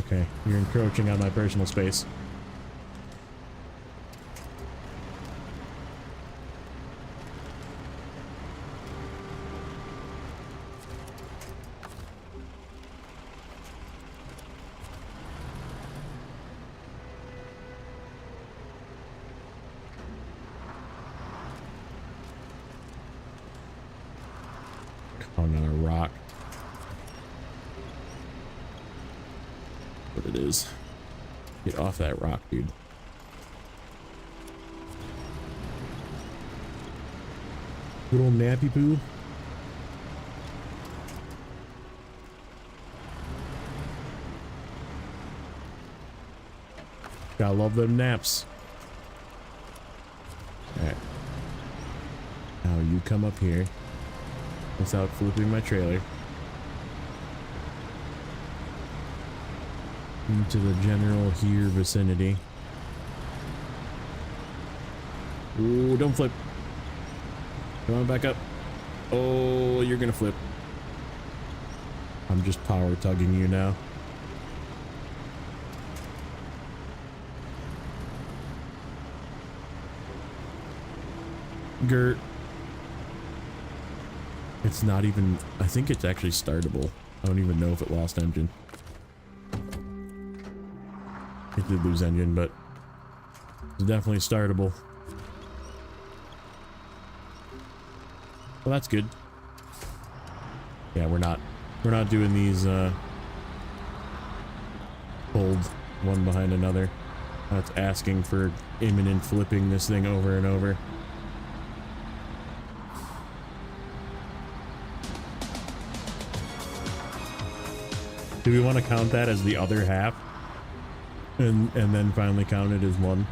Okay, you're encroaching on my personal space. on a rock. What it is. Get off that rock, dude. Good old nappy poo. Gotta love them naps. Alright. Now you come up here without flipping my trailer. Into the general here vicinity. Ooh, don't flip. Come on, back up. Oh, you're gonna flip. I'm just power tugging you now. Gert. It's not even, I think it's actually startable. I don't even know if it lost engine. It did lose engine, but it's definitely startable. Well, that's good. Yeah, we're not doing these pulled one behind another. That's asking for imminent flipping this thing over and over. Do we want to count that as the other half? And then finally count it as one?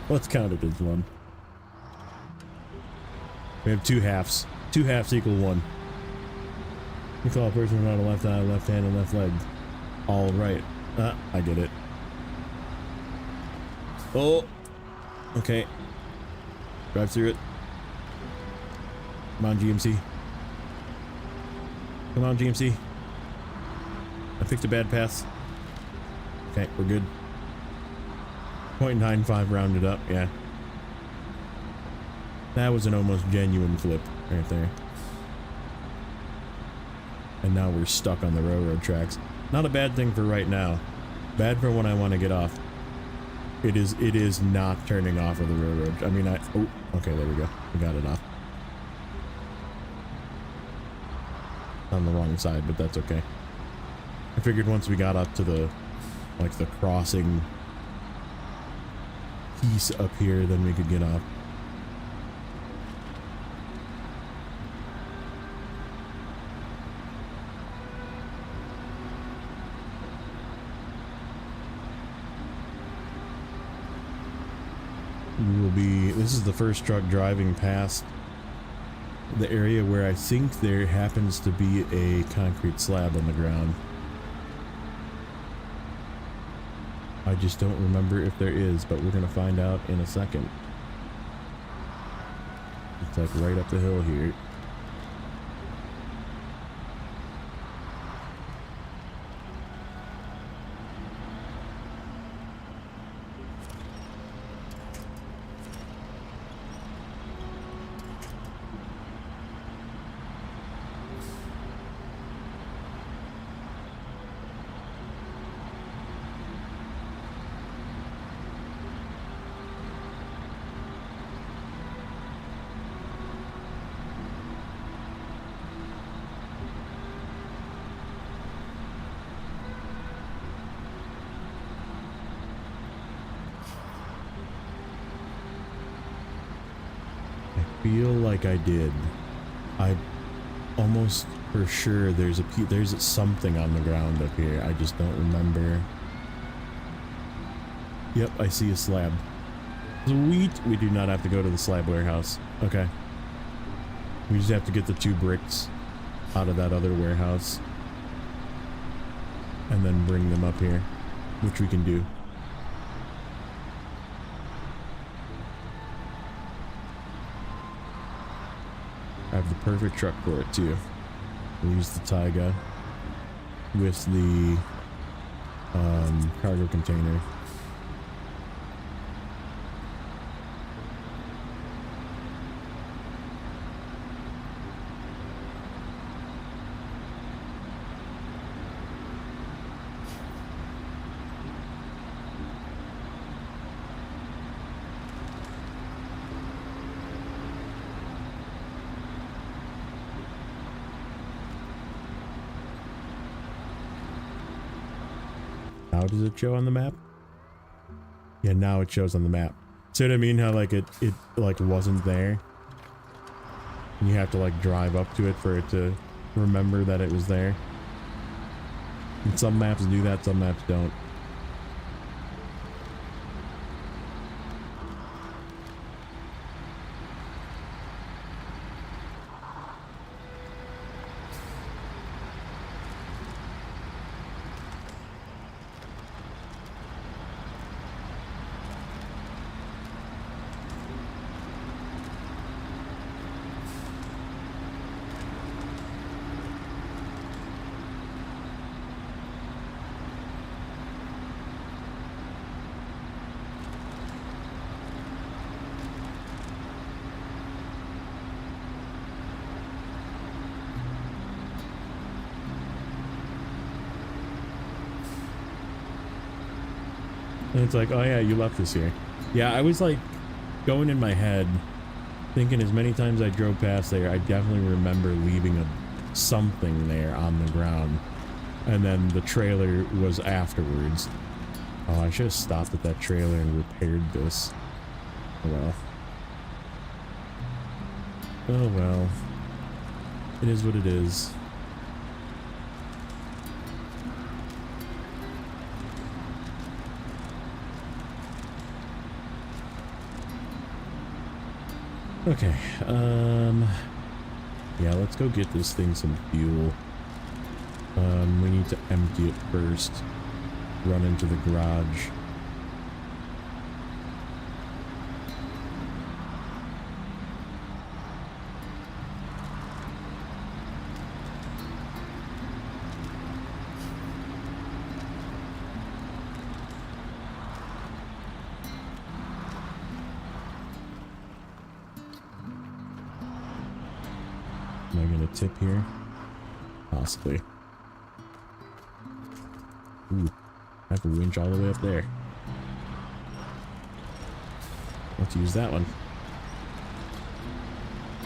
Let's count it as one. We have two halves. Two halves equal one. You call a person without a left eye, left hand, and left leg. All right. I get it. Oh! Okay. Drive through it. Come on, GMC. Come on, GMC. I picked a bad path. Okay, we're good. 0.95 rounded up, yeah. That was an almost genuine flip right there. And now we're stuck on the railroad tracks. Not a bad thing for right now. Bad for when I want to get off. It is not turning off of the railroad. I mean, oh, okay, there we go. We got it off. On the wrong side, but that's okay. I figured once we got up to the, like, the crossing piece up here, then we could get off. We will be, this is the first truck driving past the area where I think there happens to be a concrete slab on the ground. I just don't remember if there is, but we're gonna find out in a second. It's like right up the hill here. Feel like I did. I almost for sure there's something on the ground up here. I just don't remember. Yep, I see a slab. Sweet. We do not have to go to the slab warehouse. Okay. We just have to get the 2 bricks out of that other warehouse and then bring them up here, which we can do. I have the perfect truck for it too. We'll use the Taiga with the cargo container. Now does it show on the map? Yeah, now it shows on the map. See what I mean? How like it like wasn't there? And you have to like drive up to it for it to remember that it was there. And some maps do that, some maps don't. And it's like, oh yeah, you left this here. Yeah, I was like going in my head, thinking as many times I drove past there, I definitely remember leaving something there on the ground. And then the trailer was afterwards. Oh, I should have stopped at that trailer and repaired this. Oh well. Oh well. It is what it is. Okay, yeah, let's go get this thing some fuel. We need to empty it first. Run into the garage. Am I gonna tip here? Possibly. Ooh, I have a winch all the way up there. Let's use that one.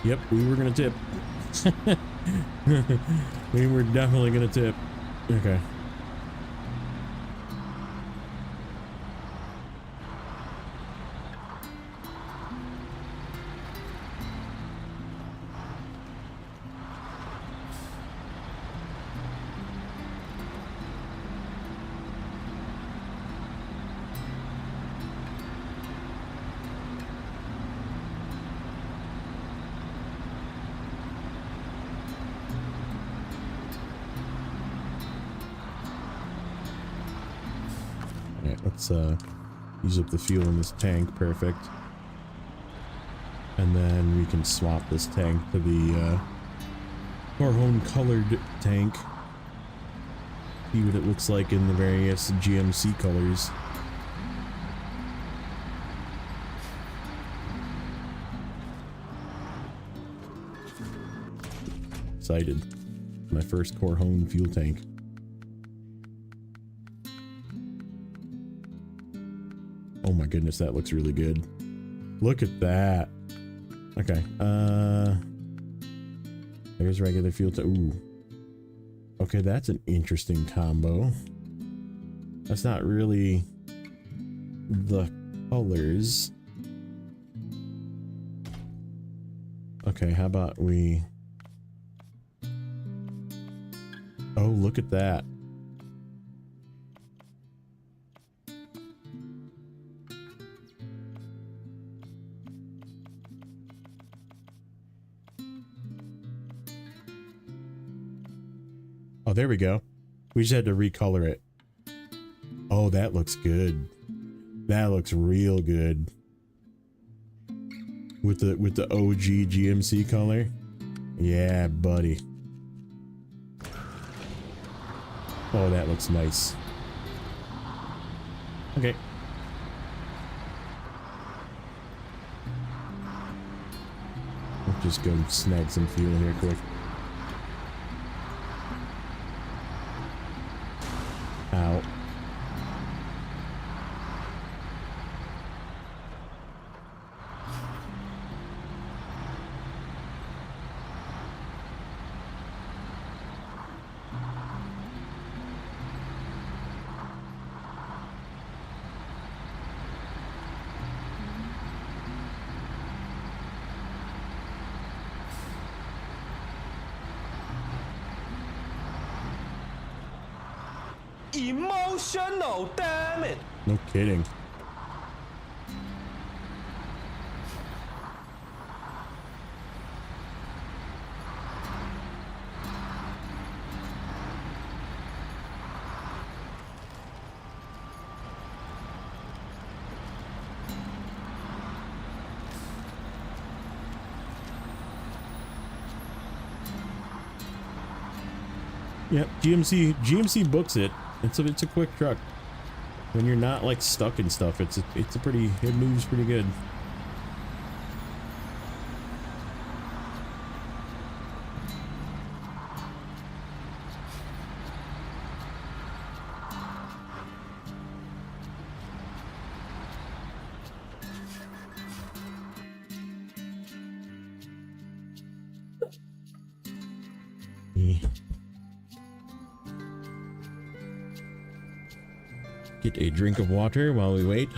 Yep, we were gonna tip. We were definitely gonna tip. Okay. Let's use up the fuel in this tank. Perfect. And then we can swap this tank to the Carhone colored tank. See what it looks like in the various GMC colors. Excited. My first Carhone fuel tank. Oh my goodness, that looks really good. Look at that. Okay, there's regular fuel to, ooh. Okay, that's an interesting combo. That's not really the colors. Okay, how about we... Oh, look at that. Oh, there we go. We just had to recolor it. Oh, that looks good. That looks real good. With the OG GMC color. Yeah, buddy. Oh, that looks nice. Okay. Let's just go snag some fuel here quick. Ow. emotional, damn it. No kidding. Yep, GMC books it. It's a quick truck. When you're not like stuck in stuff, it moves pretty good. Get a drink of water while we wait.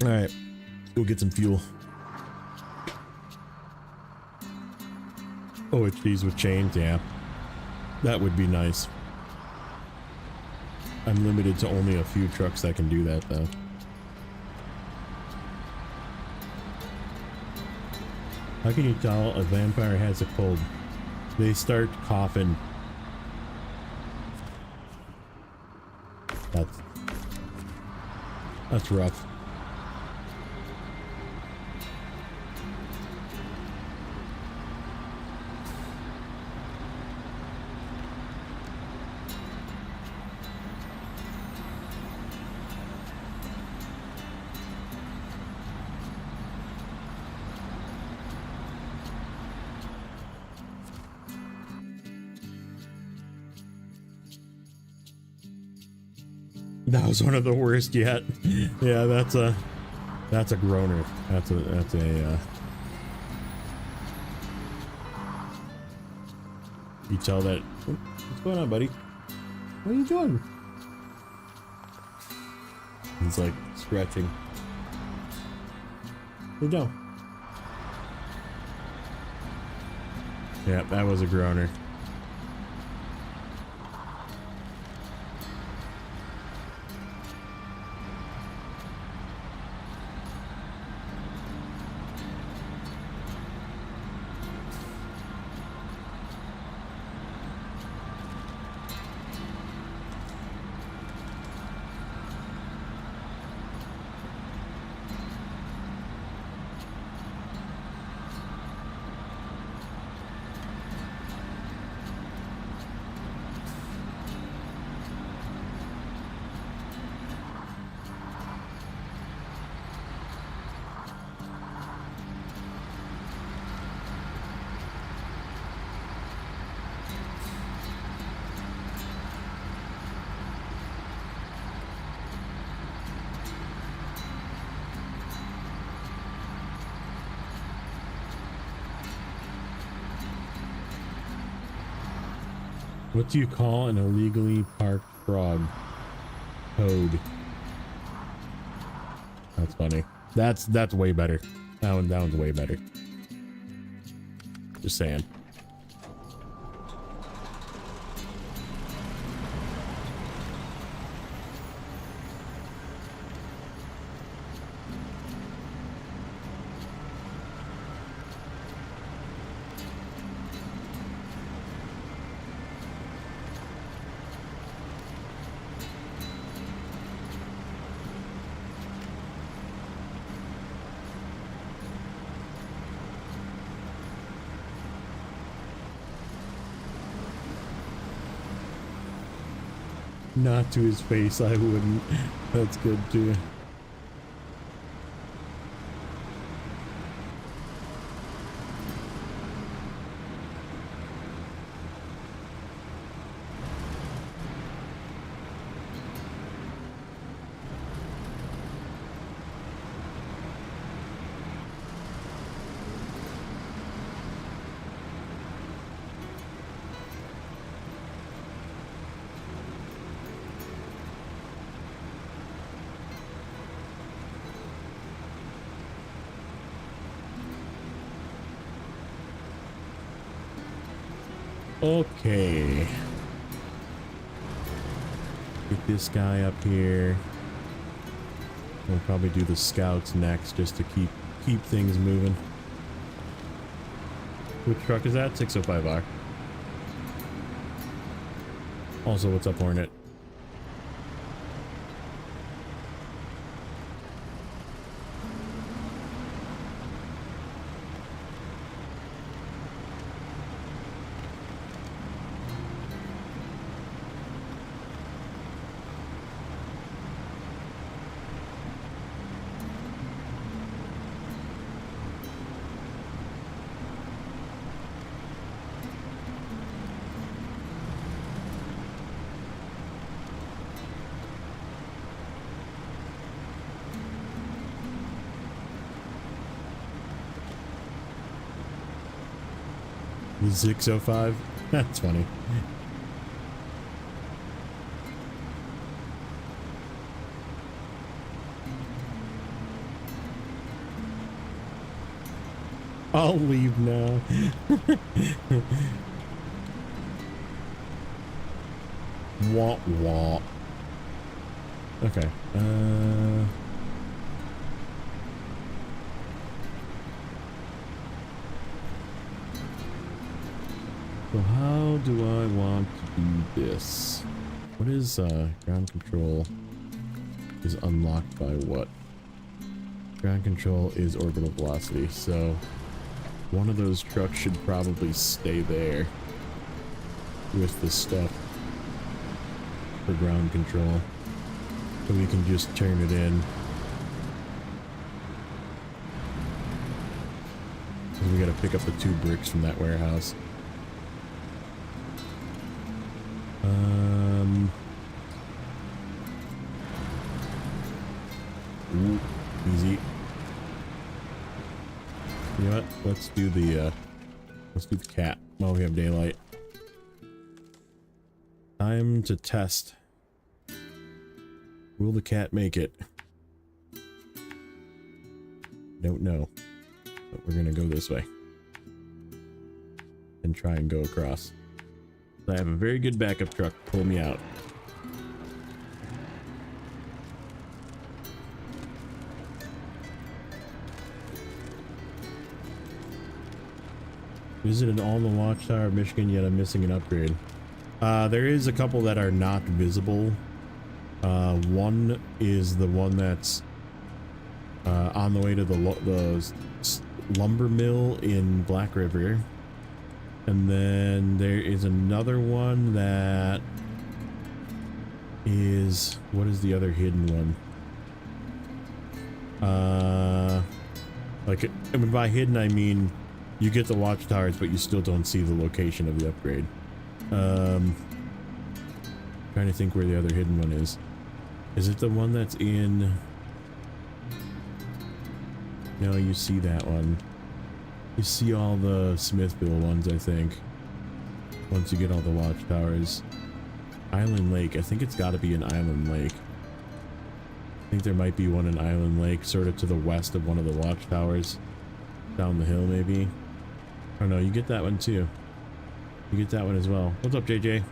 All right, let's go get some fuel. OHDs with chains, yeah. That would be nice. I'm limited to only a few trucks that can do that, though. How can you tell a vampire has a cold? They start coughing. That's rough. That was one of the worst yet. Yeah, that's a groaner. That's a you tell that. What's going on, buddy? What are you doing? He's like scratching. Hey, Joe. Yeah, that was a groaner. What do you call an illegally parked frog? Toad. That's funny. That's way better. That one's way better. Just saying. Not to his face, I wouldn't. That's good too. Okay. Get this guy up here. We'll probably do the scouts next just to keep things moving. Which truck is that? 605R. Also, what's up, Hornet? The 605? That's funny. I'll leave now. Wah wah. Okay. So how do I want to do this? What is ground control is unlocked by what? Ground control is orbital velocity, so one of those trucks should probably stay there with the stuff for ground control, so we can just turn it in. We gotta pick up the 2 bricks from that warehouse. Ooh, easy. You know what? Let's do the cat while we have daylight. Time to test. Will the cat make it? Don't know. But we're gonna go this way. And try and go across. I have a very good backup truck to pull me out. Visited all the Watchtower of Michigan, yet I'm missing an upgrade. There is a couple that are not visible. One is the one that's on the way to the lumber mill in Black River. And then there is another one that is... What is the other hidden one? Like, and by hidden I mean you get the watchtowers, but you still don't see the location of the upgrade. Trying to think where the other hidden one is. Is it the one that's in... No, you see that one. You see all the Smithville ones, I think. Once you get all the watchtowers. Island Lake. I think it's got to be an Island Lake. I think there might be one in Island Lake, sort of to the west of one of the watchtowers. Down the hill, maybe. Oh no, you get that one too. You get that one as well. What's up, JJ?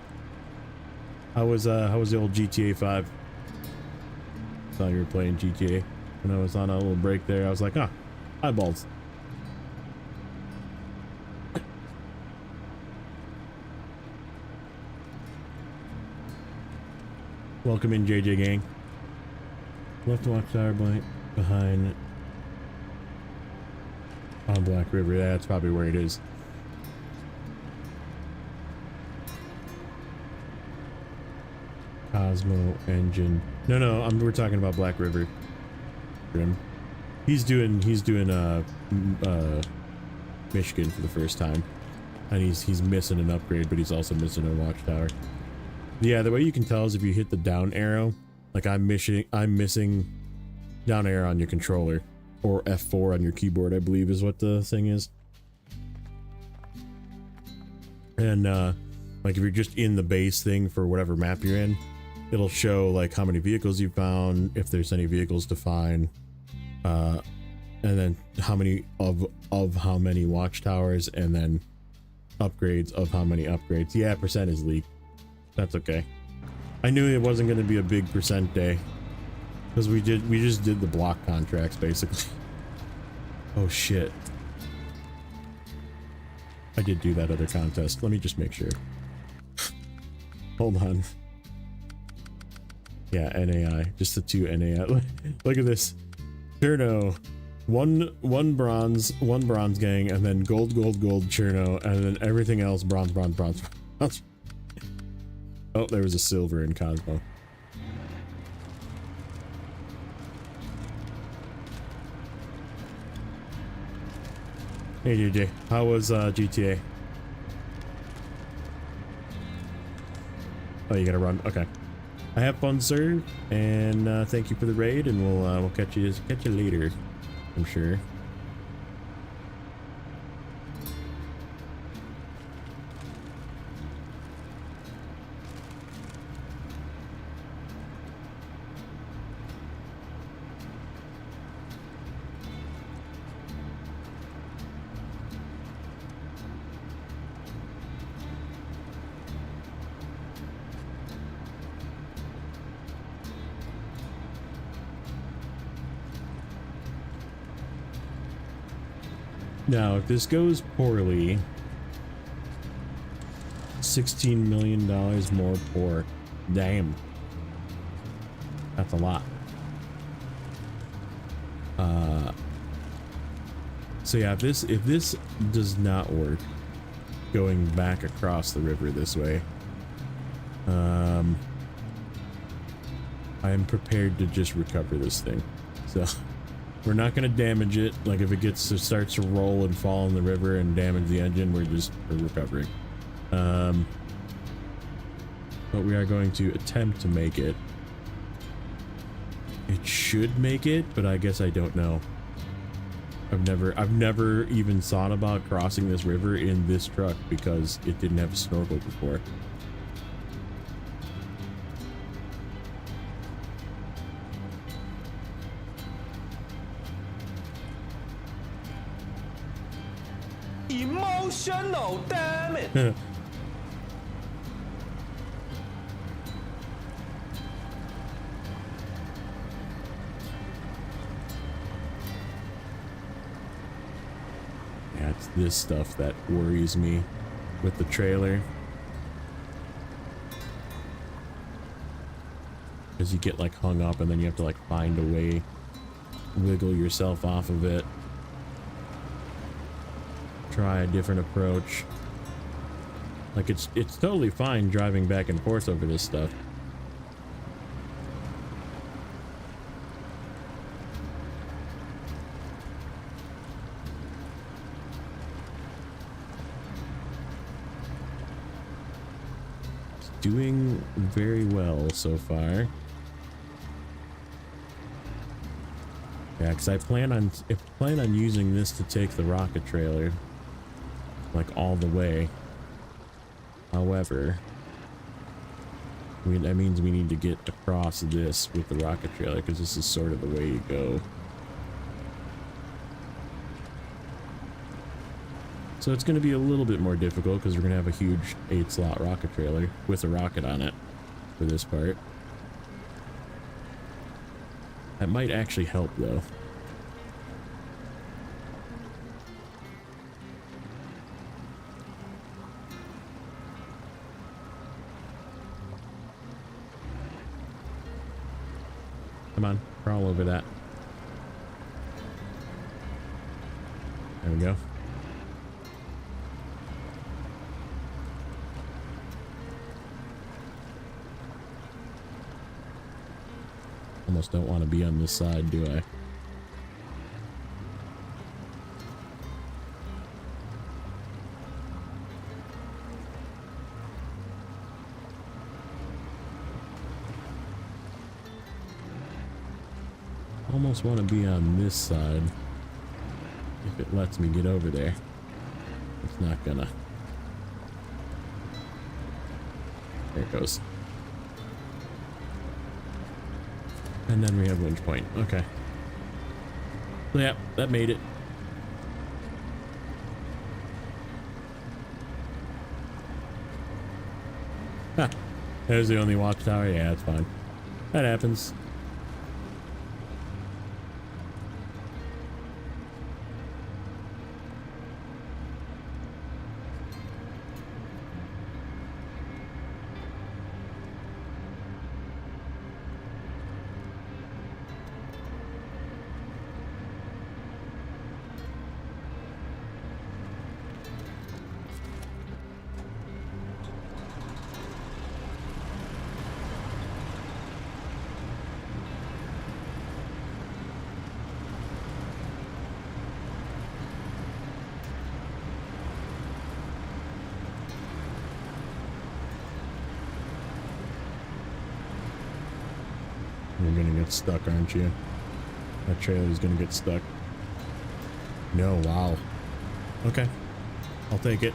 How was the old GTA 5? Saw you were playing GTA. When I was on a little break there, I was like, ah, eyeballs. Welcome in, JJ gang. Left watchtower blank behind on Black River. Yeah, that's probably where it is. Cosmo engine. No, we're talking about Black River. He's doing Michigan for the first time, and he's missing an upgrade, but he's also missing a watchtower. Yeah, the way you can tell is if you hit the down arrow. Like I'm missing down arrow on your controller, or F4 on your keyboard, I believe is what the thing is. And like if you're just in the base thing for whatever map you're in, it'll show like how many vehicles you found, if there's any vehicles to find, and then how many of how many watchtowers, and then upgrades of how many upgrades. Yeah, percent is leaked. That's okay. I knew it wasn't going to be a big percent day because we just did the block contracts basically. Oh shit. I did do that other contest. Let me just make sure. Hold on. Yeah, NAI. Just the 2 NAI. Look at this. Cherno. One bronze gang, and then gold Cherno, and then everything else bronze. Oh, there was a silver in Cosmo. Hey JJ, how was GTA? Oh, you gotta run. Okay. I have fun, sir, and thank you for the raid, and we'll catch you later, I'm sure. Now, if this goes poorly, $16 million more poor. Damn. That's a lot. So yeah, if this does not work, going back across the river this way, I am prepared to just recover this thing. So we're not going to damage it. Like if it starts to roll and fall in the river and damage the engine, we're recovering. But we are going to attempt to make it. It should make it, but I guess I don't know. I've never even thought about crossing this river in this truck because it didn't have a snorkel before. Emotional, damn it. Yeah, it's this stuff that worries me with the trailer. Because you get like hung up and then you have to like find a way, wiggle yourself off of it. Try a different approach. Like it's totally fine driving back and forth over this stuff. It's doing very well so far. Yeah, because I plan on using this to take the rocket trailer like all the way. However, that means we need to get across this with the rocket trailer because this is sort of the way you go. So it's going to be a little bit more difficult because we're going to have a huge 8-slot rocket trailer with a rocket on it for this part. That might actually help though. Come on, crawl over that. There we go. Almost don't want to be on this side, do I? Almost want to be on this side if it lets me get over there. It's not gonna. There it goes. And then we have winch point. Okay. So yeah, that made it. There's the only watchtower. Yeah, it's fine. That happens. You're gonna get stuck, aren't you? That trailer's gonna get stuck. No, wow. Okay. I'll take it.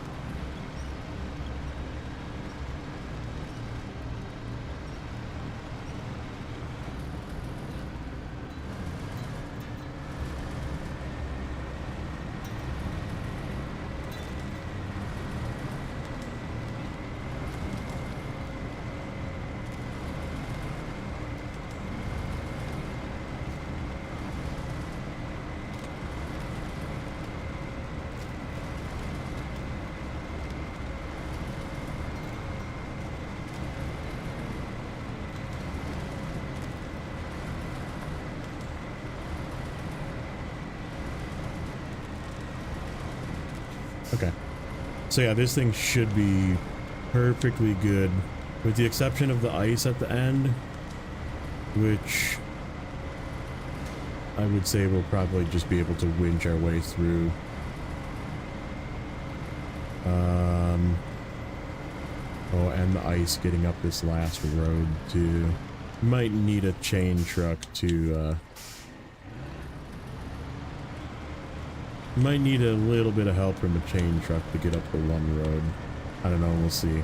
Okay. So yeah, this thing should be perfectly good, with the exception of the ice at the end, which I would say we'll probably just be able to winch our way through. Oh, and the ice getting up this last road too. Might need a chain truck to, might need a little bit of help from a chain truck to get up the one road. I don't know, we'll see.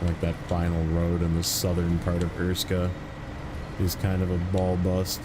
Like that final road in the southern part of Urska is kind of a ball bust.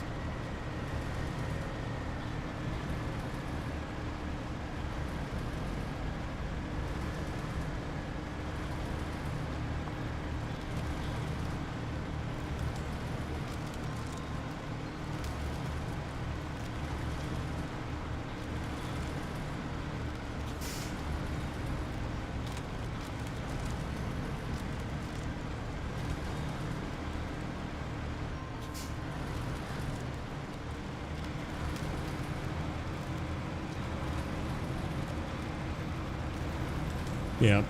Yeah.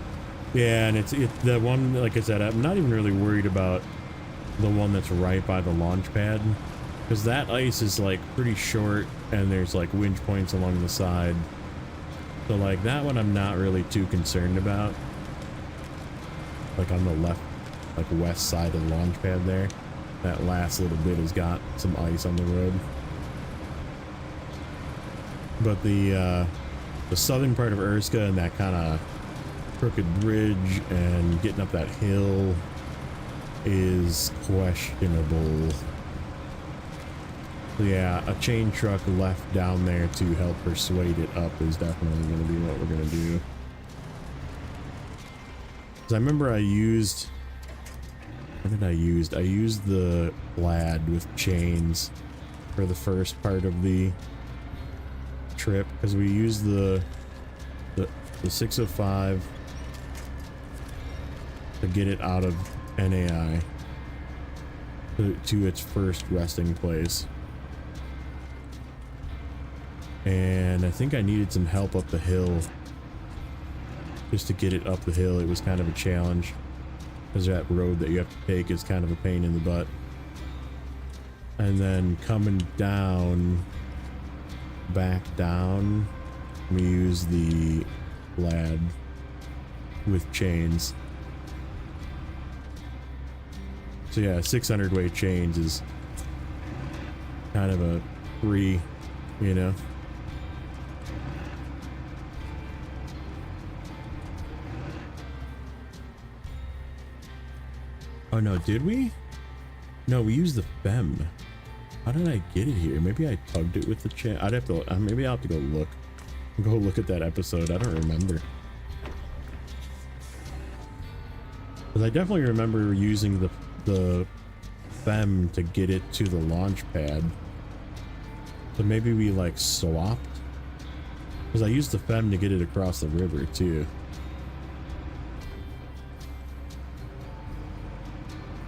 Yeah, and it's the one, like I said, I'm not even really worried about the one that's right by the launch pad, because that ice is like pretty short and there's like winch points along the side. So like that one I'm not really too concerned about. Like on the left, like west side of the launch pad there, that last little bit has got some ice on the road. But the southern part of Urska and that kind of crooked bridge and getting up that hill is questionable. So yeah, a chain truck left down there to help persuade it up is definitely going to be what we're going to do. Because I remember I used... What did I use? I used the Glad with chains for the first part of the trip, because we used the 605 to get it out of NAI to its first resting place. And I think I needed some help up the hill just to get it up the hill. It was kind of a challenge, because that road that you have to take is kind of a pain in the butt. And then coming down, back down, we use the Lad with chains. So yeah, 600 weight chains is kind of a free, you know. Oh no, did we? No, we used the FEM. How did I get it here? Maybe I tugged it with the chain. I'd have to, maybe I'll have to go look at that episode. I don't remember. Because I definitely remember using the FEM to get it to the launch pad. So maybe we like swapped. Because I used the FEM to get it across the river too.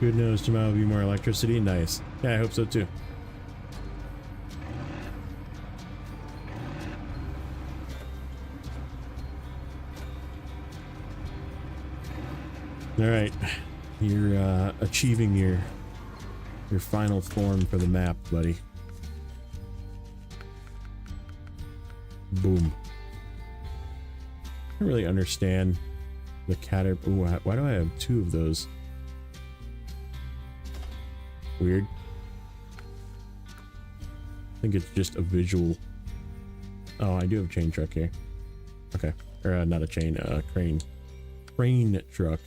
Good news, tomorrow will be more electricity. Nice. Yeah, I hope so too. All right, you're achieving your final form for the map, buddy. Boom. I don't really understand the caterpillar. Why do I have two of those? Weird. I think it's just a visual. Oh, I do have a chain truck here. Okay, or not a chain, crane truck.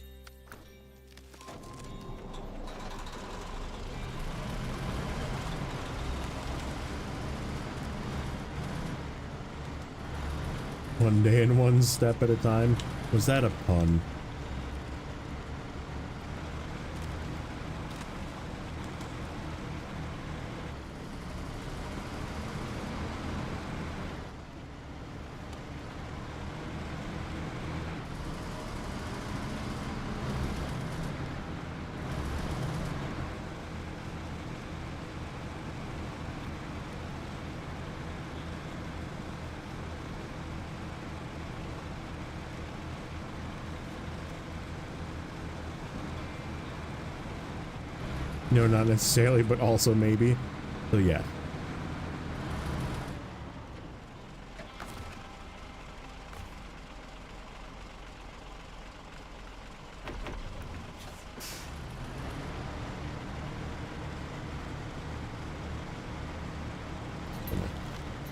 One day and one step at a time. Was that a pun? No, not necessarily, but also maybe. So yeah.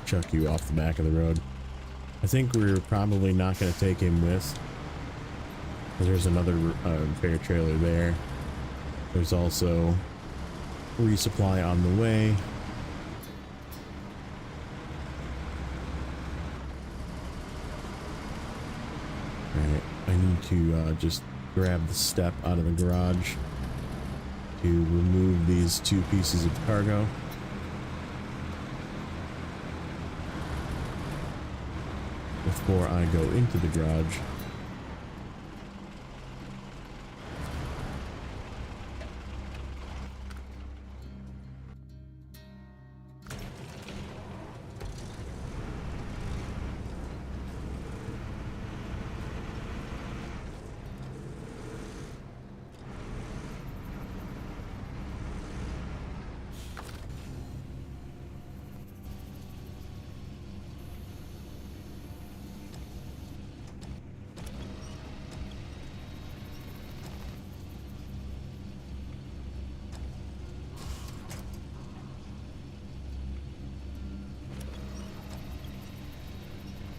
Chuck you off the back of the road. I think we're probably not going to take him with. There's another fair trailer there. There's also resupply on the way. Alright, I need to just grab the step out of the garage to remove these two pieces of cargo. Before I go into the garage.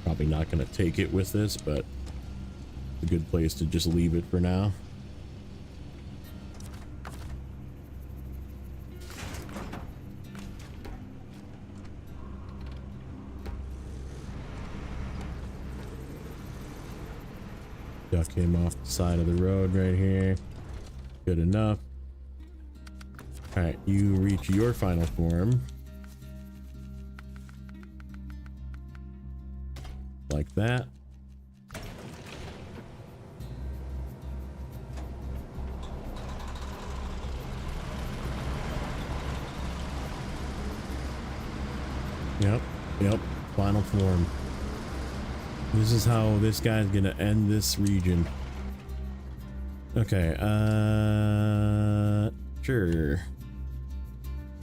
Probably not going to take it with this, but it's a good place to just leave it for now. Duck him off the side of the road right here. Good enough. All right, you reach your final form. Like that. Yep, final form. This is how this guy's gonna end this region. Okay, sure.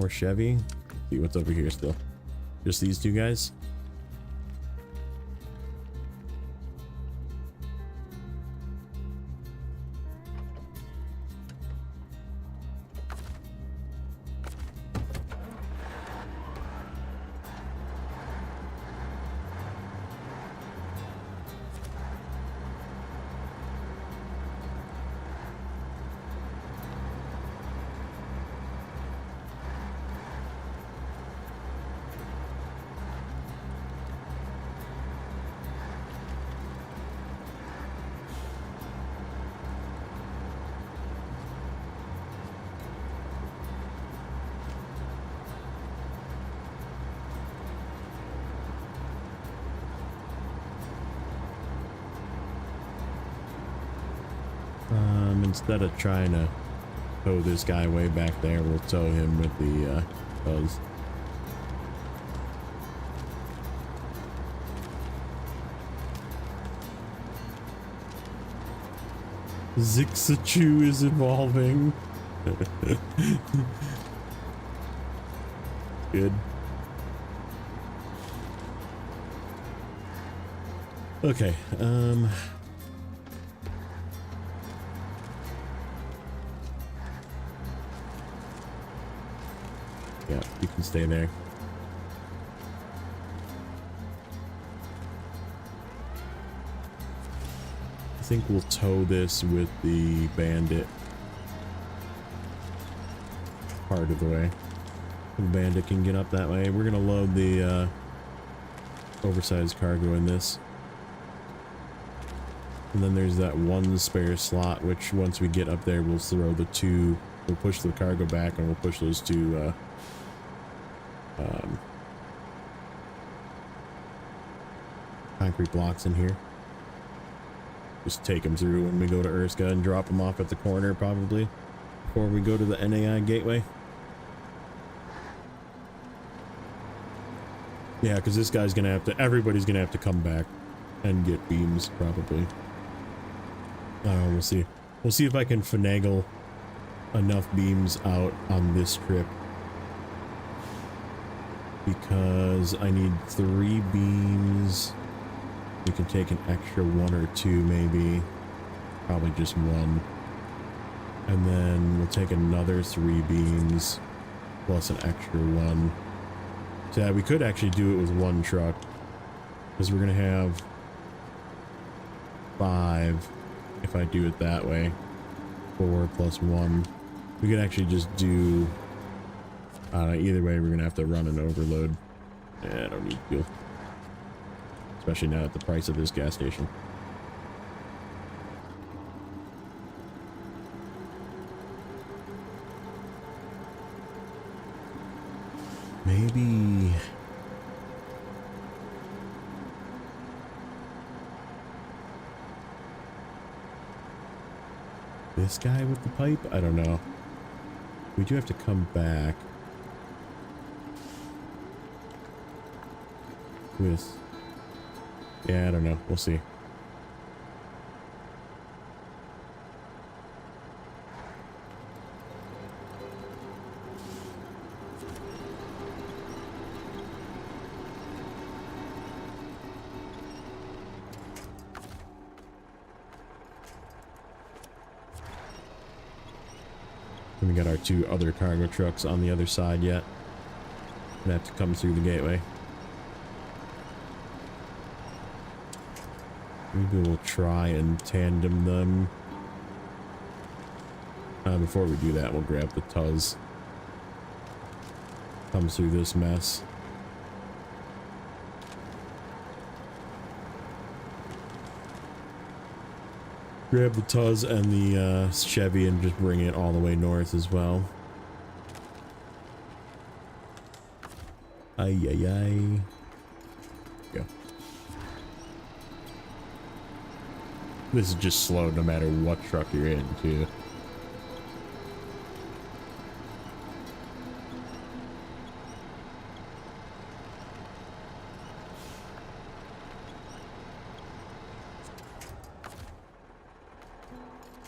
Or Chevy. Let's see what's over here still. Just these two guys. Instead of trying to tow this guy way back there, we'll tow him with the buzz. Zixachu is evolving. Good. Okay, yeah, you can stay there. I think we'll tow this with the bandit part of the way. The bandit can get up that way. We're gonna load the oversized cargo in this. And then there's that one spare slot, which once we get up there, we'll throw the two, we'll push the cargo back and we'll push those two concrete blocks in here. Just take them through when we go to Urska and drop them off at the corner probably before we go to the NAI gateway. Yeah, because this guy's gonna have to, everybody's gonna have to come back and get beams probably. We'll see. We'll see if I can finagle enough beams out on this trip, because I need 3 beams. We can take an extra 1 or 2 maybe, probably just 1, and then we'll take another 3 beams plus an extra 1. So yeah, we could actually do it with 1 truck, because we're gonna have 5 if I do it that way. 4 plus 1. We could actually just do, either way we're gonna have to run an overload. Yeah, I don't need fuel, especially now at the price of this gas station. Maybe this guy with the pipe? I don't know. We do have to come back with, yeah, I don't know. We'll see. We got our 2 other cargo trucks on the other side yet. Gonna have to come through the gateway. Maybe we'll try and tandem them. Before we do that, we'll grab the Tuz. Come through this mess. Grab the Tuz and the Chevy and just bring it all the way north as well. Ay, ay, ay. Go. This is just slow no matter what truck you're in, too.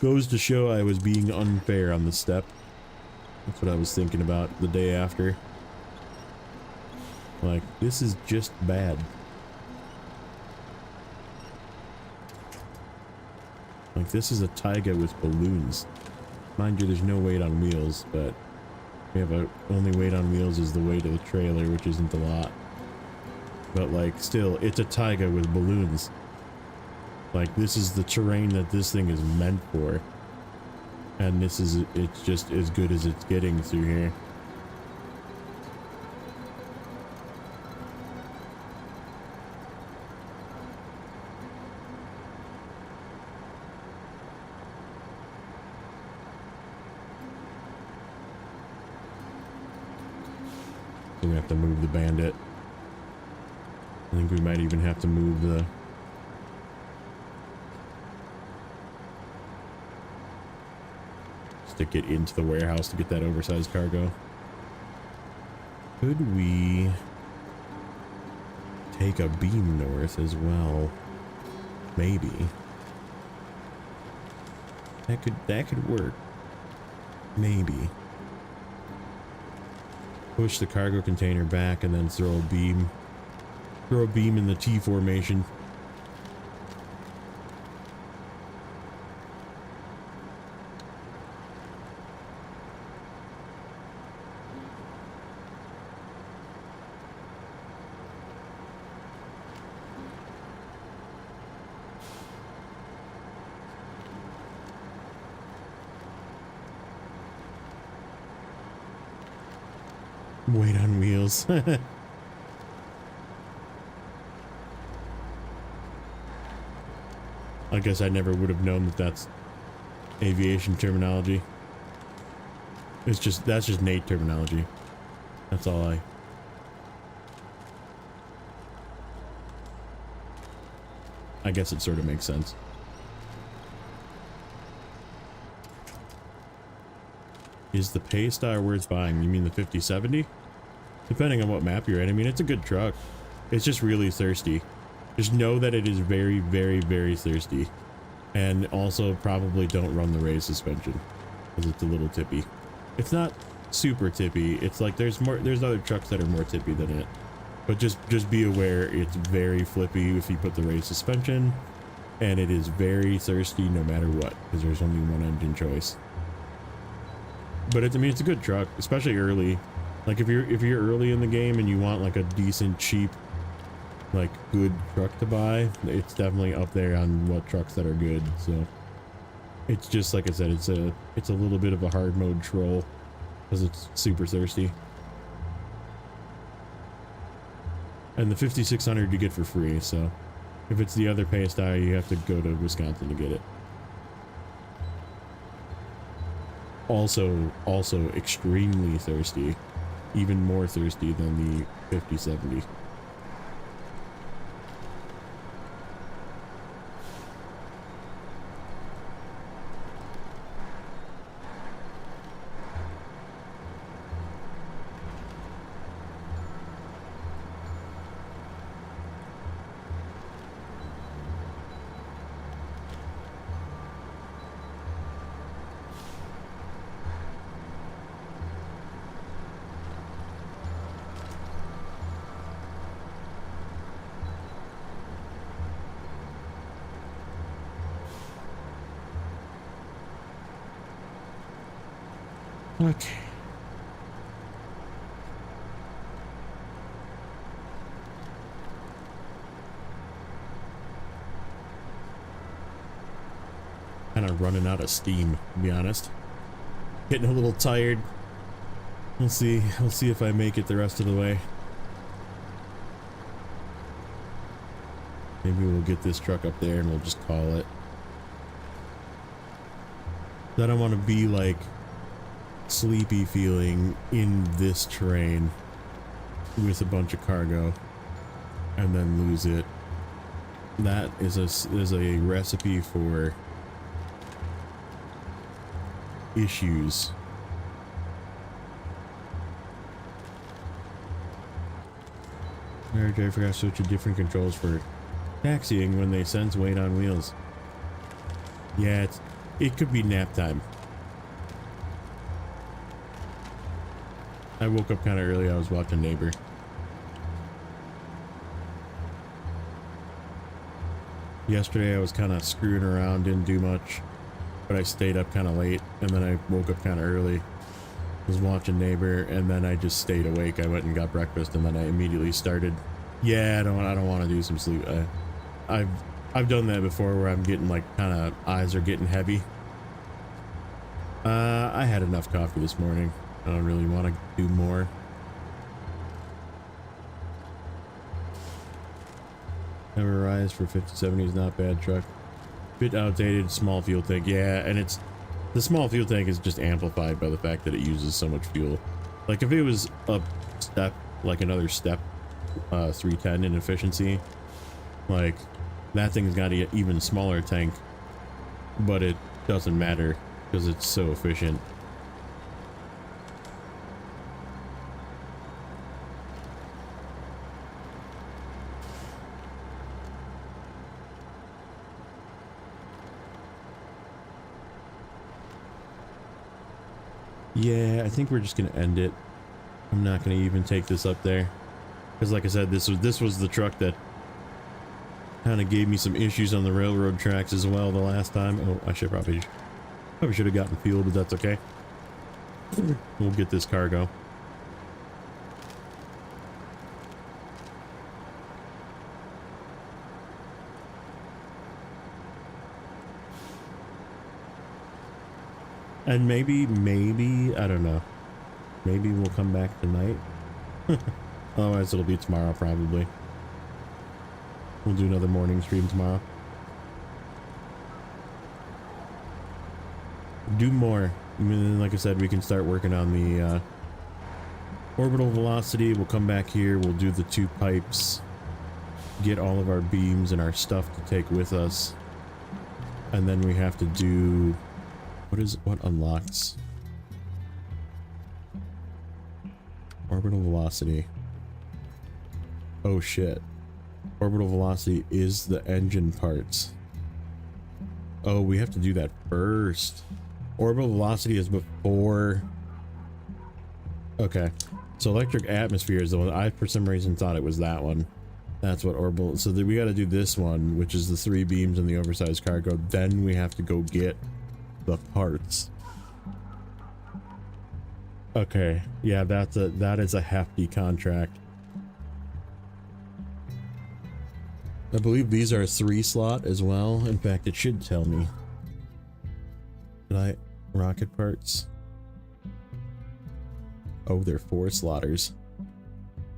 Goes to show I was being unfair on the step. That's what I was thinking about the day after. Like, this is just bad. Like, this is a Taiga with balloons. Mind you, there's no weight on wheels, but we have a only weight on wheels is the weight of the trailer, which isn't a lot. But like, still, it's a Taiga with balloons. Like, this is the terrain that this thing is meant for. And this is, it's just as good as it's getting through here. We're gonna have to move the bandit. I think we might even have to move the to get into the warehouse to get that oversized cargo. Could we take a beam north as well? Maybe. That could work. Maybe. Push the cargo container back and then throw a beam. Throw a beam in the T formation. Weight on wheels. I guess I never would have known that that's aviation terminology. That's just Nate terminology. That's all I guess it sort of makes sense. Is the Paystar worth buying? You mean the 5070? Depending on what map you're in. I mean, it's a good truck. It's just really thirsty. Just know that it is very, very, very thirsty. And also probably don't run the raised suspension because it's a little tippy. It's not super tippy. It's like there's other trucks that are more tippy than it. But just be aware it's very flippy if you put the raised suspension, and it is very thirsty no matter what because there's only one engine choice. But I mean, it's a good truck, especially early. Like if you're early in the game and you want like a decent, cheap, like good truck to buy, it's definitely up there on what trucks that are good. So it's just like I said, it's a little bit of a hard mode troll because it's super thirsty. And the 5600 you get for free. So if it's the other Paystar, you have to go to Wisconsin to get it. Also extremely thirsty, even more thirsty than the 5070. Okay. Kind of running out of steam, to be honest. Getting a little tired. We'll see if I make it the rest of the way. Maybe we'll get this truck up there and we'll just call it. I don't want to be like sleepy feeling in this terrain with a bunch of cargo and then lose it. That is a recipe for issues. Air driver forgot to switch to different controls for taxiing when they sense weight on wheels. Yeah, it could be nap time. I woke up kind of early. I was watching Neighbor. Yesterday I was kind of screwing around, didn't do much, but I stayed up kind of late, and then I woke up kind of early. Was watching Neighbor, and then I just stayed awake. I went and got breakfast, and then I immediately started. Yeah, I don't want to do some sleep. I've done that before, where I'm getting like kind of eyes are getting heavy. I had enough coffee this morning. I don't really want to do more. Never Rise for 5070 is not bad truck. Bit outdated, small fuel tank. Yeah, and the small fuel tank is just amplified by the fact that it uses so much fuel. Like if it was a step, like another step, 310 in efficiency, like that thing's got an even smaller tank, but it doesn't matter because it's so efficient. Yeah, I think we're just gonna end it. I'm not gonna even take this up there, because like I said, this was the truck that kind of gave me some issues on the railroad tracks as well the last time. Oh, I should probably should have gotten fuel, but that's okay. We'll get this cargo. And maybe, I don't know. Maybe we'll come back tonight. Otherwise, it'll be tomorrow, probably. We'll do another morning stream tomorrow. Do more. I mean, like I said, we can start working on the orbital velocity. We'll come back here. We'll do the 2 pipes. Get all of our beams and our stuff to take with us. And then we have to do... what unlocks? Orbital velocity. Oh shit. Orbital velocity is the engine parts. Oh, we have to do that first. Orbital velocity is before... Okay. So electric atmosphere is the one. I, for some reason, thought it was that one. That's what orbital... So we got to do this one, which is the 3 beams and the oversized cargo. Then we have to go get the parts. Okay. Yeah, that is a hefty contract. I believe these are 3 slot as well. In fact, it should tell me. Rocket parts? Oh, they're 4 slotters.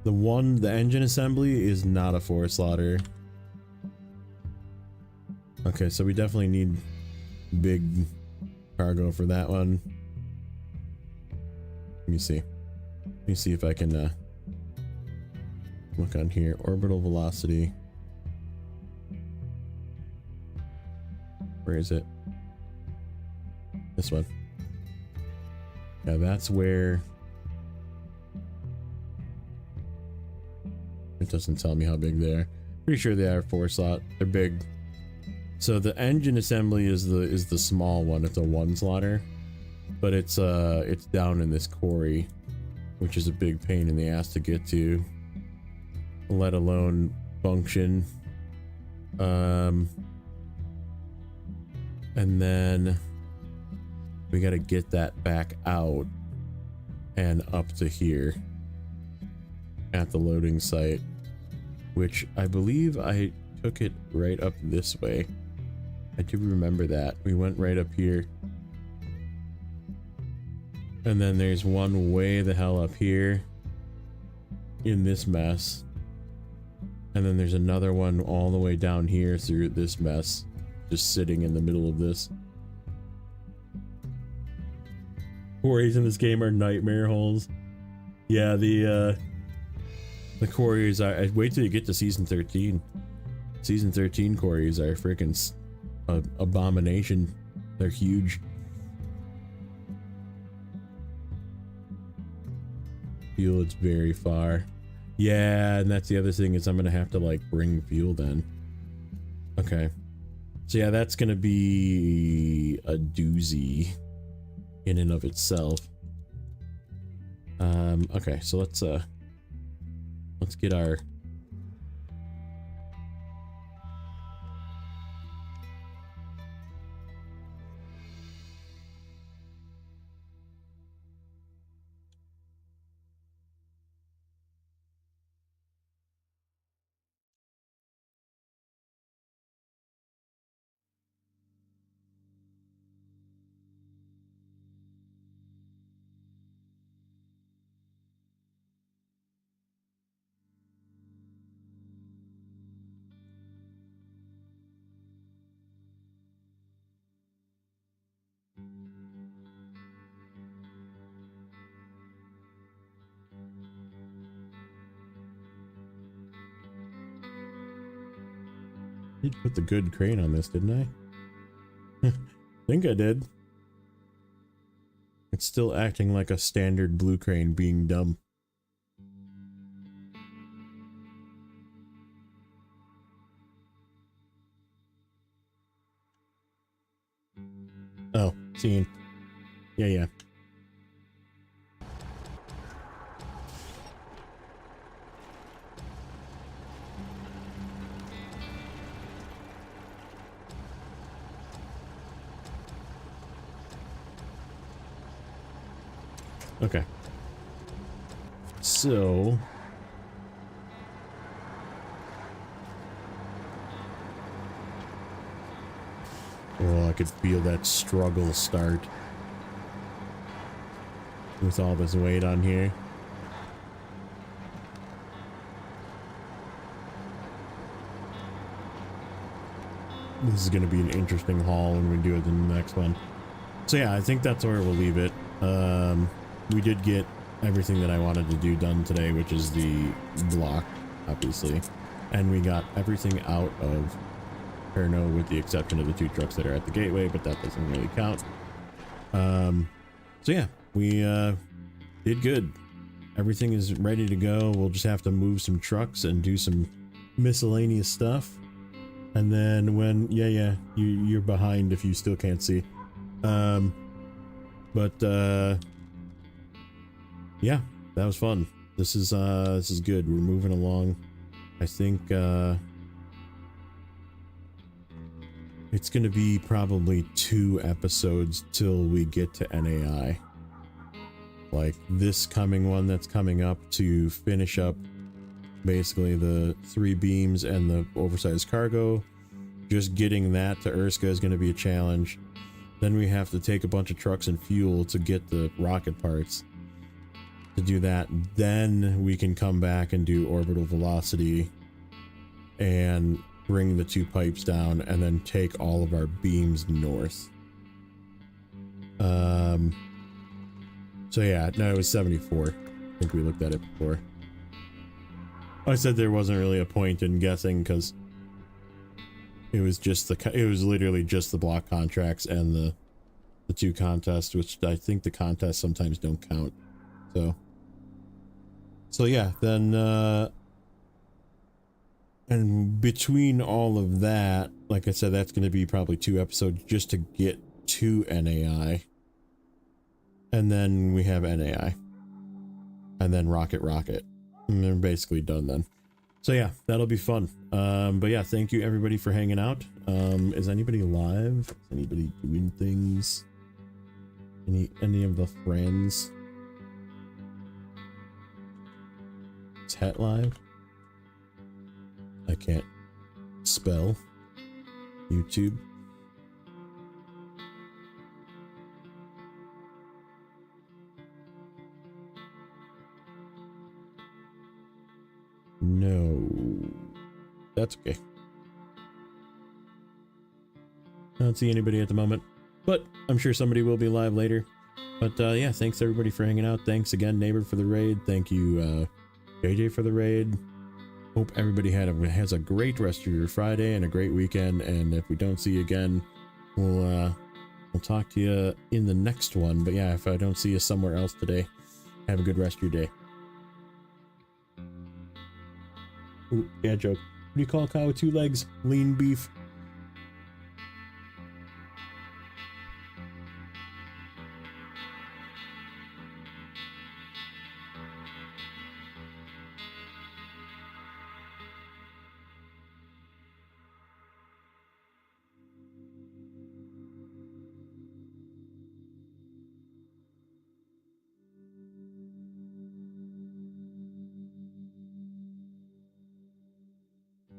The engine assembly is not a 4 slotter. Okay, so we definitely need big cargo for that one. Let me see. Let me see if I can look on here. Orbital velocity. Where is it? This one. Yeah, that's where... It doesn't tell me how big they are. Pretty sure they are 4 slot. They're big. So the engine assembly is the small one. It's a 1 slotter, but it's down in this quarry, which is a big pain in the ass to get to, let alone function. And then we got to get that back out and up to here at the loading site, which I believe I took it right up this way. I do remember that. We went right up here. And then there's one way the hell up here in this mess. And then there's another one all the way down here through this mess, just sitting in the middle of this. Quarries in this game are nightmare holes. Yeah, the quarries are... I wait till you get to season 13. Season 13 quarries are freaking abomination. They're huge. Fuel, it's very far. Yeah, and that's the other thing, is I'm gonna have to like bring fuel then. Okay. So yeah, that's gonna be a doozy in and of itself. Okay, so let's get our... I did put the good crane on this, didn't I? I think I did. It's still acting like a standard blue crane being dumb. Oh, seeing. Yeah. Okay. So. Oh, I could feel that struggle start. With all this weight on here. This is going to be an interesting haul when we do it in the next one. So yeah, I think that's where we'll leave it. We did get everything that I wanted to do done today, which is the block, obviously. And we got everything out of Perno with the exception of the 2 trucks that are at the gateway, but that doesn't really count. So yeah, we did good. Everything is ready to go. We'll just have to move some trucks and do some miscellaneous stuff. And then when, you're behind if you still can't see. Yeah, that was fun. This is good. We're moving along. I think, it's gonna be probably 2 episodes till we get to NAI. Like this coming one that's coming up to finish up basically the 3 beams and the oversized cargo. Just getting that to Urska is gonna be a challenge. Then we have to take a bunch of trucks and fuel to get the rocket parts. To do that, then we can come back and do orbital velocity and bring the 2 pipes down and then take all of our beams north. So yeah, no, it was 74. I think we looked at it before. I said there wasn't really a point in guessing because it was just it was literally just the block contracts and the 2 contests, which I think the contests sometimes don't count. So yeah, then and between all of that, like I said, that's going to be probably 2 episodes just to get to NAI. And then we have NAI. And then Rocket. And they're basically done then. So yeah, that'll be fun. But yeah, thank you everybody for hanging out. Is anybody live? Is anybody doing things? Any of the friends? Is Het live? I can't spell YouTube. No, that's okay. I don't see anybody at the moment, but I'm sure somebody will be live later. But yeah, thanks everybody for hanging out. Thanks again, Neighbor, for the raid. Thank you, JJ, for the raid. Hope everybody has a great rest of your Friday and a great weekend. And if we don't see you again, we'll talk to you in the next one. But yeah, if I don't see you somewhere else today, have a good rest of your day. Ooh, yeah, joke. What do you call a cow with 2 legs? Lean beef.